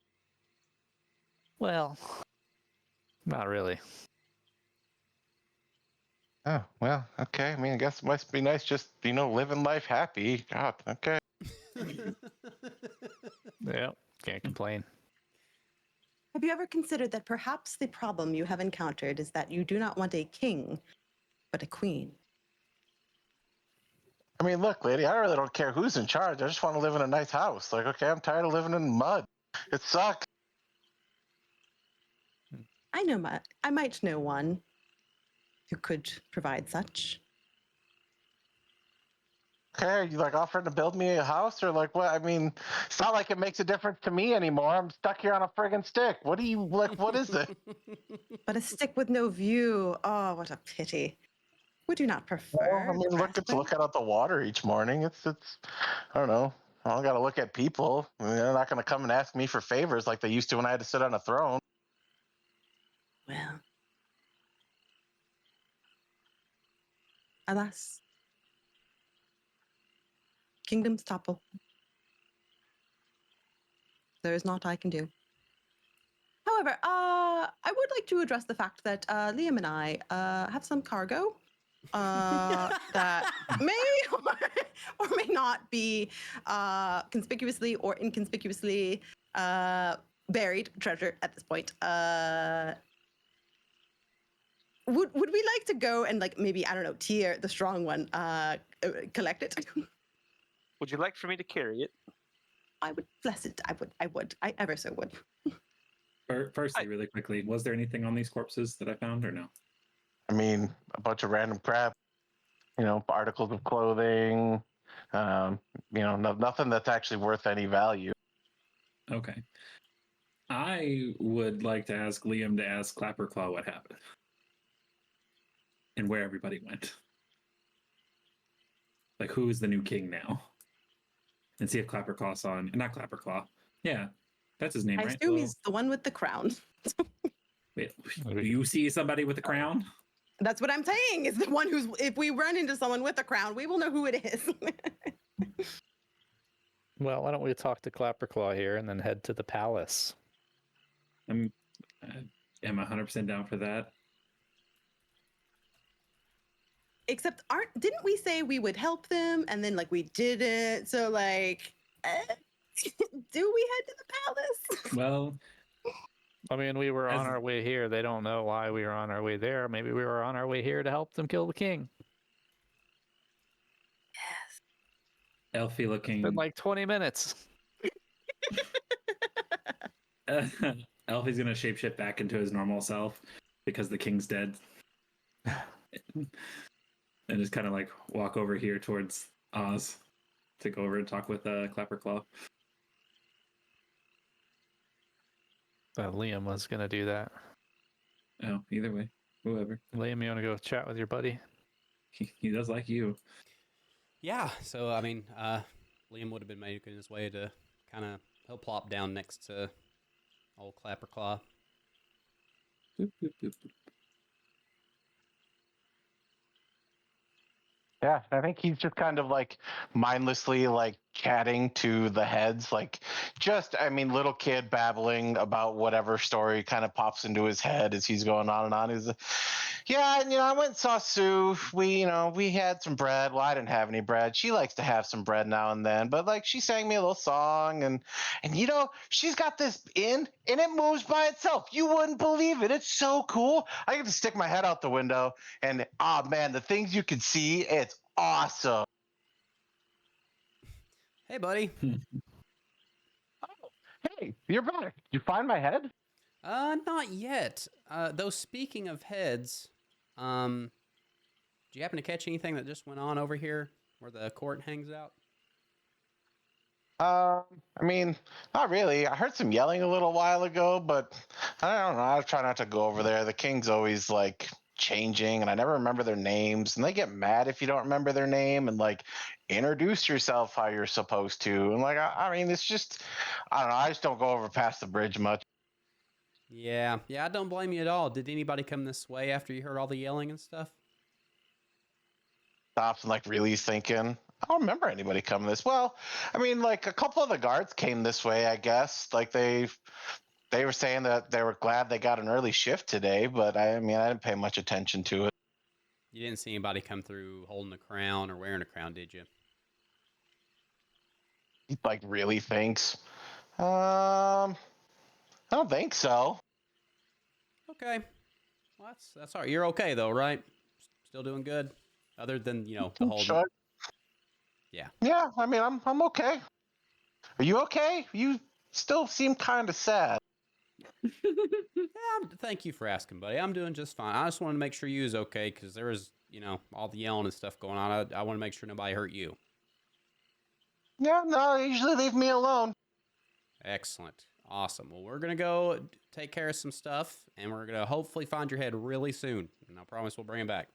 Speaker 5: Well, not really.
Speaker 8: Oh, well, okay. I mean, I guess it must be nice just, living life happy. God, okay.
Speaker 5: Yeah, can't complain.
Speaker 4: Have you ever considered that perhaps the problem you have encountered is that you do not want a king, but a queen?
Speaker 8: I mean, look, lady, I really don't care who's in charge. I just want to live in a nice house. Like, okay, I'm tired of living in mud. It sucks.
Speaker 4: I might know one who could provide such.
Speaker 8: Okay, are you like offering to build me a house or like what? I mean, it's not like it makes a difference to me anymore. I'm stuck here on a friggin' stick. What do you like? What is it?
Speaker 4: But a stick with no view. Oh, what a pity. Would you not prefer?
Speaker 8: Well, I mean, look out at the water each morning. It's. I don't know. I don't got to look at people. I mean, they're not going to come and ask me for favors like they used to when I had to sit on a throne.
Speaker 4: Well, alas, kingdoms topple. There is naught I can do. However, I would like to address the fact that Liam and I have some cargo that may or may not be conspicuously or inconspicuously buried treasure at this point. Would we like to go and like maybe, I don't know, Tier, the strong one, collect it?
Speaker 6: Would you like for me to carry it?
Speaker 4: I would bless it. I ever so would.
Speaker 1: Firstly, really quickly, was there anything on these corpses that I found or no?
Speaker 8: I mean, a bunch of random crap. You know, articles of clothing. You know, nothing that's actually worth any value.
Speaker 1: Okay. I would like to ask Liam to ask Clapperclaw what happened and where everybody went. Like, who is the new king now? And see if Clapperclaw's on. Not Clapperclaw. Yeah, that's his name,
Speaker 4: I
Speaker 1: right?
Speaker 4: assume he's the one with the crown.
Speaker 1: Wait, do you see somebody with a crown?
Speaker 4: That's what I'm saying. Is the one who's. If we run into someone with a crown, we will know who it is.
Speaker 5: Well, why don't we talk to Clapperclaw here and then head to the palace?
Speaker 1: I'm 100% down for that.
Speaker 4: Except, didn't we say we would help them and then like we didn't? So like, do we head to the palace?
Speaker 1: Well,
Speaker 5: I mean, we were on
Speaker 1: As-
Speaker 5: our way here. They don't know why we were on our way there. Maybe we were on our way here to help them kill the king.
Speaker 1: Elfie
Speaker 5: It's
Speaker 1: looking.
Speaker 5: been like 20 minutes.
Speaker 1: Elfie's gonna shapeshift back into his normal self because the king's dead. And just kind of like walk over here towards Oz to go over and talk with Clapperclaw.
Speaker 5: Liam was going to do that.
Speaker 1: Oh, either way, whoever.
Speaker 5: Liam, you want to go chat with your buddy?
Speaker 1: He does like you.
Speaker 2: Yeah, so I mean, Liam would have been making his way to he'll plop down next to old Clapperclaw.
Speaker 1: Boop, boop, boop, boop.
Speaker 8: Yeah, I think he's just kind of like mindlessly like chatting to the heads, like just, I mean, little kid babbling about whatever story kind of pops into his head as he's going on and on. He's yeah, and I went and saw Sue. We had some bread. Well, I didn't have any bread. She likes to have some bread now and then, but like she sang me a little song and she's got this and it moves by itself. You wouldn't believe it. It's so cool. I get to stick my head out the window and man, the things you can see, it's awesome.
Speaker 2: Hey, buddy.
Speaker 8: Oh, hey, you're back. Did you find my head?
Speaker 2: Not yet. Though speaking of heads, do you happen to catch anything that just went on over here where the court hangs out?
Speaker 8: I mean, not really. I heard some yelling a little while ago, but I don't know. I try not to go over there. The king's always like changing, and I never remember their names, and they get mad if you don't remember their name, and like introduce yourself how you're supposed to. And like, I mean, it's just, I don't know. I just don't go over past the bridge much.
Speaker 2: Yeah, I don't blame you at all. Did anybody come this way after you heard all the yelling and stuff?
Speaker 8: Stops and like really thinking. I don't remember anybody coming this. Well, I mean, like a couple of the guards came this way, I guess. Like they were saying that they were glad they got an early shift today, but I mean, I didn't pay much attention to it.
Speaker 2: You didn't see anybody come through holding a crown or wearing a crown, did you?
Speaker 8: He like really thinks. I don't think so.
Speaker 2: Okay. Well, that's all right. You're okay though, right? Still doing good, other than the whole.
Speaker 8: Sure.
Speaker 2: Yeah.
Speaker 8: Yeah, I mean, I'm okay. Are you okay? You still seem kind of sad.
Speaker 2: Yeah, thank you for asking, buddy. I'm doing just fine. I just wanted to make sure you was okay because there was, all the yelling and stuff going on. I want to make sure nobody hurt you.
Speaker 8: Yeah, no, they usually leave me alone.
Speaker 2: Excellent. Awesome. Well, we're going to go take care of some stuff, and we're going to hopefully find your head really soon. And I promise we'll bring it back.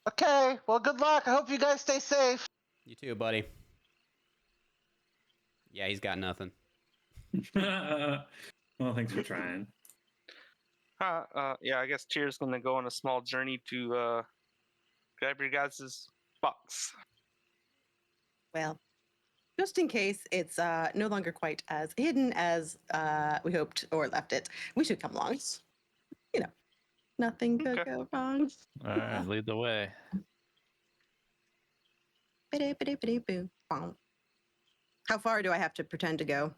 Speaker 8: Okay, well, good luck. I hope you guys stay safe.
Speaker 2: You too, buddy. Yeah, he's got nothing.
Speaker 1: Well, thanks for trying.
Speaker 6: Yeah, I guess Tyr's gonna go on a small journey to grab your guys' box.
Speaker 4: Well, just in case it's no longer quite as hidden as we hoped or left it, we should come along. You know, nothing could
Speaker 6: Okay.
Speaker 4: go wrong.
Speaker 5: All right, lead the way.
Speaker 4: Biddy-biddy-biddy-boo. Bonk. How far do I have to pretend to go?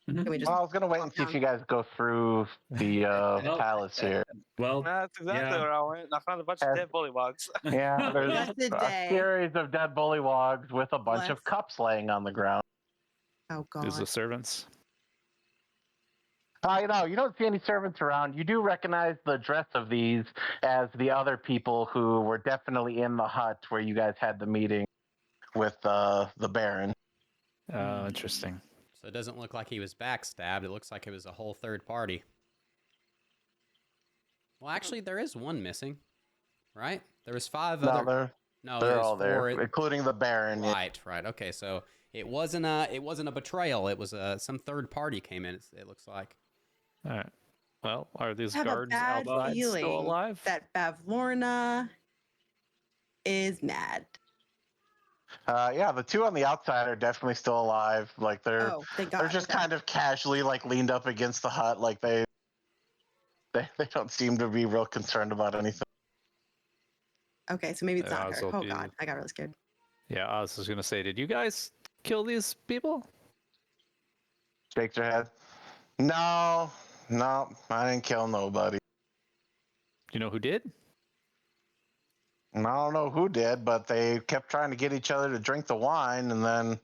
Speaker 4: Can we just
Speaker 8: Well, I was gonna wait and
Speaker 4: walk
Speaker 8: see if
Speaker 4: down?
Speaker 8: you guys go through the
Speaker 1: Well,
Speaker 8: palace here.
Speaker 1: Well,
Speaker 6: That's exactly
Speaker 1: yeah.
Speaker 6: where I went. I found a bunch of
Speaker 8: As-
Speaker 6: dead bullywugs.
Speaker 8: Yeah, there's
Speaker 4: Blessed
Speaker 8: a
Speaker 4: day.
Speaker 8: series of dead bullywogs with a bunch of
Speaker 4: Bless.
Speaker 8: cups laying on the ground.
Speaker 4: Oh
Speaker 5: These are the
Speaker 4: God.
Speaker 5: servants.
Speaker 8: You don't see any servants around. You do recognize the dress of these as the other people who were definitely in the hut where you guys had the meeting with the Baron.
Speaker 5: Oh, interesting.
Speaker 2: So it doesn't look like he was backstabbed. It looks like it was a whole third party. Well, actually, there is one missing, right? There was five
Speaker 8: No,
Speaker 2: other. No,
Speaker 8: they're
Speaker 2: there's
Speaker 8: all there,
Speaker 2: four.
Speaker 8: including the Baron.
Speaker 2: Right. Okay, so it wasn't a betrayal. It was some third party came in. It looks like.
Speaker 5: All right. Well, are these
Speaker 4: I have a
Speaker 5: guards
Speaker 4: bad
Speaker 5: outside
Speaker 4: feeling
Speaker 5: still alive?
Speaker 4: that Bavlorna is mad.
Speaker 8: Yeah, the two on the outside are definitely still alive. Like they're
Speaker 4: Oh, thank God.
Speaker 8: they're just
Speaker 4: Okay.
Speaker 8: kind of casually like leaned up against the hut, like they don't seem to be real concerned about anything.
Speaker 4: Okay, so maybe it's
Speaker 5: Yeah,
Speaker 4: not
Speaker 5: Oz
Speaker 4: her.
Speaker 5: will
Speaker 4: Oh
Speaker 5: be-
Speaker 4: God, I got really scared.
Speaker 5: Yeah, I was just gonna say, did you guys kill these people?
Speaker 8: Shakes her head. No, I didn't kill nobody.
Speaker 5: You know who did?
Speaker 8: And I don't know who did, but they kept trying to get each other to drink the wine, and then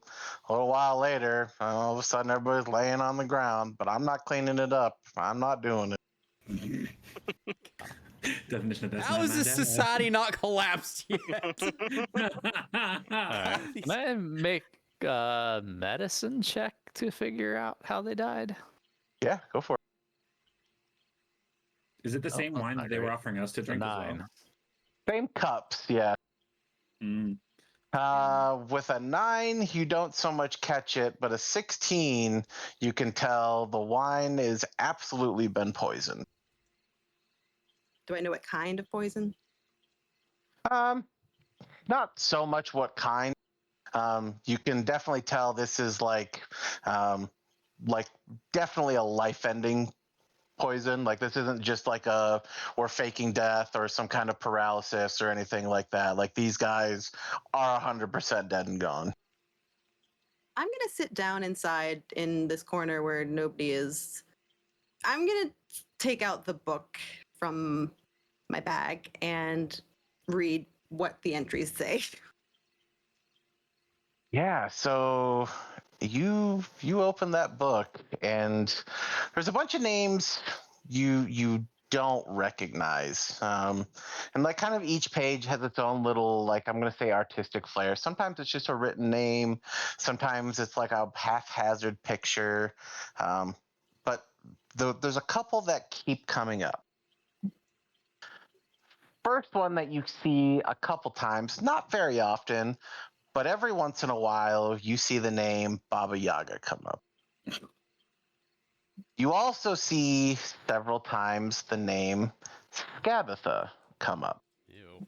Speaker 8: a little while later, all of a sudden, everybody's laying on the ground. But I'm not cleaning it up. I'm not doing it.
Speaker 1: Definition of that's
Speaker 2: How
Speaker 1: not
Speaker 2: is
Speaker 1: my
Speaker 2: this
Speaker 1: dad.
Speaker 2: society not collapsed yet?
Speaker 5: All right. Can I make a medicine check to figure out how they died?
Speaker 8: Yeah, go for it.
Speaker 1: Is it the
Speaker 5: Oh,
Speaker 1: same
Speaker 5: that's
Speaker 1: wine
Speaker 5: not
Speaker 1: that they were
Speaker 5: great.
Speaker 1: offering us to
Speaker 5: A
Speaker 1: drink as
Speaker 5: 9.
Speaker 1: well?
Speaker 8: Same cups, yeah.
Speaker 1: Mm.
Speaker 8: With a 9, you don't so much catch it, but a 16, you can tell the wine is absolutely been poisoned.
Speaker 4: Do I know what kind of poison?
Speaker 8: Not so much what kind. You can definitely tell this is like definitely a life-ending poison. Like this isn't just like we're faking death or some kind of paralysis or anything like that. Like these guys are 100% dead and gone.
Speaker 4: I'm gonna sit down inside in this corner where nobody is. I'm gonna take out the book from my bag and read what the entries say.
Speaker 8: Yeah, so you open that book and there's a bunch of names you don't recognize. And like kind of each page has its own little, like I'm gonna say artistic flair. Sometimes it's just a written name, sometimes it's like a haphazard picture. But there's a couple that keep coming up. First one that you see a couple times, not very often, but every once in a while, you see the name Baba Yaga come up. You also see several times the name Scabatha come up.
Speaker 2: Ew.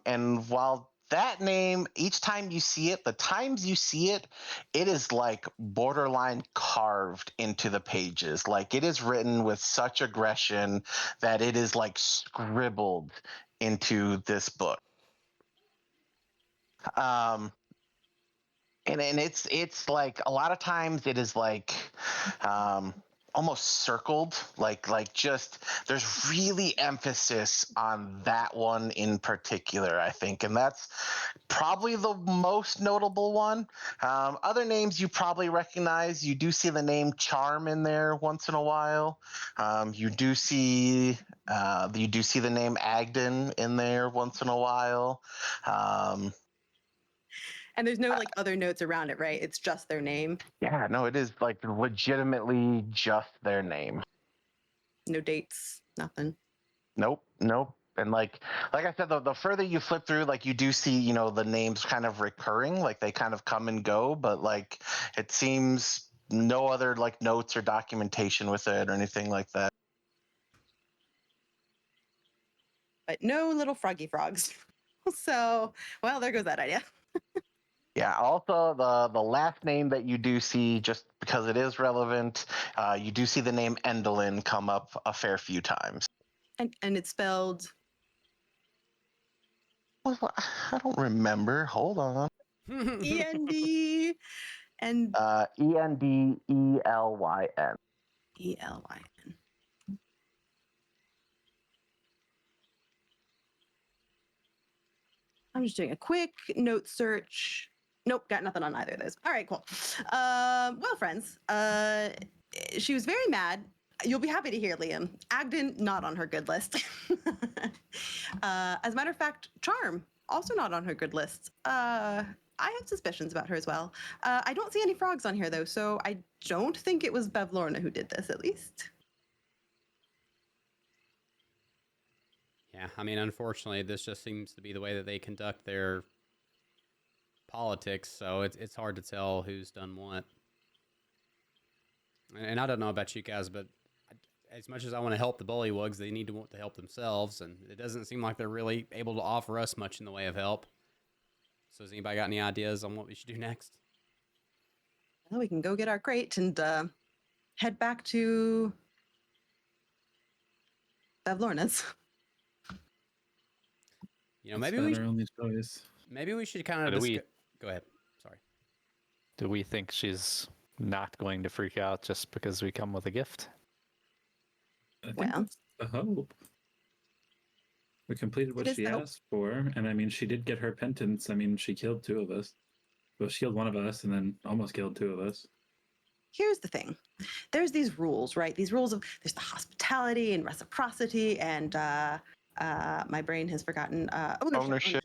Speaker 8: And while that name, each time you see it, the times you see it, it is like borderline carved into the pages. Like it is written with such aggression that it is like scribbled into this book. And it's like a lot of times it is like almost circled, like just there's really emphasis on that one in particular, I think, and that's probably the most notable one. Other names you probably recognize. You do see the name Charm in there once in a while. You do see the name Agden in there once in a while.
Speaker 4: And there's no like other notes around it, right? It's just their name.
Speaker 8: Yeah, no, it is like legitimately just their name.
Speaker 4: No dates, nothing.
Speaker 8: Nope, nope. And like I said, the further you flip through, like you do see, you know, the names kind of recurring, like they kind of come and go, but like it seems no other like notes or documentation with it or anything like that.
Speaker 4: But no little froggy frogs. So, well, there goes that idea.
Speaker 8: Yeah. Also, the last name that you do see, just because it is relevant, you do see the name Endelin come up a fair few times.
Speaker 4: And it's spelled
Speaker 8: Well, I don't remember. Hold on.
Speaker 4: E-N-D and
Speaker 8: Endelyn.
Speaker 4: E-L-Y-N. I'm just doing a quick note search. Nope, got nothing on either of those. All right, cool. Well, friends, she was very mad. You'll be happy to hear, Liam. Agden, not on her good list. As a matter of fact, Charm, also not on her good list. I have suspicions about her as well. I don't see any frogs on here, though, so I don't think it was Bev Lorna who did this, at least.
Speaker 2: Yeah, I mean, unfortunately, this just seems to be the way that they conduct their politics, so it's hard to tell who's done what. And I don't know about you guys, but as much as I want to help the bullywugs, they need to want to help themselves, and it doesn't seem like they're really able to offer us much in the way of help. So has anybody got any ideas on what we should do next?
Speaker 4: Well, we can go get our crate and head back to Bev Lorna's.
Speaker 2: You know, maybe we
Speaker 1: our only choice.
Speaker 2: maybe we should kind of go ahead. Sorry.
Speaker 5: Do we think she's not going to freak out just because we come with a gift?
Speaker 1: I think
Speaker 4: Well.
Speaker 1: that's the hope. We completed what
Speaker 4: It is
Speaker 1: she
Speaker 4: the hope.
Speaker 1: asked for, and I mean, she did get her penance. I mean, she killed two of us. Well, she killed one of us, and then almost killed two of us.
Speaker 4: Here's the thing. There's these rules, right? These rules of there's the hospitality and reciprocity and my brain has forgotten ownership.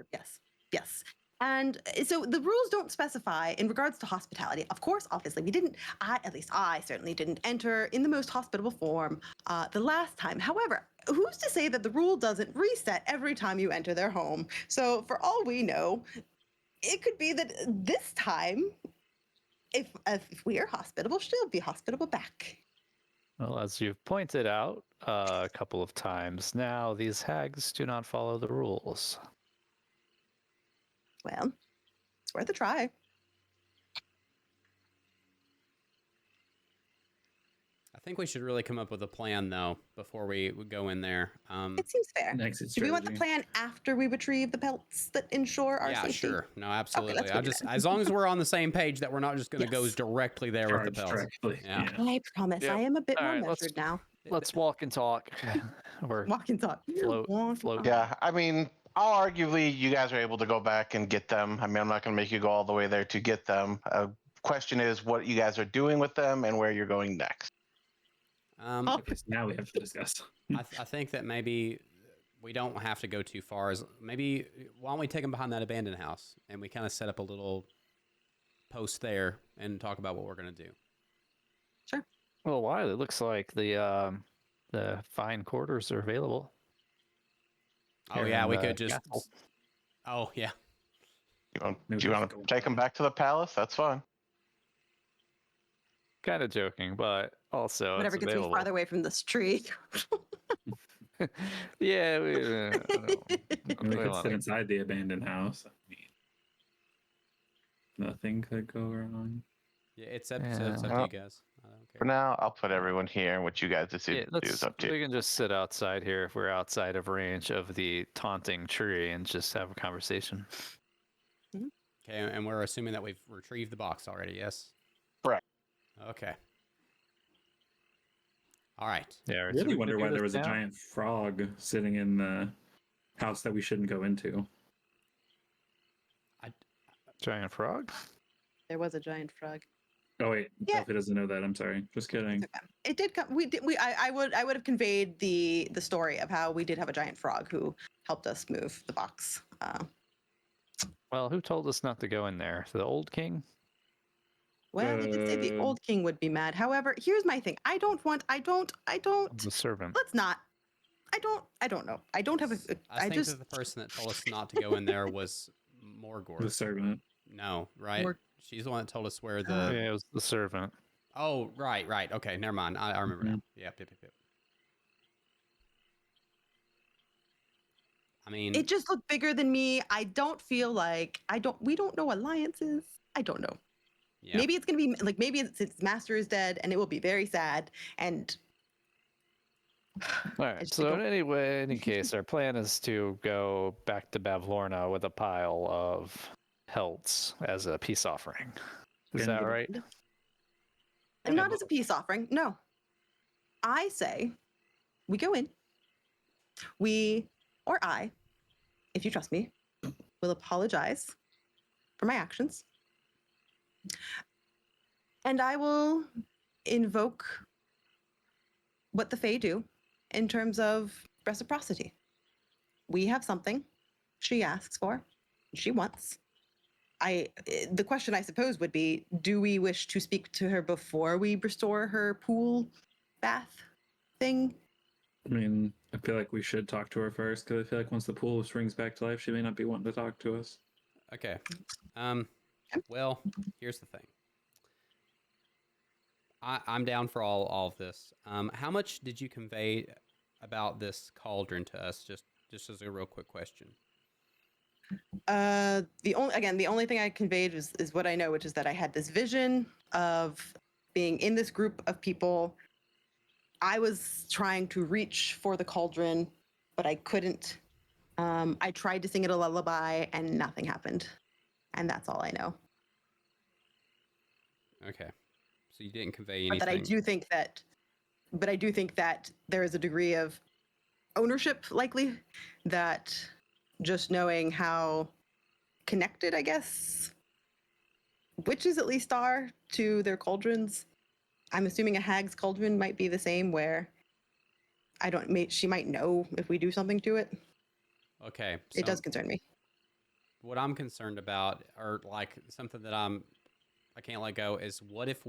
Speaker 4: Yes. And so the rules don't specify in regards to hospitality. Of course, obviously, we didn't, at least I certainly didn't enter in the most hospitable form the last time. However, who's to say that the rule doesn't reset every time you enter their home? So for all we know, it could be that this time, if we are hospitable, she'll be hospitable back.
Speaker 5: Well, as you've pointed out a couple of times now, these hags do not follow the rules.
Speaker 4: Well, it's worth a try.
Speaker 2: I think we should really come up with a plan, though, before we go in there.
Speaker 4: It seems fair.
Speaker 1: An exit
Speaker 4: Do we want the
Speaker 1: strategy.
Speaker 4: plan after we retrieve the pelts that ensure our
Speaker 2: Yeah,
Speaker 4: safety?
Speaker 2: sure. No, absolutely.
Speaker 4: let's do that.
Speaker 2: As long as we're on the same page that we're not just going to go
Speaker 4: Yes.
Speaker 2: directly there with the
Speaker 1: Charge
Speaker 2: pelts.
Speaker 1: directly.
Speaker 2: Yeah.
Speaker 4: I promise.
Speaker 5: Yep.
Speaker 4: I am a bit
Speaker 5: All
Speaker 4: more
Speaker 5: right, let's-
Speaker 4: measured now.
Speaker 5: Let's walk and talk. Or
Speaker 4: Walk and talk.
Speaker 5: Float-
Speaker 4: Walk and
Speaker 5: float.
Speaker 4: talk.
Speaker 8: Yeah, I mean, arguably, you guys are able to go back and get them. I mean, I'm not going to make you go all the way there to get them. Question is what you guys are doing with them and where you're going next.
Speaker 1: Okay, so now we have to discuss.
Speaker 2: I think that maybe we don't have to go too far. Maybe why don't we take them behind that abandoned house and we kind of set up a little post there and talk about what we're going to do.
Speaker 4: Sure.
Speaker 5: well, why? It looks like the fine quarters are available.
Speaker 2: Oh
Speaker 5: here
Speaker 2: yeah,
Speaker 5: in
Speaker 2: we
Speaker 5: the
Speaker 2: could just.
Speaker 5: castle.
Speaker 2: Oh yeah.
Speaker 8: Do
Speaker 1: Maybe
Speaker 8: you
Speaker 1: we
Speaker 8: want
Speaker 1: just
Speaker 8: to
Speaker 1: go
Speaker 8: take them back to the palace? That's fine.
Speaker 5: Kind of joking, but also
Speaker 4: Whatever
Speaker 5: it's
Speaker 4: gets me
Speaker 5: available.
Speaker 4: farther away from this tree.
Speaker 5: Yeah, we
Speaker 1: And we could sit inside the abandoned house. I mean, nothing could go wrong.
Speaker 2: Yeah, it's up to
Speaker 5: Yeah.
Speaker 2: you guys. I don't
Speaker 8: For
Speaker 2: care.
Speaker 8: now, I'll put everyone here, and what you guys decide
Speaker 5: Yeah,
Speaker 8: to do is up to
Speaker 5: we
Speaker 8: you.
Speaker 5: can just sit outside here if we're outside of range of the taunting tree and just have a conversation.
Speaker 2: Okay, and we're assuming that we've retrieved the box already. Yes.
Speaker 8: Correct.
Speaker 2: Okay. All right.
Speaker 5: Yeah,
Speaker 1: I
Speaker 5: so
Speaker 1: really
Speaker 5: we
Speaker 1: wonder
Speaker 5: could
Speaker 1: why
Speaker 5: do
Speaker 1: there
Speaker 5: this
Speaker 1: was a
Speaker 5: now.
Speaker 1: giant frog sitting in the house that we shouldn't go into.
Speaker 5: Giant frog?
Speaker 4: There was a giant frog.
Speaker 1: Oh wait,
Speaker 4: Yeah.
Speaker 1: Delphi doesn't know that. I'm sorry. Just kidding.
Speaker 4: It's okay. It did come. I would have conveyed the story of how we did have a giant frog who helped us move the box.
Speaker 5: Well, who told us not to go in there? The old king?
Speaker 4: Well, they did say the old king would be mad. However, here's my thing. I don't.
Speaker 5: The servant.
Speaker 4: Let's not. I don't know. I don't have a.
Speaker 2: I think that the person that told us not to go in there was Morgor.
Speaker 1: The servant.
Speaker 2: No, right? She's the one that told us where the.
Speaker 5: Yeah, it was the servant.
Speaker 2: Oh, right. Okay, never mind. I remember now. Yep. I mean,
Speaker 4: It just looked bigger than me. I don't feel like we don't know alliances. I don't know.
Speaker 2: yeah.
Speaker 4: Maybe it's gonna be like maybe its master is dead and it will be very sad. And
Speaker 5: All right.
Speaker 4: just
Speaker 5: So
Speaker 4: think
Speaker 5: in any case, our plan is to go back to Bavlorna with a pile of pelts as a peace offering. Is that right?
Speaker 4: and not as a peace offering. No. I say we go in. I, if you trust me, will apologize for my actions. And I will invoke what the Fae do in terms of reciprocity. We have something she asks for, she wants. The question I suppose would be, do we wish to speak to her before we restore her pool bath thing?
Speaker 1: I mean, I feel like we should talk to her first, because I feel like once the pool springs back to life, she may not be wanting to talk to us.
Speaker 2: Okay. Well, here's the thing. I'm down for all of this. How much did you convey about this cauldron to us? Just as a real quick question.
Speaker 4: The only thing I conveyed is what I know, which is that I had this vision of being in this group of people. I was trying to reach for the cauldron, but I couldn't. I tried to sing it a lullaby, and nothing happened, and that's all I know.
Speaker 2: Okay, so you didn't convey anything.
Speaker 4: But I do think that there is a degree of ownership, likely, that just knowing how connected, I guess, witches at least are to their cauldrons. I'm assuming a hag's cauldron might be the same, where she might know if we do something to it.
Speaker 2: Okay.
Speaker 4: It does concern me.
Speaker 2: What I'm concerned about, or like something that I can't let go, is what if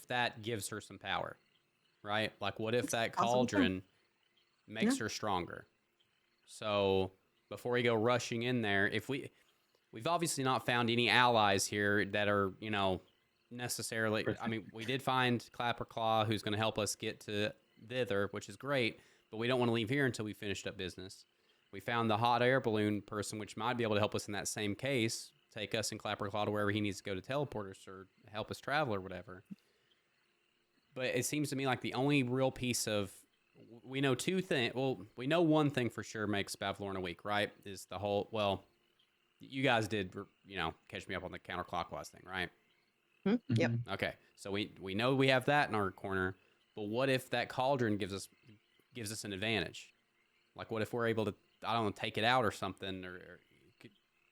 Speaker 2: that gives her some power, right? Like what if that cauldron makes her stronger? So before we go rushing in there, if we've obviously not found any allies here that are, necessarily, I mean, we did find Clapperclaw, who's going to help us get to thither, which is great, but we don't want to leave here until we finished up business. We found the hot air balloon person, which might be able to help us in that same case, take us and Clapperclaw to wherever he needs to go to teleport us or help us travel or whatever. But it seems to me like the only real piece of, we know two things, well, we know one thing for sure makes Bavlorna weak, right? Is the whole, well, you guys did, catch me up on the counterclockwise thing, right?
Speaker 4: Yep.
Speaker 2: Okay, so we know we have that in our corner, but what if that cauldron gives us an advantage? Like, what if we're able to, I don't know, take it out or something, or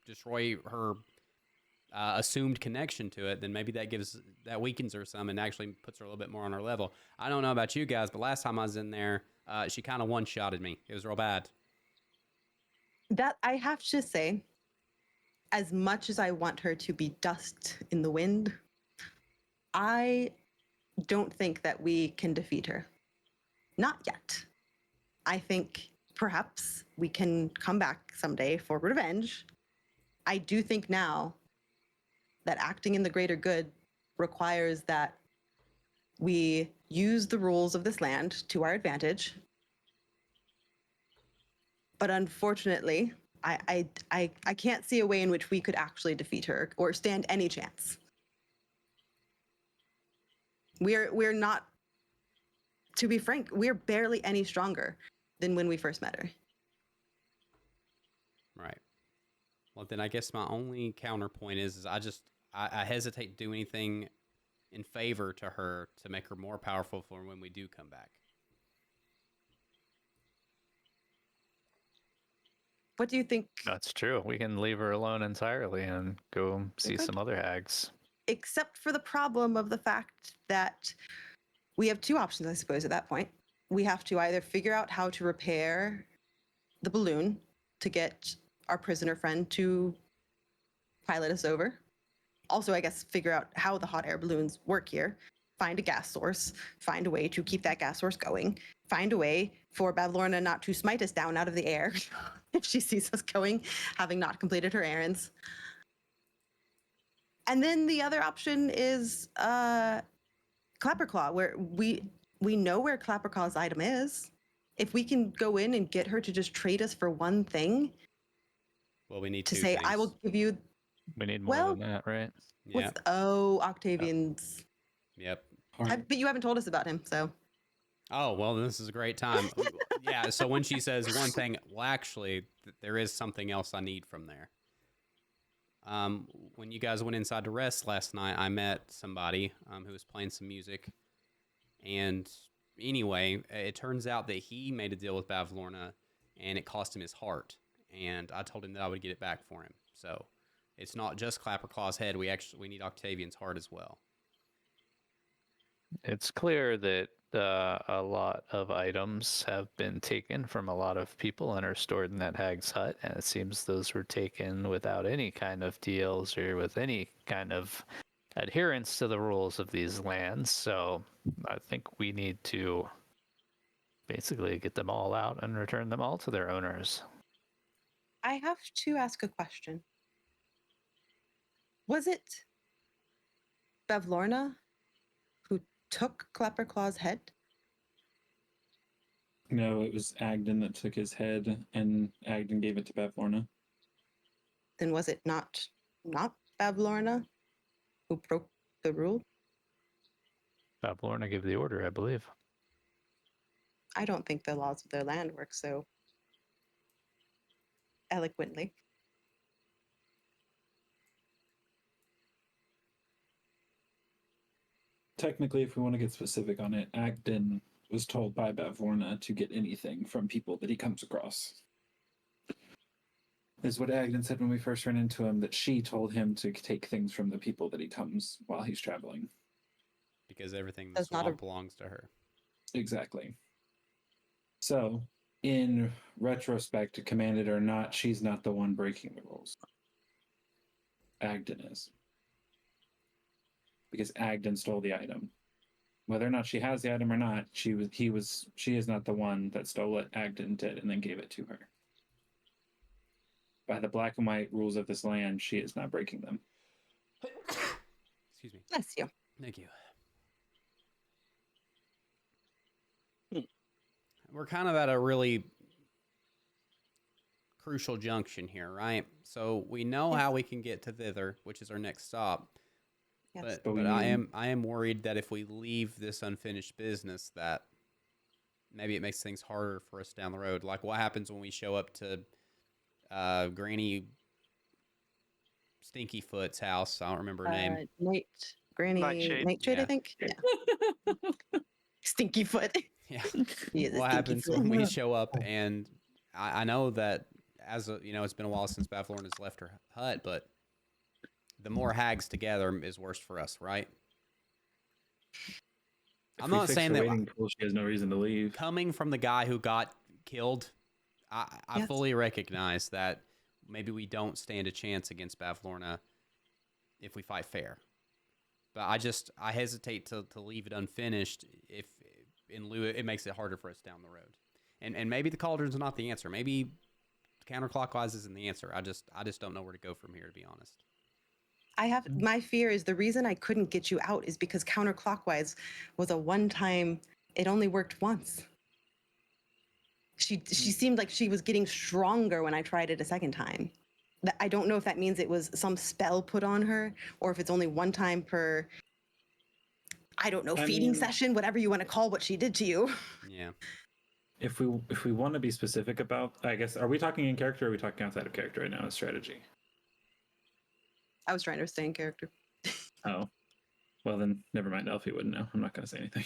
Speaker 2: destroy her assumed connection to it? Then maybe that weakens her some and actually puts her a little bit more on our level. I don't know about you guys, but last time I was in there, she kind of one-shotted me. It was real bad.
Speaker 4: That I have to say, as much as I want her to be dust in the wind, I don't think that we can defeat her. Not yet. I think perhaps we can come back someday for revenge. I do think now that acting in the greater good requires that we use the rules of this land to our advantage. But unfortunately, I can't see a way in which we could actually defeat her or stand any chance. We're not, to be frank, we're barely any stronger than when we first met her.
Speaker 2: Right. Well, then I guess my only counterpoint is I hesitate to do anything in favor to her to make her more powerful for when we do come back.
Speaker 4: What do you think?
Speaker 5: That's true. We can leave her alone entirely and go see some other hags.
Speaker 4: Except for the problem of the fact that we have two options, I suppose, at that point. We have to either figure out how to repair the balloon to get our prisoner friend to pilot us over. Also, I guess figure out how the hot air balloons work here. Find a gas source. Find a way to keep that gas source going. Find a way for Bavlorna not to smite us down out of the air if she sees us going, having not completed her errands. And then the other option is Clapperclaw, where we know where Clapperclaw's item is. If we can go in and get her to just trade us for one thing,
Speaker 2: Well, we need
Speaker 4: to
Speaker 2: two
Speaker 4: say,
Speaker 2: things.
Speaker 4: I will give you.
Speaker 5: We need more
Speaker 4: Well,
Speaker 5: than that, right?
Speaker 2: Yeah.
Speaker 4: Octavian's.
Speaker 2: Yep.
Speaker 4: But you haven't told us about him, so.
Speaker 2: Oh, well, this is a great time. Yeah, so when she says one thing, well, actually, there is something else I need from there. When you guys went inside to rest last night, I met somebody who was playing some music. And anyway, it turns out that he made a deal with Bavlorna, and it cost him his heart. And I told him that I would get it back for him. So it's not just Clapperclaw's head. We need Octavian's heart as well.
Speaker 5: It's clear that a lot of items have been taken from a lot of people and are stored in that hag's hut, and it seems those were taken without any kind of deals or with any kind of adherence to the rules of these lands. So I think we need to basically get them all out and return them all to their owners.
Speaker 4: I have to ask a question. Was it Bavlorna who took Clapperclaw's head?
Speaker 1: No, it was Agden that took his head, and Agden gave it to Bavlorna.
Speaker 4: Then was it not Bavlorna who broke the rule?
Speaker 5: Bavlorna gave the order, I believe.
Speaker 4: I don't think the laws of their land work so eloquently.
Speaker 1: Technically, if we want to get specific on it, Agden was told by Bavlorna to get anything from people that he comes across. Is what Agden said when we first ran into him, that she told him to take things from the people that he comes while he's traveling.
Speaker 2: Because everything in the
Speaker 4: That's not
Speaker 2: swamp belongs to her.
Speaker 1: Exactly. So, in retrospect, commanded or not, she's not the one breaking the rules. Agden is. Because Agden stole the item. Whether or not she has the item or not, she is not the one that stole it. Agden did and then gave it to her. By the black and white rules of this land, she is not breaking them.
Speaker 2: Excuse me.
Speaker 4: Bless you.
Speaker 2: Thank you. We're kind of at a really crucial junction here, right? So we know how we can get to thither, which is our next stop.
Speaker 4: Yes.
Speaker 2: But I am worried that if we leave this unfinished business, that maybe it makes things harder for us down the road. Like what happens when we show up to Granny Stinkyfoot's house? I don't remember her name.
Speaker 4: Nightshade,
Speaker 2: Yeah.
Speaker 4: I think. Yeah. Stinkyfoot.
Speaker 2: Yeah.
Speaker 4: He is a
Speaker 2: What happens
Speaker 4: Stinkyfoot.
Speaker 2: when we show up? And I know that it's been a while since Bavlorna has left her hut, but the more hags together is worse for us, right? I'm not saying that
Speaker 1: she has no reason to leave.
Speaker 2: coming from the guy who got killed, I
Speaker 4: Yes.
Speaker 2: fully recognize that maybe we don't stand a chance against Bavlorna if we fight fair. But I hesitate to leave it unfinished if in lieu it makes it harder for us down the road. And maybe the cauldron's not the answer. Maybe counterclockwise isn't the answer. I just don't know where to go from here, to be honest.
Speaker 4: My fear is the reason I couldn't get you out is because counterclockwise was a one-time, it only worked once. She seemed like she was getting stronger when I tried it a second time. I don't know if that means it was some spell put on her or if it's only one time per, I don't know, feeding session, whatever you want to call what she did to you.
Speaker 2: Yeah.
Speaker 1: If we want to be specific about, I guess, are we talking in character or are we talking outside of character right now as strategy?
Speaker 4: I was trying to stay in character.
Speaker 1: Oh, well then, never mind. Elfie wouldn't know. I'm not going to say anything.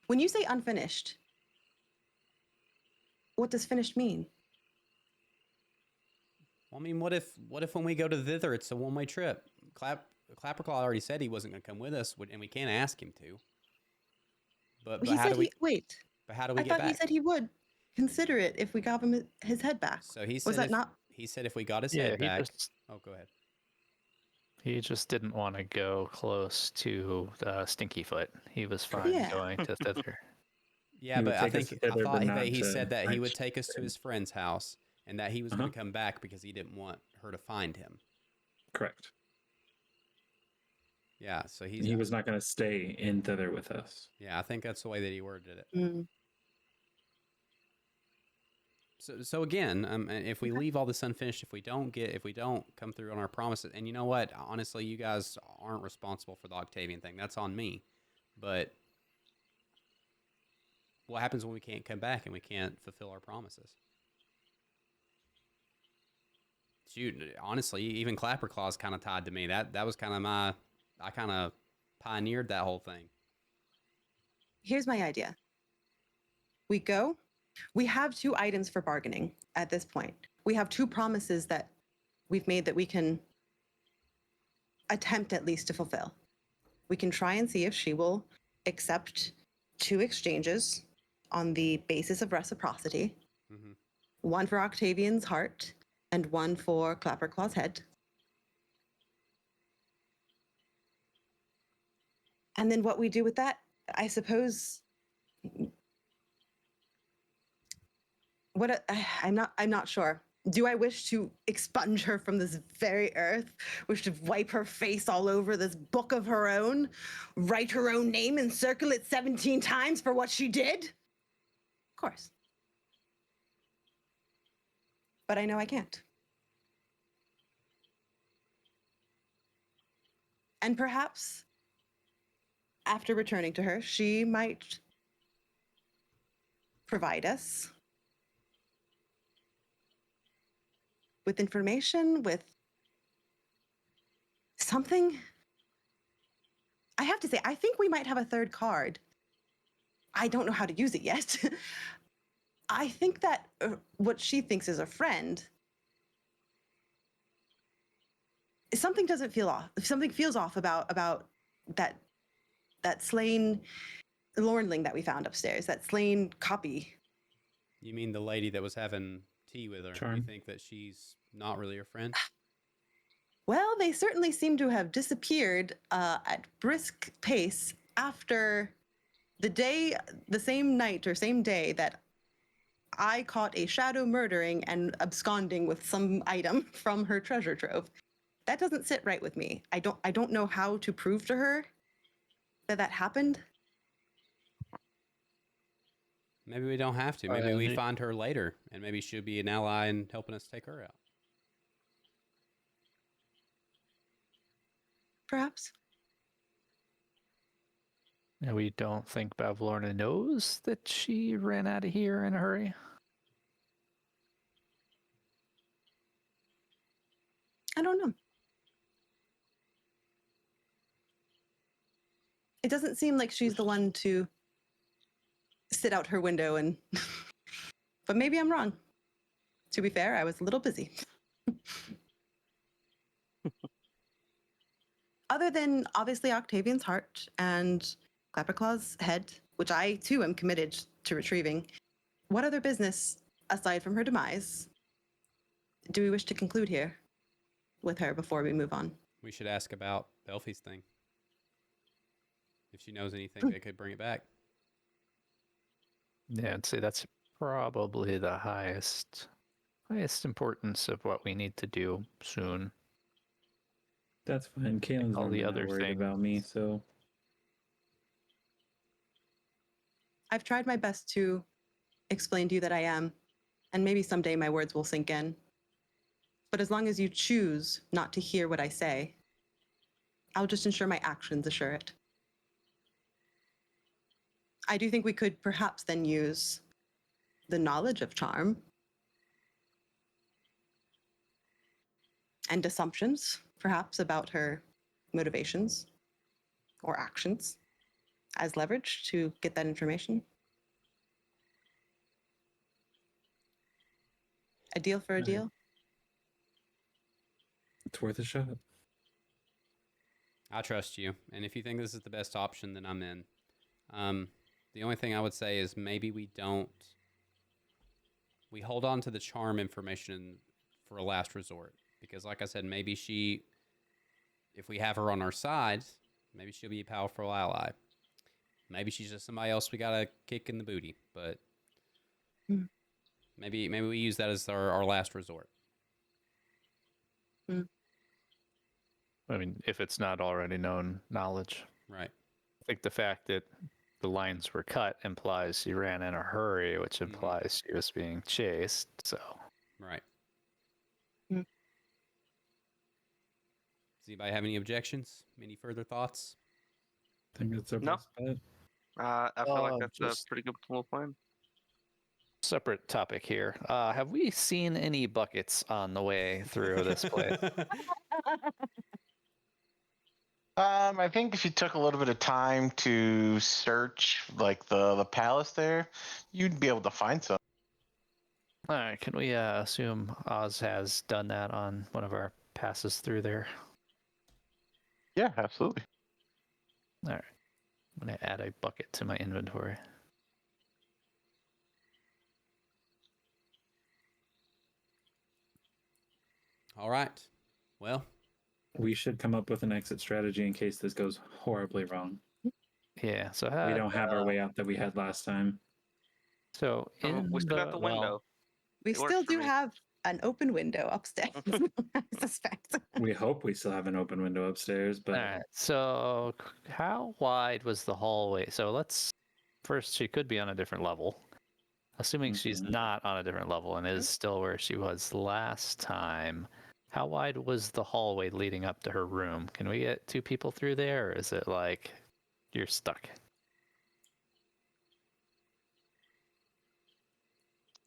Speaker 4: When you say unfinished, what does finished mean?
Speaker 2: Well, I mean, what if when we go to thither, it's a one-way trip? Clapperclaw already said he wasn't going to come with us, and we can't ask him to. But how do we
Speaker 4: wait.
Speaker 2: But how do we
Speaker 4: I
Speaker 2: get
Speaker 4: thought
Speaker 2: back?
Speaker 4: he said he would. consider it if we got him his head back.
Speaker 2: So he
Speaker 4: Was
Speaker 2: said
Speaker 4: that
Speaker 2: if,
Speaker 4: not?
Speaker 2: he said if we got his
Speaker 5: Yeah,
Speaker 2: head back. Oh, go ahead.
Speaker 5: he just didn't want to go close to Stinky Foot. He was fine
Speaker 4: Yeah.
Speaker 5: going to Thither.
Speaker 2: Yeah,
Speaker 1: He would
Speaker 2: but I
Speaker 1: take us
Speaker 2: think
Speaker 1: to
Speaker 2: I
Speaker 1: Thither,
Speaker 2: thought
Speaker 1: but
Speaker 2: that
Speaker 1: not
Speaker 2: he
Speaker 1: to
Speaker 2: said that he would
Speaker 1: Nightshade.
Speaker 2: take us to his friend's house and that he was going
Speaker 1: Uh-huh.
Speaker 2: to come back because he didn't want her to find him.
Speaker 1: Correct.
Speaker 2: Yeah, so he's
Speaker 1: He was not going to stay in Thither with us.
Speaker 2: yeah, I think that's the way that he worded it.
Speaker 4: Mm.
Speaker 2: So again, if we leave all this unfinished, if we don't come through on our promises, and you know what, honestly, you guys aren't responsible for the Octavian thing. That's on me. But what happens when we can't come back and we can't fulfill our promises? Shoot, honestly, even Clapper Claw's kind of tied to me. That was kind of I kind of pioneered that whole thing.
Speaker 4: Here's my idea. We go. We have 2 items for bargaining at this point. We have 2 promises that we've made that we can attempt at least to fulfill. We can try and see if she will accept 2 exchanges on the basis of reciprocity.
Speaker 2: Mm-hmm.
Speaker 4: One for Octavian's heart and one for Clapperclaw's head. And then what we do with that, I suppose. I'm not sure. Do I wish to expunge her from this very earth? Wish to wipe her face all over this book of her own? Write her own name and circle it 17 times for what she did? Of course. But I know I can't. And perhaps after returning to her, she might provide us with information, with something. I have to say, I think we might have a third card. I don't know how to use it yet. I think that what she thinks is a friend, something doesn't feel off. Something feels off about that slain Lornling that we found upstairs, that slain copy.
Speaker 2: You mean the lady that was having tea with her?
Speaker 1: Charm.
Speaker 2: You think that she's not really her friend?
Speaker 4: Well, they certainly seem to have disappeared at brisk pace after the same night or same day that I caught a shadow murdering and absconding with some item from her treasure trove. That doesn't sit right with me. I don't know how to prove to her that happened.
Speaker 2: Maybe we don't have to. Maybe we find her later, and maybe she'll be an ally in helping us take her out.
Speaker 4: Perhaps.
Speaker 5: And we don't think Bavlorna knows that she ran out of here in a hurry.
Speaker 4: I don't know. It doesn't seem like she's the one to sit out her window and but maybe I'm wrong. To be fair, I was a little busy. Other than obviously Octavian's heart and Clapperclaw's head, which I too am committed to retrieving, what other business, aside from her demise, do we wish to conclude here with her before we move on?
Speaker 2: We should ask about Belfie's thing. If she knows anything that could bring it back.
Speaker 5: Yeah, I'd say that's probably the highest importance of what we need to do soon.
Speaker 1: That's fine. Kaylin's
Speaker 5: All the
Speaker 1: normally
Speaker 5: other
Speaker 1: not worried about me,
Speaker 5: things.
Speaker 1: so
Speaker 4: I've tried my best to explain to you that I am, and maybe someday my words will sink in. But as long as you choose not to hear what I say, I'll just ensure my actions assure it. I do think we could perhaps then use the knowledge of charm and assumptions, perhaps, about her motivations or actions as leverage to get that information. A deal for a
Speaker 1: Right.
Speaker 4: deal?
Speaker 1: it's worth a shot.
Speaker 2: I trust you, and if you think this is the best option, then I'm in. The only thing I would say is maybe we don't we hold on to the charm information for a last resort. Because, like I said, maybe if we have her on our side, maybe she'll be a powerful ally. Maybe she's just somebody else we gotta kick in the booty. But
Speaker 4: Mm.
Speaker 2: maybe we use that as our last resort.
Speaker 5: I mean, if it's not already known knowledge.
Speaker 2: Right.
Speaker 5: I think the fact that the lines were cut implies she ran in a hurry, which implies she was being chased. So,
Speaker 2: Right.
Speaker 4: Mm.
Speaker 2: Does anybody have any objections? Any further thoughts?
Speaker 1: I think that's our
Speaker 6: No.
Speaker 1: best bet.
Speaker 6: I feel like that's
Speaker 5: just-
Speaker 6: a pretty good little plan.
Speaker 5: separate topic here. Have we seen any buckets on the way through this place?
Speaker 8: I think if you took a little bit of time to search like the palace there, you'd be able to find some.
Speaker 5: All right, can we assume Oz has done that on one of our passes through there?
Speaker 8: Yeah, absolutely.
Speaker 5: All right, I'm gonna add a bucket to my inventory.
Speaker 2: All right. Well,
Speaker 1: We should come up with an exit strategy in case this goes horribly wrong.
Speaker 5: Yeah, so
Speaker 1: We don't have our way out that we had last time.
Speaker 5: So in
Speaker 6: We still got the
Speaker 5: well,
Speaker 6: window.
Speaker 4: We
Speaker 6: It works
Speaker 4: still
Speaker 6: for
Speaker 4: do
Speaker 6: me.
Speaker 4: have an open window upstairs, I suspect.
Speaker 1: We hope we still have an open window upstairs, but
Speaker 5: all right. So how wide was the hallway? So let's first. She could be on a different level. Assuming she's
Speaker 1: Mhm.
Speaker 5: not on a different level and is still where she was last time. How wide was the hallway leading up to her room? Can we get two people through there, or is it like you're stuck?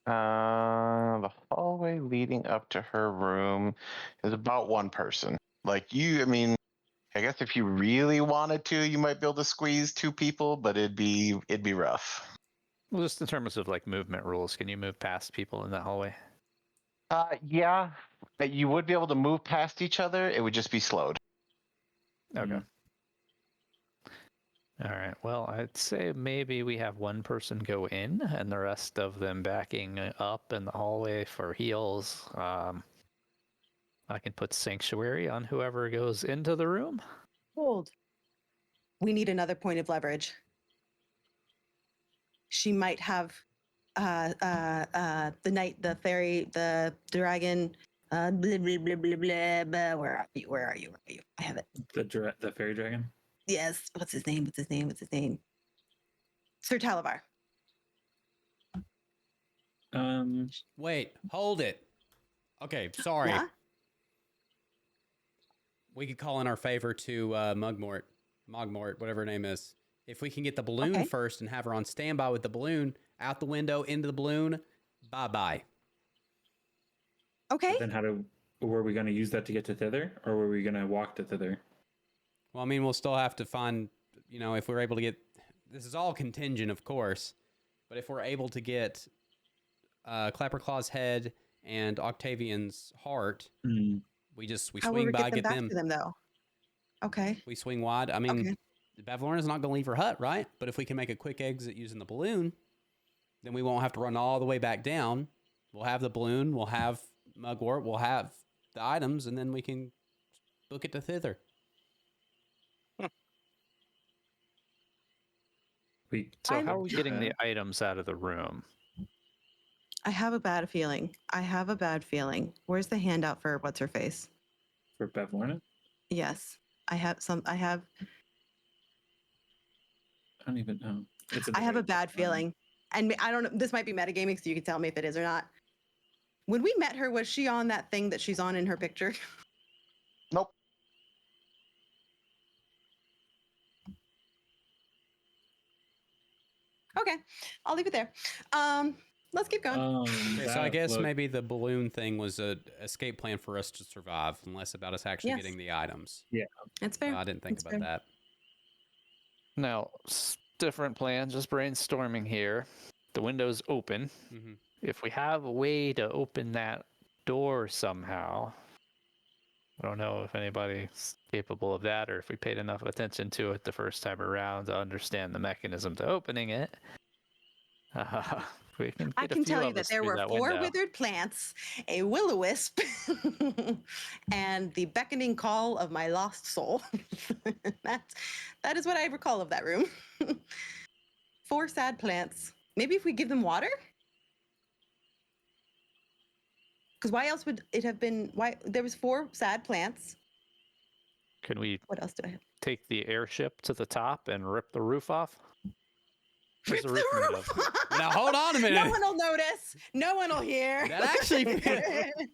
Speaker 8: The hallway leading up to her room is about one person. Like you, I mean, I guess if you really wanted to, you might be able to squeeze two people, but it'd be rough.
Speaker 5: Well, just in terms of like movement rules, can you move past people in the hallway?
Speaker 8: Yeah, but you would be able to move past each other. It would just be slowed.
Speaker 5: Okay.
Speaker 1: Mm.
Speaker 5: All right. Well, I'd say maybe we have one person go in and the rest of them backing up in the hallway for heals. I can put sanctuary on whoever goes into the room.
Speaker 4: Hold. We need another point of leverage. She might have the knight, the fairy, the dragon. Blah, blah, blah, blah, blah, blah. Where are you? Where are you? Where are you? I have it.
Speaker 1: the fairy dragon.
Speaker 4: Yes. What's his name? What's his name? What's his name? Sir Talavar.
Speaker 2: wait, hold it. Okay, sorry.
Speaker 4: Yeah?
Speaker 2: We could call in our favor to Mogmort, whatever her name is. If we can get the balloon
Speaker 4: Okay.
Speaker 2: first and have her on standby with the balloon, out the window, into the balloon, bye-bye.
Speaker 4: Okay.
Speaker 1: Then were we going to use that to get to thither, or were we going to walk to thither?
Speaker 2: Well, I mean, we'll still have to find, if we're able to get... This is all contingent, of course. But if we're able to get Clapperclaw's head and Octavian's heart, we
Speaker 4: How will
Speaker 2: swing
Speaker 4: we
Speaker 2: by,
Speaker 4: get them
Speaker 2: get
Speaker 4: back
Speaker 2: them.
Speaker 4: to them though? Okay.
Speaker 2: We swing wide. I mean,
Speaker 4: Okay.
Speaker 2: Bavlorna's not going to leave her hut, right? But if we can make a quick exit using the balloon, then we won't have to run all the way back down. We'll have the balloon, we'll have Mugwort, we'll have the items, and then we can book it to thither.
Speaker 5: So
Speaker 4: I'm-
Speaker 5: how are we getting the items out of the room?
Speaker 4: I have a bad feeling. Where's the handout for what's her face?
Speaker 1: For Bavlorna?
Speaker 4: Yes. I have
Speaker 1: I don't even know.
Speaker 4: I have a bad feeling. And I don't know, this might be metagaming, so you can tell me if it is or not. When we met her, was she on that thing that she's on in her picture?
Speaker 8: Nope.
Speaker 4: Okay, I'll leave it there. Let's keep going.
Speaker 2: Okay, so I guess maybe the balloon thing was a escape plan for us to survive, and less about us actually
Speaker 4: Yes.
Speaker 2: getting the items.
Speaker 4: It's fair.
Speaker 2: I didn't think
Speaker 4: That's
Speaker 2: about
Speaker 4: fair.
Speaker 2: that.
Speaker 5: Now, different plan, just brainstorming here. The window's open.
Speaker 2: hmm
Speaker 5: If we have a way to open that door somehow, I don't know if anybody's capable of that or if we paid enough attention to it the first time around to understand the mechanism to opening it. We can
Speaker 4: I
Speaker 5: get a
Speaker 4: can
Speaker 5: few
Speaker 4: tell you
Speaker 5: of
Speaker 4: that
Speaker 5: us
Speaker 4: there
Speaker 5: through
Speaker 4: were
Speaker 5: that
Speaker 4: 4
Speaker 5: window.
Speaker 4: withered plants, a will-o-wisp, and the beckoning call of my lost soul. That is what I recall of that room. 4 sad plants. Maybe if we give them water? Because why else would it have been? Why there was 4 sad plants.
Speaker 5: Can we
Speaker 4: What else did I have?
Speaker 5: take the airship to the top and rip the roof off? What's
Speaker 4: Rip
Speaker 5: the
Speaker 4: the
Speaker 5: roof made
Speaker 4: roof
Speaker 5: of?
Speaker 4: off!
Speaker 2: Now hold on a
Speaker 4: No
Speaker 2: minute.
Speaker 4: one will notice. No one will hear.
Speaker 2: That actually,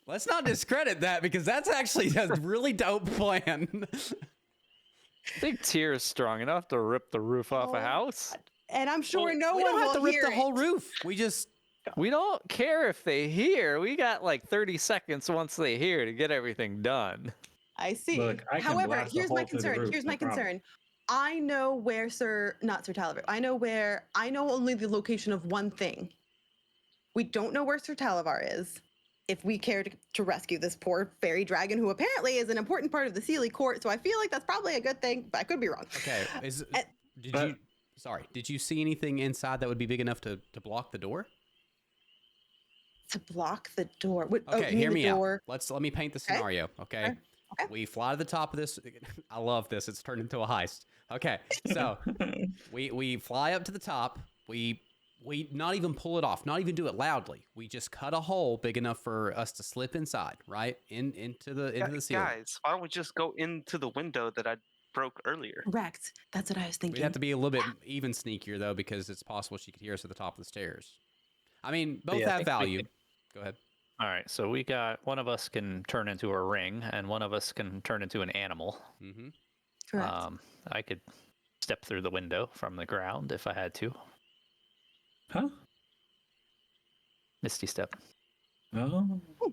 Speaker 2: let's not discredit that because that's actually a really dope plan.
Speaker 5: I think Tyr is strong enough to rip the roof off a
Speaker 4: Oh,
Speaker 5: house.
Speaker 4: And I'm sure
Speaker 2: Well,
Speaker 4: no
Speaker 2: we
Speaker 4: one
Speaker 2: don't have
Speaker 4: will
Speaker 2: to rip
Speaker 4: hear
Speaker 2: the whole
Speaker 4: it.
Speaker 2: roof. We just
Speaker 5: We don't care if they hear. We got like 30 seconds once they hear to get everything done.
Speaker 4: I see.
Speaker 1: Look, I can
Speaker 4: However,
Speaker 1: blast a
Speaker 4: here's my
Speaker 1: hole through the
Speaker 4: concern.
Speaker 1: roof,
Speaker 4: Here's
Speaker 1: no
Speaker 4: my
Speaker 1: problem.
Speaker 4: concern. I know where not Sir Talavar. I know only the location of one thing. We don't know where Sir Talavar is. If we care to rescue this poor fairy dragon, who apparently is an important part of the Sealy court, so I feel like that's probably a good thing, but I could be wrong.
Speaker 2: okay.
Speaker 4: And-
Speaker 2: Did you see anything inside that would be big enough to block the door?
Speaker 4: To block the door. What,
Speaker 2: Okay,
Speaker 4: you mean
Speaker 2: hear
Speaker 4: the
Speaker 2: me
Speaker 4: door?
Speaker 2: out. Let me paint the
Speaker 4: Okay.
Speaker 2: scenario. Okay.
Speaker 4: Okay.
Speaker 2: We fly to the top of this. I love this. It's turned into a heist. Okay, so we fly up to the top. We not even pull it off. Not even do it loudly. We just cut a hole big enough for us to slip inside, right into the ceiling.
Speaker 6: Guys, why don't we just go into the window that I broke earlier?
Speaker 4: Correct. That's what I was thinking.
Speaker 2: We'd have to be a little bit even sneakier though, because it's possible she could hear us at the top of the stairs. I mean, both
Speaker 5: Yeah, I
Speaker 2: have
Speaker 5: think we
Speaker 2: value.
Speaker 5: could-
Speaker 2: Go ahead.
Speaker 5: All right, so we got one of us can turn into a ring, and one of us can turn into an animal.
Speaker 2: Mm-hmm.
Speaker 4: Correct.
Speaker 5: I could step through the window from the ground if I had to.
Speaker 1: Huh?
Speaker 5: Misty step.
Speaker 1: Oh.
Speaker 2: But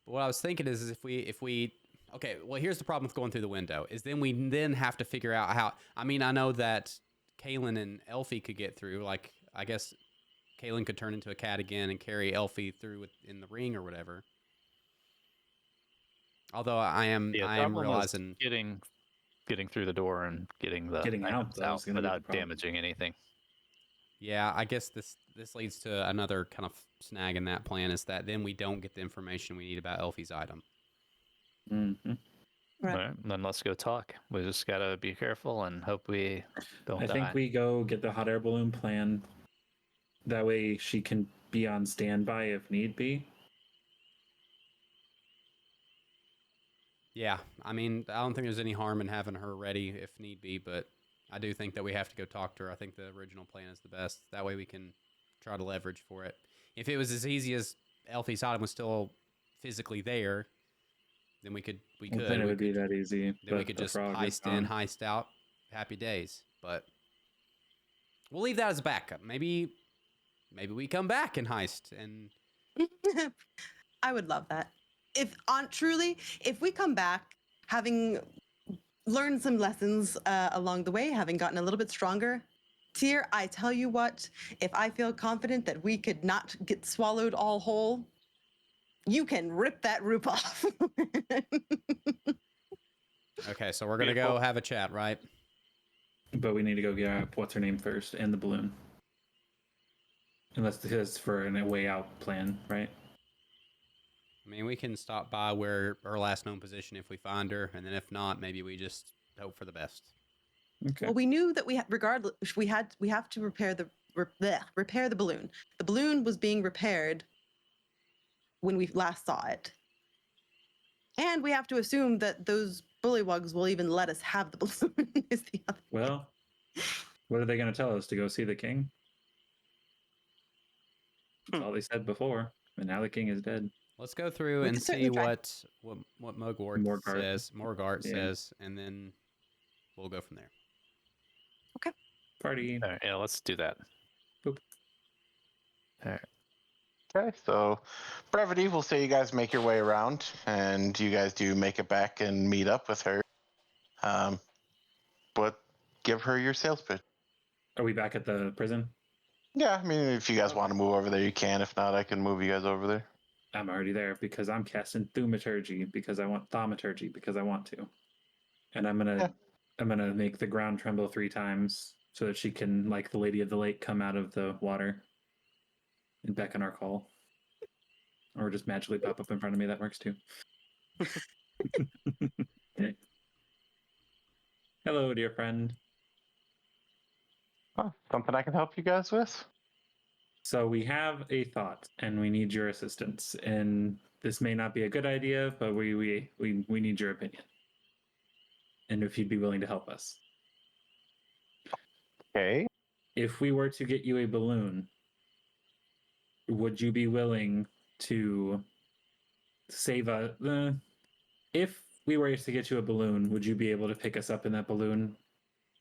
Speaker 2: what I was thinking is if we okay, well here's the problem with going through the window is then we have to figure out how. I mean, I know that Kaylin and Elfie could get through. Like I guess Kaylin could turn into a cat again and carry Elfie through in the ring or whatever. Although I am realizing
Speaker 5: getting through the door and getting the
Speaker 1: Getting out,
Speaker 5: items
Speaker 1: though, is gonna be the
Speaker 5: without
Speaker 1: problem.
Speaker 5: damaging anything.
Speaker 2: yeah, I guess this leads to another kind of snag in that plan is that then we don't get the information we need about Elfie's item.
Speaker 1: Mm-hmm.
Speaker 4: Right.
Speaker 5: All right, then let's go talk. We just gotta be careful and hope we don't
Speaker 1: I
Speaker 5: die.
Speaker 1: think we go get the hot air balloon plan. That way she can be on standby if need be.
Speaker 2: Yeah, I mean, I don't think there's any harm in having her ready if need be, but I do think that we have to go talk to her. I think the original plan is the best. That way we can try to leverage for it. If it was as easy as Elfie's item was still physically there, then we could.
Speaker 1: Then it would be that easy.
Speaker 2: Then we
Speaker 1: but
Speaker 2: could
Speaker 1: the
Speaker 2: just
Speaker 1: frog is
Speaker 2: heist in,
Speaker 1: gone.
Speaker 2: heist out. Happy days. But we'll leave that as a backup. Maybe we come back and heist and
Speaker 4: I would love that. If we come back having learned some lessons along the way, having gotten a little bit stronger, Tyr, I tell you what, if I feel confident that we could not get swallowed all whole, you can rip that roof off.
Speaker 2: okay. So we're gonna go
Speaker 6: Beautiful.
Speaker 2: have a chat, right?
Speaker 1: But we need to go get what's her name first and the balloon. Unless it's for a way out plan, right?
Speaker 2: I mean, we can stop by where her last known position if we find her, and then if not, maybe we just hope for the best.
Speaker 1: Okay.
Speaker 4: Well, we knew that regardless, we have to repair the balloon. The balloon was being repaired when we last saw it, and we have to assume that those bullywugs will even let us have the balloon. Is the other.
Speaker 1: Well, what are they going to tell us? To go see the king? That's all they said before, and now the king is dead.
Speaker 2: Let's go through
Speaker 4: We
Speaker 2: and
Speaker 4: can
Speaker 2: see
Speaker 4: certainly try.
Speaker 2: what Morgart
Speaker 1: Yeah.
Speaker 2: says, and then we'll go from there.
Speaker 1: Party.
Speaker 5: All right, yeah, let's do that.
Speaker 1: Boop.
Speaker 5: All right.
Speaker 8: Okay, so brevity, we'll say you guys make your way around, and you guys do make it back and meet up with her. But give her your sales pitch.
Speaker 1: Are we back at the prison?
Speaker 8: Yeah, I mean, if you guys want to move over there, you can. If not, I can move you guys over there.
Speaker 1: I'm already there because I'm casting thaumaturgy because I want to, and I'm gonna make the ground tremble 3 times so that she can, like the Lady of the Lake, come out of the water and beckon our call. Or just magically pop up in front of me. That works too. Okay. Hello, dear friend.
Speaker 8: Oh, something I can help you guys with?
Speaker 1: So we have a thought, and we need your assistance. And this may not be a good idea, but we need your opinion. And if you'd be willing to help us.
Speaker 8: Okay.
Speaker 1: If we were to get you a balloon, would you be willing to save a? If we were to get you a balloon, would you be able to pick us up in that balloon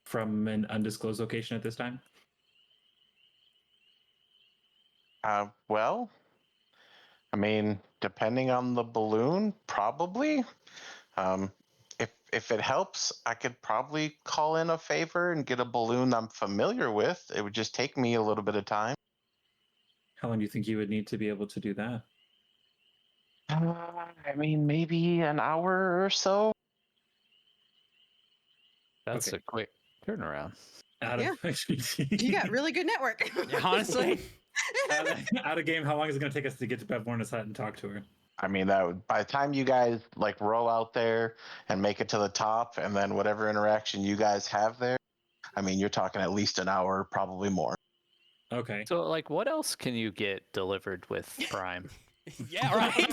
Speaker 1: from an undisclosed location at this time?
Speaker 8: Well, I mean, depending on the balloon, probably. If it helps, I could probably call in a favor and get a balloon I'm familiar with. It would just take me a little bit of time.
Speaker 1: How long do you think you would need to be able to do that?
Speaker 8: I mean, maybe an hour or so.
Speaker 5: That's
Speaker 1: Okay.
Speaker 5: a quick turnaround.
Speaker 1: Out of
Speaker 4: You got really good network.
Speaker 2: Yeah, honestly.
Speaker 1: out of game, how long is it going to take us to get to Bevlorna's hut and talk to her?
Speaker 8: I mean, that would, by the time you guys like roll out there and make it to the top, and then whatever interaction you guys have there, I mean, you're talking at least an hour, probably more.
Speaker 1: Okay.
Speaker 5: So, like, what else can you get delivered with Prime?
Speaker 2: Yeah, right.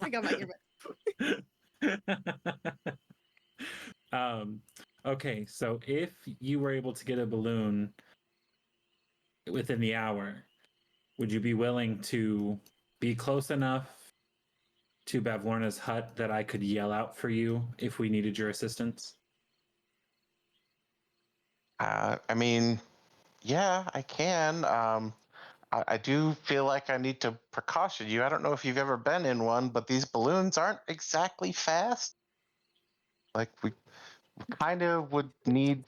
Speaker 4: I got my earbud.
Speaker 1: Okay, so if you were able to get a balloon within the hour, would you be willing to be close enough to Bavlorna's hut that I could yell out for you if we needed your assistance?
Speaker 8: I mean, yeah, I can. I do feel like I need to precaution you. I don't know if you've ever been in one, but these balloons aren't exactly fast. Like we kind of would need,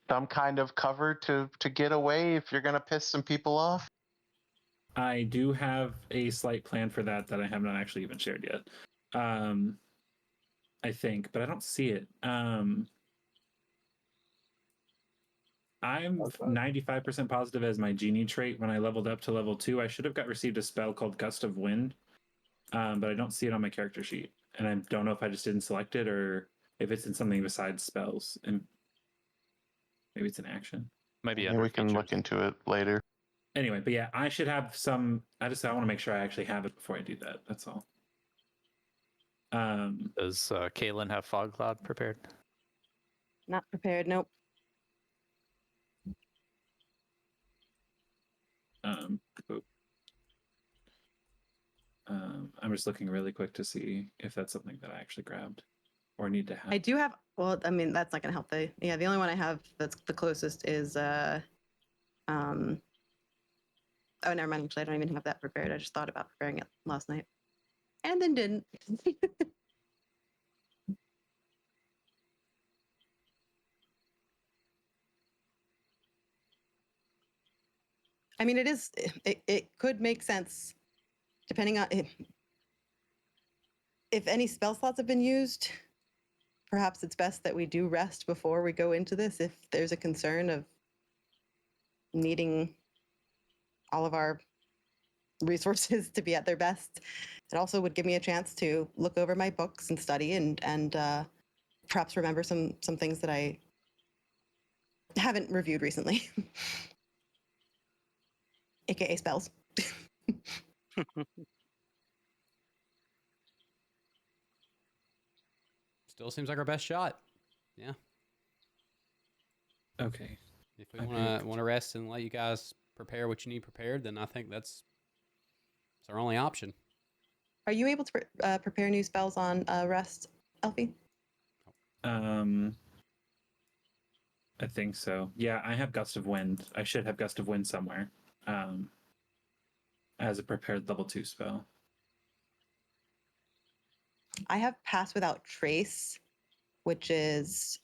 Speaker 8: some kind of cover to get away if you're gonna piss some people off.
Speaker 1: I do have a slight plan for that I have not actually even shared yet. I think, but I don't see it. I'm 95% positive as my genie trait when I leveled up to level 2. I should have received a spell called Gust of Wind, but I don't see it on my character sheet. And I don't know if I just didn't select it or if it's in something besides spells. And maybe it's an action.
Speaker 5: Maybe
Speaker 8: Yeah,
Speaker 5: under
Speaker 8: we can look
Speaker 5: features.
Speaker 8: into it later.
Speaker 1: Anyway, but yeah, I should have some. I want to make sure I actually have it before I do that. That's all.
Speaker 5: Does Kaylin have Fog Cloud prepared?
Speaker 4: Not prepared. Nope.
Speaker 1: I'm just looking really quick to see if that's something that I actually grabbed or need to have.
Speaker 4: I do have. Well, I mean, that's not going to help. The only one I have that's the closest is Oh, never mind. Actually, I don't even have that prepared. I just thought about preparing it last night, and then didn't. I mean, it is. It could make sense, depending on if any spell slots have been used. Perhaps it's best that we do rest before we go into this. If there's a concern of needing all of our resources to be at their best, it also would give me a chance to look over my books and study and perhaps remember some things that I haven't reviewed recently, aka spells.
Speaker 2: Still seems like our best shot. Yeah.
Speaker 1: Okay.
Speaker 2: If we want to rest and let you guys prepare what you need prepared, then I think that's our only option.
Speaker 4: Are you able to prepare new spells on rest, Elfie?
Speaker 1: I think so. Yeah, I have Gust of Wind. I should have Gust of Wind somewhere as a prepared level 2 spell.
Speaker 4: I have Pass Without Trace, which is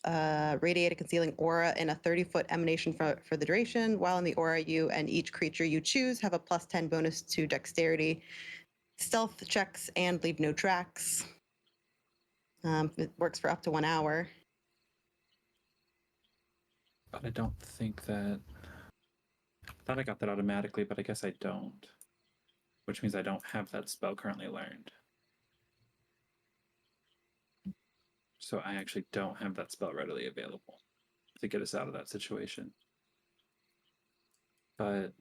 Speaker 4: radiate a concealing aura in a 30-foot emanation for the duration. While in the aura, you and each creature you choose have a +10 bonus to dexterity, stealth checks, and leave no tracks. It works for up to 1 hour.
Speaker 1: But I don't think that. I thought I got that automatically, but I guess I don't. Which means I don't have that spell currently learned. So I actually don't have that spell readily available to get us out of that situation. But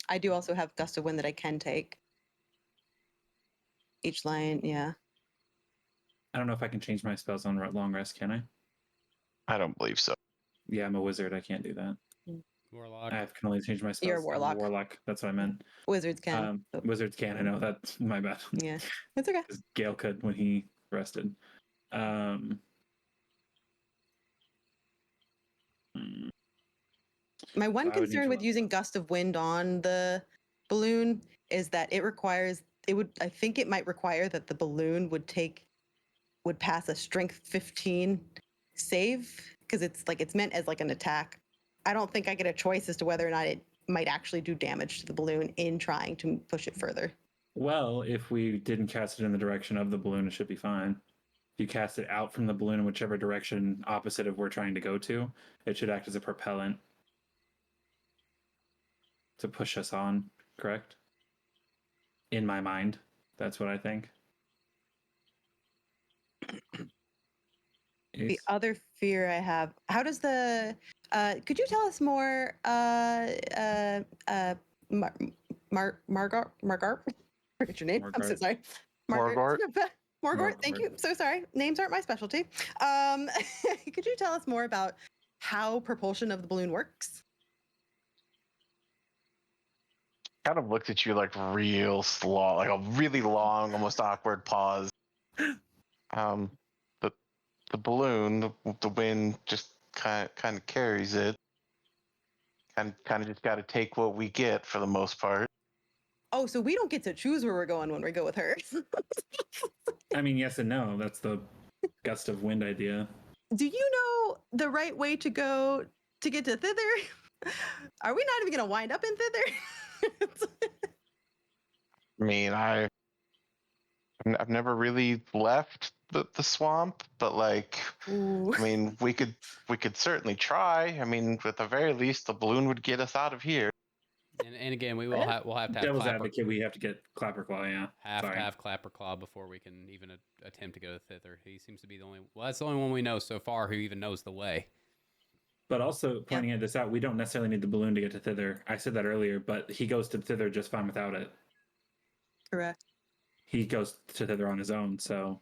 Speaker 4: I do also have Gust of Wind that I can take. Each line, yeah.
Speaker 1: I don't know if I can change my spells on long rest, can I?
Speaker 3: I don't believe so.
Speaker 1: Yeah, I'm a wizard. I can't do that.
Speaker 2: Warlock.
Speaker 1: I can only change my spells.
Speaker 4: You're a
Speaker 1: I'm
Speaker 4: warlock.
Speaker 1: Warlock. That's what I meant.
Speaker 4: Wizards can. So,
Speaker 1: Wizards can. I know that's my bad.
Speaker 4: yeah, it's okay.
Speaker 1: 'Cause Gale could when he rested.
Speaker 4: My one
Speaker 1: I would need
Speaker 4: concern
Speaker 1: to
Speaker 4: with
Speaker 1: run
Speaker 4: using Gust of Wind on the balloon is that I think it might require that the balloon would pass a strength 15 save because it's meant as like an attack. I don't think I get a choice as to whether or not it might actually do damage to the balloon in trying to push it further.
Speaker 1: Well, if we didn't cast it in the direction of the balloon, it should be fine. If you cast it out from the balloon in whichever direction opposite of we're trying to go to, it should act as a propellant to push us on, correct? In my mind, that's what I think.
Speaker 4: The other fear I have, how does could you tell us more, Margart? Forget your name. I'm so
Speaker 1: Margart.
Speaker 4: sorry.
Speaker 3: Morgort?
Speaker 4: Morgort, thank you. So sorry. Names aren't my specialty. Could you tell us more about how propulsion of the balloon works?
Speaker 3: Kind of looks at you like real slow, like a really long, almost awkward pause. The balloon, the wind just kind of carries it. Kind of just got to take what we get for the most part.
Speaker 4: Oh, so we don't get to choose where we're going when we go with her.
Speaker 1: I mean, yes and no. That's the gust of wind idea.
Speaker 4: Do you know the right way to go to get to thither? Are we not even going to wind up in thither?
Speaker 3: I mean, I've never really left the swamp, but like,
Speaker 4: Ooh.
Speaker 3: I mean, we could certainly try. I mean, at the very least, the balloon would get us out of here.
Speaker 2: And again, we'll have to have
Speaker 1: Devil's
Speaker 2: Clapper,
Speaker 1: advocate, we have to get Clapperclaw, yeah.
Speaker 2: have Clapperclaw before we can even attempt to go to Thither. He seems to be the only. Well, that's the only one we know so far who even knows the way.
Speaker 1: But also pointing at this out, we don't necessarily need the balloon to get to Thither. I said that earlier, but he goes to Thither just fine without it.
Speaker 4: Correct.
Speaker 1: He goes to Thither on his own, so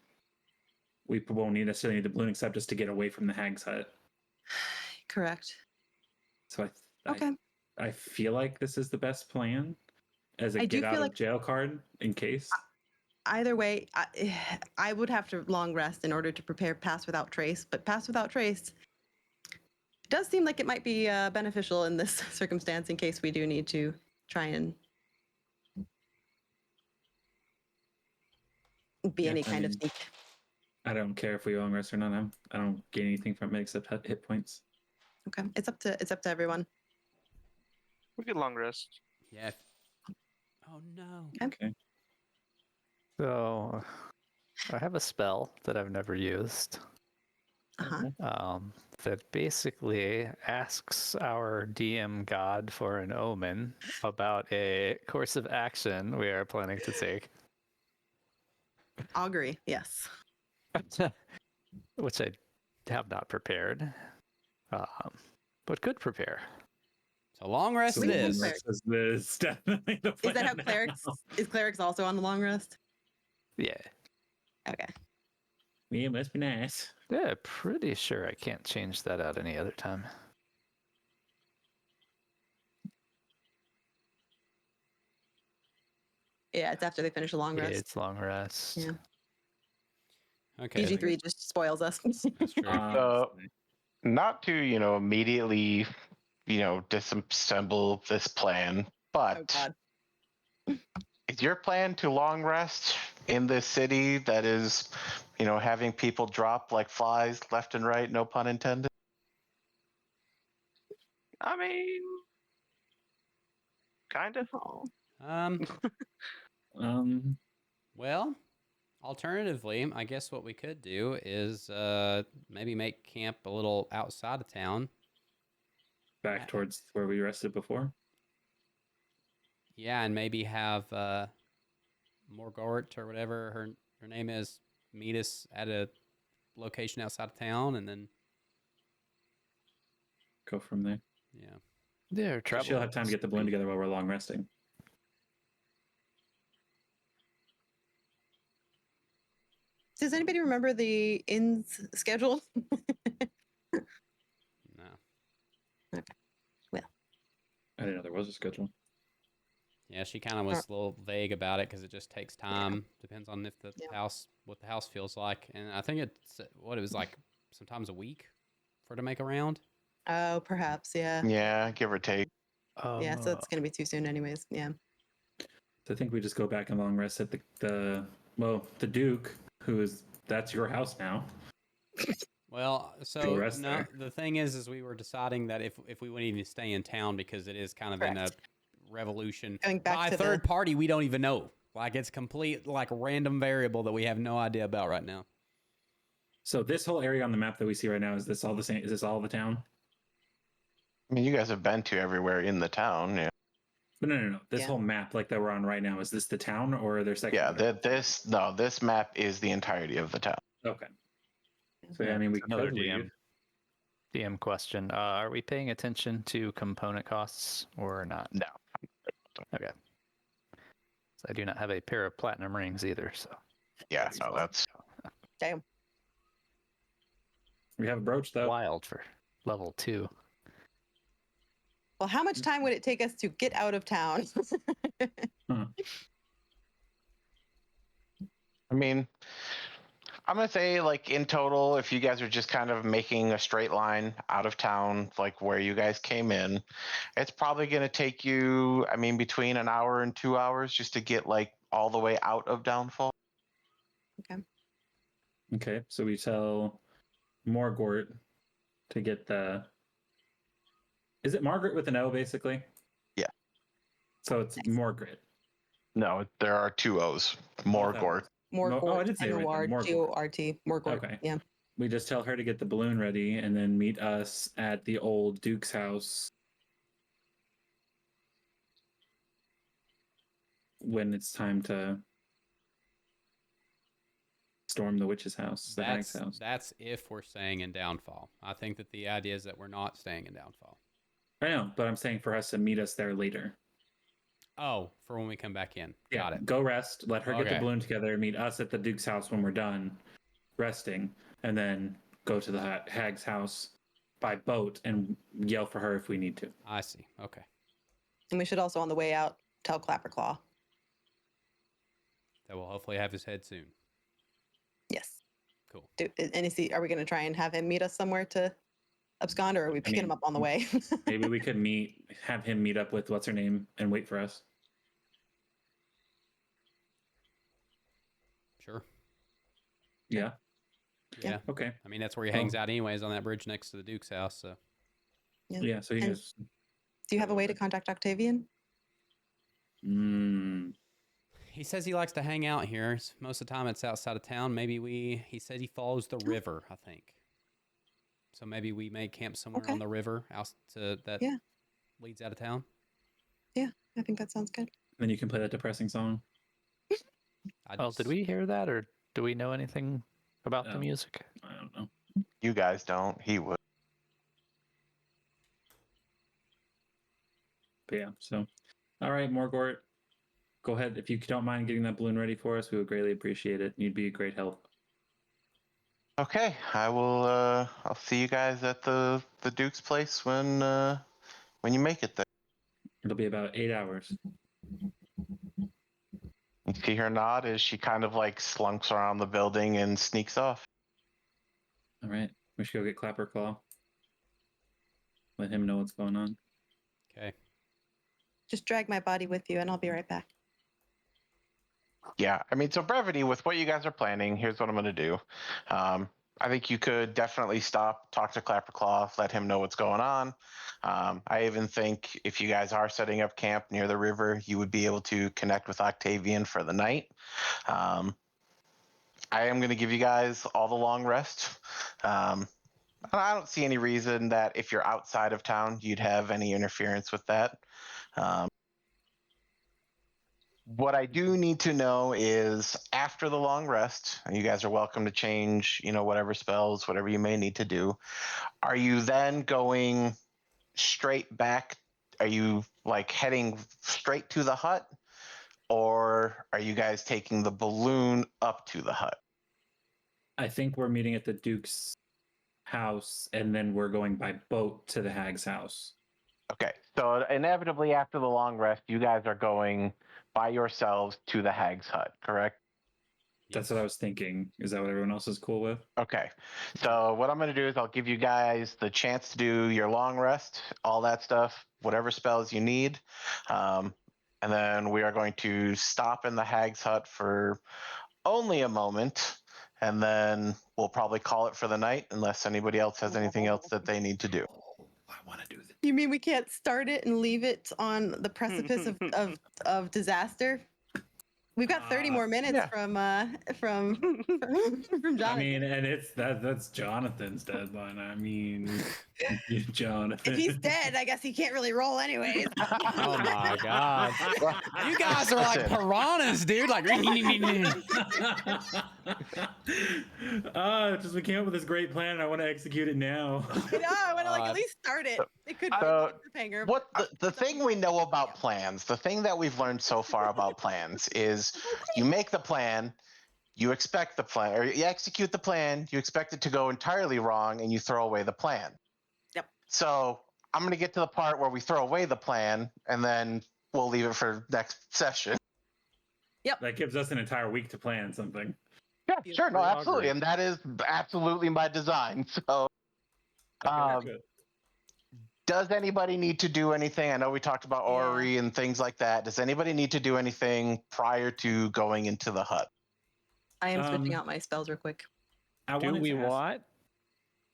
Speaker 1: we won't necessarily need the balloon except just to get away from the Hag's Hut.
Speaker 4: Correct.
Speaker 1: So
Speaker 4: Okay.
Speaker 1: I feel like this is the best plan as a
Speaker 4: I do
Speaker 1: get out
Speaker 4: feel
Speaker 1: of
Speaker 4: like-
Speaker 1: jail card in case.
Speaker 4: Either way, I would have to long rest in order to prepare Pass Without Trace, but Pass Without Trace does seem like it might be beneficial in this circumstance in case we do need to try and be any kind of sneak.
Speaker 1: I don't care if we long rest or not. I don't gain anything from it except hit points.
Speaker 4: Okay, it's up to everyone.
Speaker 6: We could long rest.
Speaker 2: Yeah. Oh no.
Speaker 1: Okay.
Speaker 5: So I have a spell that I've never used.
Speaker 4: Uh-huh.
Speaker 5: That basically asks our DM god for an omen about a course of action we are planning to take.
Speaker 4: Augury, yes.
Speaker 5: Which I have not prepared, but could prepare.
Speaker 2: So long rest
Speaker 1: So
Speaker 2: it
Speaker 1: the long
Speaker 2: is.
Speaker 1: rest is definitely the plan.
Speaker 4: Is that how
Speaker 1: now.
Speaker 4: clerics also on the long rest?
Speaker 5: Yeah.
Speaker 4: Okay.
Speaker 1: Yeah, it must be nice.
Speaker 5: Yeah, pretty sure I can't change that out any other time.
Speaker 4: Yeah, it's after they finish a long
Speaker 5: Yeah,
Speaker 4: rest.
Speaker 5: it's long rest.
Speaker 4: Yeah.
Speaker 2: Okay.
Speaker 4: PG3 just spoils us.
Speaker 2: That's true.
Speaker 3: Not to, immediately, disassemble this plan,
Speaker 4: Oh
Speaker 3: but
Speaker 4: God.
Speaker 3: is your plan to long rest in this city that is, having people drop like flies left and right, no pun intended?
Speaker 6: I mean, kind of.
Speaker 4: Oh.
Speaker 2: Well, Alternatively, I guess what we could do is maybe make camp a little outside of town.
Speaker 1: Back towards where we rested before.
Speaker 2: Yeah, and maybe have Morgort or whatever her name is meet us at a location outside of town, and then
Speaker 1: Go from there.
Speaker 2: yeah.
Speaker 5: Yeah,
Speaker 1: So
Speaker 5: travel.
Speaker 1: she'll have time to get the balloon together while we're long resting.
Speaker 4: Does anybody remember the inn's schedule?
Speaker 2: No.
Speaker 1: I didn't know there was a schedule.
Speaker 2: Yeah, she kind of was a little vague about it because it just takes time. Depends on if the house, what the house feels like, and I think it's what it was like sometimes a week for her to make a round.
Speaker 4: Oh, perhaps, yeah.
Speaker 3: Yeah, give or take.
Speaker 4: Yeah, so it's gonna be too soon, anyways. Yeah.
Speaker 1: So I think we just go back and long rest at the Duke, that's your house now.
Speaker 2: Well,
Speaker 1: Go
Speaker 2: so
Speaker 1: rest
Speaker 2: no,
Speaker 1: there.
Speaker 2: the thing is we were deciding that if we wouldn't even stay in town because it is kind of in a
Speaker 4: Correct.
Speaker 2: revolution
Speaker 4: Going back
Speaker 2: by
Speaker 4: to
Speaker 2: third party we don't even know. Like it's complete like random variable that we have no idea about right now.
Speaker 1: So this whole area on the map that we see right now, is this all the same? Is this all the town?
Speaker 3: I mean, you guys have been to everywhere in the town. Yeah.
Speaker 1: But no. This
Speaker 4: Yeah.
Speaker 1: whole map like that we're on right now, is this the town or are there sections?
Speaker 3: Yeah, this map is the entirety of the town.
Speaker 1: Okay. So yeah, I mean we
Speaker 5: Another
Speaker 1: could leave.
Speaker 5: DM question. Are we paying attention to component costs or not?
Speaker 3: No.
Speaker 5: Okay. So I do not have a pair of platinum rings either, so.
Speaker 3: Yeah, no, that's
Speaker 4: Damn.
Speaker 1: We have a brooch though.
Speaker 5: Wild for level 2.
Speaker 4: Well, how much time would it take us to get out of town?
Speaker 3: I mean, I'm gonna say like in total, if you guys are just kind of making a straight line out of town, like where you guys came in, it's probably gonna take you, I mean, between an hour and 2 hours just to get like all the way out of Downfall.
Speaker 1: Okay, so we tell Morgort to get the. Is it Margaret with an O basically?
Speaker 3: Yeah.
Speaker 1: So it's Morgret.
Speaker 3: No, there are 2 O's. Morgort.
Speaker 4: Morgort.
Speaker 1: I did say it right then, Morgort.
Speaker 4: G-O-R-T. Morgort.
Speaker 1: Okay.
Speaker 4: Yeah.
Speaker 1: We just tell her to get the balloon ready and then meet us at the old Duke's house when it's time to storm the witch's house, the hag's house.
Speaker 2: That's if we're staying in Downfall. I think that the idea is that we're not staying in Downfall.
Speaker 1: I know, but I'm saying for us to meet us there later.
Speaker 2: Oh, for when we come back in.
Speaker 1: Yeah,
Speaker 2: Got it.
Speaker 1: Go rest, let her get the
Speaker 2: Okay.
Speaker 1: balloon together, meet us at the Duke's house when we're done resting, and then go to the hag's house by boat and yell for her if we need to.
Speaker 2: I see. Okay.
Speaker 4: And we should also, on the way out, tell Clapperclaw.
Speaker 2: That will hopefully have his head soon.
Speaker 4: Yes.
Speaker 2: Cool.
Speaker 4: Are we going to try and have him meet us somewhere to abscond, or are we picking him up on the way?
Speaker 1: Maybe we could have him meet up with what's her name and wait for us.
Speaker 2: Sure.
Speaker 1: Yeah.
Speaker 2: Yeah.
Speaker 1: Okay.
Speaker 2: I mean, that's where he hangs out anyways, on that bridge next to the Duke's house. So.
Speaker 1: Yeah. So he
Speaker 4: And-
Speaker 1: just.
Speaker 4: Do you have a way to contact Octavian?
Speaker 2: He says he likes to hang out here. Most of the time it's outside of town. He said he follows the river, I think. So maybe we may camp somewhere on the river out to that leads out of town.
Speaker 4: Yeah, I think that sounds good.
Speaker 1: Then you can play that depressing song.
Speaker 5: Did we hear that, or do we know anything about the music?
Speaker 1: I don't know.
Speaker 3: You guys don't. He would.
Speaker 1: But yeah, so. All right, Morgort. Go ahead. If you don't mind getting that balloon ready for us, we would greatly appreciate it. You'd be a great help.
Speaker 3: Okay, I will. I'll see you guys at the Duke's place when you make it there.
Speaker 1: It'll be about 8 hours.
Speaker 3: You see her nod as she kind of like slunks around the building and sneaks off.
Speaker 1: All right. We should go get Clapperclaw. Let him know what's going on.
Speaker 2: Okay.
Speaker 4: Just drag my body with you, and I'll be right back.
Speaker 3: Yeah, I mean, so brevity with what you guys are planning, here's what I'm going to do. I think you could definitely stop, talk to Clapperclaw, let him know what's going on. I even think if you guys are setting up camp near the river, you would be able to connect with Octavian for the night.
Speaker 8: I am going to give you guys all the long rest. I don't see any reason that if you're outside of town, you'd have any interference with that. What I do need to know is after the long rest, and you guys are welcome to change, whatever spells, whatever you may need to do. Are you then going straight back? Are you like heading straight to the hut? Or are you guys taking the balloon up to the hut?
Speaker 1: I think we're meeting at the Duke's house, and then we're going by boat to the hag's house.
Speaker 8: Okay, so inevitably after the long rest, you guys are going by yourselves to the hag's hut, correct?
Speaker 1: That's what I was thinking. Is that what everyone else is cool with?
Speaker 8: Okay, so what I'm going to do is I'll give you guys the chance to do your long rest, all that stuff, whatever spells you need. And then we are going to stop in the hag's hut for only a moment, and then we'll probably call it for the night unless anybody else has anything else that they need to do.
Speaker 1: I want to do this.
Speaker 4: You mean we can't start it and leave it on the precipice of disaster? We've got 30 more minutes
Speaker 8: yeah.
Speaker 4: from Jonathan.
Speaker 1: I mean, and that's Jonathan's deadline. I mean, Jonathan.
Speaker 4: If he's dead, I guess he can't really roll anyways.
Speaker 2: Oh my god. You guys are like piranhas, dude. Like
Speaker 1: just we came up with this great plan and I want to execute it now.
Speaker 4: I know, I want to like at least start it. It could be
Speaker 8: So,
Speaker 4: a cliffhanger.
Speaker 8: What the thing we know about plans, the thing that we've learned so far about plans is you make the plan, you expect the plan, or you execute the plan, you expect it to go entirely wrong, and you throw away the plan.
Speaker 4: Yep.
Speaker 8: So I'm going to get to the part where we throw away the plan, and then we'll leave it for next session.
Speaker 1: That gives us an entire week to plan something.
Speaker 8: Yeah,
Speaker 4: Beautiful.
Speaker 8: sure, no, absolutely, and that is absolutely my design. So, does anybody need to do anything? I know we talked about Ori and things like that. Does anybody need to do anything prior to going into the hut?
Speaker 4: I am switching out my spells real quick.
Speaker 5: Do we want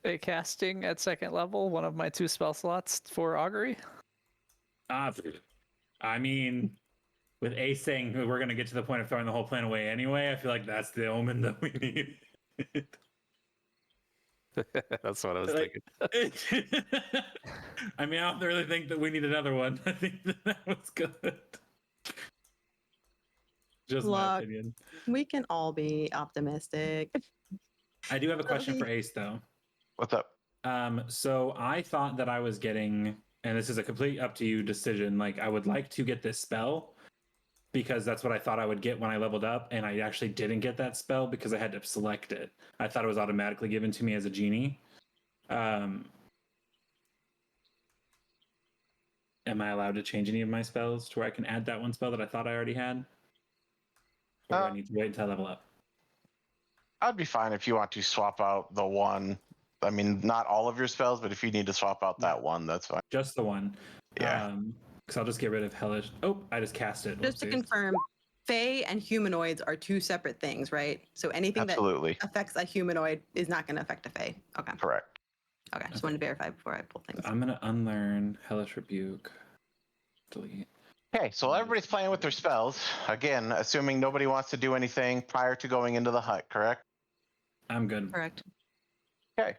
Speaker 5: a casting at second level, one of my 2 spell slots for augury?
Speaker 1: I mean, with Ace saying we're going to get to the point of throwing the whole plan away anyway, I feel like that's the omen that we need.
Speaker 5: That's what I was thinking.
Speaker 1: I mean, I don't really think that we need another one. I think that was good. Just my opinion.
Speaker 4: We can all be optimistic.
Speaker 1: I do have a question for Ace, though.
Speaker 8: What's up?
Speaker 1: So I thought that I was getting, and this is a complete up to you decision, like I would like to get this spell because that's what I thought I would get when I leveled up, and I actually didn't get that spell because I had to select it. I thought it was automatically given to me as a genie. Am I allowed to change any of my spells to where I can add that one spell that I thought I already had? Or do I need to wait until I level up?
Speaker 8: I'd be fine if you want to swap out the one. I mean, not all of your spells, but if you need to swap out that one, that's fine.
Speaker 1: Just the one.
Speaker 8: Yeah.
Speaker 1: Because I'll just get rid of Hellish. Oh, I just cast it.
Speaker 4: Just to confirm, Fae and humanoids are 2 separate things, right? So anything
Speaker 8: Absolutely.
Speaker 4: that affects a humanoid is not going to affect a Fae. Okay.
Speaker 8: Correct.
Speaker 4: Okay. Just wanted to verify before I pull things.
Speaker 1: I'm going to unlearn Hellish Rebuke. Delete.
Speaker 8: Okay, so everybody's playing with their spells. Again, assuming nobody wants to do anything prior to going into the hut, correct?
Speaker 1: I'm good.
Speaker 4: Correct.
Speaker 8: Okay.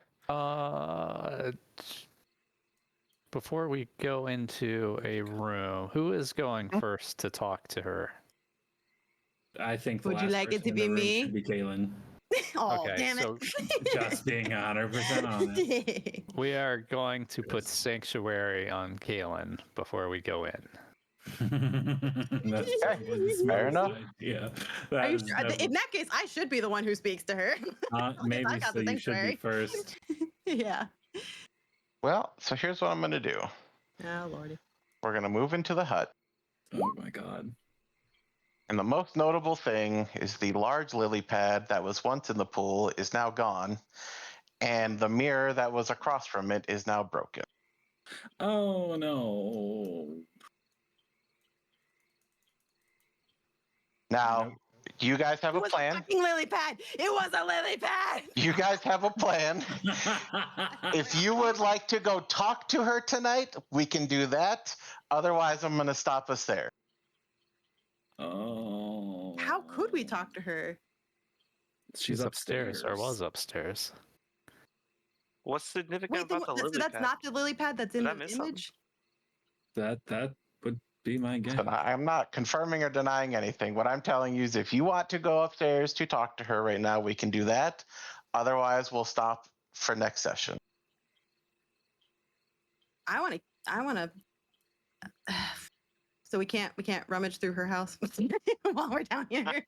Speaker 5: Before we go into a room, who is going first to talk to her?
Speaker 1: I think the
Speaker 4: Would you
Speaker 1: last
Speaker 4: like it
Speaker 1: person
Speaker 4: to
Speaker 1: in the
Speaker 4: be
Speaker 1: room
Speaker 4: me?
Speaker 1: should be Kaylin.
Speaker 4: Oh,
Speaker 5: Okay,
Speaker 4: damn
Speaker 5: so
Speaker 4: it.
Speaker 1: Just being 100% honest.
Speaker 5: we are going to put Sanctuary on Kaylin before we go in.
Speaker 1: That's probably the
Speaker 8: Fair
Speaker 1: smartest
Speaker 8: enough.
Speaker 1: idea.
Speaker 4: Are you sure? In that case, I should be the one who speaks to her.
Speaker 1: Maybe
Speaker 4: I got
Speaker 1: so.
Speaker 4: the
Speaker 1: You should be
Speaker 4: sanctuary.
Speaker 1: first.
Speaker 4: Yeah.
Speaker 8: Well, so here's what I'm going to do.
Speaker 4: Oh, Lordy.
Speaker 8: We're going to move into the hut.
Speaker 1: Oh my god.
Speaker 8: And the most notable thing is the large lily pad that was once in the pool is now gone. And the mirror that was across from it is now broken.
Speaker 1: Oh no.
Speaker 8: Now, you guys have
Speaker 4: It
Speaker 8: a
Speaker 4: was
Speaker 8: plan.
Speaker 4: a fucking lily pad. It was a lily pad.
Speaker 8: You guys have a plan. If you would like to go talk to her tonight, we can do that. Otherwise, I'm going to stop us there.
Speaker 1: Oh.
Speaker 4: How could we talk to her?
Speaker 1: She's upstairs.
Speaker 5: or was upstairs.
Speaker 6: What's significant
Speaker 4: Wait, then,
Speaker 6: about the
Speaker 4: so
Speaker 6: lily
Speaker 4: that's
Speaker 6: pad?
Speaker 4: not the lily pad that's in
Speaker 6: Did I
Speaker 4: the
Speaker 6: miss something?
Speaker 4: image?
Speaker 1: That would be my guess.
Speaker 8: But I'm not confirming or denying anything. What I'm telling you is if you want to go upstairs to talk to her right now, we can do that. Otherwise, we'll stop for next session.
Speaker 4: I want to. So we can't rummage through her house while we're down here.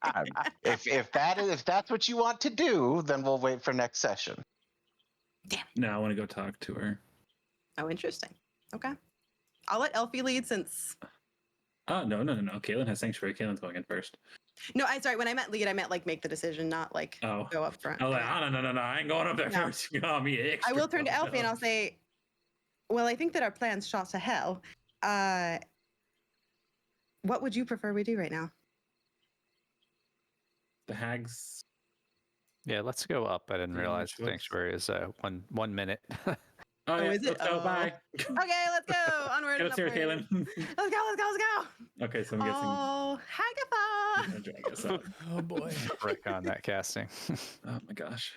Speaker 8: If that's what you want to do, then we'll wait for next session.
Speaker 1: No, I want to go talk to her.
Speaker 4: Oh, interesting. Okay, I'll let Elfie lead since.
Speaker 1: Oh, no. Kaylin has sanctuary. Kaylin's going in first.
Speaker 4: No, I'm sorry. When I meant lead, I meant like make the decision, not like
Speaker 1: Oh.
Speaker 4: go up front.
Speaker 1: I was like, oh, no. I ain't going up there
Speaker 4: No.
Speaker 1: first. You got me extra.
Speaker 4: I will turn to Elfie and I'll say, well, I think that our plan's shot to hell. What would you prefer we do right now?
Speaker 1: The hags.
Speaker 5: Yeah, let's go up. I didn't
Speaker 1: Yeah,
Speaker 5: realize
Speaker 1: choice.
Speaker 5: sanctuary is 1 minute.
Speaker 1: Oh, yeah.
Speaker 4: is it?
Speaker 1: Let's go.
Speaker 4: Oh.
Speaker 1: Bye.
Speaker 4: Okay, let's go. Onward
Speaker 1: Get
Speaker 4: and
Speaker 1: upstairs,
Speaker 4: upward.
Speaker 1: Kaylin.
Speaker 4: Let's go.
Speaker 1: Okay, so I'm guessing.
Speaker 4: Oh, Hagatha.
Speaker 1: I'm drag us up.
Speaker 5: Oh boy. Rick on that casting.
Speaker 1: Oh my gosh.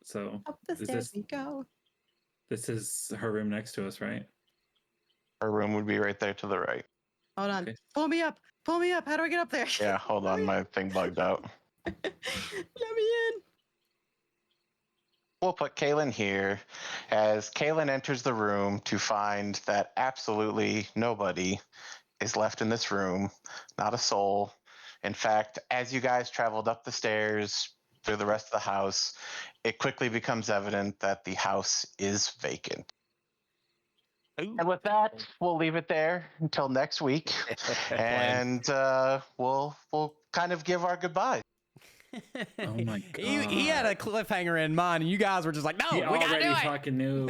Speaker 1: So
Speaker 4: Up the
Speaker 1: Is
Speaker 4: stairs
Speaker 1: this-
Speaker 4: we go.
Speaker 1: this is her room next to us, right?
Speaker 8: Her room would be right there to the right.
Speaker 4: Hold on.
Speaker 1: Okay.
Speaker 4: Pull me up. How do I get up there?
Speaker 8: Yeah, hold on, my thing bugged out.
Speaker 4: Let me in.
Speaker 8: We'll put Kaylin here as Kaylin enters the room to find that absolutely nobody is left in this room, not a soul. In fact, as you guys traveled up the stairs through the rest of the house, it quickly becomes evident that the house is vacant.
Speaker 6: Ooh.
Speaker 8: And with that, we'll leave it there until next week, and we'll kind of give our goodbyes.
Speaker 1: Oh my
Speaker 2: He had a cliffhanger in mind, and you guys were just like, "No,
Speaker 1: He
Speaker 2: we gotta
Speaker 1: already
Speaker 2: do it."
Speaker 1: fucking knew.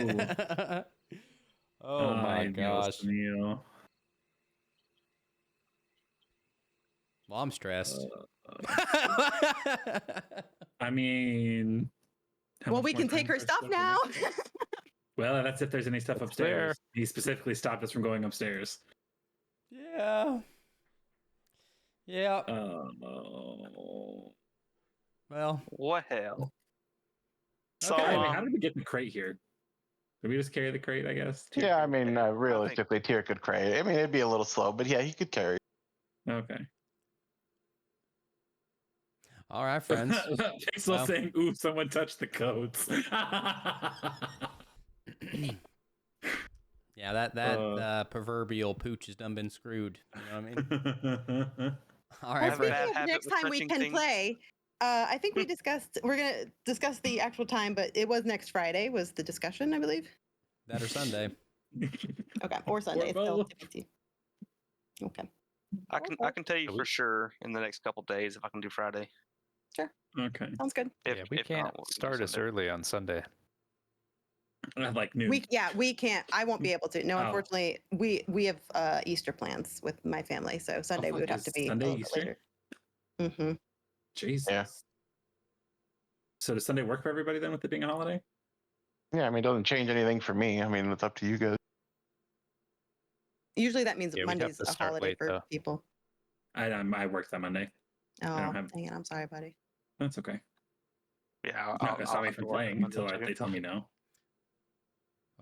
Speaker 2: Oh my
Speaker 1: I know
Speaker 2: gosh.
Speaker 1: it's Neil.
Speaker 2: Well, I'm stressed.
Speaker 1: I mean, how
Speaker 4: Well,
Speaker 1: much
Speaker 4: we
Speaker 1: more
Speaker 4: can take
Speaker 1: time
Speaker 4: her
Speaker 1: is
Speaker 4: stuff
Speaker 1: left
Speaker 4: now.
Speaker 1: in there? Well, that's if there's any stuff upstairs. He specifically stopped us from going upstairs.
Speaker 2: Yeah. Yeah.
Speaker 1: Oh.
Speaker 2: Well.
Speaker 6: What hell? So,
Speaker 1: Okay, I mean, how did we get the crate here? Did we just carry the crate, I guess?
Speaker 8: Yeah, I mean, realistically, Tyr could carry it. I mean, it'd be a little slow, but yeah, he could carry it.
Speaker 1: Okay.
Speaker 2: All right, friends.
Speaker 1: Pixel
Speaker 2: Well.
Speaker 1: saying, ooh, someone touched the codes.
Speaker 2: Yeah, that proverbial pooch has done been screwed. You know what I mean? All
Speaker 4: Well,
Speaker 2: right,
Speaker 6: have a
Speaker 4: speaking
Speaker 6: bad
Speaker 2: friends.
Speaker 4: of
Speaker 6: habit
Speaker 4: next
Speaker 6: with
Speaker 4: time we
Speaker 6: touching
Speaker 4: can
Speaker 6: things.
Speaker 4: play, I think we're gonna discuss the actual time, but it was next Friday was the discussion, I believe.
Speaker 2: That or Sunday.
Speaker 4: Okay, or Sunday. It's still
Speaker 1: both.
Speaker 4: TBC. Okay.
Speaker 6: I can tell you for sure in the next couple days if I can do Friday.
Speaker 1: Okay.
Speaker 4: Sounds good.
Speaker 6: If,
Speaker 5: Yeah, we
Speaker 6: if
Speaker 5: can't
Speaker 6: not, we'll do
Speaker 5: start as
Speaker 6: Sunday.
Speaker 5: early on Sunday.
Speaker 1: Like noon.
Speaker 4: We can't. I won't be able to. No,
Speaker 1: Oh.
Speaker 4: unfortunately, we have Easter plans with my family, so Sunday we
Speaker 1: fuck,
Speaker 4: would have
Speaker 1: is
Speaker 4: to be
Speaker 1: Sunday
Speaker 4: a little bit
Speaker 1: Easter?
Speaker 4: later. Mm-hmm.
Speaker 1: Jesus.
Speaker 8: Yeah.
Speaker 1: So does Sunday work for everybody then with it being a holiday?
Speaker 8: Yeah, I mean, it doesn't change anything for me. I mean, it's up to you guys.
Speaker 4: Usually that means
Speaker 5: Yeah, we'd have
Speaker 4: Monday's
Speaker 5: to
Speaker 4: a
Speaker 5: start
Speaker 4: holiday
Speaker 5: late,
Speaker 4: for
Speaker 5: though.
Speaker 4: people.
Speaker 1: I worked on Monday.
Speaker 4: Oh,
Speaker 1: don't have-
Speaker 4: dang it! I'm sorry, buddy.
Speaker 1: That's okay.
Speaker 6: Yeah,
Speaker 1: It's not gonna stop me
Speaker 6: have to
Speaker 1: from
Speaker 6: work on
Speaker 1: playing
Speaker 6: Monday
Speaker 1: until
Speaker 6: too.
Speaker 1: they tell me no.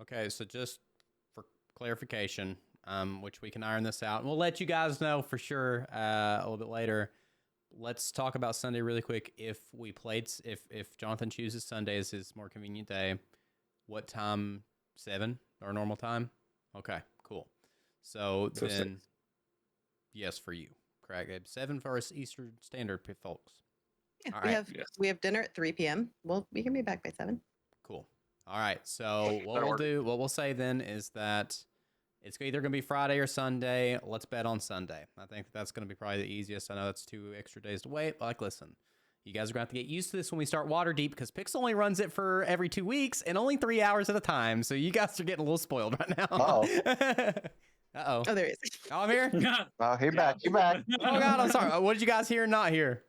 Speaker 2: Okay, so just for clarification, which we can iron this out, and we'll let you guys know for sure a little bit later. Let's talk about Sunday really quick. If we played, if Jonathan chooses Sunday as his more convenient day, what time? 7 or normal time? Okay, cool. So
Speaker 1: So
Speaker 2: then,
Speaker 1: 6.
Speaker 2: yes, for you, correct. 7 for us Eastern Standard folks.
Speaker 4: Yeah,
Speaker 2: All
Speaker 4: we
Speaker 2: right.
Speaker 4: have
Speaker 1: Yes.
Speaker 4: we have dinner at 3 p.m. We can be back by 7.
Speaker 2: Cool. All right. So what
Speaker 6: That'll
Speaker 2: what
Speaker 6: work.
Speaker 2: we'll say then is that it's either going to be Friday or Sunday. Let's bet on Sunday. I think that's going to be probably the easiest. I know that's 2 extra days to wait. But listen, you guys are going to have to get used to this when we start Waterdeep because Pix only runs it for every 2 weeks and only 3 hours at a time. So you guys are getting a little spoiled right now. Uh-oh.
Speaker 4: Oh, there it is.
Speaker 2: Oh, I'm here.
Speaker 8: Oh, he back. He back.
Speaker 2: Oh, God. I'm sorry. What did you guys hear and not hear?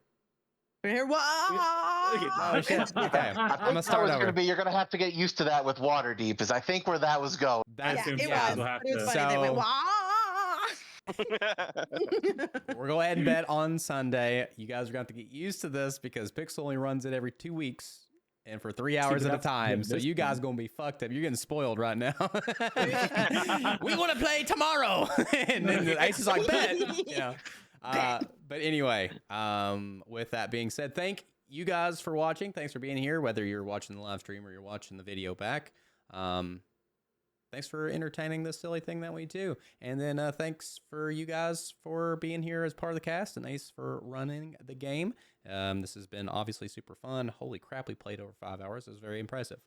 Speaker 4: We're here. Whoa!
Speaker 2: Oh, shit. Okay.
Speaker 8: I
Speaker 2: I'm
Speaker 8: think
Speaker 2: going to
Speaker 8: that
Speaker 2: start
Speaker 8: was
Speaker 2: over.
Speaker 8: going to be. You're going to have to get used to that with Waterdeep, is I think where that was going.
Speaker 2: That's
Speaker 1: assume
Speaker 4: it
Speaker 1: you guys
Speaker 4: was.
Speaker 1: will have
Speaker 4: It was
Speaker 1: to-
Speaker 4: funny. They went,
Speaker 2: So-
Speaker 4: "Wah!"
Speaker 2: We're going to go ahead and bet on Sunday. You guys are going to have to get used to this because Pixel only runs it every 2 weeks and for 3 hours
Speaker 1: but
Speaker 2: at a
Speaker 1: that's
Speaker 2: time.
Speaker 1: good
Speaker 2: So you guys
Speaker 1: this
Speaker 2: going to be fucked up. You're getting spoiled right now. We want to play tomorrow. And then the Ace is like, bet. You know. But anyway, with that being said, thank you guys for watching. Thanks for being here, whether you're watching the live stream or you're watching the video back. Thanks for entertaining this silly thing that we do. And then thanks for you guys for being here as part of the cast and Ace for running the game. This has been obviously super fun. Holy crap, we played over 5 hours. It was very impressive.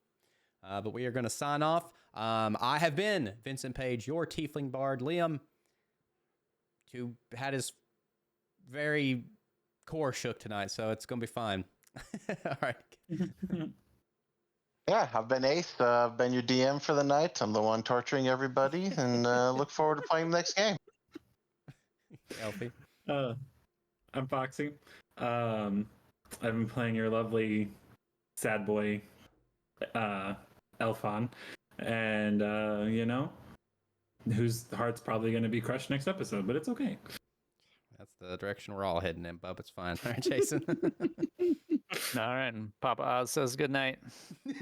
Speaker 2: But we are going to sign off. I have been Vincent Page, your Tiefling Bard. Liam, who had his very core shook tonight, so it's going to be fine. All right.
Speaker 8: Yeah, I've been Ace. I've been your DM for the night. I'm the one torturing everybody, and look forward to playing the next game.
Speaker 2: Elfie.
Speaker 1: I'm Foxy. I've been playing your lovely sad boy, Elfon, and you know, whose heart's probably going to be crushed next episode, but it's okay.
Speaker 2: That's the direction we're all heading in, bub. It's fine. All right, Jason.
Speaker 5: All right, and Papa Oz says good night.
Speaker 2: We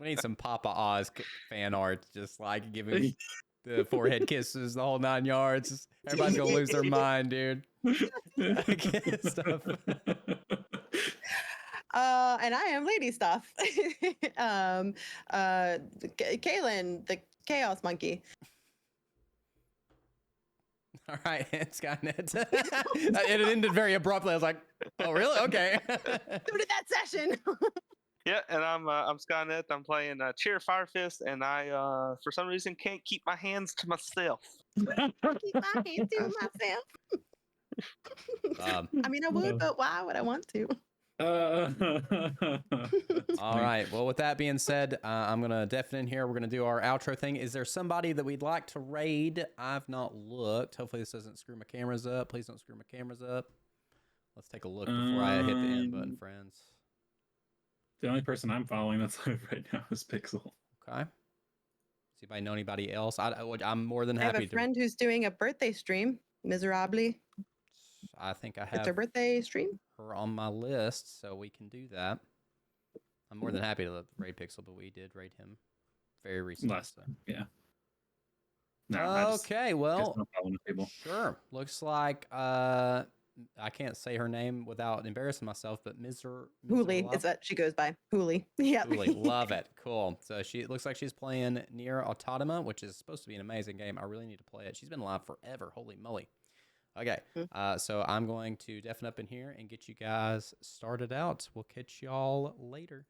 Speaker 2: need some Papa Oz fan art, just like giving the forehead kisses, the whole 9 yards. Everybody's gonna lose their mind, dude. Stuff.
Speaker 4: And I am Lady Stuff. Kaylin, the Chaos Monkey.
Speaker 2: All right, and Skynet. It ended very abruptly. I was like, "Oh, really? Okay."
Speaker 4: So did that session.
Speaker 6: Yeah, and I'm Skynet. I'm playing Cheer Firefist, and I for some reason can't keep my hands to myself.
Speaker 4: Keep my hand to myself. I mean, I would, but why would I want to?
Speaker 2: All right. Well, with that being said, I'm going to deafen in here. We're going to do our outro thing. Is there somebody that we'd like to raid? I've not looked. Hopefully this doesn't screw my cameras up. Please don't screw my cameras up. Let's take a look before I hit the end button, friends.
Speaker 1: The only person I'm following that's live right now is Pixel.
Speaker 2: Okay. Does anybody know anybody else? I'm more than
Speaker 4: I have
Speaker 2: happy
Speaker 4: a friend who's doing a birthday stream, miserably.
Speaker 2: I think I
Speaker 4: It's
Speaker 2: have
Speaker 4: her birthday stream.
Speaker 2: her on my list, so we can do that. I'm more than happy to raid Pixel, but we did raid him very recently.
Speaker 1: Last
Speaker 2: so.
Speaker 1: time, yeah. No, I just
Speaker 2: Okay, well,
Speaker 1: no problem with people.
Speaker 2: sure. Looks like I can't say her name without embarrassing myself, but
Speaker 4: Hooli is what she goes by. Hooli. Yeah.
Speaker 2: Hooli, love it. Cool. So it looks like she's playing Nier Automata, which is supposed to be an amazing game. I really need to play it. She's been live forever. Holy moly. Okay, so I'm going to deafen up in here and get you guys started out. We'll catch y'all later.